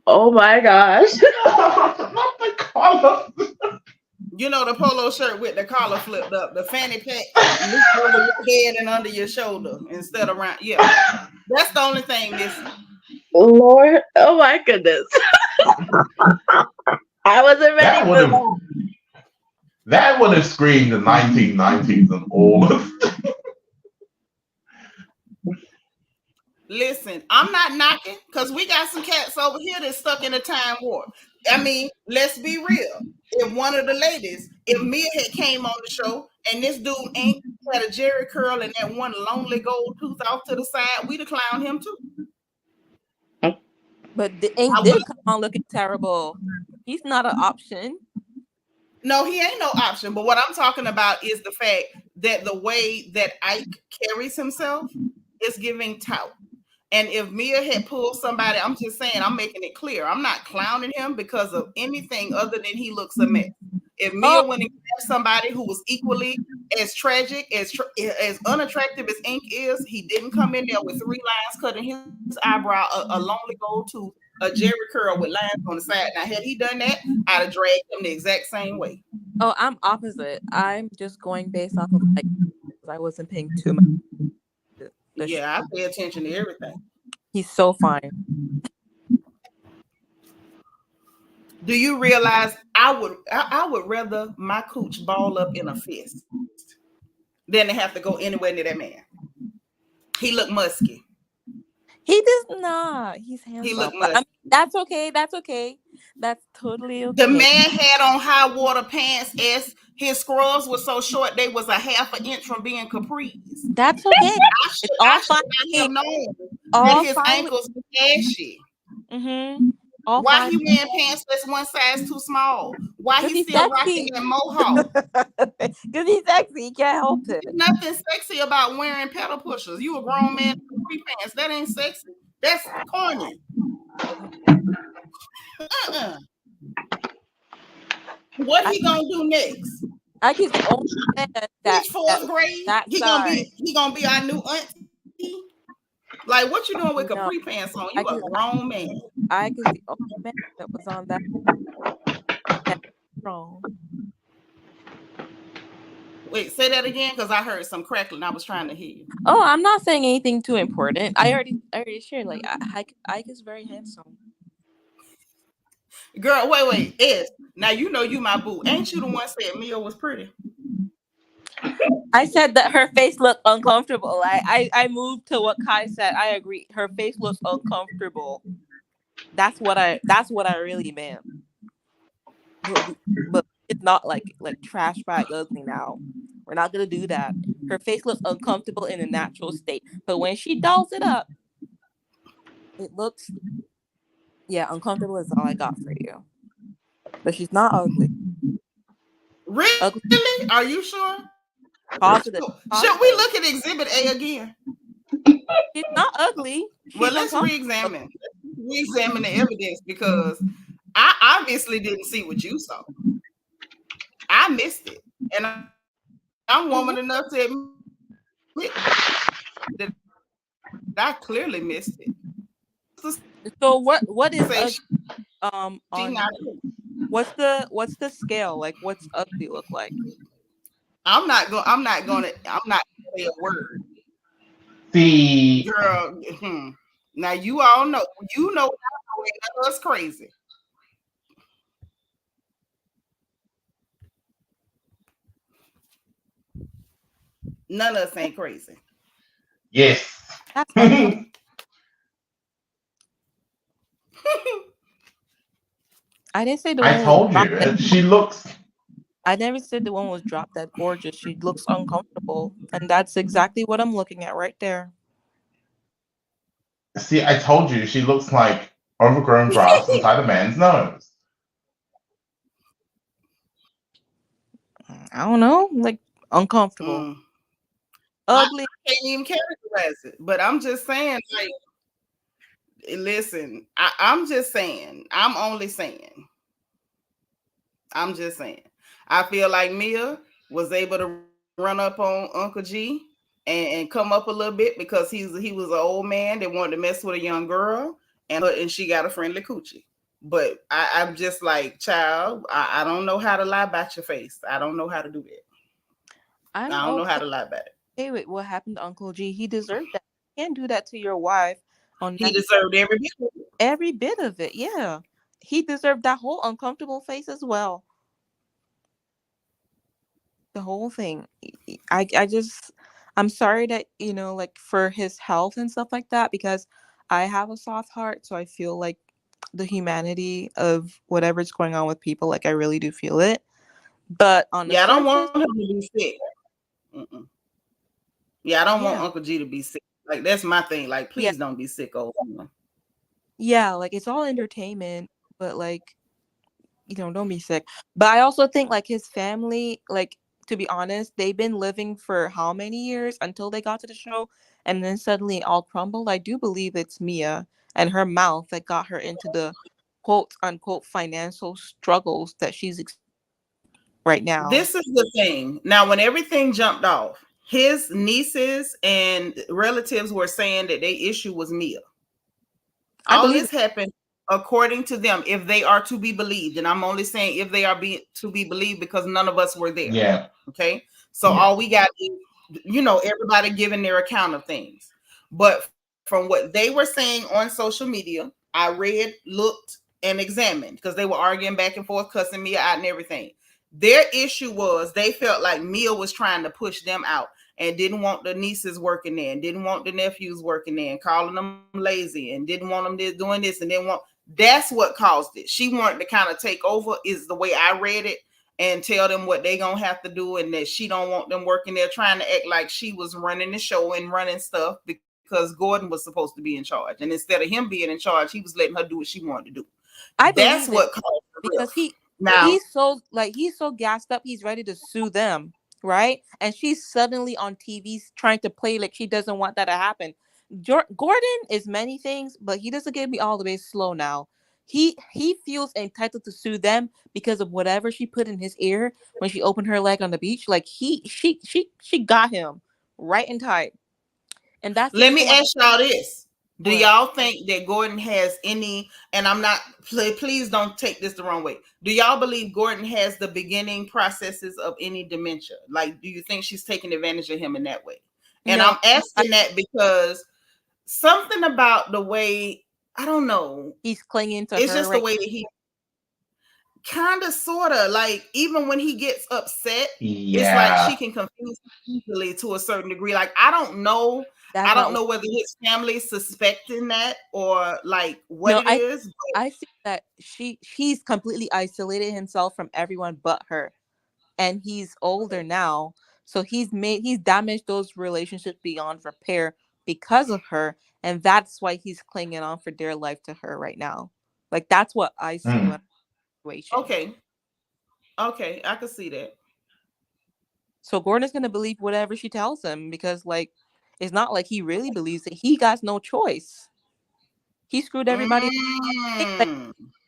Oh my gosh. Not the collar. You know, the polo shirt with the collar flipped up, the fanny pack looped over your head and under your shoulder instead of around. Yeah, that's the only thing missing. Lord, oh my goodness. I wasn't ready for that. That would have screamed the 1990s and all of it. Listen, I'm not knocking because we got some cats over here that's stuck in a time warp. I mean, let's be real. If one of the ladies, if Mia had came on the show and this dude ain't had a Jerry curl and that one lonely gold tooth off to the side, we'd have clowned him too. But the Ink did come on looking terrible. He's not an option. No, he ain't no option. But what I'm talking about is the fact that the way that Ike carries himself is giving tout. And if Mia had pulled somebody, I'm just saying, I'm making it clear. I'm not clowning him because of anything other than he looks a mess. If Mia went and grabbed somebody who was equally as tragic, as unattractive as Ink is, he didn't come in there with 3 lines cutting his eyebrow, a lonely gold tooth, a Jerry curl with lines on the side. Now, had he done that, I'd have dragged him the exact same way. Oh, I'm opposite. I'm just going based off of like I wasn't paying too much. Yeah, I pay attention to everything. He's so fine. Do you realize I would rather my cooch ball up in a fist than to have to go anywhere near that man. He looked musky. He does not. He's handsome. He looked musky. That's okay. That's okay. That's totally okay. The man had on high water pants as his scrubs were so short they was a half an inch from being capris. That's okay. I should have known that his ankles were ashy. Why he wearing pants that's one size too small? Why he still rocking that mohawk? Because he's sexy. He can't help it. There's nothing sexy about wearing pedal pushers. You a grown man in capri pants. That ain't sexy. That's corny. What he gonna do next? I can only that fourth grade. He gonna be our new auntie. Like, what you doing with capri pants on? You a grown man. I was the only man that was on that wrong. Wait, say that again, because I heard some crackling. I was trying to hear you. Oh, I'm not saying anything too important. I already shared. Like, Ike is very handsome. Girl, wait, Ed. Now you know you my boo. Ain't you the one said Mia was pretty? I said that her face looked uncomfortable. I moved to what Kai said. I agree. Her face looks uncomfortable. That's what I really meant. But it's not like trash bag ugly now. We're not gonna do that. Her face looks uncomfortable in a natural state, but when she dolls it up, it looks uncomfortable is all I got for you. But she's not ugly. Ugly, Really? Are you sure? positive, Should we positive. look at Exhibit A again? She's not ugly. She's Well, let's uncomfortable. re-examine the evidence because I obviously didn't see what you saw. I missed it, and I'm woman enough to admit that I clearly missed it. So what is Say ugly? she On not. what's the scale? Like, what's ugly look like? I'm not gonna say a word. The Girl, now you all know, us crazy. None of us ain't crazy. yes. That's ugly. I didn't say the I one was told drop you. dead. She looks. I never said the one was drop dead gorgeous. She looks uncomfortable, and that's exactly what I'm looking at right there. See, I told you. She looks like overgrown grass inside a man's nose. I don't know, like uncomfortable, ugly. I can't even characterize it, but I'm just saying, like, listen, I'm just saying, I'm just saying, I feel like Mia was able to run up on Uncle G and come up a little bit because he was an old man that wanted to mess with a young girl, and she got a friendly coochie. But I'm just like, child, I don't know how to lie about your face. I don't know how to do that. I don't know how to lie about it. Hey, wait, what happened to Uncle G? He deserved that. You can't do that to your wife. He deserved every bit of it. Every bit of it, yeah. He deserved that whole uncomfortable face as well. The whole thing. I'm sorry that, like for his health and stuff like that, because I have a soft heart, so I feel like the humanity of whatever's going on with people, like I really do feel it. But on the I don't surface, want him to be sick. Mm-mm. Yeah, I don't want Uncle G to be sick. Like, that's my thing. Like, please don't be sick over him. Yeah, like it's all entertainment, but like, don't be sick. But I also think like his family, like, to be honest, they've been living for how many years until they got to the show, and then suddenly it all crumbled. I do believe it's Mia and her mouth that got her into the quote unquote financial struggles that she's right now. This is the thing. Now, when everything jumped off, his nieces and relatives were saying that their issue was Mia. All this happened according to them, if they are to be believed. And I'm only saying if they are to be believed because none of us were there. Yeah. Okay. So all we got is, everybody giving their account of things. But from what they were saying on social media, I read, looked, and examined because they were arguing back and forth, cussing Mia out and everything. Their issue was they felt like Mia was trying to push them out and didn't want the nieces working there and didn't want the nephews working there and calling them lazy and didn't want them doing this and didn't want. That's what caused it. She wanted to kind of take over, is the way I read it, and tell them what they gonna have to do, and that she don't want them working there, trying to act like she was running the show and running stuff because Gordon was supposed to be in charge, and instead of him being in charge, he was letting her do what she wanted to do. That's what caused it, because he's so gassed up, he's ready to sue them, right? And she's suddenly on TV trying to play like she doesn't want that to happen. Gordon is many things, but he doesn't get me all the way slow now. He feels entitled to sue them because of whatever she put in his ear when she opened her leg on the beach. Like she got him right and tight. And that's Let me ask y'all this. Do y'all think that Gordon has any, and I'm not, please don't take this the wrong way. Do y'all believe Gordon has the beginning processes of any dementia? Like, do you think she's taking advantage of him in that way? And I'm asking that because something about the way, I don't know, he's clinging to it's her. It's just the way that he kind of, sort of, like, even when he gets upset, it's like she can confuse him easily to a certain degree. Like, I don't know. I don't know whether his family is suspecting that or like what it is. I think that he's completely isolated himself from everyone but her. And he's older now. So he's damaged those relationships beyond repair because of her, and that's why he's clinging on for dear life to her right now. Like that's what I see when situation. Okay, I can see that. So Gordon's gonna believe whatever she tells him because, like, it's not like he really believes it. He got no choice. He screwed everybody. Like,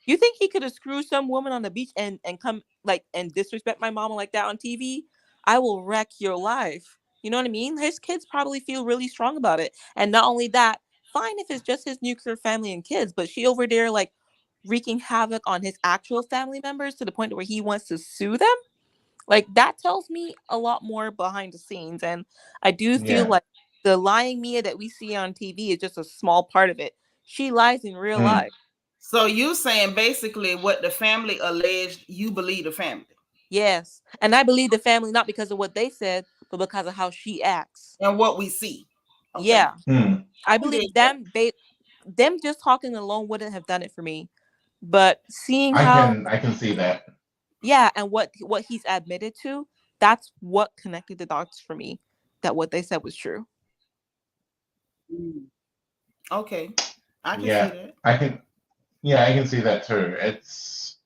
you think he could have screwed some woman on the beach and come like and disrespect my mama like that on TV? I will wreck your life. You know what I mean? His kids probably feel really strong about it. And not only that, fine if it's just his nuclear family and kids, but she over there like wreaking havoc on his actual family members to the point where he wants to sue them. Like that tells me a lot more behind the scenes. And I do feel like the lying Mia that we see on TV is just a small part of it. She lies in real life. So you saying basically what the family alleged, you believe the family? Yes. And I believe the family not because of what they said, but because of how she acts. And what we see. Okay. Yeah. I believe them just talking alone wouldn't have done it for me. But seeing I can see that. Yeah, and what he's admitted to, that's what connected the dots for me. That what they said was true. Okay. I can see that. I can see that too. It's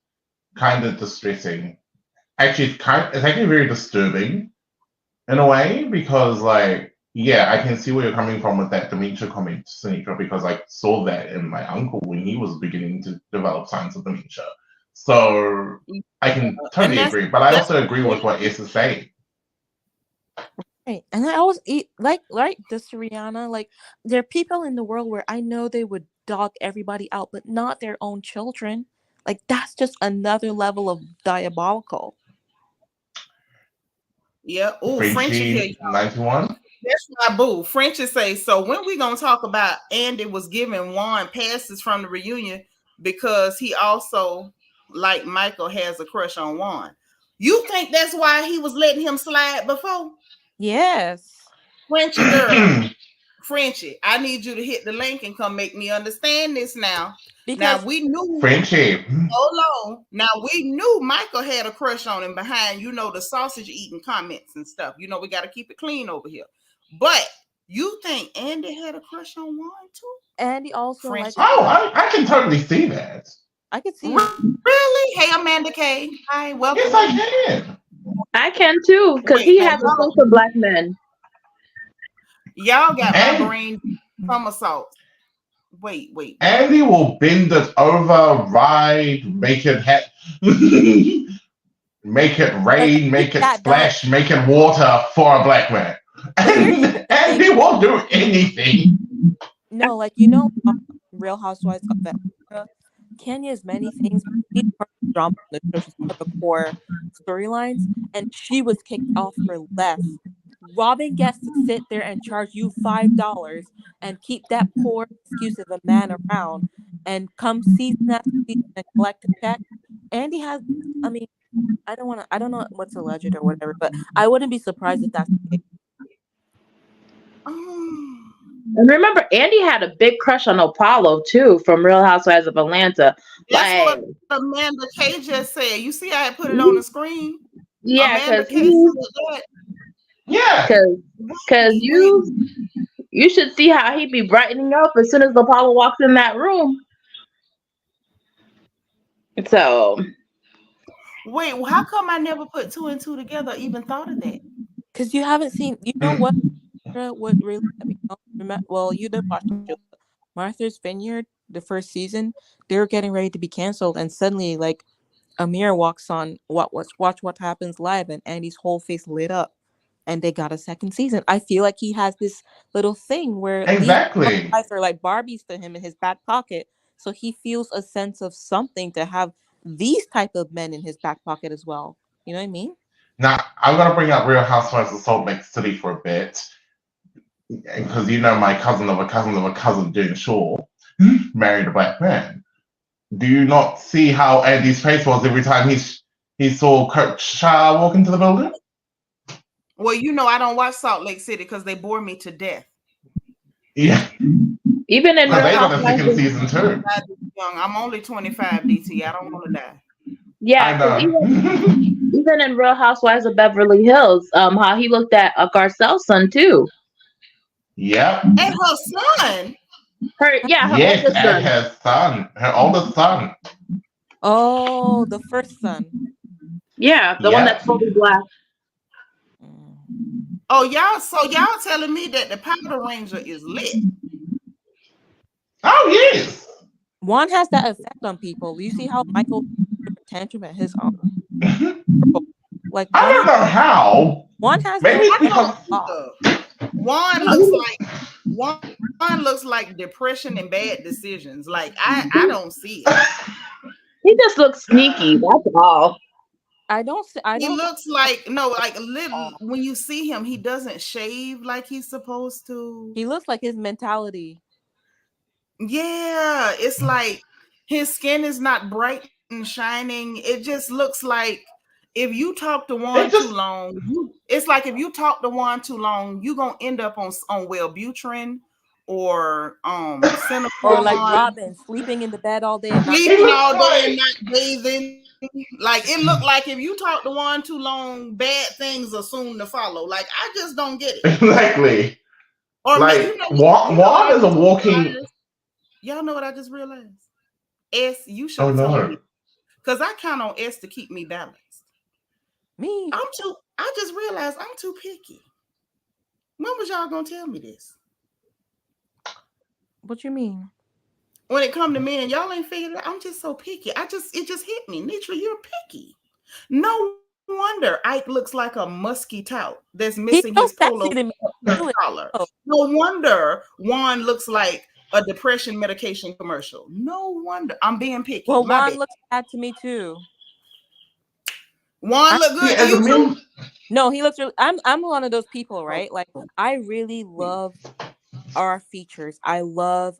kind of distressing. Actually, it's actually very disturbing in a way because, like, I can see where you're coming from with that dementia comment, Sympathy, because I saw that in my uncle when he was beginning to develop signs of dementia. So I can totally agree, but I also agree with what S is saying. Right, and I always like this Rihanna. Like, there are people in the world where I know they would dog everybody out, but not their own children. Like, that's just another level of diabolical. Yeah. Oh, Frenchie here, 91. That's my boo. Frenchie say, so when we gonna talk about Andy was giving Juan passes from the reunion because he also, like Michael, has a crush on Juan. You think that's why he was letting him slide before? Yes. Frenchie girl. Frenchie, I need you to hit the link and come make me understand this now. Because now we knew Frenchie. Hold on. Now we knew Michael had a crush on him behind, the sausage eating comments and stuff. We got to keep it clean over here. But you think Andy had a crush on Juan too? Andy also like. I can totally see that. I can see. Really? Hey, Amanda K. Hi, welcome. Yes, I can. I can too, because he has a sense for black men. Y'all got my brain somersaults. Wait. Andy will bend it over, ride, make it make it rain, make it splash, make it water for a black man. And Andy won't do anything. No, Real Housewives of Atlanta. Kenya has many things. She's part of the drama on the show. She's part of the core storylines, and she was kicked off for less. Robin gets to sit there and charge you $5 and keep that poor excuse of a man around and come season after season and collect a check. Andy has, I don't know what's alleged or whatever, but I wouldn't be surprised if that's the case. And remember, Andy had a big crush on Apollo too from Real Housewives of Atlanta. That's what Amanda K just said. You see, I put it on the screen. Yeah, Amanda K said that. Yeah, because you should see how he'd be brightening up as soon as Apollo walks in that room. So, wait, well, how come I never put two and two together? Or even thought of that? Because you haven't seen. You know what? What really? Well, you did watch Martha's Vineyard, the first season. They were getting ready to be canceled, and suddenly, like, Amir walks on. Watch what happens live, and Andy's whole face lit up. And they got a second season. I feel like he has this little thing where these guys are like Barbies to him in his back pocket. So he feels a sense of something to have these type of men in his back pocket as well. You know what I mean? Now, I'm going to bring up Real Housewives of Salt Lake City for a bit. Because my cousin of a cousin of a cousin, Jane Shaw, married a black man. Do you not see how Andy's face was every time he saw Coach Shah walk into the building? Well, I don't watch Salt Lake City because they bore me to death. Yeah. Even in they got a second season too. I'm only 25, DT. I don't want to die. Yeah, Even in Real Housewives of Beverly Hills, how he looked at Garcelle's son too. Yep. And her son. Her Yes, oldest and son. her oldest son. Oh, the first son. Yeah, the one that's Yep. fully black. Oh, y'all telling me that the Powder Ranger is lit. Oh yes. Juan has that effect on people. You see how Michael tantrum at his own. Like I don't know how. Juan has Maybe those it's because Juan looks like depression and bad decisions. Like I don't see it. He just looks sneaky. That's all. He looks like little when you see him, he doesn't shave like he's supposed to. He looks like his mentality. Yeah, it's like his skin is not bright and shining. It just looks like if you talk to Juan too long, it's like if you talk to Juan too long, you're gonna end up on Wellbutrin or Cinnamon. Or like Robin, sleeping in the bed all day and sleeping all day and not bathing. Like it looked like if you talk to Juan too long, bad things are soon to follow. Like I just don't get it. Exactly. Or like Juan is a walking. Y'all know what I just realized? S, you should have told me. Because I count on S to keep me balanced. Me? I just realized I'm too picky. When was y'all gonna tell me this? What you mean? When it come to men, y'all ain't figured it out. I'm just so picky. It just hit me. Nitra, you're picky. No wonder Ike looks like a musky tout that's missing his polo collar. No wonder Juan looks like a depression medication commercial. No wonder. I'm being picky. Well, Juan looks bad to me too. Juan look good to you too? No, he looks really. I'm one of those people, right? Like I really love our features. I love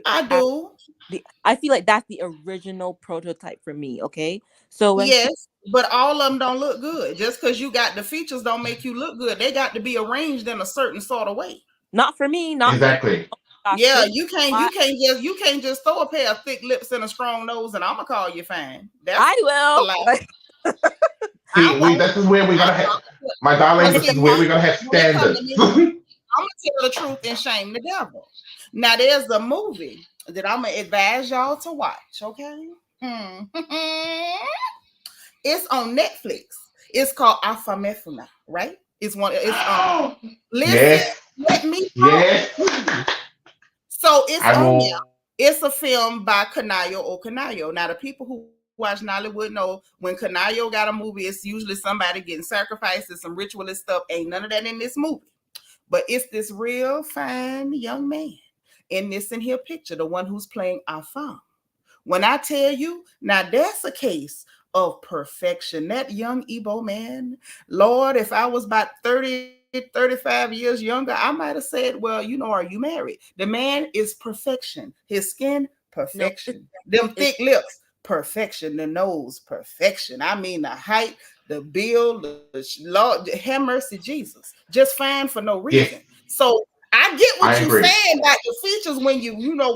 I do. I feel like that's the original prototype for me. Okay, so when yes, but all of them don't look good. Just because you got the features don't make you look good. They got to be arranged in a certain sort of way. Not for me. Not exactly. Yeah, you can't just throw a pair of thick lips and a strong nose, and I'm gonna call you fine. I will. See, this is where we gotta have, my darling. This is where we gotta have standards. I'm gonna tell the truth and shame the devil. Now, there's a movie that I'm gonna advise y'all to watch. Okay, it's on Netflix. It's called Afamefuna, right? It's one. It's listen, yes. Let me talk. Yes. So it's on there. It's a film by Kanayo Okanayo. Now, the people who watch Nollywood know when Kanayo got a movie, it's usually somebody getting sacrificed and some ritualist stuff. Ain't none of that in this movie. But it's this real fine young man in this in here picture, the one who's playing Afam. When I tell you, now that's a case of perfection. That young Igbo man, Lord, if I was about 30, 35 years younger, I might have said, well, are you married? The man is perfection. His skin, perfection. Them thick lips, perfection. The nose, perfection. I mean, the height, the build, the Lord, have mercy, Jesus. Just fine for no reason. Yeah. So I get what you're saying about the features when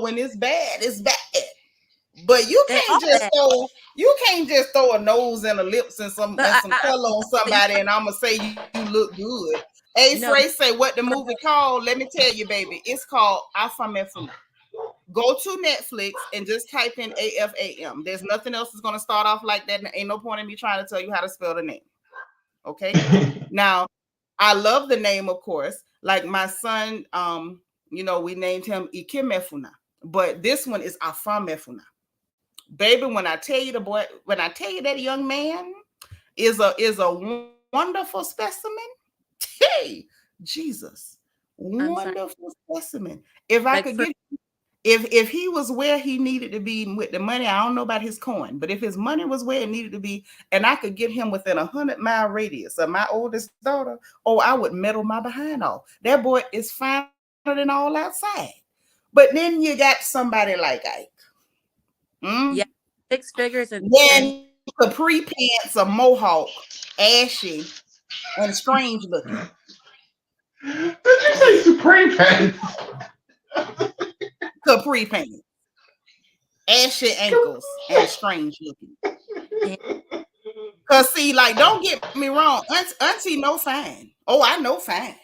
when it's bad, it's bad. But you can't just throw a nose and a lips and some color on somebody, and I'm gonna say you look good. Frey say what the movie called. Let me tell you, baby, it's called Afamefuna. Go to Netflix and just type in AFAM. There's nothing else that's gonna start off like that. And ain't no point in me trying to tell you how to spell the name. Okay. Now, I love the name, of course. Like my son, we named him Ikemefuna, but this one is Afamefuna. Baby, when I tell you that young man is a wonderful specimen, hey, Jesus, wonderful specimen. If I could get, if he was where he needed to be with the money, I don't know about his coin, but if his money was where it needed to be, and I could get him within 100-mile radius of my oldest daughter, I would meddle my behind off. That boy is finer than all outside. But then you got somebody like Ike. Yeah, 6 figures and then capri pants, a mohawk, ashy, and strange looking. Did you say supreme pants? Capri pants, ashy ankles, and strange looking. Cause see, like, don't get me wrong, Auntie know fine. Oh, I know fine.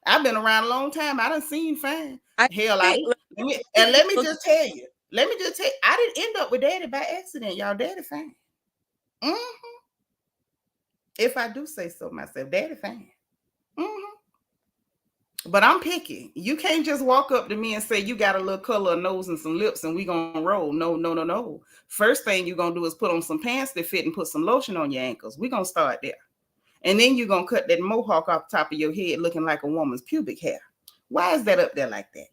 I've been around a long time. I done seen fine. Hell, let me just tell you. I didn't end up with Daddy by accident, y'all. Daddy fine. Mm-hmm. If I do say so myself, Daddy fine. Mm-hmm. But I'm picky. You can't just walk up to me and say you got a little color of nose and some lips and we gonna roll. No. First thing you're gonna do is put on some pants that fit and put some lotion on your ankles. We're gonna start there. And then you're gonna cut that mohawk off the top of your head looking like a woman's pubic hair. Why is that up there like that?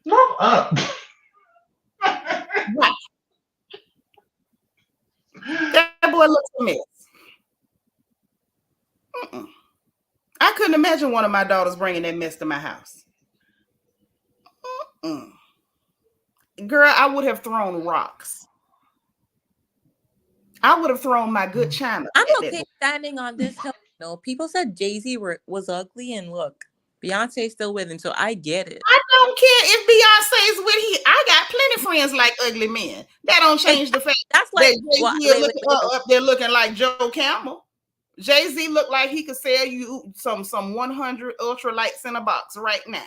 Not up. Why? That boy looks a mess. Mm-mm. I couldn't imagine one of my daughters bringing that mess to my house. Mm-mm. Girl, I would have thrown rocks. I would have thrown my good china. I'm okay standing on this hill. No, people said Jay-Z was ugly, and look, Beyonce's still with him, so I get it. I don't care if Beyonce's with him. I got plenty friends like ugly men. That don't change the fact That's like that Jay-Z up there looking like Joe Camel. Jay-Z looked like he could sell you some 100 ultra lights in a box right now.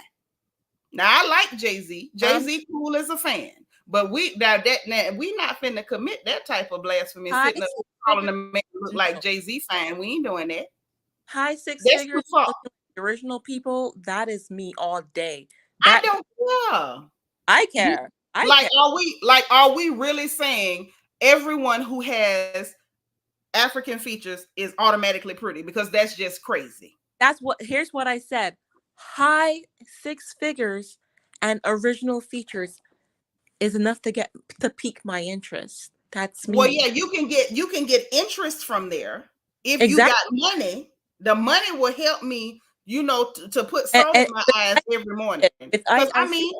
Now I like Jay-Z. Jay-Z cool as a fan, but we not finna commit that type of blasphemy. Sitting up calling the man look like Jay-Z fan. We ain't doing that. High six figures, original people. That is me all day. I don't care. I care. Are we really saying everyone who has African features is automatically pretty? Because that's just crazy. Here's what I said. High six figures and original features is enough to pique my interest. That's me. Well, yeah, you can get interest from there. If you got money, the money will help me, to put salt in my eyes every morning. I mean,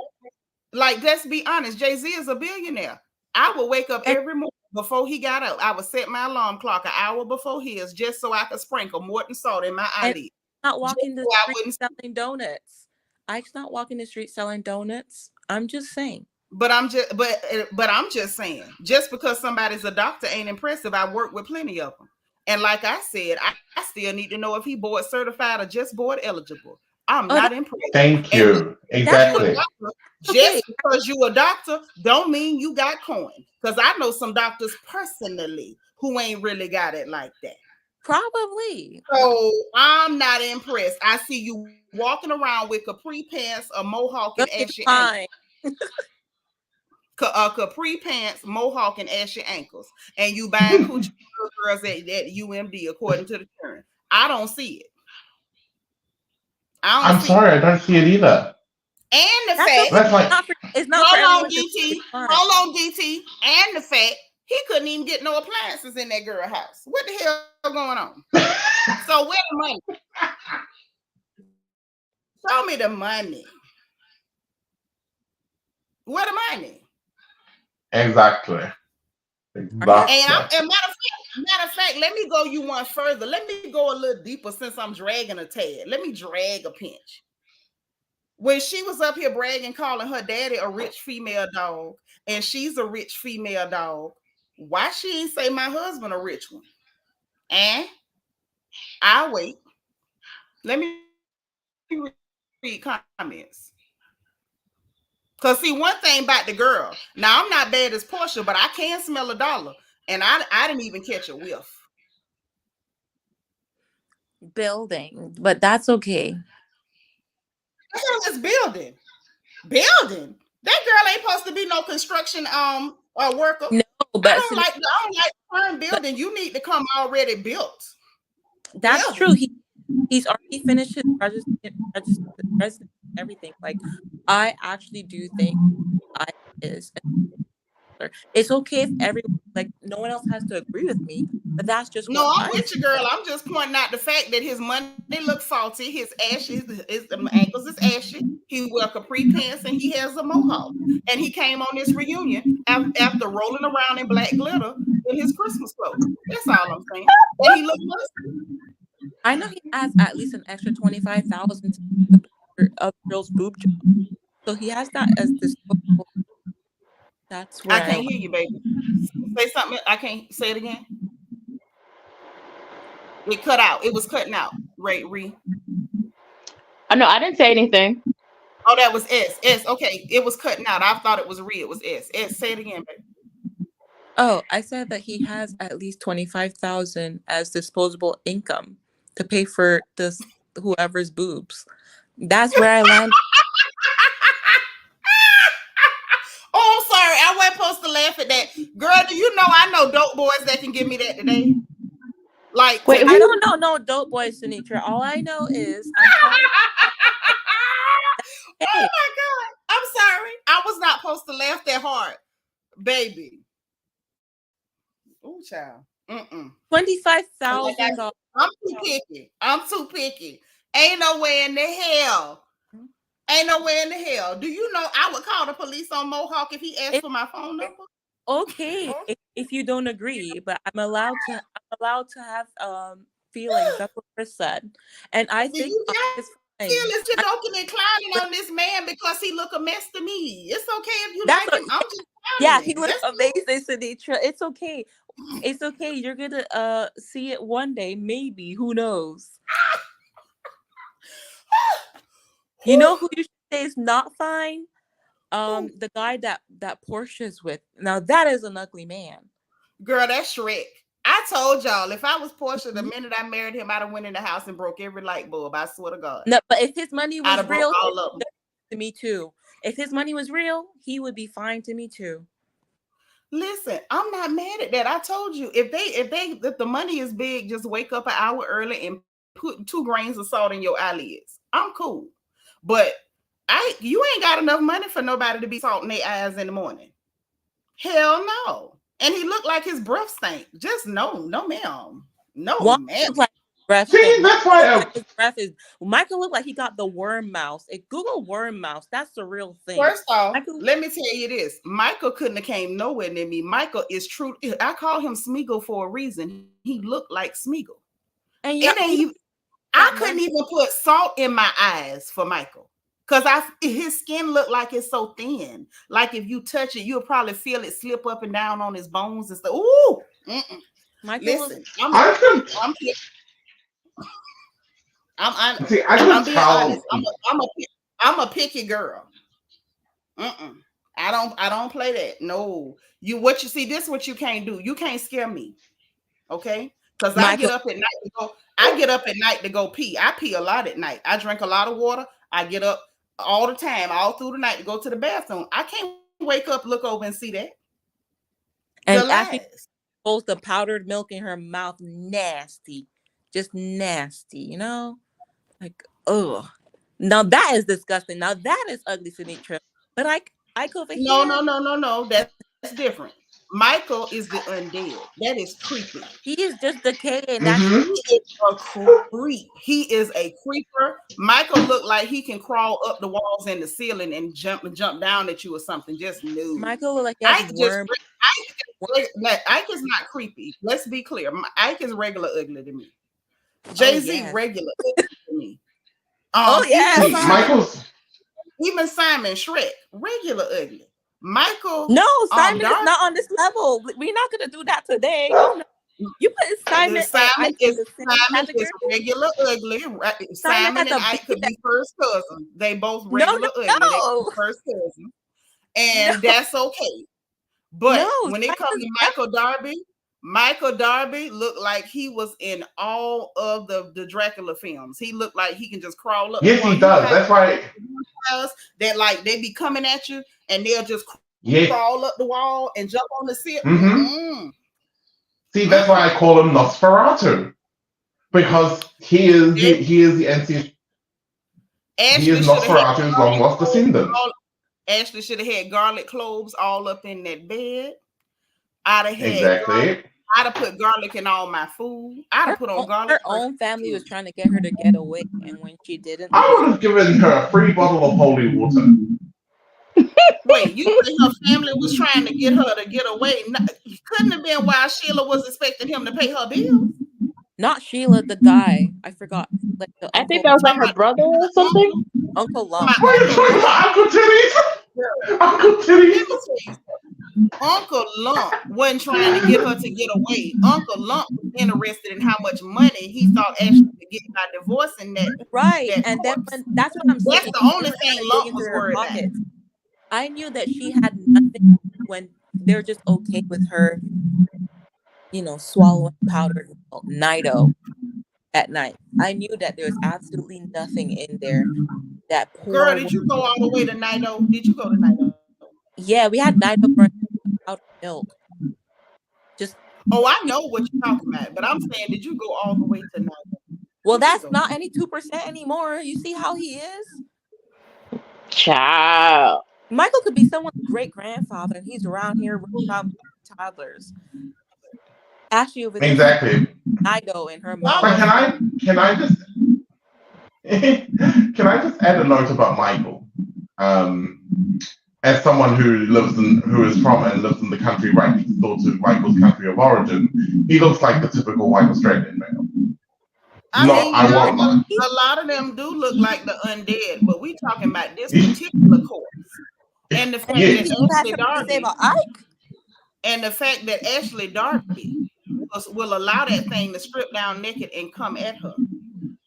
like, let's be honest, Jay-Z is a billionaire. I would wake up every morning before he got up. I would set my alarm clock an hour before his just so I could sprinkle Morton salt in my eyelid. Not walking the street selling donuts. I'm not walking the street selling donuts. I'm just saying. But I'm just saying, just because somebody's a doctor ain't impressive. I work with plenty of them. And like I said, I still need to know if he board certified or just board eligible. I'm not impressed. Thank you. Exactly. Just because you a doctor don't mean you got Cohen. Because I know some doctors personally who ain't really got it like that. Probably. So I'm not impressed. I see you walking around with capri pants, a mohawk, and ashy ankles. Capri pants, mohawk, and ashy ankles, and you buying coochie girls at UMD according to the term. I don't see it. I'm sorry, I don't see it either. And the fact it's not hold on, DT, and the fact he couldn't even get no appliances in that girl house. What the hell going on? So where the money? Show me the money. Where the money? Exactly. And matter of fact, let me go you one further. Let me go a little deeper since I'm dragging a tad. Let me drag a pinch. When she was up here bragging, calling her daddy a rich female dog, and she's a rich female dog, why she ain't say my husband a rich one? And I'll wait. Let me read comments. Because see, one thing about the girl, now I'm not bad as Portia, but I can smell a dollar. And I didn't even catch a whiff. Building, but that's okay. The hell is building? Building? That girl ain't supposed to be no construction worker. No, but I don't like current building. You need to come already built. That's true. He's already finished his resident, everything. Like, I actually do think it's okay if everyone, like, no one else has to agree with me, but that's just I'm with you, girl. I'm just pointing out the fact that his money look faulty, his ashes, his ankles is ashy. He wear capri pants and he has a mohawk. And he came on this reunion after rolling around in black glitter in his Christmas clothes. That's all I'm saying. And he looked good. I know he has at least an extra $25,000 of girl's boob job, so he has that as this. That's where I can't hear you, baby. Say something. I can't say it again. It cut out. It was cutting out. Right, No, I didn't say anything. Oh, that was S. S. Okay, it was cutting out. I thought it was Re. It was S. S. Say it again, baby. Oh, I said that he has at least 25,000 as disposable income to pay for this whoever's boobs. That's where I land. Oh, I'm sorry. I wasn't supposed to laugh at that. Girl, do you know I know dope boys that can give me that today? Like, Wait, I don't know no dope boys, Seanitra. All I know is oh my God. I'm sorry. I was not supposed to laugh that hard. Baby. Oh, child. $25,000. I'm too picky. I'm too picky. Ain't no way in the hell. Ain't no way in the hell. Do you know I would call the police on Mohawk if he asked for my phone number? Okay, if you don't agree, but I'm allowed to have feelings. That's what Chris said, and I think it's fine. Feelings you're joking and clowning on this man because he look a mess to me. It's okay if you like him. I'm just yeah, he looks amazing, Synnitra. It's okay. It's okay. You're gonna see it one day, maybe. Who knows? You know who you should say is not fine? The guy that Porch is with. Now that is an ugly man. Girl, that's Shrek. I told y'all if I was Portia, the minute I married him, I'd have went in the house and broke every light bulb. I swear to God. No, but if his money was real, to me too. If his money was real, he would be fine to me too. Listen, I'm not mad at that. I told you if the money is big, just wake up an hour early and put 2 grains of salt in your eyelids. I'm cool. But you ain't got enough money for nobody to be salting their eyes in the morning. Hell no. And he looked like his breath stank. Just no, ma'am. No, ma'am. Breath. See, that's why his breath is. Michael looked like he got the worm mouth. Google worm mouth. That's the real thing. First off, let me tell you this: Michael couldn't have came nowhere near me. Michael is true. I call him Smeagol for a reason. He looked like Smeagol. And I couldn't even put salt in my eyes for Michael because his skin looked like it's so thin. Like if you touch it, you'll probably feel it slip up and down on his bones and stuff. Ooh, Michael, listen, I'm a picky girl. I don't play that. No, what you see, this is what you can't do. You can't scare me. Okay? Because I get up at night to go pee. I pee a lot at night. I drink a lot of water. I get up all the time, all through the night to go to the bathroom. I can't wake up, look over and see that. And after pulls the powdered milk in her mouth, nasty. Just nasty, you know? Like, ugh. Now that is disgusting. Now that is ugly, Seanitra. But I go over here. No. That's different. Michael is the undead. That is creepy. He is just decaying. He is a creep. He is a creeper. Michael looked like he can crawl up the walls and the ceiling and jump down at you or something. Just new. Michael looked like he has worm. Ike is not creepy. Let's be clear. Ike is regular ugly to me. Jay-Z regular ugly to me. Michael's even Simon Shrek regular ugly. Michael, no, Simon is not on this level. We're not gonna do that today. Oh, no. You put Simon is regular ugly. Simon and Ike could be first cousin. They both regular ugly. They first cousin, and that's okay. But when it comes to Michael Darby looked like he was in all of the Dracula films. He looked like he can just crawl up. Yes, he does. That's why. That like they be coming at you and they'll just crawl up the wall and jump on the ceiling. See, that's why I call him Nosferatu, because he is the NC. He is Nosferatu's long lost descendant. Ashley should have had garlic cloves all up in that bed. I'd have put garlic in all my food. I'd have put on garlic. Her own family was trying to get her to get away, and when she didn't, I would have given her a free bottle of holy water. Wait, you think her family was trying to get her to get away? No, it couldn't have been while Sheila was expecting him to pay her bills. Not Sheila, the guy. I forgot. Like I think that was like her brother or something. Uncle Lum. Uncle Titties. Uncle Titties. Uncle Lump wasn't trying to get her to get away. Uncle Lump was interested in how much money he thought Ashley could get by divorcing that. Right. That And then corpse. that's what I'm saying. That's the only They were thing trying to dig Lump into was her worried about. pockets. I knew that she had nothing when they're just okay with her, swallowing powdered milk, Nido at night. I knew that there was absolutely nothing in there. That Girl, poor did woman. you go all the way to Nido? Did you go to Nido? Yeah, we had Nido for powdered milk. Just Oh, I know what you're talking about, but I'm saying, did you go all the way to Nido? well, Did you that's go? not any 2% anymore. You see how he is? Child. Michael could be someone's great grandfather, and he's around here running around toddlers. Ashley over there, Exactly. Nido in her Y'all mouth. But are can I just can I just add a note about Michael? As someone who is from and lives in the country right next door to Michael's country of origin, he looks like the typical white Australian male. I No, mean, I won't lie. a lot of them do look like the undead, but we talking about this particular corpse. And the fact Yes. that You had Ashley something to say Darby about Ike? and the fact that Ashley Darby will allow that thing to strip down naked and come at her.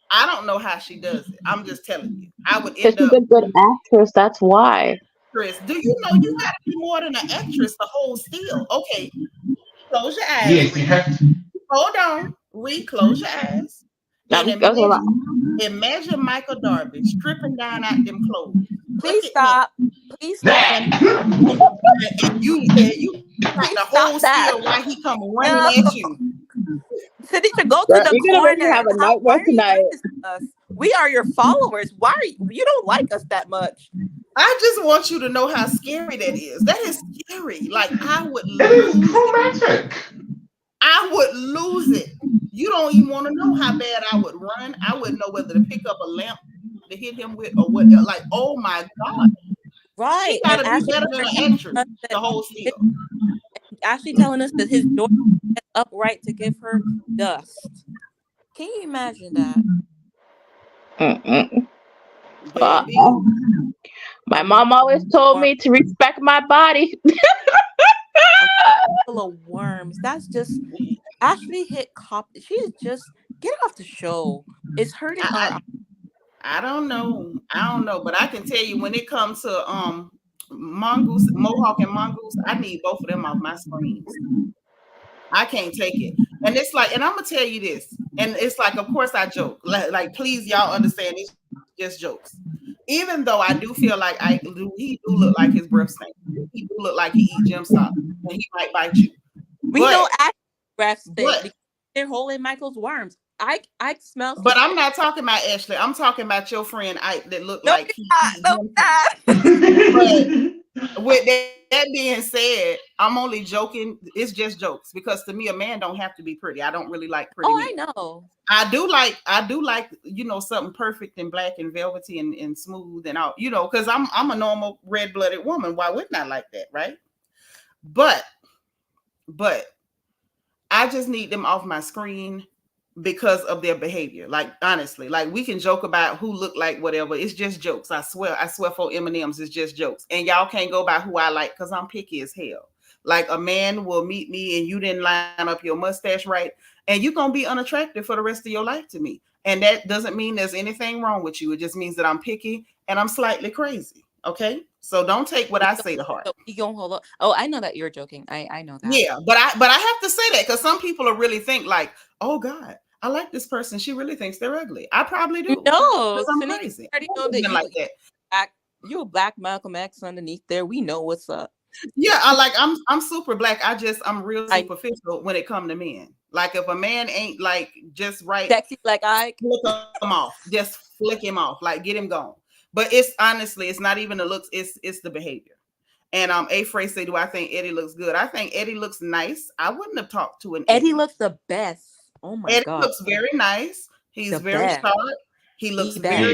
I don't know how she does it. I'm just telling you. I would Because end she's up. a good actress, that's why. Chris, do you know you got to be more than an actress to hold still? Okay, close your eyes. Yes, you have to. Hold on. Close your eyes. And imagine Michael Darby stripping down out them clothes. Please stop. Please stop. And you got to hold still while he come running at you. Synnitra, go to the You're gonna make me corner. have a Why nightmare are you tonight. doing this to us? We are your followers. Why are you don't like us that much? I just want you to know how scary that is. That is scary. Like I would It is lose traumatic. I would lose it. You don't even want to know how bad I would run. I wouldn't know whether to pick up a lamp to hit him with or what. Like, oh my God. Right. She gotta be better than an actress to hold still. Ashley telling us that his daughter is upright to give her dust. Can you imagine that? Baby. My mom always told me to respect my body. Full of worms. That's just Ashley hit cop. She's just get off the show. It's hurting our. I don't know. But I can tell you when it comes to mongoose, mohawk and mongoose, I need both of them off my screens. I can't take it. And it's like, and I'm gonna tell you this, and it's like, of course I joke. Like please, y'all understand it's just jokes. Even though I do feel like he do look like his breath stink. He do look like he eat gym socks and he might bite you. We know breath stink because they're holding Michael's worms. Ike smells. But I'm not talking about Ashley. I'm talking about your friend Ike that looked like he. But with that being said, I'm only joking. It's just jokes because to me, a man don't have to be pretty. I don't really like pretty. I know. I do like something perfect and black and velvety and smooth and all, because I'm a normal red-blooded woman. Why wouldn't I like that, right? But I just need them off my screen because of their behavior. Like honestly, like we can joke about who look like whatever. It's just jokes. I swear for M&Ms, it's just jokes. And y'all can't go by who I like because I'm picky as hell. Like a man will meet me and you didn't line up your mustache right, and you're gonna be unattractive for the rest of your life to me. And that doesn't mean there's anything wrong with you. It just means that I'm picky and I'm slightly crazy. Okay, so don't take what I say to heart. You don't hold up. Oh, I know that you're joking. I know that. Yeah, but I have to say that because some people will really think like, oh God, I like this person. She really thinks they're ugly. I probably do. No, I'm crazy. I already know that like that. You're a black Malcolm X underneath there. We know what's up. Yeah, I'm super black. I'm real superficial when it comes to men. Like if a man ain't like just right, sexy like Ike, flick him off. Just flick him off. Like get him gone. But it's honestly, it's not even the looks. It's the behavior. And A-Frey say, do I think Eddie looks good? I think Eddie looks nice. I wouldn't have talked to an Eddie looks the best. Oh my Eddie God. looks very nice. He's very sharp. He looks very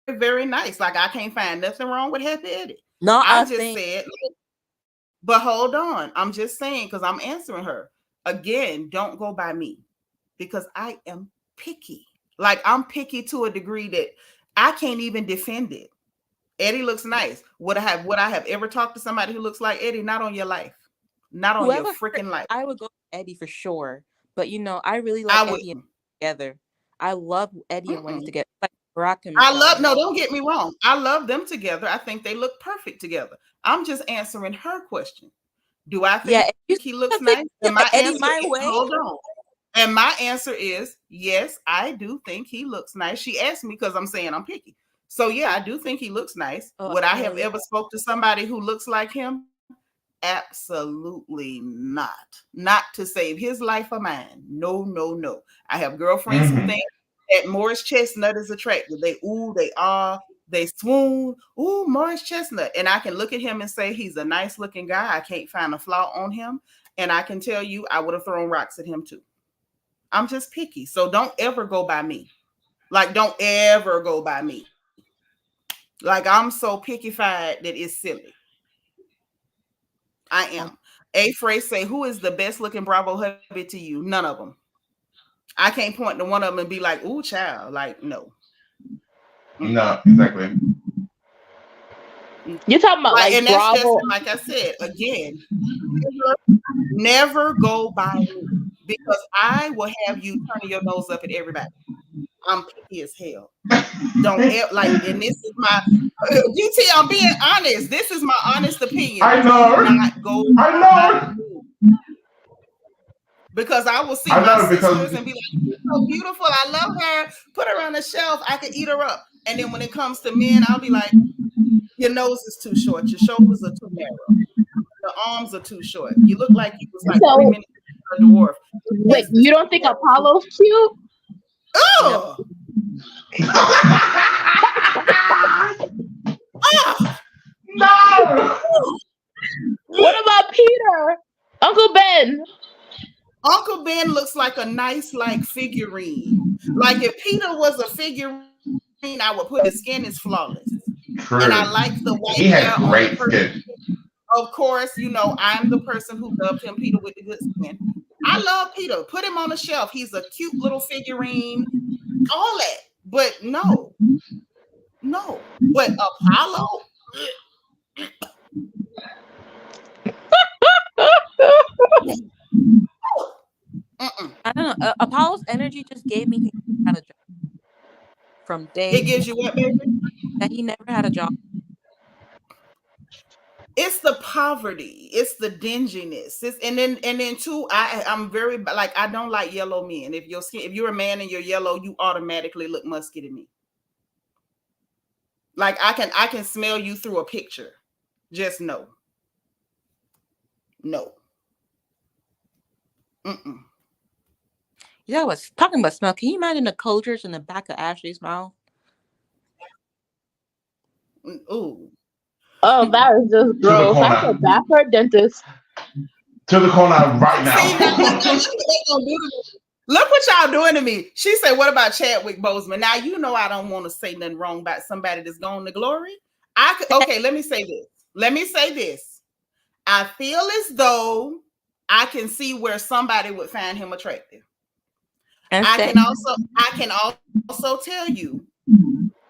very nice. Like I can't find nothing wrong with Happy Eddie. No, I just said, but hold on. I'm just saying because I'm answering her. Again, don't go by me because I am picky. Like I'm picky to a degree that I can't even defend it. Eddie looks nice. Would I have ever talked to somebody who looks like Eddie? Not on your life. Not on your freaking life. I would go with Eddie for sure. But I really like Eddie and together. I love Eddie and Wendy together. Like Barack and Michelle. No, don't get me wrong. I love them together. I think they look perfect together. I'm just answering her question. Do I think he looks nice? And my answer hold on. And my answer is yes, I do think he looks nice. She asked me because I'm saying I'm picky. So yeah, I do think he looks nice. Would I have ever spoke to somebody who looks like him? Absolutely not. Not to save his life or mine. No, no, no. I have girlfriends who think that Morris Chestnut is attractive. They swoon. Ooh, Morris Chestnut. And I can look at him and say he's a nice looking guy. I can't find a flaw on him. And I can tell you I would have thrown rocks at him too. I'm just picky. So don't ever go by me. Like, don't ever go by me. Like, I'm so picky-fied that it's silly. I am. A phrase say, who is the best looking Bravo hubby to you? None of them. I can't point to one of them and be like, ooh, child. Like, no. No, exactly. You're talking about and that's just, like I said, again, never go by me, because I will have you turning your nose up at everybody. I'm picky as hell. Don't like, and this is my DT. I'm being honest. This is my honest opinion. I know. I know. Because I will see my sisters and be like, she's so beautiful. I love her. Put her on the shelf. I could eat her up. And then when it comes to men, I'll be like, your nose is too short. Your shoulders are too narrow. Your arms are too short. You look like you was like 3 minutes a dwarf. Wait, you don't think Apollo's cute? Oh! No! What about Peter? Uncle Ben? Uncle Ben looks like a nice, like, figurine. Like, if Peter was a figurine, I would put his skin is flawless. True. And I like the white hair. He has great skin. Of course, I'm the person who dubbed him Peter with the good skin. I love Peter. Put him on the shelf. He's a cute little figurine. All that. But no. But Apollo? I don't know. Apollo's energy just gave me he had a job from day. It gives you what, baby? That he never had a job. It's the poverty. It's the dinginess. And then too, I'm very, like, I don't like yellow men. If you're a man and you're yellow, you automatically look musky to me. Like, I can smell you through a picture. Just no. Yeah, I was talking about smell. Can you imagine the cultures in the back of Ashley's mouth? Ooh. Oh, that is just gross. I feel bad for a dentist. To the corner right now. Look what y'all doing to me. She said, what about Chadwick Boseman? Now, I don't want to say nothing wrong about somebody that's gone to glory. Okay, let me say this. I feel as though I can see where somebody would find him attractive. I can also tell you,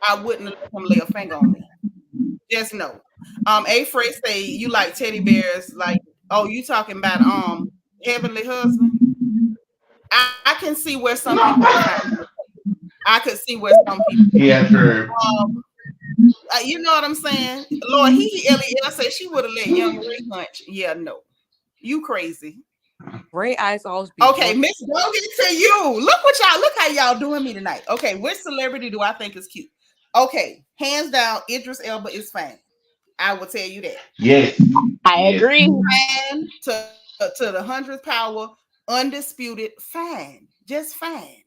I wouldn't let him lay a finger on me. Just no. A phrase say you like teddy bears, like, oh, you talking about Heavenly Husband? I can see where some people I could see where some people. Yeah, true. You know what I'm saying? Lord, I say she would have let young Ray hunch. Yeah, no. You crazy. Ray eyes always be okay, Miss Logan, to you. Look how y'all doing me tonight. Okay, which celebrity do I think is cute? Okay, hands down, Idris Elba is fine. I will tell you that. Yes. I agree. Fine to the 100th power, undisputed, fine. Just fine.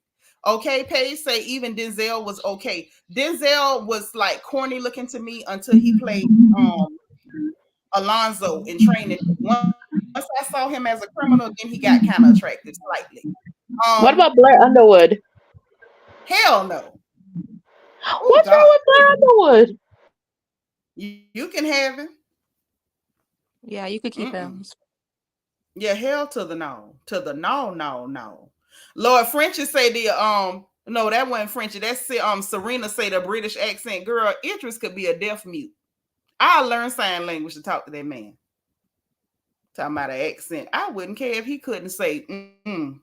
Okay, Paige say even Denzel was okay. Denzel was like corny looking to me until he played Alonzo in Training. Once I saw him as a criminal, then he got kind of attractive slightly. What about Blair Underwood? Hell no. What's wrong with Blair Underwood? You can have him. Yeah, you could keep him. Yeah, hell to the no. To the no. Lord Frenchie say No, that wasn't Frenchie. That's Serena say the British accent. Girl, Idris could be a deaf mute. I learned sign language to talk to that man. Talking about an accent. I wouldn't care if he couldn't say, do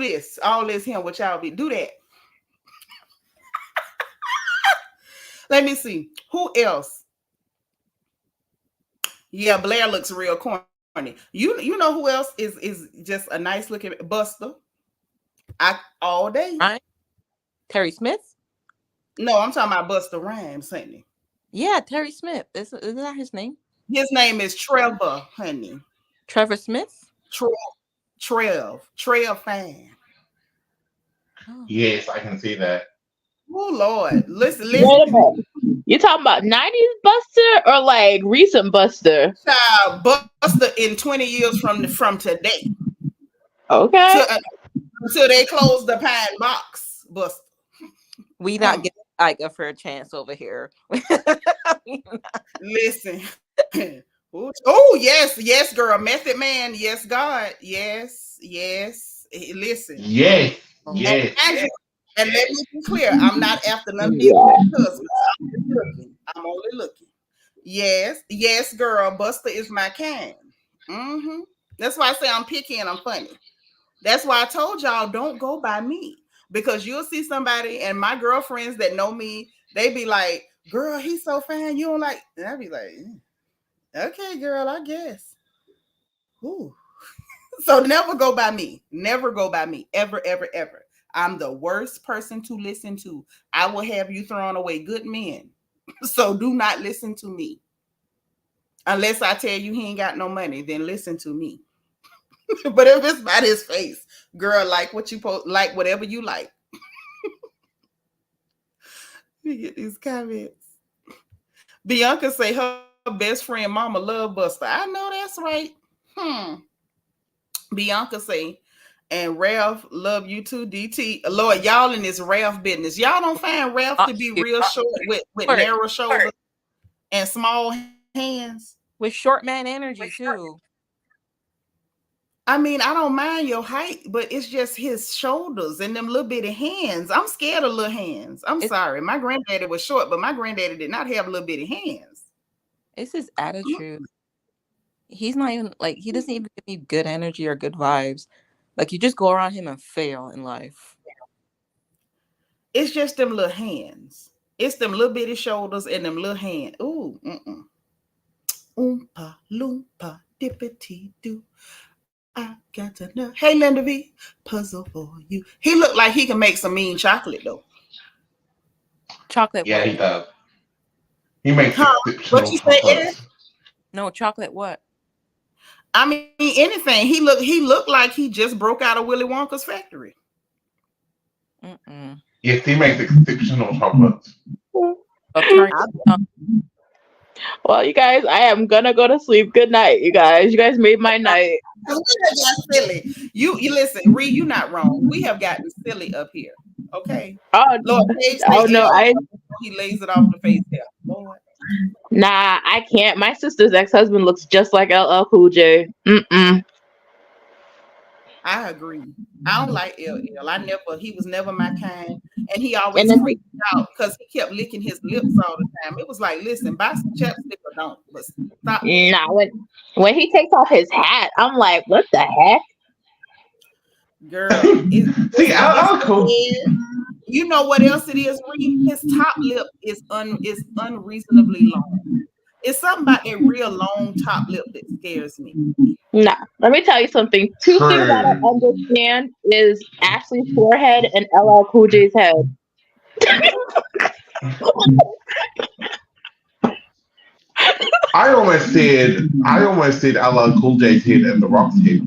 this. All this him, what y'all be. Do that. Let me see. Who else? Yeah, Blair looks real corny. You know who else is just a nice looking Buster? All day. Right? Terry Smith? No, I'm talking about Buster Rhymes, honey. Yeah, Terry Smith. Isn't that his name? His name is Trevor, honey. Trevor Smith? Trev fan. Oh. Yes, I can see that. Oh Lord, listen. Wait a minute. You talking about 90s Buster or like recent Buster? Child, Buster in 20 years from today. Okay. Until they close the Pine Box, Buster. We not giving Ike a fair chance over here. Listen. Oh, yes, girl. Method Man. Yes, God. Yes. Listen. Yes. And let me be clear, I'm not after none of these husbands. I'm only looking. Yes, girl. Buster is my kind. Mm-hmm. That's why I say I'm picky and I'm funny. That's why I told y'all don't go by me. Because you'll see somebody, and my girlfriends that know me, they be like, girl, he's so fine. You don't like, and I be like, okay, girl, I guess. Ooh. So never go by me. Never go by me. Ever. I'm the worst person to listen to. I will have you thrown away good men. So do not listen to me. Unless I tell you he ain't got no money, then listen to me. But if it's by his face, girl, like what you post, like whatever you like. You get these comments. Bianca say her best friend mama love Buster. I know that's right. Bianca say, and Ralph love you too, DT. Lord, y'all in this Ralph business. Y'all don't find Ralph to be real short with narrow shoulders and small hands. With short man energy too. I mean, I don't mind your height, but it's just his shoulders and them little bitty hands. I'm scared of little hands. I'm sorry. My granddaddy was short, but my granddaddy did not have little bitty hands. It's his attitude. He's not even like, he doesn't even give me good energy or good vibes. Like, you just go around him and fail in life. It's just them little hands. It's them little bitty shoulders and them little hands. Ooh, Oompa loompa dippity doo. I got to know. Hey, Linda V, puzzle for you. He looked like he can make some mean chocolate though. Chocolate. Yeah, what? he does. He makes What you say, Eric? No, chocolate what? I mean, anything. He looked like he just broke out of Willy Wonka's factory. Yes, he makes exceptional chocolates. Well, you guys, I am gonna go to sleep. Good night, you guys. You guys made my night. We have got silly. You listen, Ree, you're not wrong. We have gotten silly up here. Okay. Oh, Lord, no, he lays it off the face there. Lord. Nah, I can't. My sister's ex-husband looks just like LL Cool J. I agree. I don't like LL. He was never my kind. And he always freaked me out because he kept licking his lips all the time. It was like, listen, buy some chapstick or don't. But stop. Nah, when he takes off his hat, I'm like, what the heck? Girl. See, LL Cool. You know what else it is, Ree? His top lip is unreasonably long. It's something about that real long top lip that scares me. Nah, let me tell you something. Two things I don't understand is Ashley's forehead and LL Cool J's head. I almost said LL Cool J's head and The Rock's head.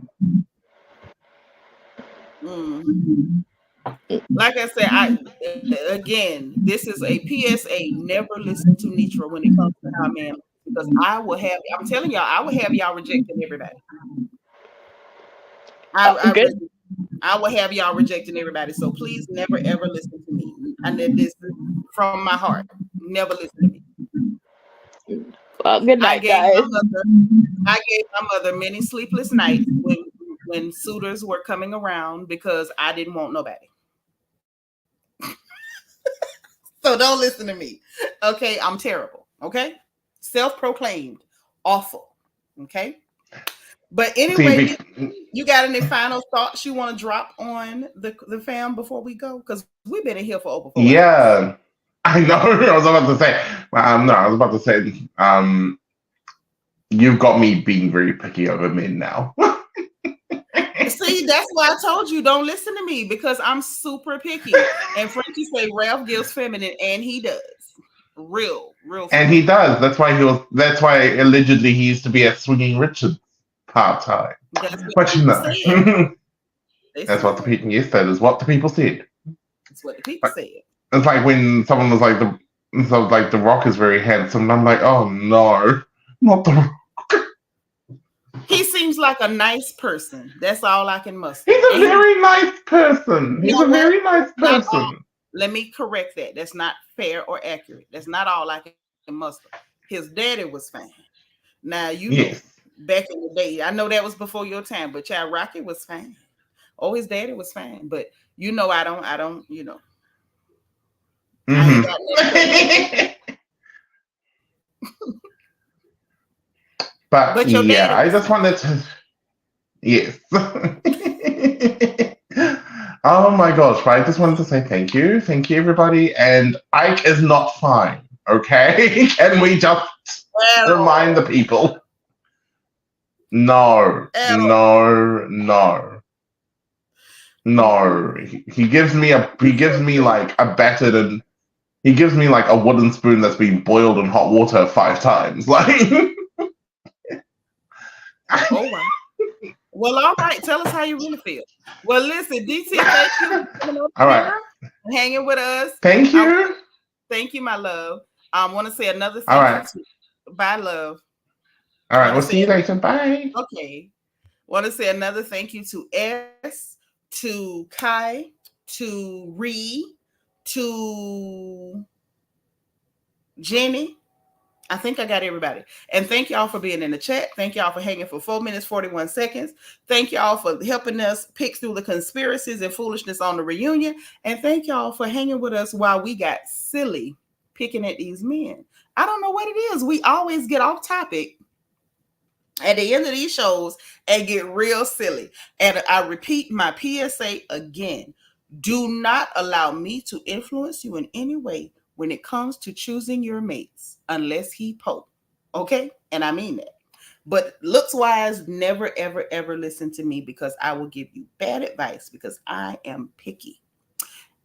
Like I said, again, this is a PSA. Never listen to Nitra when it comes to how man, because I'm telling y'all, I will have y'all rejecting everybody. I will have y'all rejecting everybody. So please never ever listen to me. And this is from my heart. Never listen to me. Well, good night, guys. I gave my mother many sleepless nights when suitors were coming around because I didn't want nobody. So don't listen to me. Okay, I'm terrible. Okay, self-proclaimed awful. Okay, but anyway, you got any final thoughts you want to drop on the fam before we go? Because we've been in here for over 4 hours. Yeah, I know. I was about to say. No, I was about to say. You've got me being very picky over men now. See, that's why I told you don't listen to me because I'm super picky. And Frankie say Ralph gives feminine, and he does. Real feminine. And he does. That's why That's why allegedly he used to be at Swinging Richards part time. But you know, that's what the people. Yes, that is what the people said. That's what the people said. It's like when someone was like the Rock is very handsome. And I'm like, oh no, not the Rock. He seems like a nice person. That's all I can muster. He's a very nice person. He's a very nice person. Let me correct that. That's not fair or accurate. That's not all I can muster. His daddy was fine. Now you know, back in the day, I know that was before your time, but Child Rocky was fine. Oh, his daddy was fine, but you know, I don't, you know. Mm-hmm. But yeah, I just wanted to. Yes. Oh my gosh! But I just wanted to say thank you everybody. And Ike is not fine. Okay, can we just remind the people? No. He gives me like a battered and he gives me like a wooden spoon that's been boiled in hot water 5 times. Like. Oh wow. Well, all right. Tell us how you really feel. Well, listen, DT, thank you for coming up here and hanging with us. Thank you. Thank you, my love. I want to say another thing. All right. Bye, love. All right. We'll see you later. Bye. Okay. Want to say another thank you to S, to Kai, to Ree, to Jenny. I think I got everybody. And thank y'all for being in the chat. Thank y'all for hanging for 4 minutes, 41 seconds. Thank y'all for helping us pick through the conspiracies and foolishness on the reunion. And thank y'all for hanging with us while we got silly picking at these men. I don't know what it is. We always get off topic at the end of these shows and get real silly. And I repeat my PSA again. Do not allow me to influence you in any way when it comes to choosing your mates, unless he Pope, okay? And I mean that. But looks wise, never, ever, ever listen to me because I will give you bad advice because I am picky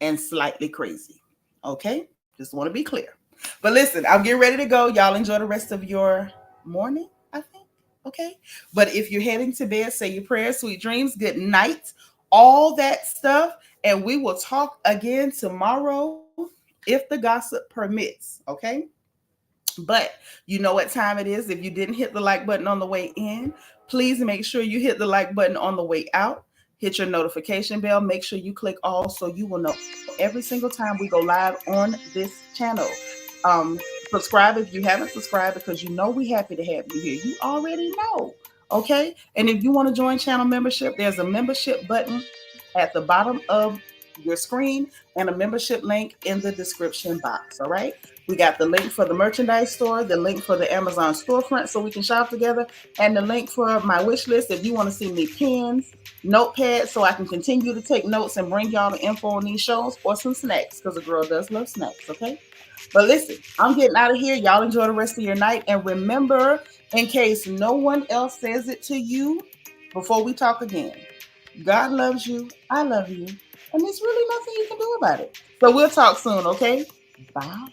and slightly crazy, okay? Just want to be clear. But listen, I'm getting ready to go. Y'all enjoy the rest of your morning, I think, okay? But if you're heading to bed, say your prayers, sweet dreams, good night, all that stuff, and we will talk again tomorrow if the gossip permits, okay? But you know what time it is. If you didn't hit the like button on the way in, please make sure you hit the like button on the way out. Hit your notification bell. Make sure you click all so you will know every single time we go live on this channel. Subscribe if you haven't subscribed because you know we're happy to have you here. You already know, okay? And if you want to join channel membership, there's a membership button at the bottom of your screen and a membership link in the description box. All right, we got the link for the merchandise store, the link for the Amazon storefront so we can shop together, and the link for my wish list if you want to see me pens, notepads so I can continue to take notes and bring y'all the info on these shows, or some snacks because a girl does love snacks. Okay, but listen, I'm getting out of here. Y'all enjoy the rest of your night, and remember, in case no one else says it to you before we talk again, God loves you, I love you, and there's really nothing you can do about it. So we'll talk soon, okay? Bye.